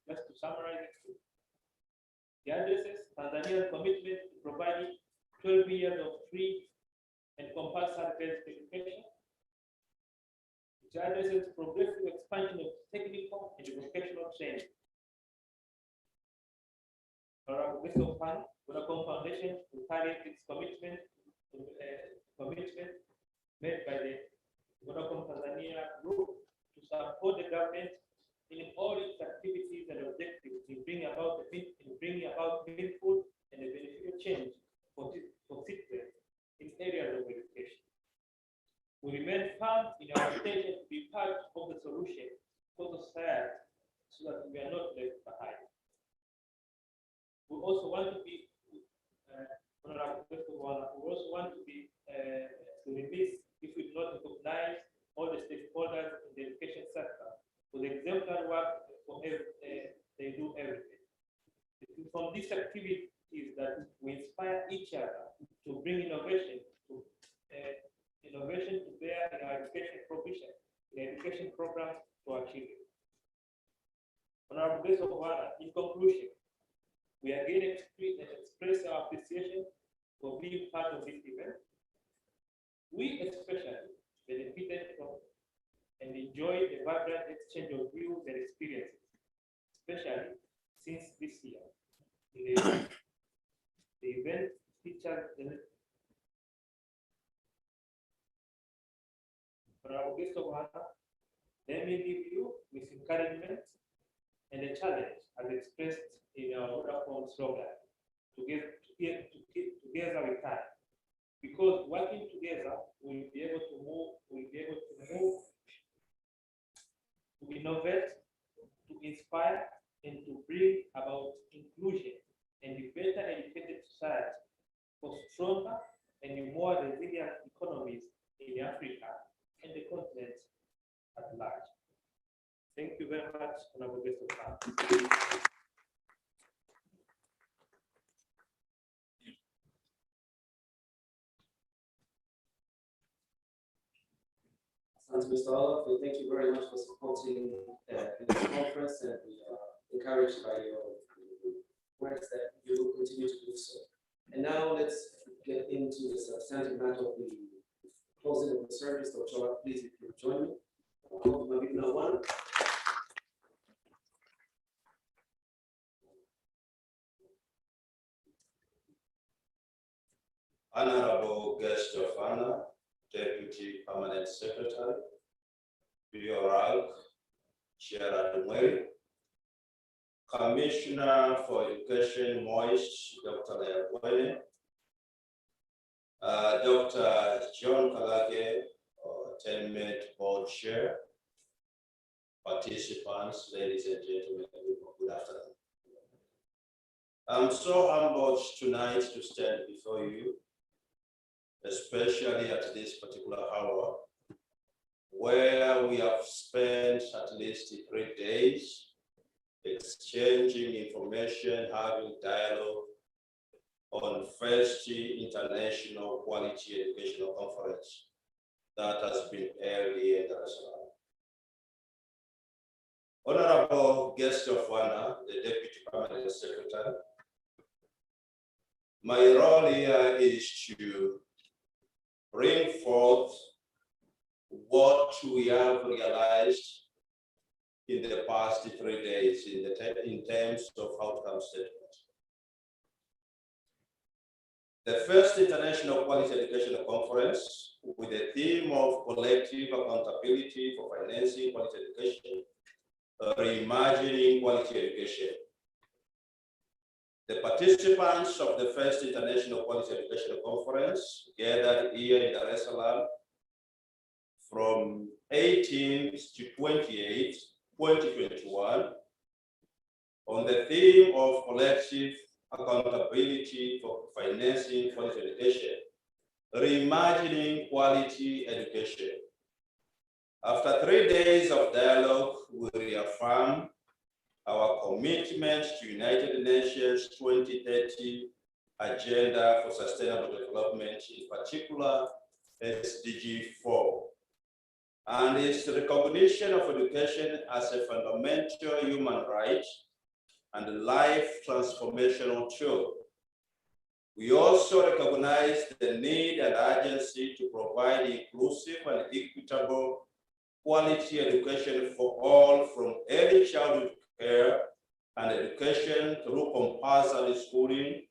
just to summarize it, it addresses Tanzania's commitment to providing 12 years of free and compulsory basic education. It addresses progressive expansion of technical and vocational training. Vodacom Foundation will carry its commitment made by the Vodacom Tanzania Group to support the government in all its activities and objectives in bringing about meaningful and beneficial change for citizens in areas of education. We remain firm in our intention to be part of the solution for society so that we are not left behind. We also want to be remiss if we do not recognize all the stakeholders in the education sector for the exemplary work they do every day. It is from these activities that we inspire each other to bring innovation to bear in our education provision, in education programs to our children. Honorable guests of honor, in conclusion, we again express our appreciation for being part of this event. We especially benefited from and enjoyed a vibrant exchange of views and experiences, especially since this year. The event featured Honorable Guest of Honor, let me give you with encouragement and a challenge as expressed in our Vodafone slogan, together we can. Because working together, we'll be able to move, to innovate, to inspire, and to bring about inclusion and a better educated society for stronger and more resilient economies in Africa and the continent at large. Thank you very much, Honorable Guest of Honor.
Mr. Olaf, we thank you very much for supporting this conference, and we are encouraged by your words that you will continue to do so. And now let's get into the substantive matter of the closing of the service. Dr. Olaf, please, if you join me. One.
Honorable Guest of Honor, Deputy Permanent Secretary, Bioral, Chair Adumweri, Commissioner for Education, Moist, Dr. Leabwene, Dr. John Kalage, Tenement Board Chair, participants, ladies and gentlemen, good afternoon. I'm so humbled tonight to stand before you, especially at this particular hour, where we have spent at least 3 days exchanging information, having dialogue on first International Quality Educational Conference that has been held here in Dar es Salaam. Honorable Guest of Honor, the Deputy Permanent Secretary, my role here is to bring forth what we have realized in the past 3 days in terms of outcome statement. The first International Quality Educational Conference, with the theme of collective accountability for financing quality education, reimagining quality education. The participants of the first International Quality Educational Conference gathered here in Dar es Salaam from 18th to 28th, 2021, on the theme of collective accountability for financing quality education, reimagining quality education. After 3 days of dialogue, we reaffirm our commitment to United Nations 2030 Agenda for Sustainable Development, in particular SDG 4, and its recognition of education as a fundamental human right and a life transformational tool. We also recognize the need and urgency to provide inclusive and equitable quality education for all, from early childhood care and education through compulsory schooling,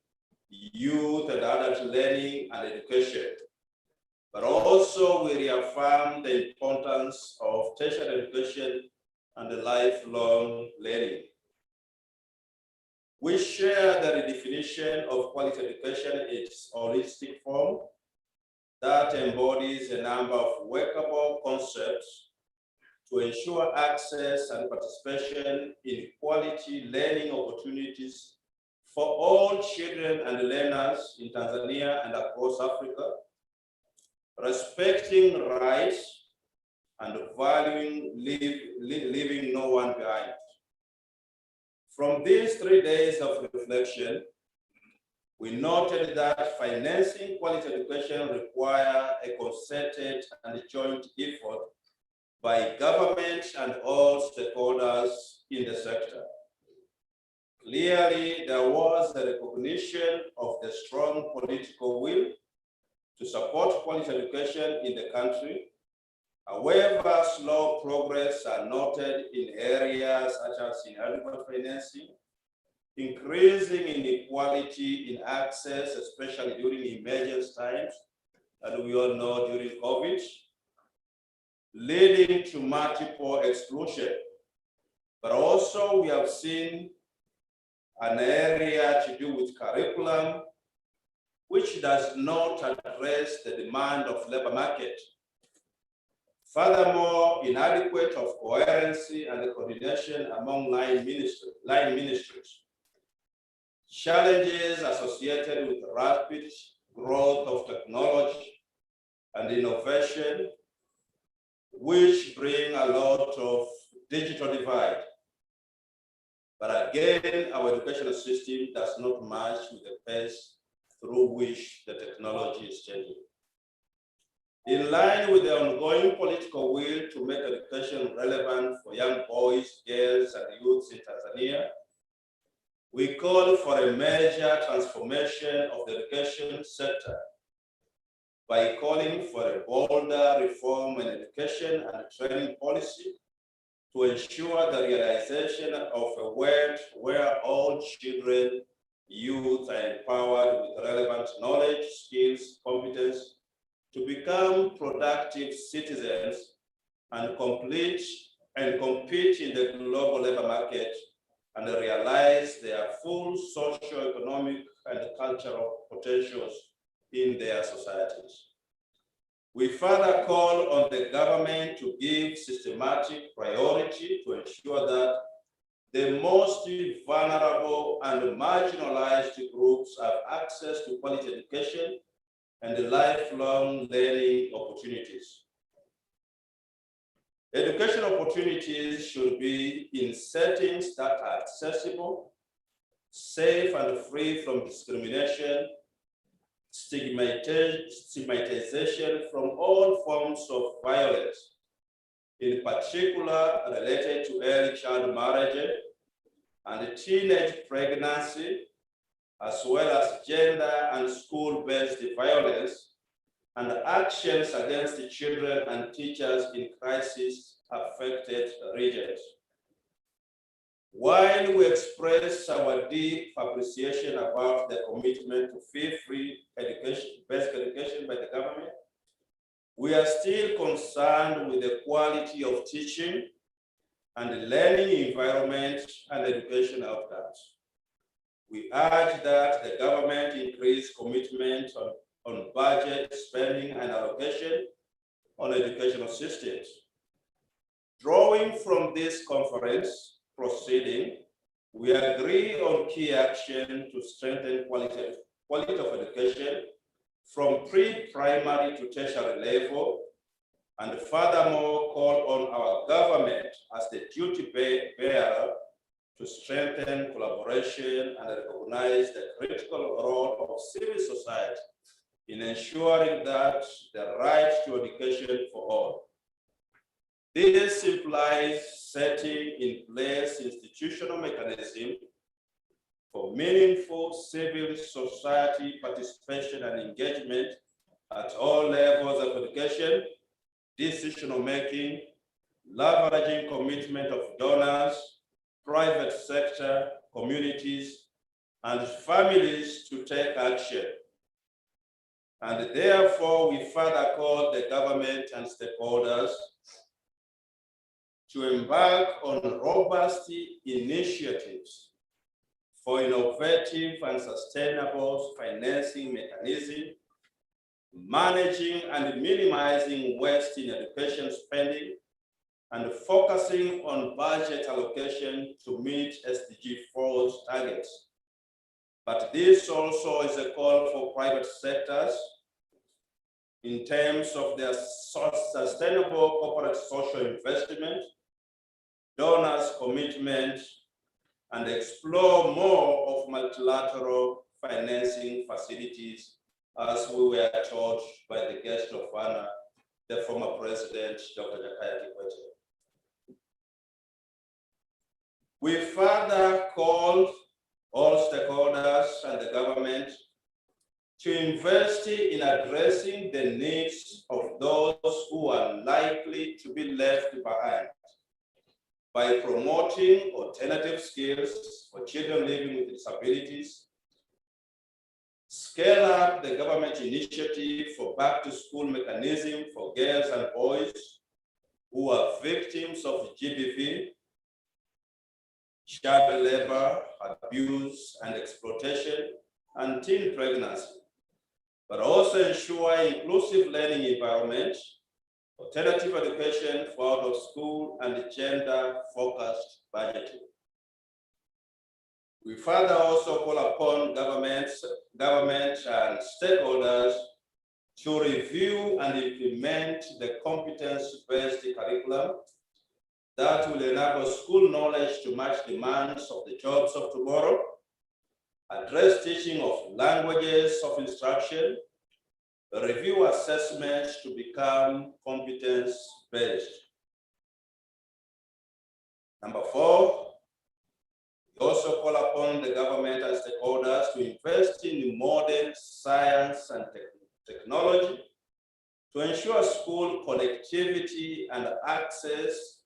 youth and adult learning and education. But also we reaffirm the importance of tertiary education and lifelong learning. We share the redefinition of quality education in its holistic form that embodies a number of workable concepts to ensure access and participation in quality learning opportunities for all children and learners in Tanzania and across Africa, respecting rights and valuing leaving no one behind. From these 3 days of reflection, we noted that financing quality education requires a concerted and joint effort by government and all stakeholders in the sector. Clearly, there was a recognition of the strong political will to support quality education in the country. However, slow progress are noted in areas such as inadequate financing, increasing inequality in access, especially during emergency times, and we all know during COVID, leading to multiple exclusion. But also we have seen an area to do with curriculum, which does not address the demand of labor market. Furthermore, inadequate of coherency and the coordination among line ministries. Challenges associated with rapid growth of technology and innovation, which bring a lot of digital divide. But again, our educational system does not match with the pace through which the technology is changing. In line with the ongoing political will to make education relevant for young boys, girls, and youths in Tanzania, we call for a major transformation of the education sector by calling for a bolder reform in education and training policy to ensure the realization of a world where all children, youth are empowered with relevant knowledge, skills, competence to become productive citizens and compete in the global labor market and realize their full socio-economic and cultural potentials in their societies. We further call on the government to give systematic priority to ensure that the most vulnerable and marginalized groups have access to quality education and lifelong learning opportunities. Education opportunities should be in settings that are accessible, safe and free from discrimination, stigmatization from all forms of violence, in particular related to early child marriage and teenage pregnancy, as well as gender and school-based violence, and actions against the children and teachers in crisis-affected regions. While we express our deep appreciation about the commitment to fee-free education, basic education by the government, we are still concerned with the quality of teaching and learning environment and education outcomes. We urge that the government increase commitment on budget spending and allocation on educational systems. Drawing from this conference proceeding, we agree on key action to strengthen quality of education from pre-primary to tertiary level, and furthermore call on our government as the duty bearer to strengthen collaboration and recognize the critical role of civil society in ensuring that the right to education for all. This implies setting in place institutional mechanisms for meaningful civil society participation and engagement at all levels of education, decision-making, leveraging commitment of donors, private sector, communities, and families to take action. And therefore, we further call the government and stakeholders to embark on robust initiatives for innovative and sustainable financing mechanism, managing and minimizing waste in education spending, and focusing on budget allocation to meet SDG 4's targets. But this also is a call for private sectors in terms of their sustainable corporate social investment, donors' commitment, and explore more of multilateral financing facilities, as we were told by the guest of honor, the former president, Dr. Jakaya Kikwete. We further called all stakeholders and the government to invest in addressing the needs of those who are likely to be left behind, by promoting alternative skills for children living with disabilities, scale up the government initiative for back-to-school mechanism for girls and boys who are victims of GBV, child labor, abuse, and exploitation, and teen pregnancy, but also ensure inclusive learning environment, alternative education for out of school, and gender-focused budgeting. We further also call upon government and stakeholders to review and implement the competence-based curriculum that will enable school knowledge to match demands of the jobs of tomorrow, address teaching of languages of instruction, review assessments to become competence-based. Number 4, we also call upon the government and stakeholders to invest in modern science and technology to ensure school connectivity and access,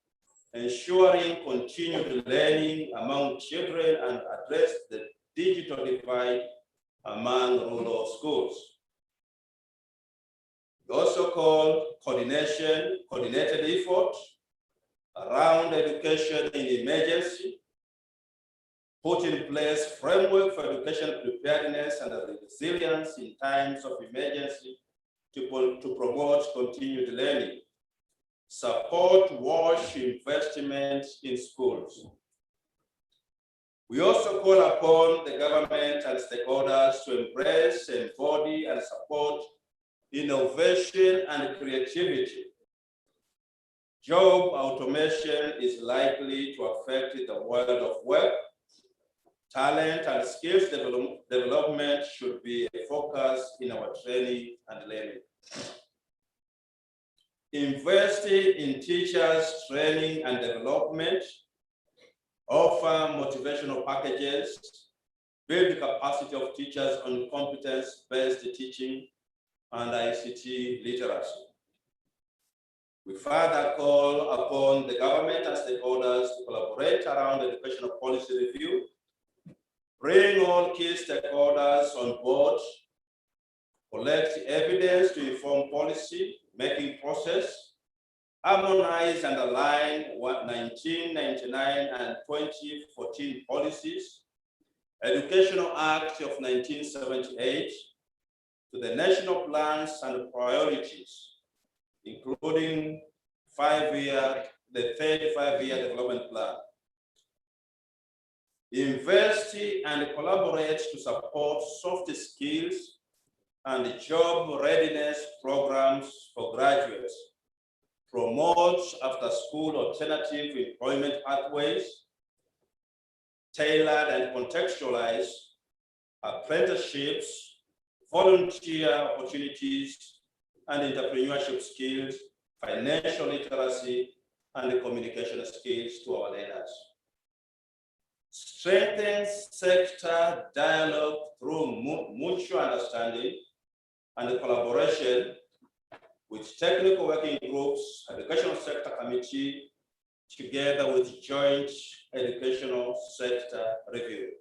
ensuring continued learning among children and address the digital divide among rural schools. We also call coordinated effort around education in emergency, put in place framework for education preparedness and resilience in times of emergency to promote continued learning, support WASH investment in schools. We also call upon the government and stakeholders to embrace, embody, and support innovation and creativity. Job automation is likely to affect the world of work. Talent and skills development should be a focus in our training and learning. Investing in teachers' training and development, offer motivational packages, build the capacity of teachers on competence-based teaching and ICT literacy. We further call upon the government and stakeholders to collaborate around educational policy review, bring all key stakeholders on board, collect evidence to inform policy making process, harmonize and align 1999 and 2014 policies, Educational Act of 1978, to the national plans and priorities, including the third 5-year development plan. Invest and collaborate to support soft skills and job readiness programs for graduates. Promote after-school alternative employment pathways, tailored and contextualized apprenticeships, volunteer opportunities, and entrepreneurship skills, financial literacy, and communication skills to our learners. Strengthen sector dialogue through mutual understanding and collaboration with technical working groups, educational sector committee, together with joint educational sector review.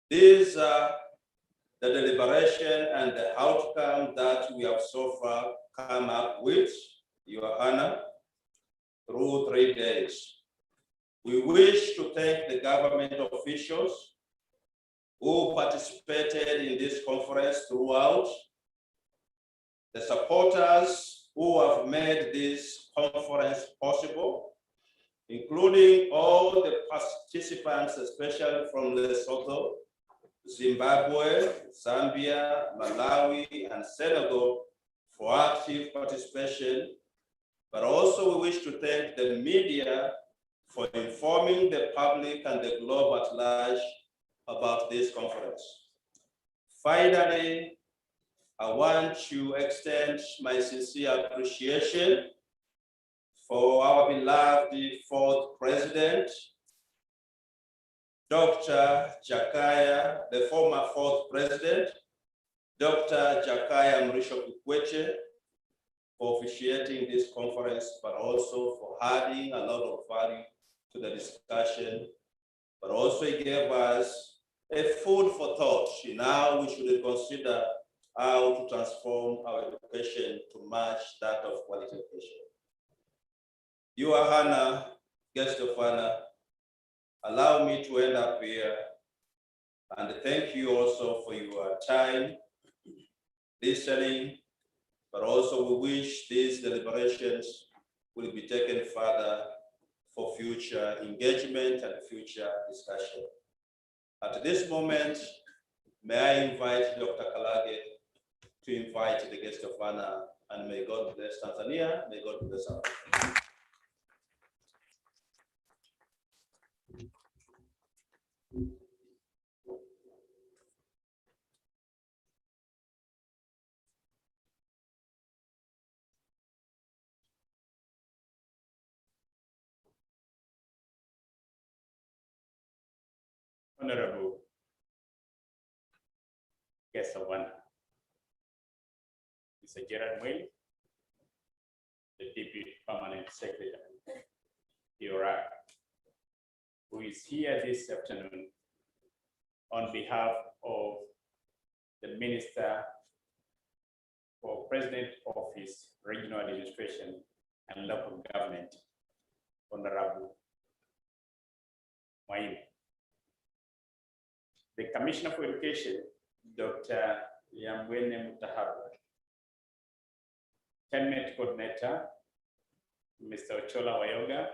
These are the deliberation and the outcome that we have so far come up with, Your Honor, through 3 days. We wish to thank the government officials who participated in this conference throughout, the supporters who have made this conference possible, including all the participants, especially from Lesotho, Zimbabwe, Zambia, Malawi, and Senegal for active participation. But also we wish to thank the media for informing the public and the globe at large about this conference. Finally, I want to extend my sincere appreciation for our beloved 4th President, Dr. Jakaya, the former 4th President, Dr. Jakaya Mrisho Kikwete, for officiating this conference, but also for adding a lot of value to the discussion, but also he gave us a food for thought. Now we should consider how to transform our education to match that of quality education. You are Hannah, guest of honor. Allow me to end up here and thank you also for your time, listening, but also we wish these deliberations will be taken further for future engagement and future discussion. At this moment, may I invite Dr. Kalage to invite the guest of honor, and may God bless Tanzania, may God bless our country.
Honorable guest of honor, Mr. Gerard Mweli, the Deputy Permanent Secretary, DRI, who is here this afternoon on behalf of the Minister for President Office, Regional Administration and Local Government, Honorable Mwai. The Commissioner for Education, Dr. Yambwene Mutaharu, 10-minute coordinator, Mr. Ochola Wayoga,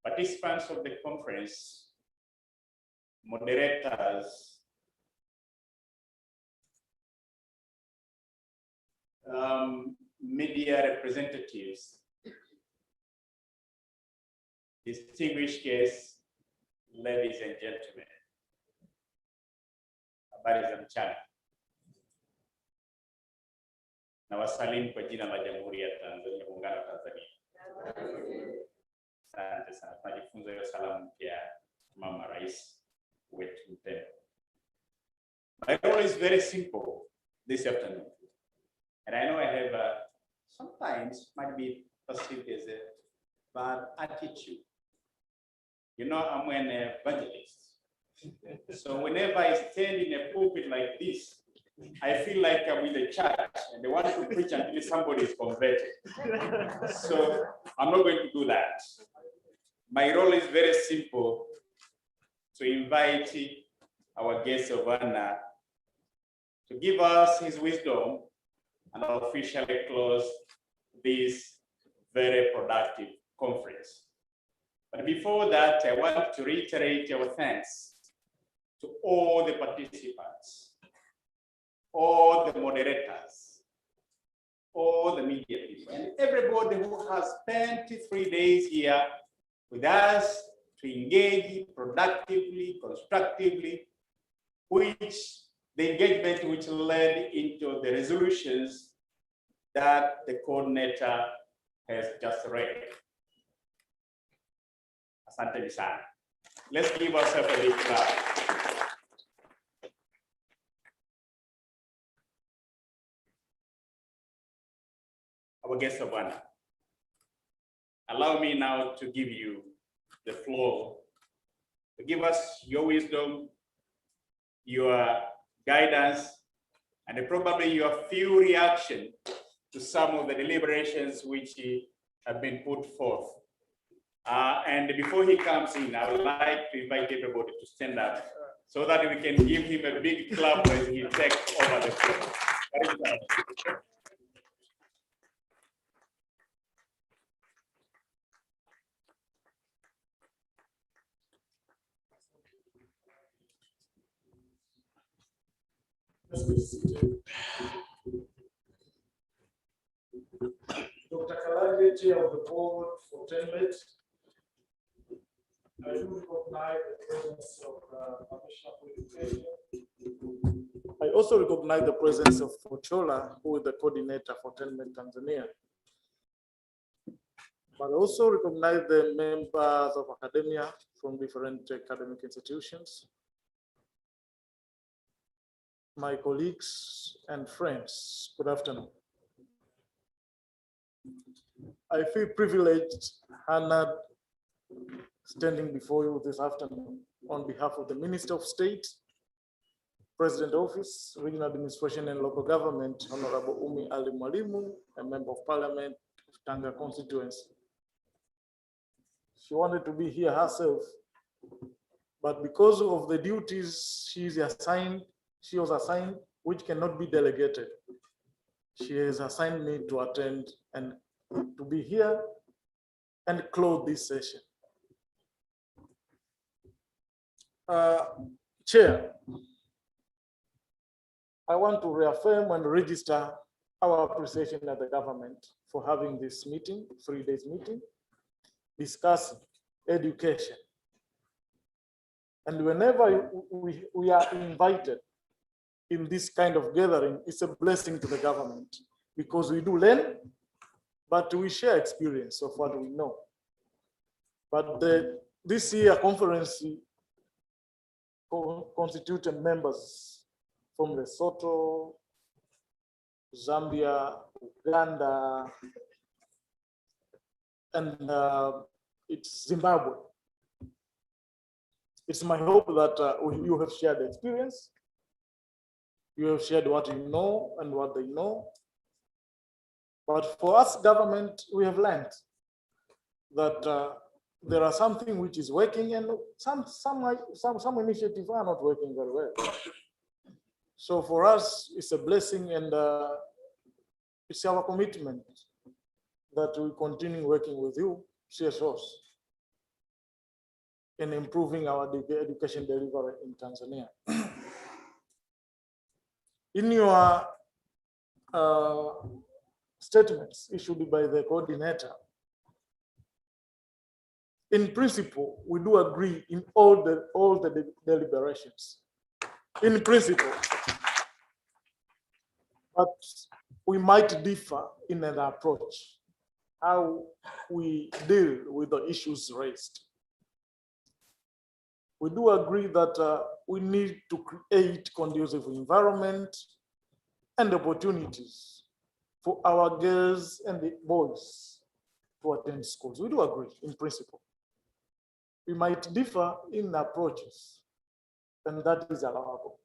participants of the conference, moderators, media representatives, distinguished guests, ladies and gentlemen, habari za mchana. Na wasalimu kwa jina la Jamhuri ya Tanzania, Muungano wa Tanzania. Asante sana. Tunajifunza hiyo salamu mpya Mama Rais wetu mpendwa. My role is very simple this afternoon. And I know I have sometimes might be perceived as a bad attitude. You know, I'm an evangelist. So whenever I stand in a pulpit like this, I feel like I'm in the church and they want to preach until somebody is converted. So I'm not going to do that. My role is very simple, to invite our guest of honor to give us his wisdom and officially close this very productive conference. But before that, I want to reiterate our thanks to all the participants, all the moderators, all the media people, and everybody who has spent 3 days here with us to engage productively, constructively, which the engagement which led into the resolutions that the coordinator has just read. Asante sana. Let's give ourselves a big clap. Our guest of honor, allow me now to give you the floor to give us your wisdom, your guidance, and probably your few reaction to some of the deliberations which have been put forth. And before he comes in, I would like to invite everybody to stand up so that we can give him a big clap as he takes over the floor.
Dr. Kalage, Chair of the Board for 10 minutes. I do recognize the presence of Commissioner for Education. I also recognize the presence of Ochola, who is the coordinator for 10 Minutes Tanzania. But I also recognize the members of academia from different academic institutions, my colleagues and friends. Good afternoon. I feel privileged
honored standing before you this afternoon on behalf of the Minister of State, President Office, Regional Administration and Local Government, Honorable Umi Ali Mwalimu, a Member of Parliament of Tanga constituency. She wanted to be here herself, but because of the duties she was assigned, which cannot be delegated, she has assigned me to attend and to be here and close this session. Chair, I want to reaffirm and register our appreciation at the government for having this meeting, 3 days meeting, discussing education. And whenever we are invited in this kind of gathering, it's a blessing to the government because we do learn, but we share experience of what we know. But this year conference constituted members from Lesotho, Zambia, Uganda, and it's Zimbabwe. It's my hope that you have shared the experience, you have shared what you know and what they know. But for us, government, we have learned that there are something which is working and some initiatives are not working very well. So for us, it's a blessing and it's our commitment that we continue working with you, CSOs, in improving our education delivery in Tanzania. In your statements issued by the coordinator, in principle, we do agree in all the deliberations. In principle, but we might differ in an approach, how we deal with the issues raised. We do agree that we need to create conducive environment and opportunities for our girls and the boys to attend schools. We do agree in principle. We might differ in approaches, and that is allowable.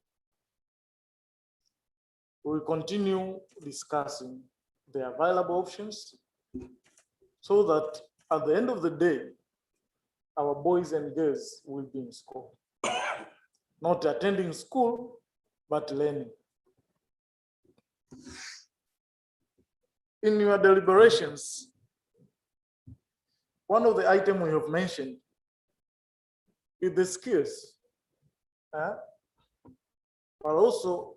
We will continue discussing the available options so that at the end of the day, our boys and girls will be in school. Not attending school, but learning. In your deliberations, one of the items we have mentioned is the skills, but also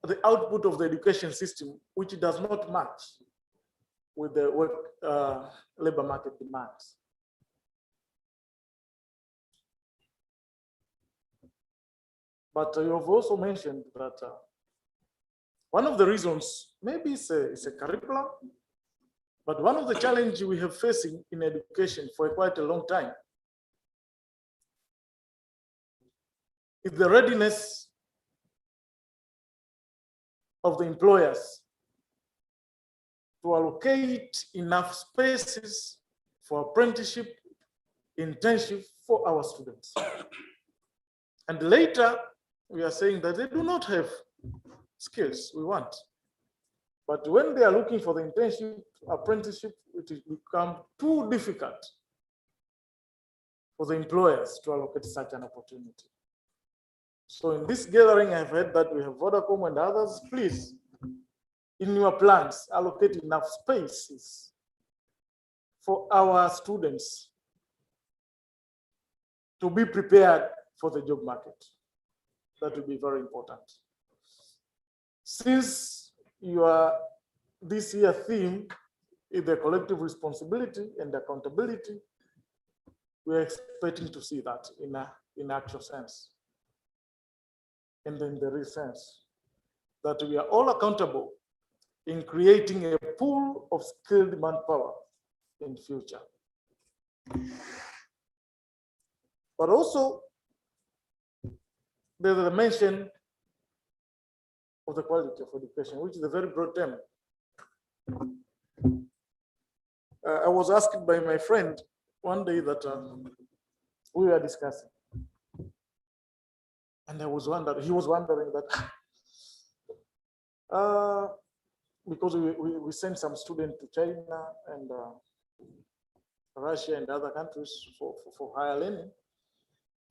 the output of the education system, which does not match with the labor market demands. But you have also mentioned that one of the reasons, maybe it's a curriculum, but one of the challenges we have facing in education for quite a long time is the readiness of the employers to allocate enough spaces for apprenticeship, internship for our students. And later, we are saying that they do not have skills we want. But when they are looking for the internship, apprenticeship, it has become too difficult for the employers to allocate such an opportunity. So in this gathering, I've heard that we have Vodacom and others. Please, in your plans, allocate enough spaces for our students to be prepared for the job market. That will be very important. Since this year theme is the collective responsibility and accountability, we are expecting to see that in actual sense. And in the real sense, that we are all accountable in creating a pool of skilled manpower in future. But also, there's a mention of the quality of education, which is a very broad term. I was asked by my friend one day that we were discussing, and I was wondering, he was wondering that because we sent some students to China and Russia and other countries for higher learning,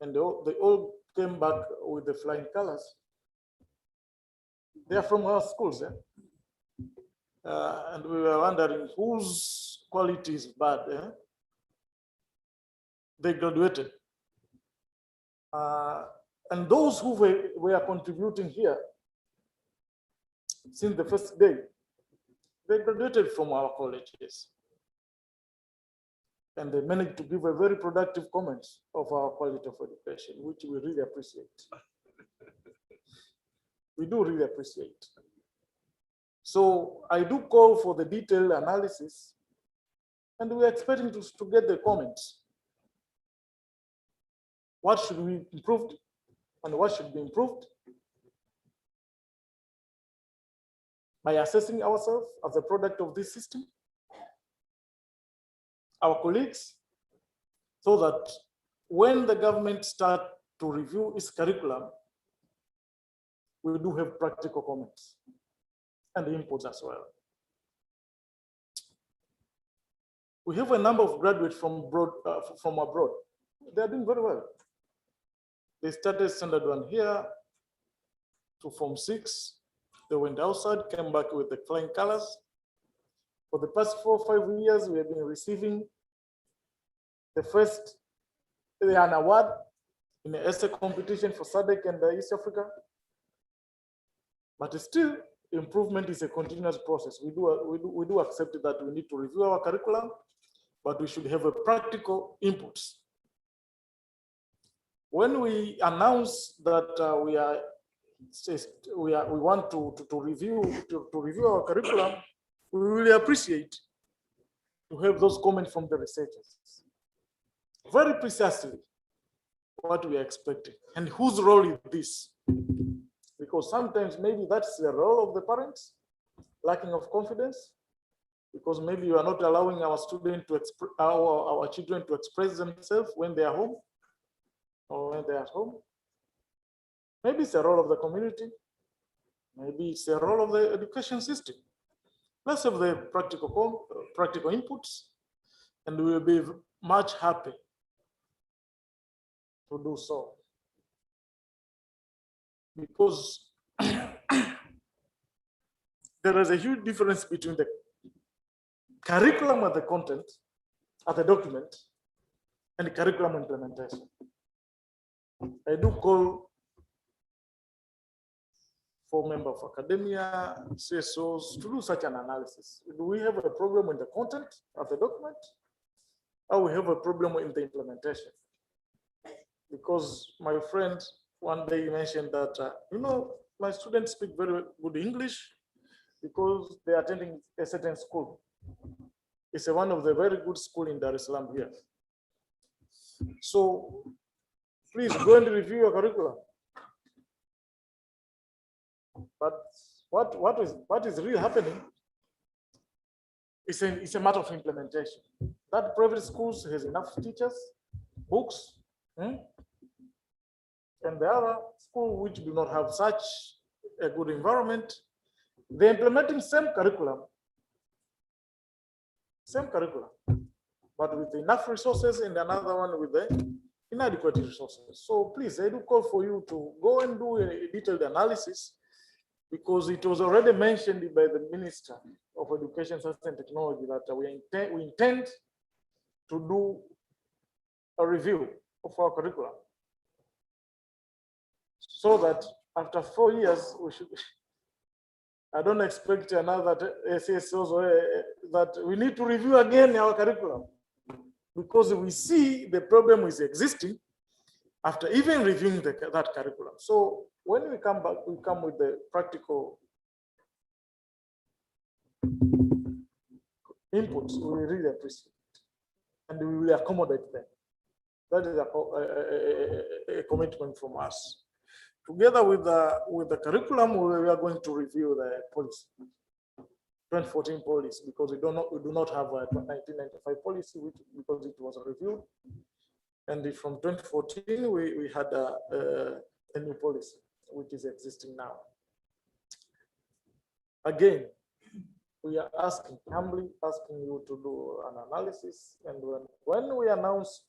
and they all came back with the flying colors. They are from our schools, and we were wondering whose quality is bad. They graduated, and those who were contributing here since the first day, they graduated from our colleges. And they managed to give a very productive comment of our quality of education, which we really appreciate. We do really appreciate. So I do call for the detailed analysis, and we're expecting to get the comments. What should be improved and what should be improved? By assessing ourselves as a product of this system, our colleagues, so that when the government start to review its curriculum, we do have practical comments and inputs as well. We have a number of graduates from abroad. They are doing very well. They started standard 1 here to Form 6. They went outside, came back with the flying colors. For the past 4 or 5 years, we have been receiving an award in the essay competition for SADC and East Africa. But still, improvement is a continuous process. We do accept that we need to review our curriculum, but we should have a practical inputs. When we announce that we want to review our curriculum, we really appreciate to have those comments from the researchers. Very precisely what we are expecting and whose role is this? Because sometimes maybe that's the role of the parents, lacking of confidence, because maybe you are not allowing our students to our children to express themselves when they are home or when they are at home. Maybe it's a role of the community. Maybe it's a role of the education system. Let's have the practical inputs, and we will be much happy to do so. Because there is a huge difference between the curriculum and the content of the document and the curriculum implementation. I do call for members of academia, CSOs to do such an analysis. Do we have a problem with the content of the document, or we have a problem in the implementation? Because my friend one day mentioned that, my students speak very good English because they are attending a certain school. It's one of the very good schools in Dar es Salaam here. So please go and review your curriculum. But what is really happening is a matter of implementation. That private schools has enough teachers, books, and the other school which do not have such a good environment, they're implementing same curriculum, but with enough resources, and another one with the inadequate resources. So please, I do call for you to go and do a detailed analysis, because it was already mentioned by the Minister of Education, Science and Technology that we intend to do a review of our curriculum, so that after 4 years, we should, I don't expect another SSOs that we need to review again our curriculum, because we see the problem is existing after even reviewing that curriculum. So when we come back, we come with the practical inputs, we really appreciate it, and we will accommodate them. That is a commitment from us. Together with the curriculum, we are going to review the policy. 2014 policy, because we do not have a 1995 policy, because it was reviewed. And from 2014, we had a new policy, which is existing now. Again, we are humbly asking you to do an analysis, and when we announce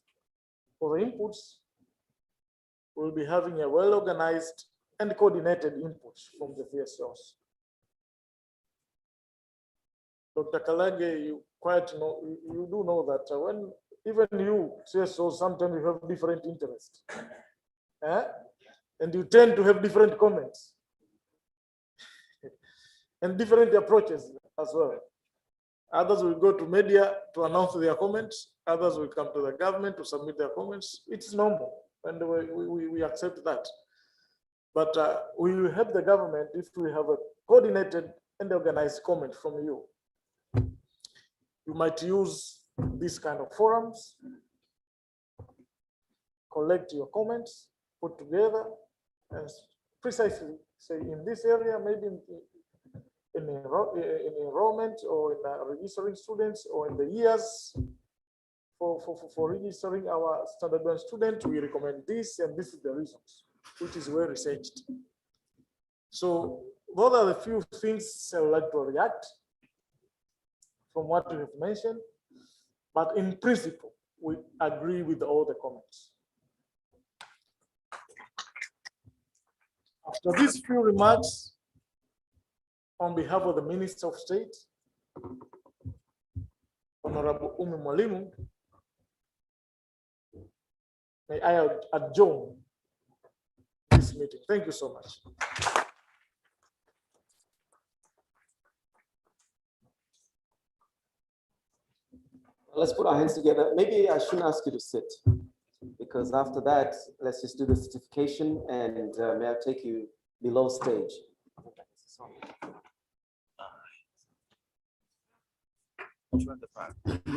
for the inputs, we'll be having a well-organized and coordinated input from the VSOs. Dr. Kalage, you do know that when even you say so, sometimes you have different interests, and you tend to have different comments and different approaches as well. Others will go to media to announce their comments. Others will come to the government to submit their comments. It's normal, and we accept that. But we will help the government if we have a coordinated and organized comment from you. You might use these kind of forums, collect your comments, put together, and precisely say in this area, maybe in enrollment or in registering students, or in the years for registering our standard 1 student, we recommend this, and this is the reasons, which is well researched. So those are the few things I would like to react from what you have mentioned, but in principle, we agree with all the comments. After these few remarks, on behalf of the Minister of State, Honorable Umi Mwalimu, may I adjourn this meeting. Thank you so much.
Let's put our hands together. Maybe I shouldn't ask you to sit, because after that, let's just do the certification, and may I take you below stage?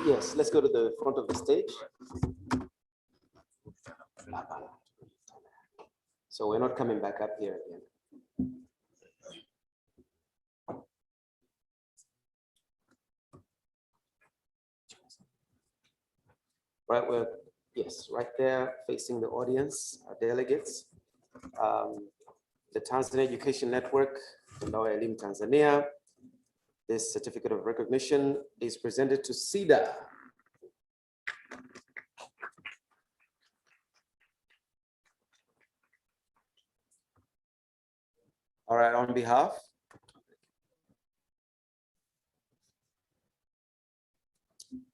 Yes, let's go to the front of the stage. So we're not coming back up here again. Right where, yes, right there facing the audience, our delegates. The Tanzania Education Network, Ndao ya Elimu Tanzania. This certificate of recognition is presented to SIDA. All right, on behalf.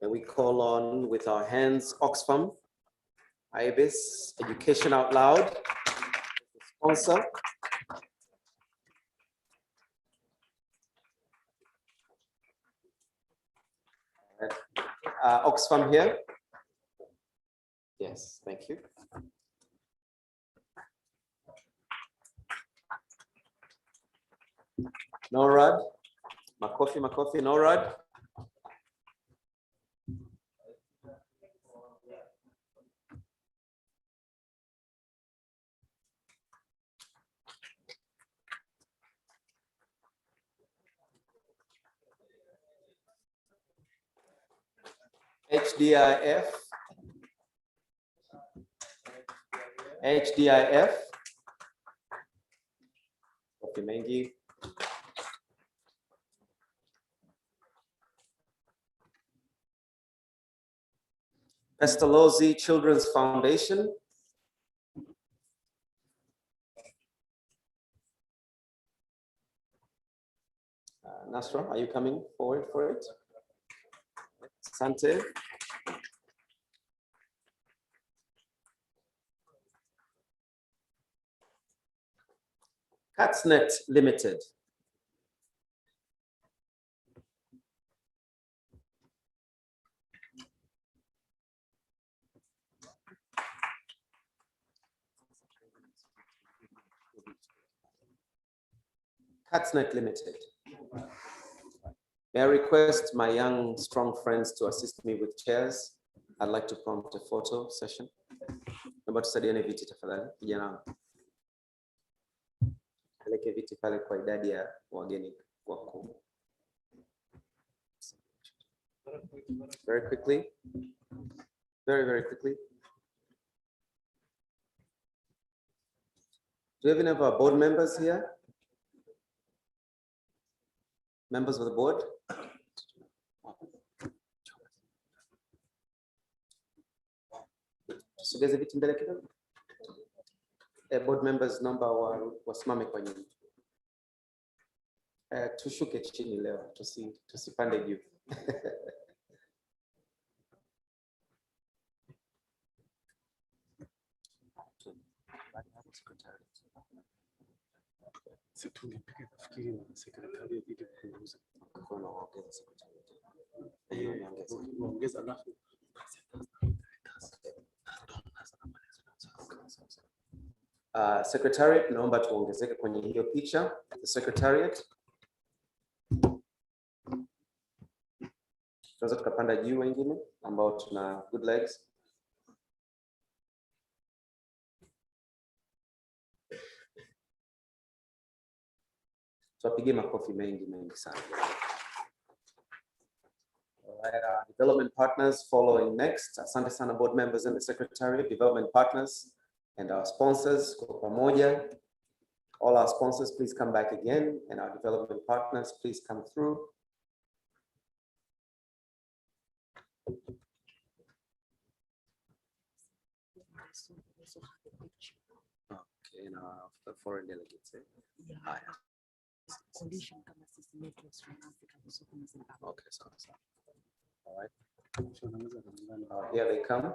And we call on, with our hands, Oxfam, IBIS, Education Out Loud, sponsor. Oxfam here. Yes, thank you. NORAD, Makofi, NORAD. HDIF. Okay, Mengi. Pestalozzi Children's Foundation. Nasra, are you coming forward for it? Sante. CatsNet Limited. CatsNet Limited. May I request my young, strong friends to assist me with chairs? I'd like to prompt a photo session. Naomba tusaidiane viti tafadhali, vijana. Peleke viti pale kwa idadi ya wageni wakuu. Very quickly. Very, very quickly. Do we have any of our board members here? Members of the board? Sogeze viti mbele kidogo. Board members naomba wasimame kwa nyuma. Tushuke chini leo, tusipande juu.
Tungepiga nafikiri na sekretari ili kupunguza kuongeza alafu
Secretariat, naomba tuongezeke kwenye hiyo picha. The Secretariat. Tunaweza tukapanda juu wengine ambao tuna good legs. Tupige makofi mengi sana. All right, development partners following next. Asante sana board members and the Secretariat, development partners, and our sponsors kwa pamoja. All our sponsors, please come back again, and our development partners, please come through. Okay, now the foreign delegates.
Condition kama sisi networks from Africa kusoma Zimbabwe.
Okay, so. All right. Here they come.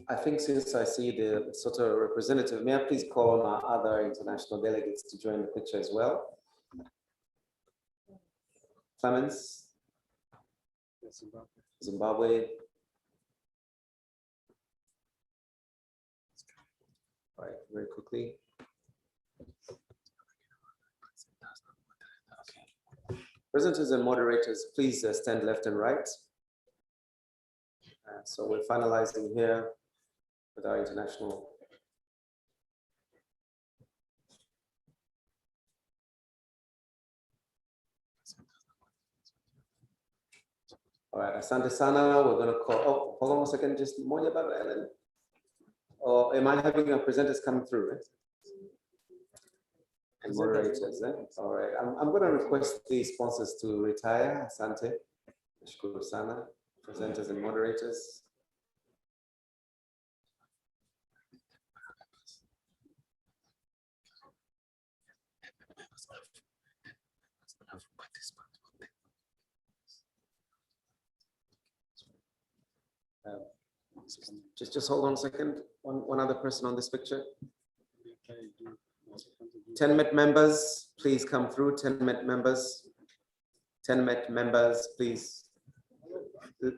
I think since I see the sort of representative, may I please call on our other international delegates to join the picture as well? Clemens, Zimbabwe. All right, very quickly. Okay. Presenters and moderators, please stand left and right. So we're finalizing here with our international. All right, asante sana. We're going to call. Oh, hold on a second, just moja baba Ellen. Or am I having our presenters coming through? Right? And moderators. All right, I'm going to request the sponsors to retire. Asante. Nashukuru sana. Presenters and moderators. Just hold on a second. One other person on this picture. 10 Met members, please come through. 10 Met members. 10 Met members, please.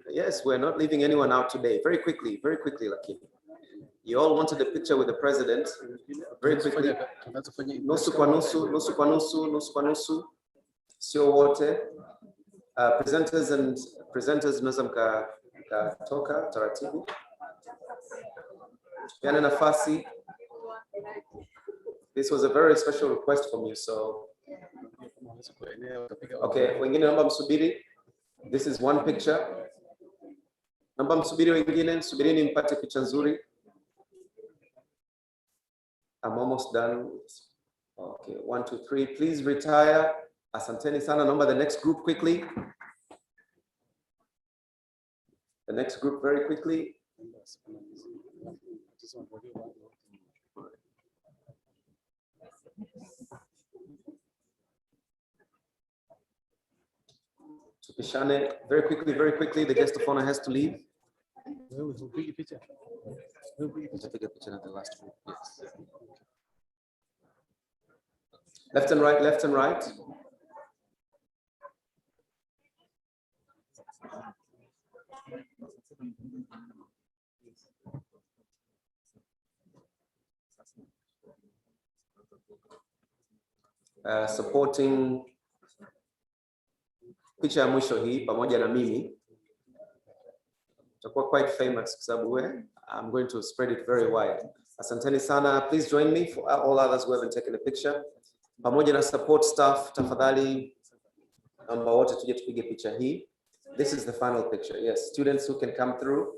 Yes, we're not leaving anyone out today. Very quickly, Lucky. You all wanted a picture with the president. Very quickly. Nusu kwa nusu, nusu kwa nusu, nusu kwa nusu. Sio wote. Presenters mnaweza mkatoka taratibu. Tupiane nafasi. This was a very special request from you, so. Okay, wengine naomba msubiri. This is one picture. Naomba msubiri wengine, subirini mpate picha nzuri. I'm almost done. Okay, 1, 2, 3. Please retire. Asanteni sana. Naomba the next group quickly. The next group very quickly. Tupishane very quickly. The guest of honor has to leave. Take a picture of the last group. Yes. Left and right, left and right. Supporting picha ya mwisho hii pamoja na mimi. itakuwa quite famous kwa sababu I'm going to spread it very wide. Asanteni sana. Please join me for all others who haven't taken a picture. Pamoja na support staff, tafadhali naomba wote tuje tupige picha hii. This is the final picture. Yes, students who can come through.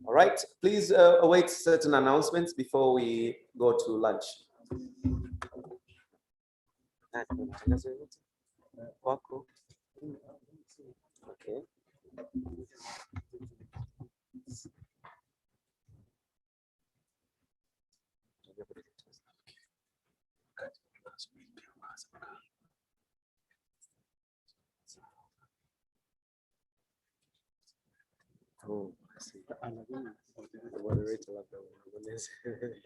All right, please await certain announcements before we go to lunch. Okay. Oh, I see. The moderator of the organization.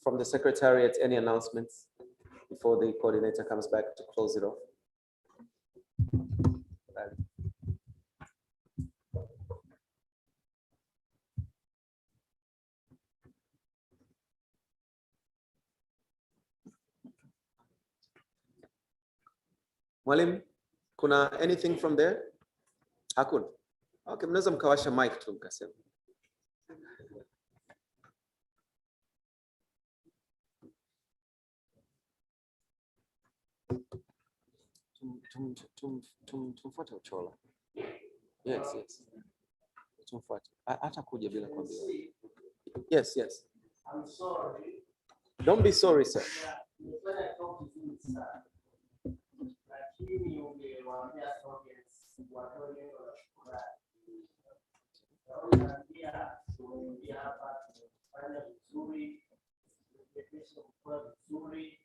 From the Secretariat, any announcements before the coordinator comes back to close it off? Mwalimu, kuna anything from there? Hakuna. Okay, mnaweza mkawasha mic tu mkasema. Tumfuate Uchola. Yes, yes. Tumfuate. Hata kuja bila kuambia. Yes, yes.
I'm sorry.
Don't be sorry, sir.
Lakini ungewaambia audience watoe neno la shukrani. Naambia tumeingia hapa tumefanya vizuri, tumepesha kukua vizuri,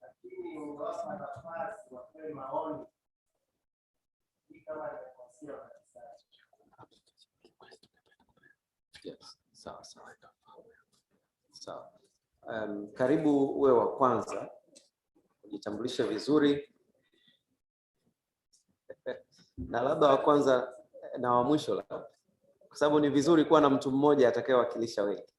lakini ungewapa nafasi watoe maoni kama nimekosea kabisa.
Yes, sawa sawa. Sawa. Karibu uwe wa kwanza. Jitambulishe vizuri. Na labda wa kwanza na wa mwisho labda. Kwa sababu ni vizuri kuwa na mtu mmoja atakayewakilisha wengi.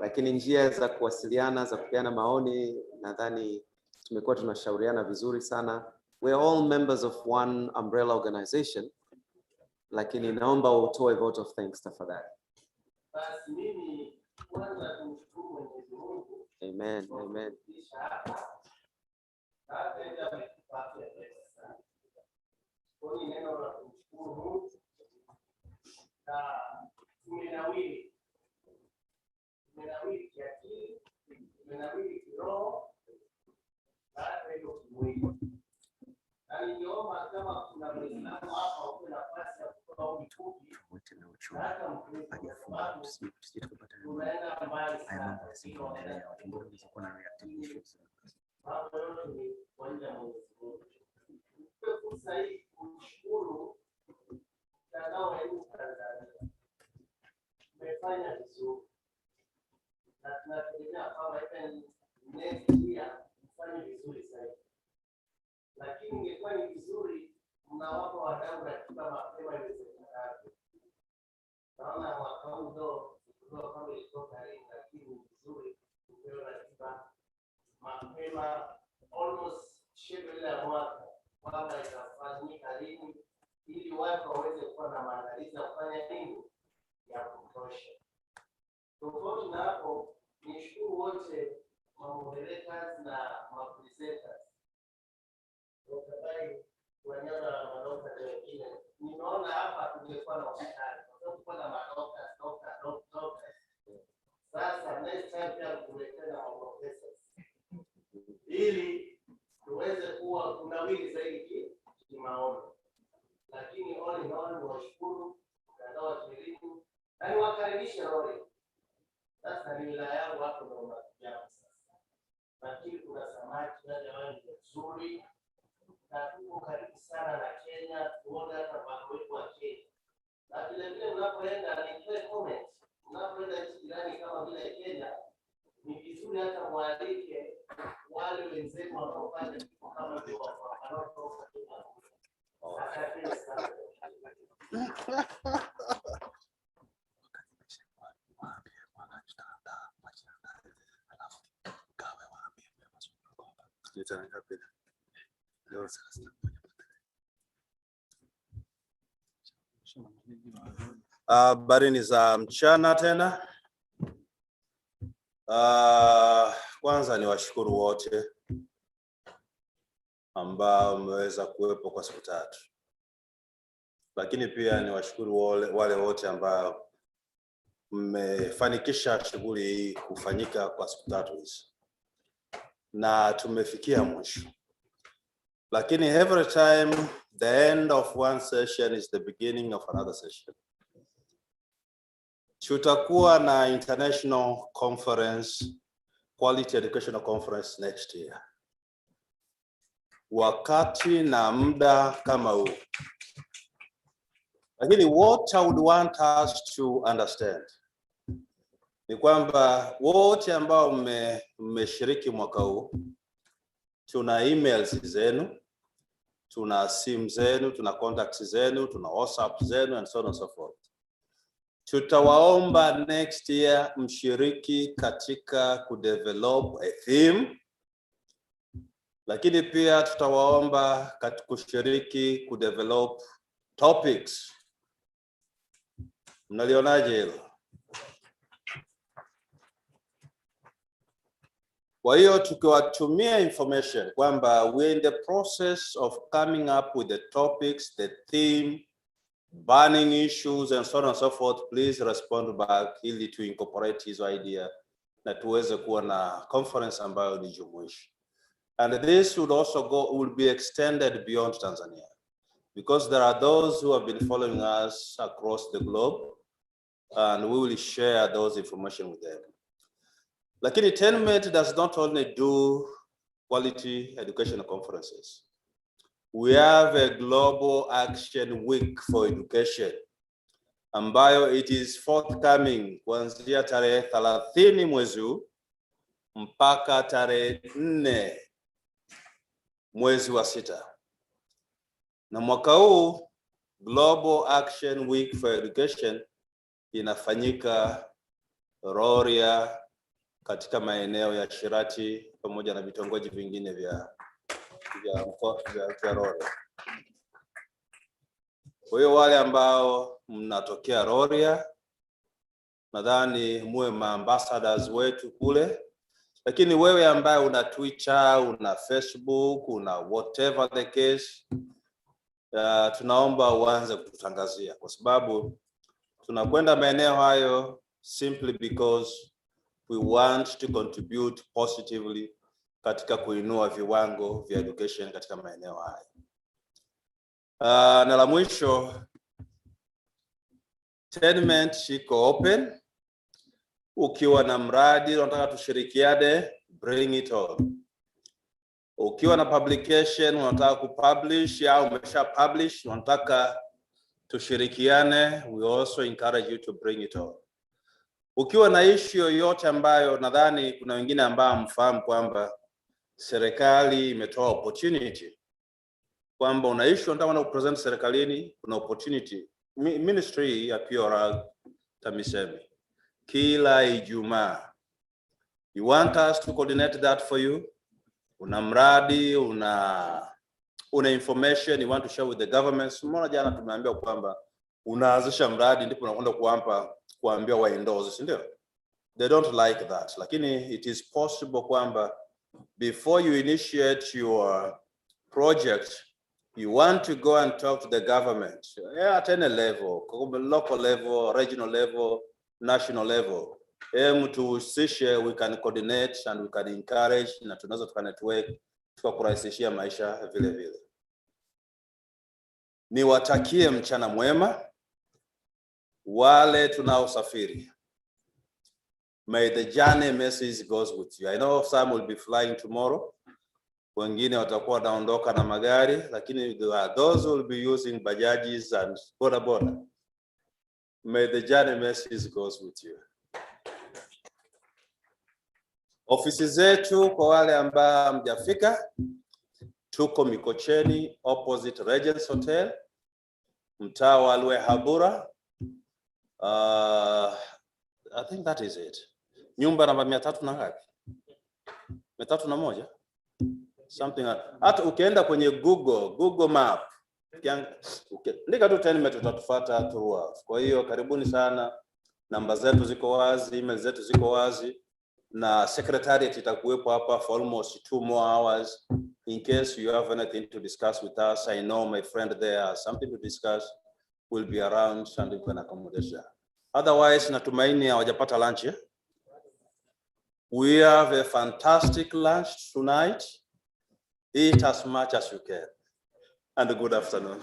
Lakini njia za kuwasiliana, za kupeana maoni, nadhani tumekuwa tunashauriana vizuri sana. We are all members of one umbrella organization. Lakini naomba utoe vote of thanks tafadhali.
Basi mimi kwanza tumshukuru Mwenyezi Mungu.
Amen, amen.
Kwa neno la kumshukuru Mungu na tumenawiri kiakili, tumenawiri kiroho na hata hivyo kimwili. Na ningeomba kama kuna Muislamu hapa uwe nafasi ya kutoa ombi fupi, hata Mkristo, tunaenda mbali sana. Mambo yote ni kwa ajili ya Mwenyezi Mungu. Fursa hii kumshukuru mtandao wa elimu Tanzania. Umefanya vizuri na tunategemea kwamba even next year mfanye vizuri zaidi, lakini ingekuwa ni vizuri mnawapa wadau ratiba mapema iwezekanavyo. Naona mwaka huu ndo kama ilitoka lini, lakini ni vizuri kupewa ratiba mapema, almost schedule ya mwaka kwamba itafanyika lini, ili watu waweze kuwa na maandalizi ya kufanya nini ya kutosha. Tofauti na hapo, nishukuru wote
moderators na presenters. Wakati wanyama na madoka wengine, ninaona hapa tungekuwa na hospitali, kwa sababu kuna madoka. Sasa next time pia tuletee na professors ili tuweze kuwa kunawili zaidi kimaono. Lakini all in all, washukuru mtandao wa elimu na niwakaribisha Role. Sasa ni wilaya yangu hapo ndio unakuja sasa. Lakini kuna samaki na jamani nzuri na tuko karibu sana na Kenya, tuone hata mambo yetu wa Kenya. Na vile vile mnapoenda nitoe comment, mnapoenda nchi jirani kama vile Kenya, ni vizuri hata mwalike wale wenzetu wanaofanya kitu kama hiyo wanaotoka Kenya. Asante sana.
Habari za mchana tena. Kwanza ni washukuru wote ambao mmeweza kuwepo kwa siku 3. Lakini pia ni washukuru wale wote ambao mmefanikisha shughuli hii kufanyika kwa siku 3 hizi. Na tumefikia mwisho. Lakini every time the end of one session is the beginning of another session. Tutakuwa na international conference, quality educational conference next year. Wakati na muda kama huu. Lakini what I would want us to understand ni kwamba wote ambao mmeshiriki mwaka huu, tuna emails zenu, tuna simu zenu, tuna contacts zenu, tuna WhatsApp zenu and so on and so forth. Tutawaomba next year mshiriki katika kudevelop a theme, lakini pia tutawaomba kushiriki kudevelop topics. Mnalionaje hilo? Kwa hiyo tukiwatumia information kwamba we're in the process of coming up with the topics, the theme, burning issues and so on and so forth, please respond back ili to incorporate his idea na tuweze kuwa na conference ambayo ni jumuishi. And this will be extended beyond Tanzania, because there are those who have been following us across the globe, and we will share those information with them. Lakini TENMET does not only do quality education conferences. We have a global action week for education, ambayo it is forthcoming kuanzia tarehe 30 mwezi huu mpaka tarehe 4 mwezi wa 6. Na mwaka huu Global Action Week for Education inafanyika Rorya, katika maeneo ya Shirati pamoja na vitongoji vingine vya Rorya. Kwa hiyo wale ambao mnatokea Rorya, nadhani muwe maambassadors wetu kule. Lakini wewe ambaye una Twitter, una Facebook, una whatever the case, tunaomba uanze kututangazia, kwa sababu tunakwenda maeneo hayo simply because we want to contribute positively katika kuinua viwango vya education katika maeneo haya. Na la mwisho, TENMET iko open. Ukiwa na mradi unataka tushirikiane, bring it on. Ukiwa na publication unataka kupublish au umesha publish unataka tushirikiane, we also encourage you to bring it on. Ukiwa na issue yoyote ambayo nadhani kuna wengine ambao mfahamu kwamba serikali imetoa opportunity, kwamba una issue unataka kupresent serikalini, kuna opportunity. Ministry ya PRA TAMISEMI kila Ijumaa. You want us to coordinate that for you? Una mradi, una information you want to share with the government. Mbona jana tumeambiwa kwamba unaanzisha mradi ndipo unakwenda kuambia wa endorse, si ndio? they don't like that. Lakini it is possible kwamba before you initiate your project, you want to go and talk to the government at any level, local level, regional level, national level. Tuhusishe, we can coordinate and we can encourage, na tunaweza tukanetwork tukakurahisishia maisha vile vile. Niwatakie mchana mwema wale tunaosafiri. May the journey message goes with you. I know some will be flying tomorrow. Wengine watakuwa wanaondoka na magari, lakini there are those who will be using bajajis and boda boda. May the journey message goes with you. Ofisi zetu kwa wale ambao hamjafika, tuko Mikocheni opposite Regents Hotel, mtaa wa Lwehabura. I think that is it. Nyumba namba 300 na ngapi? 301? Something like, hata ukienda kwenye Google map, ndika tu 10 meters utatufuata through. Kwa hiyo karibuni sana, namba zetu ziko wazi, email zetu ziko wazi, na secretariat itakuwepo hapa for almost 2 more hours in case you have anything to discuss with us. I know my friend there has something to discuss. We'll be around and we can accommodate. Otherwise, natumaini hawajapata lunch. We have a fantastic lunch tonight. Eat as much as you can. And a good afternoon.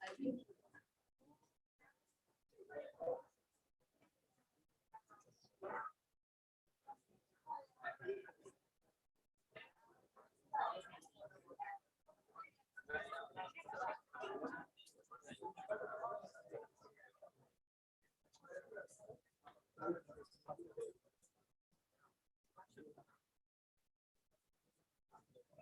I think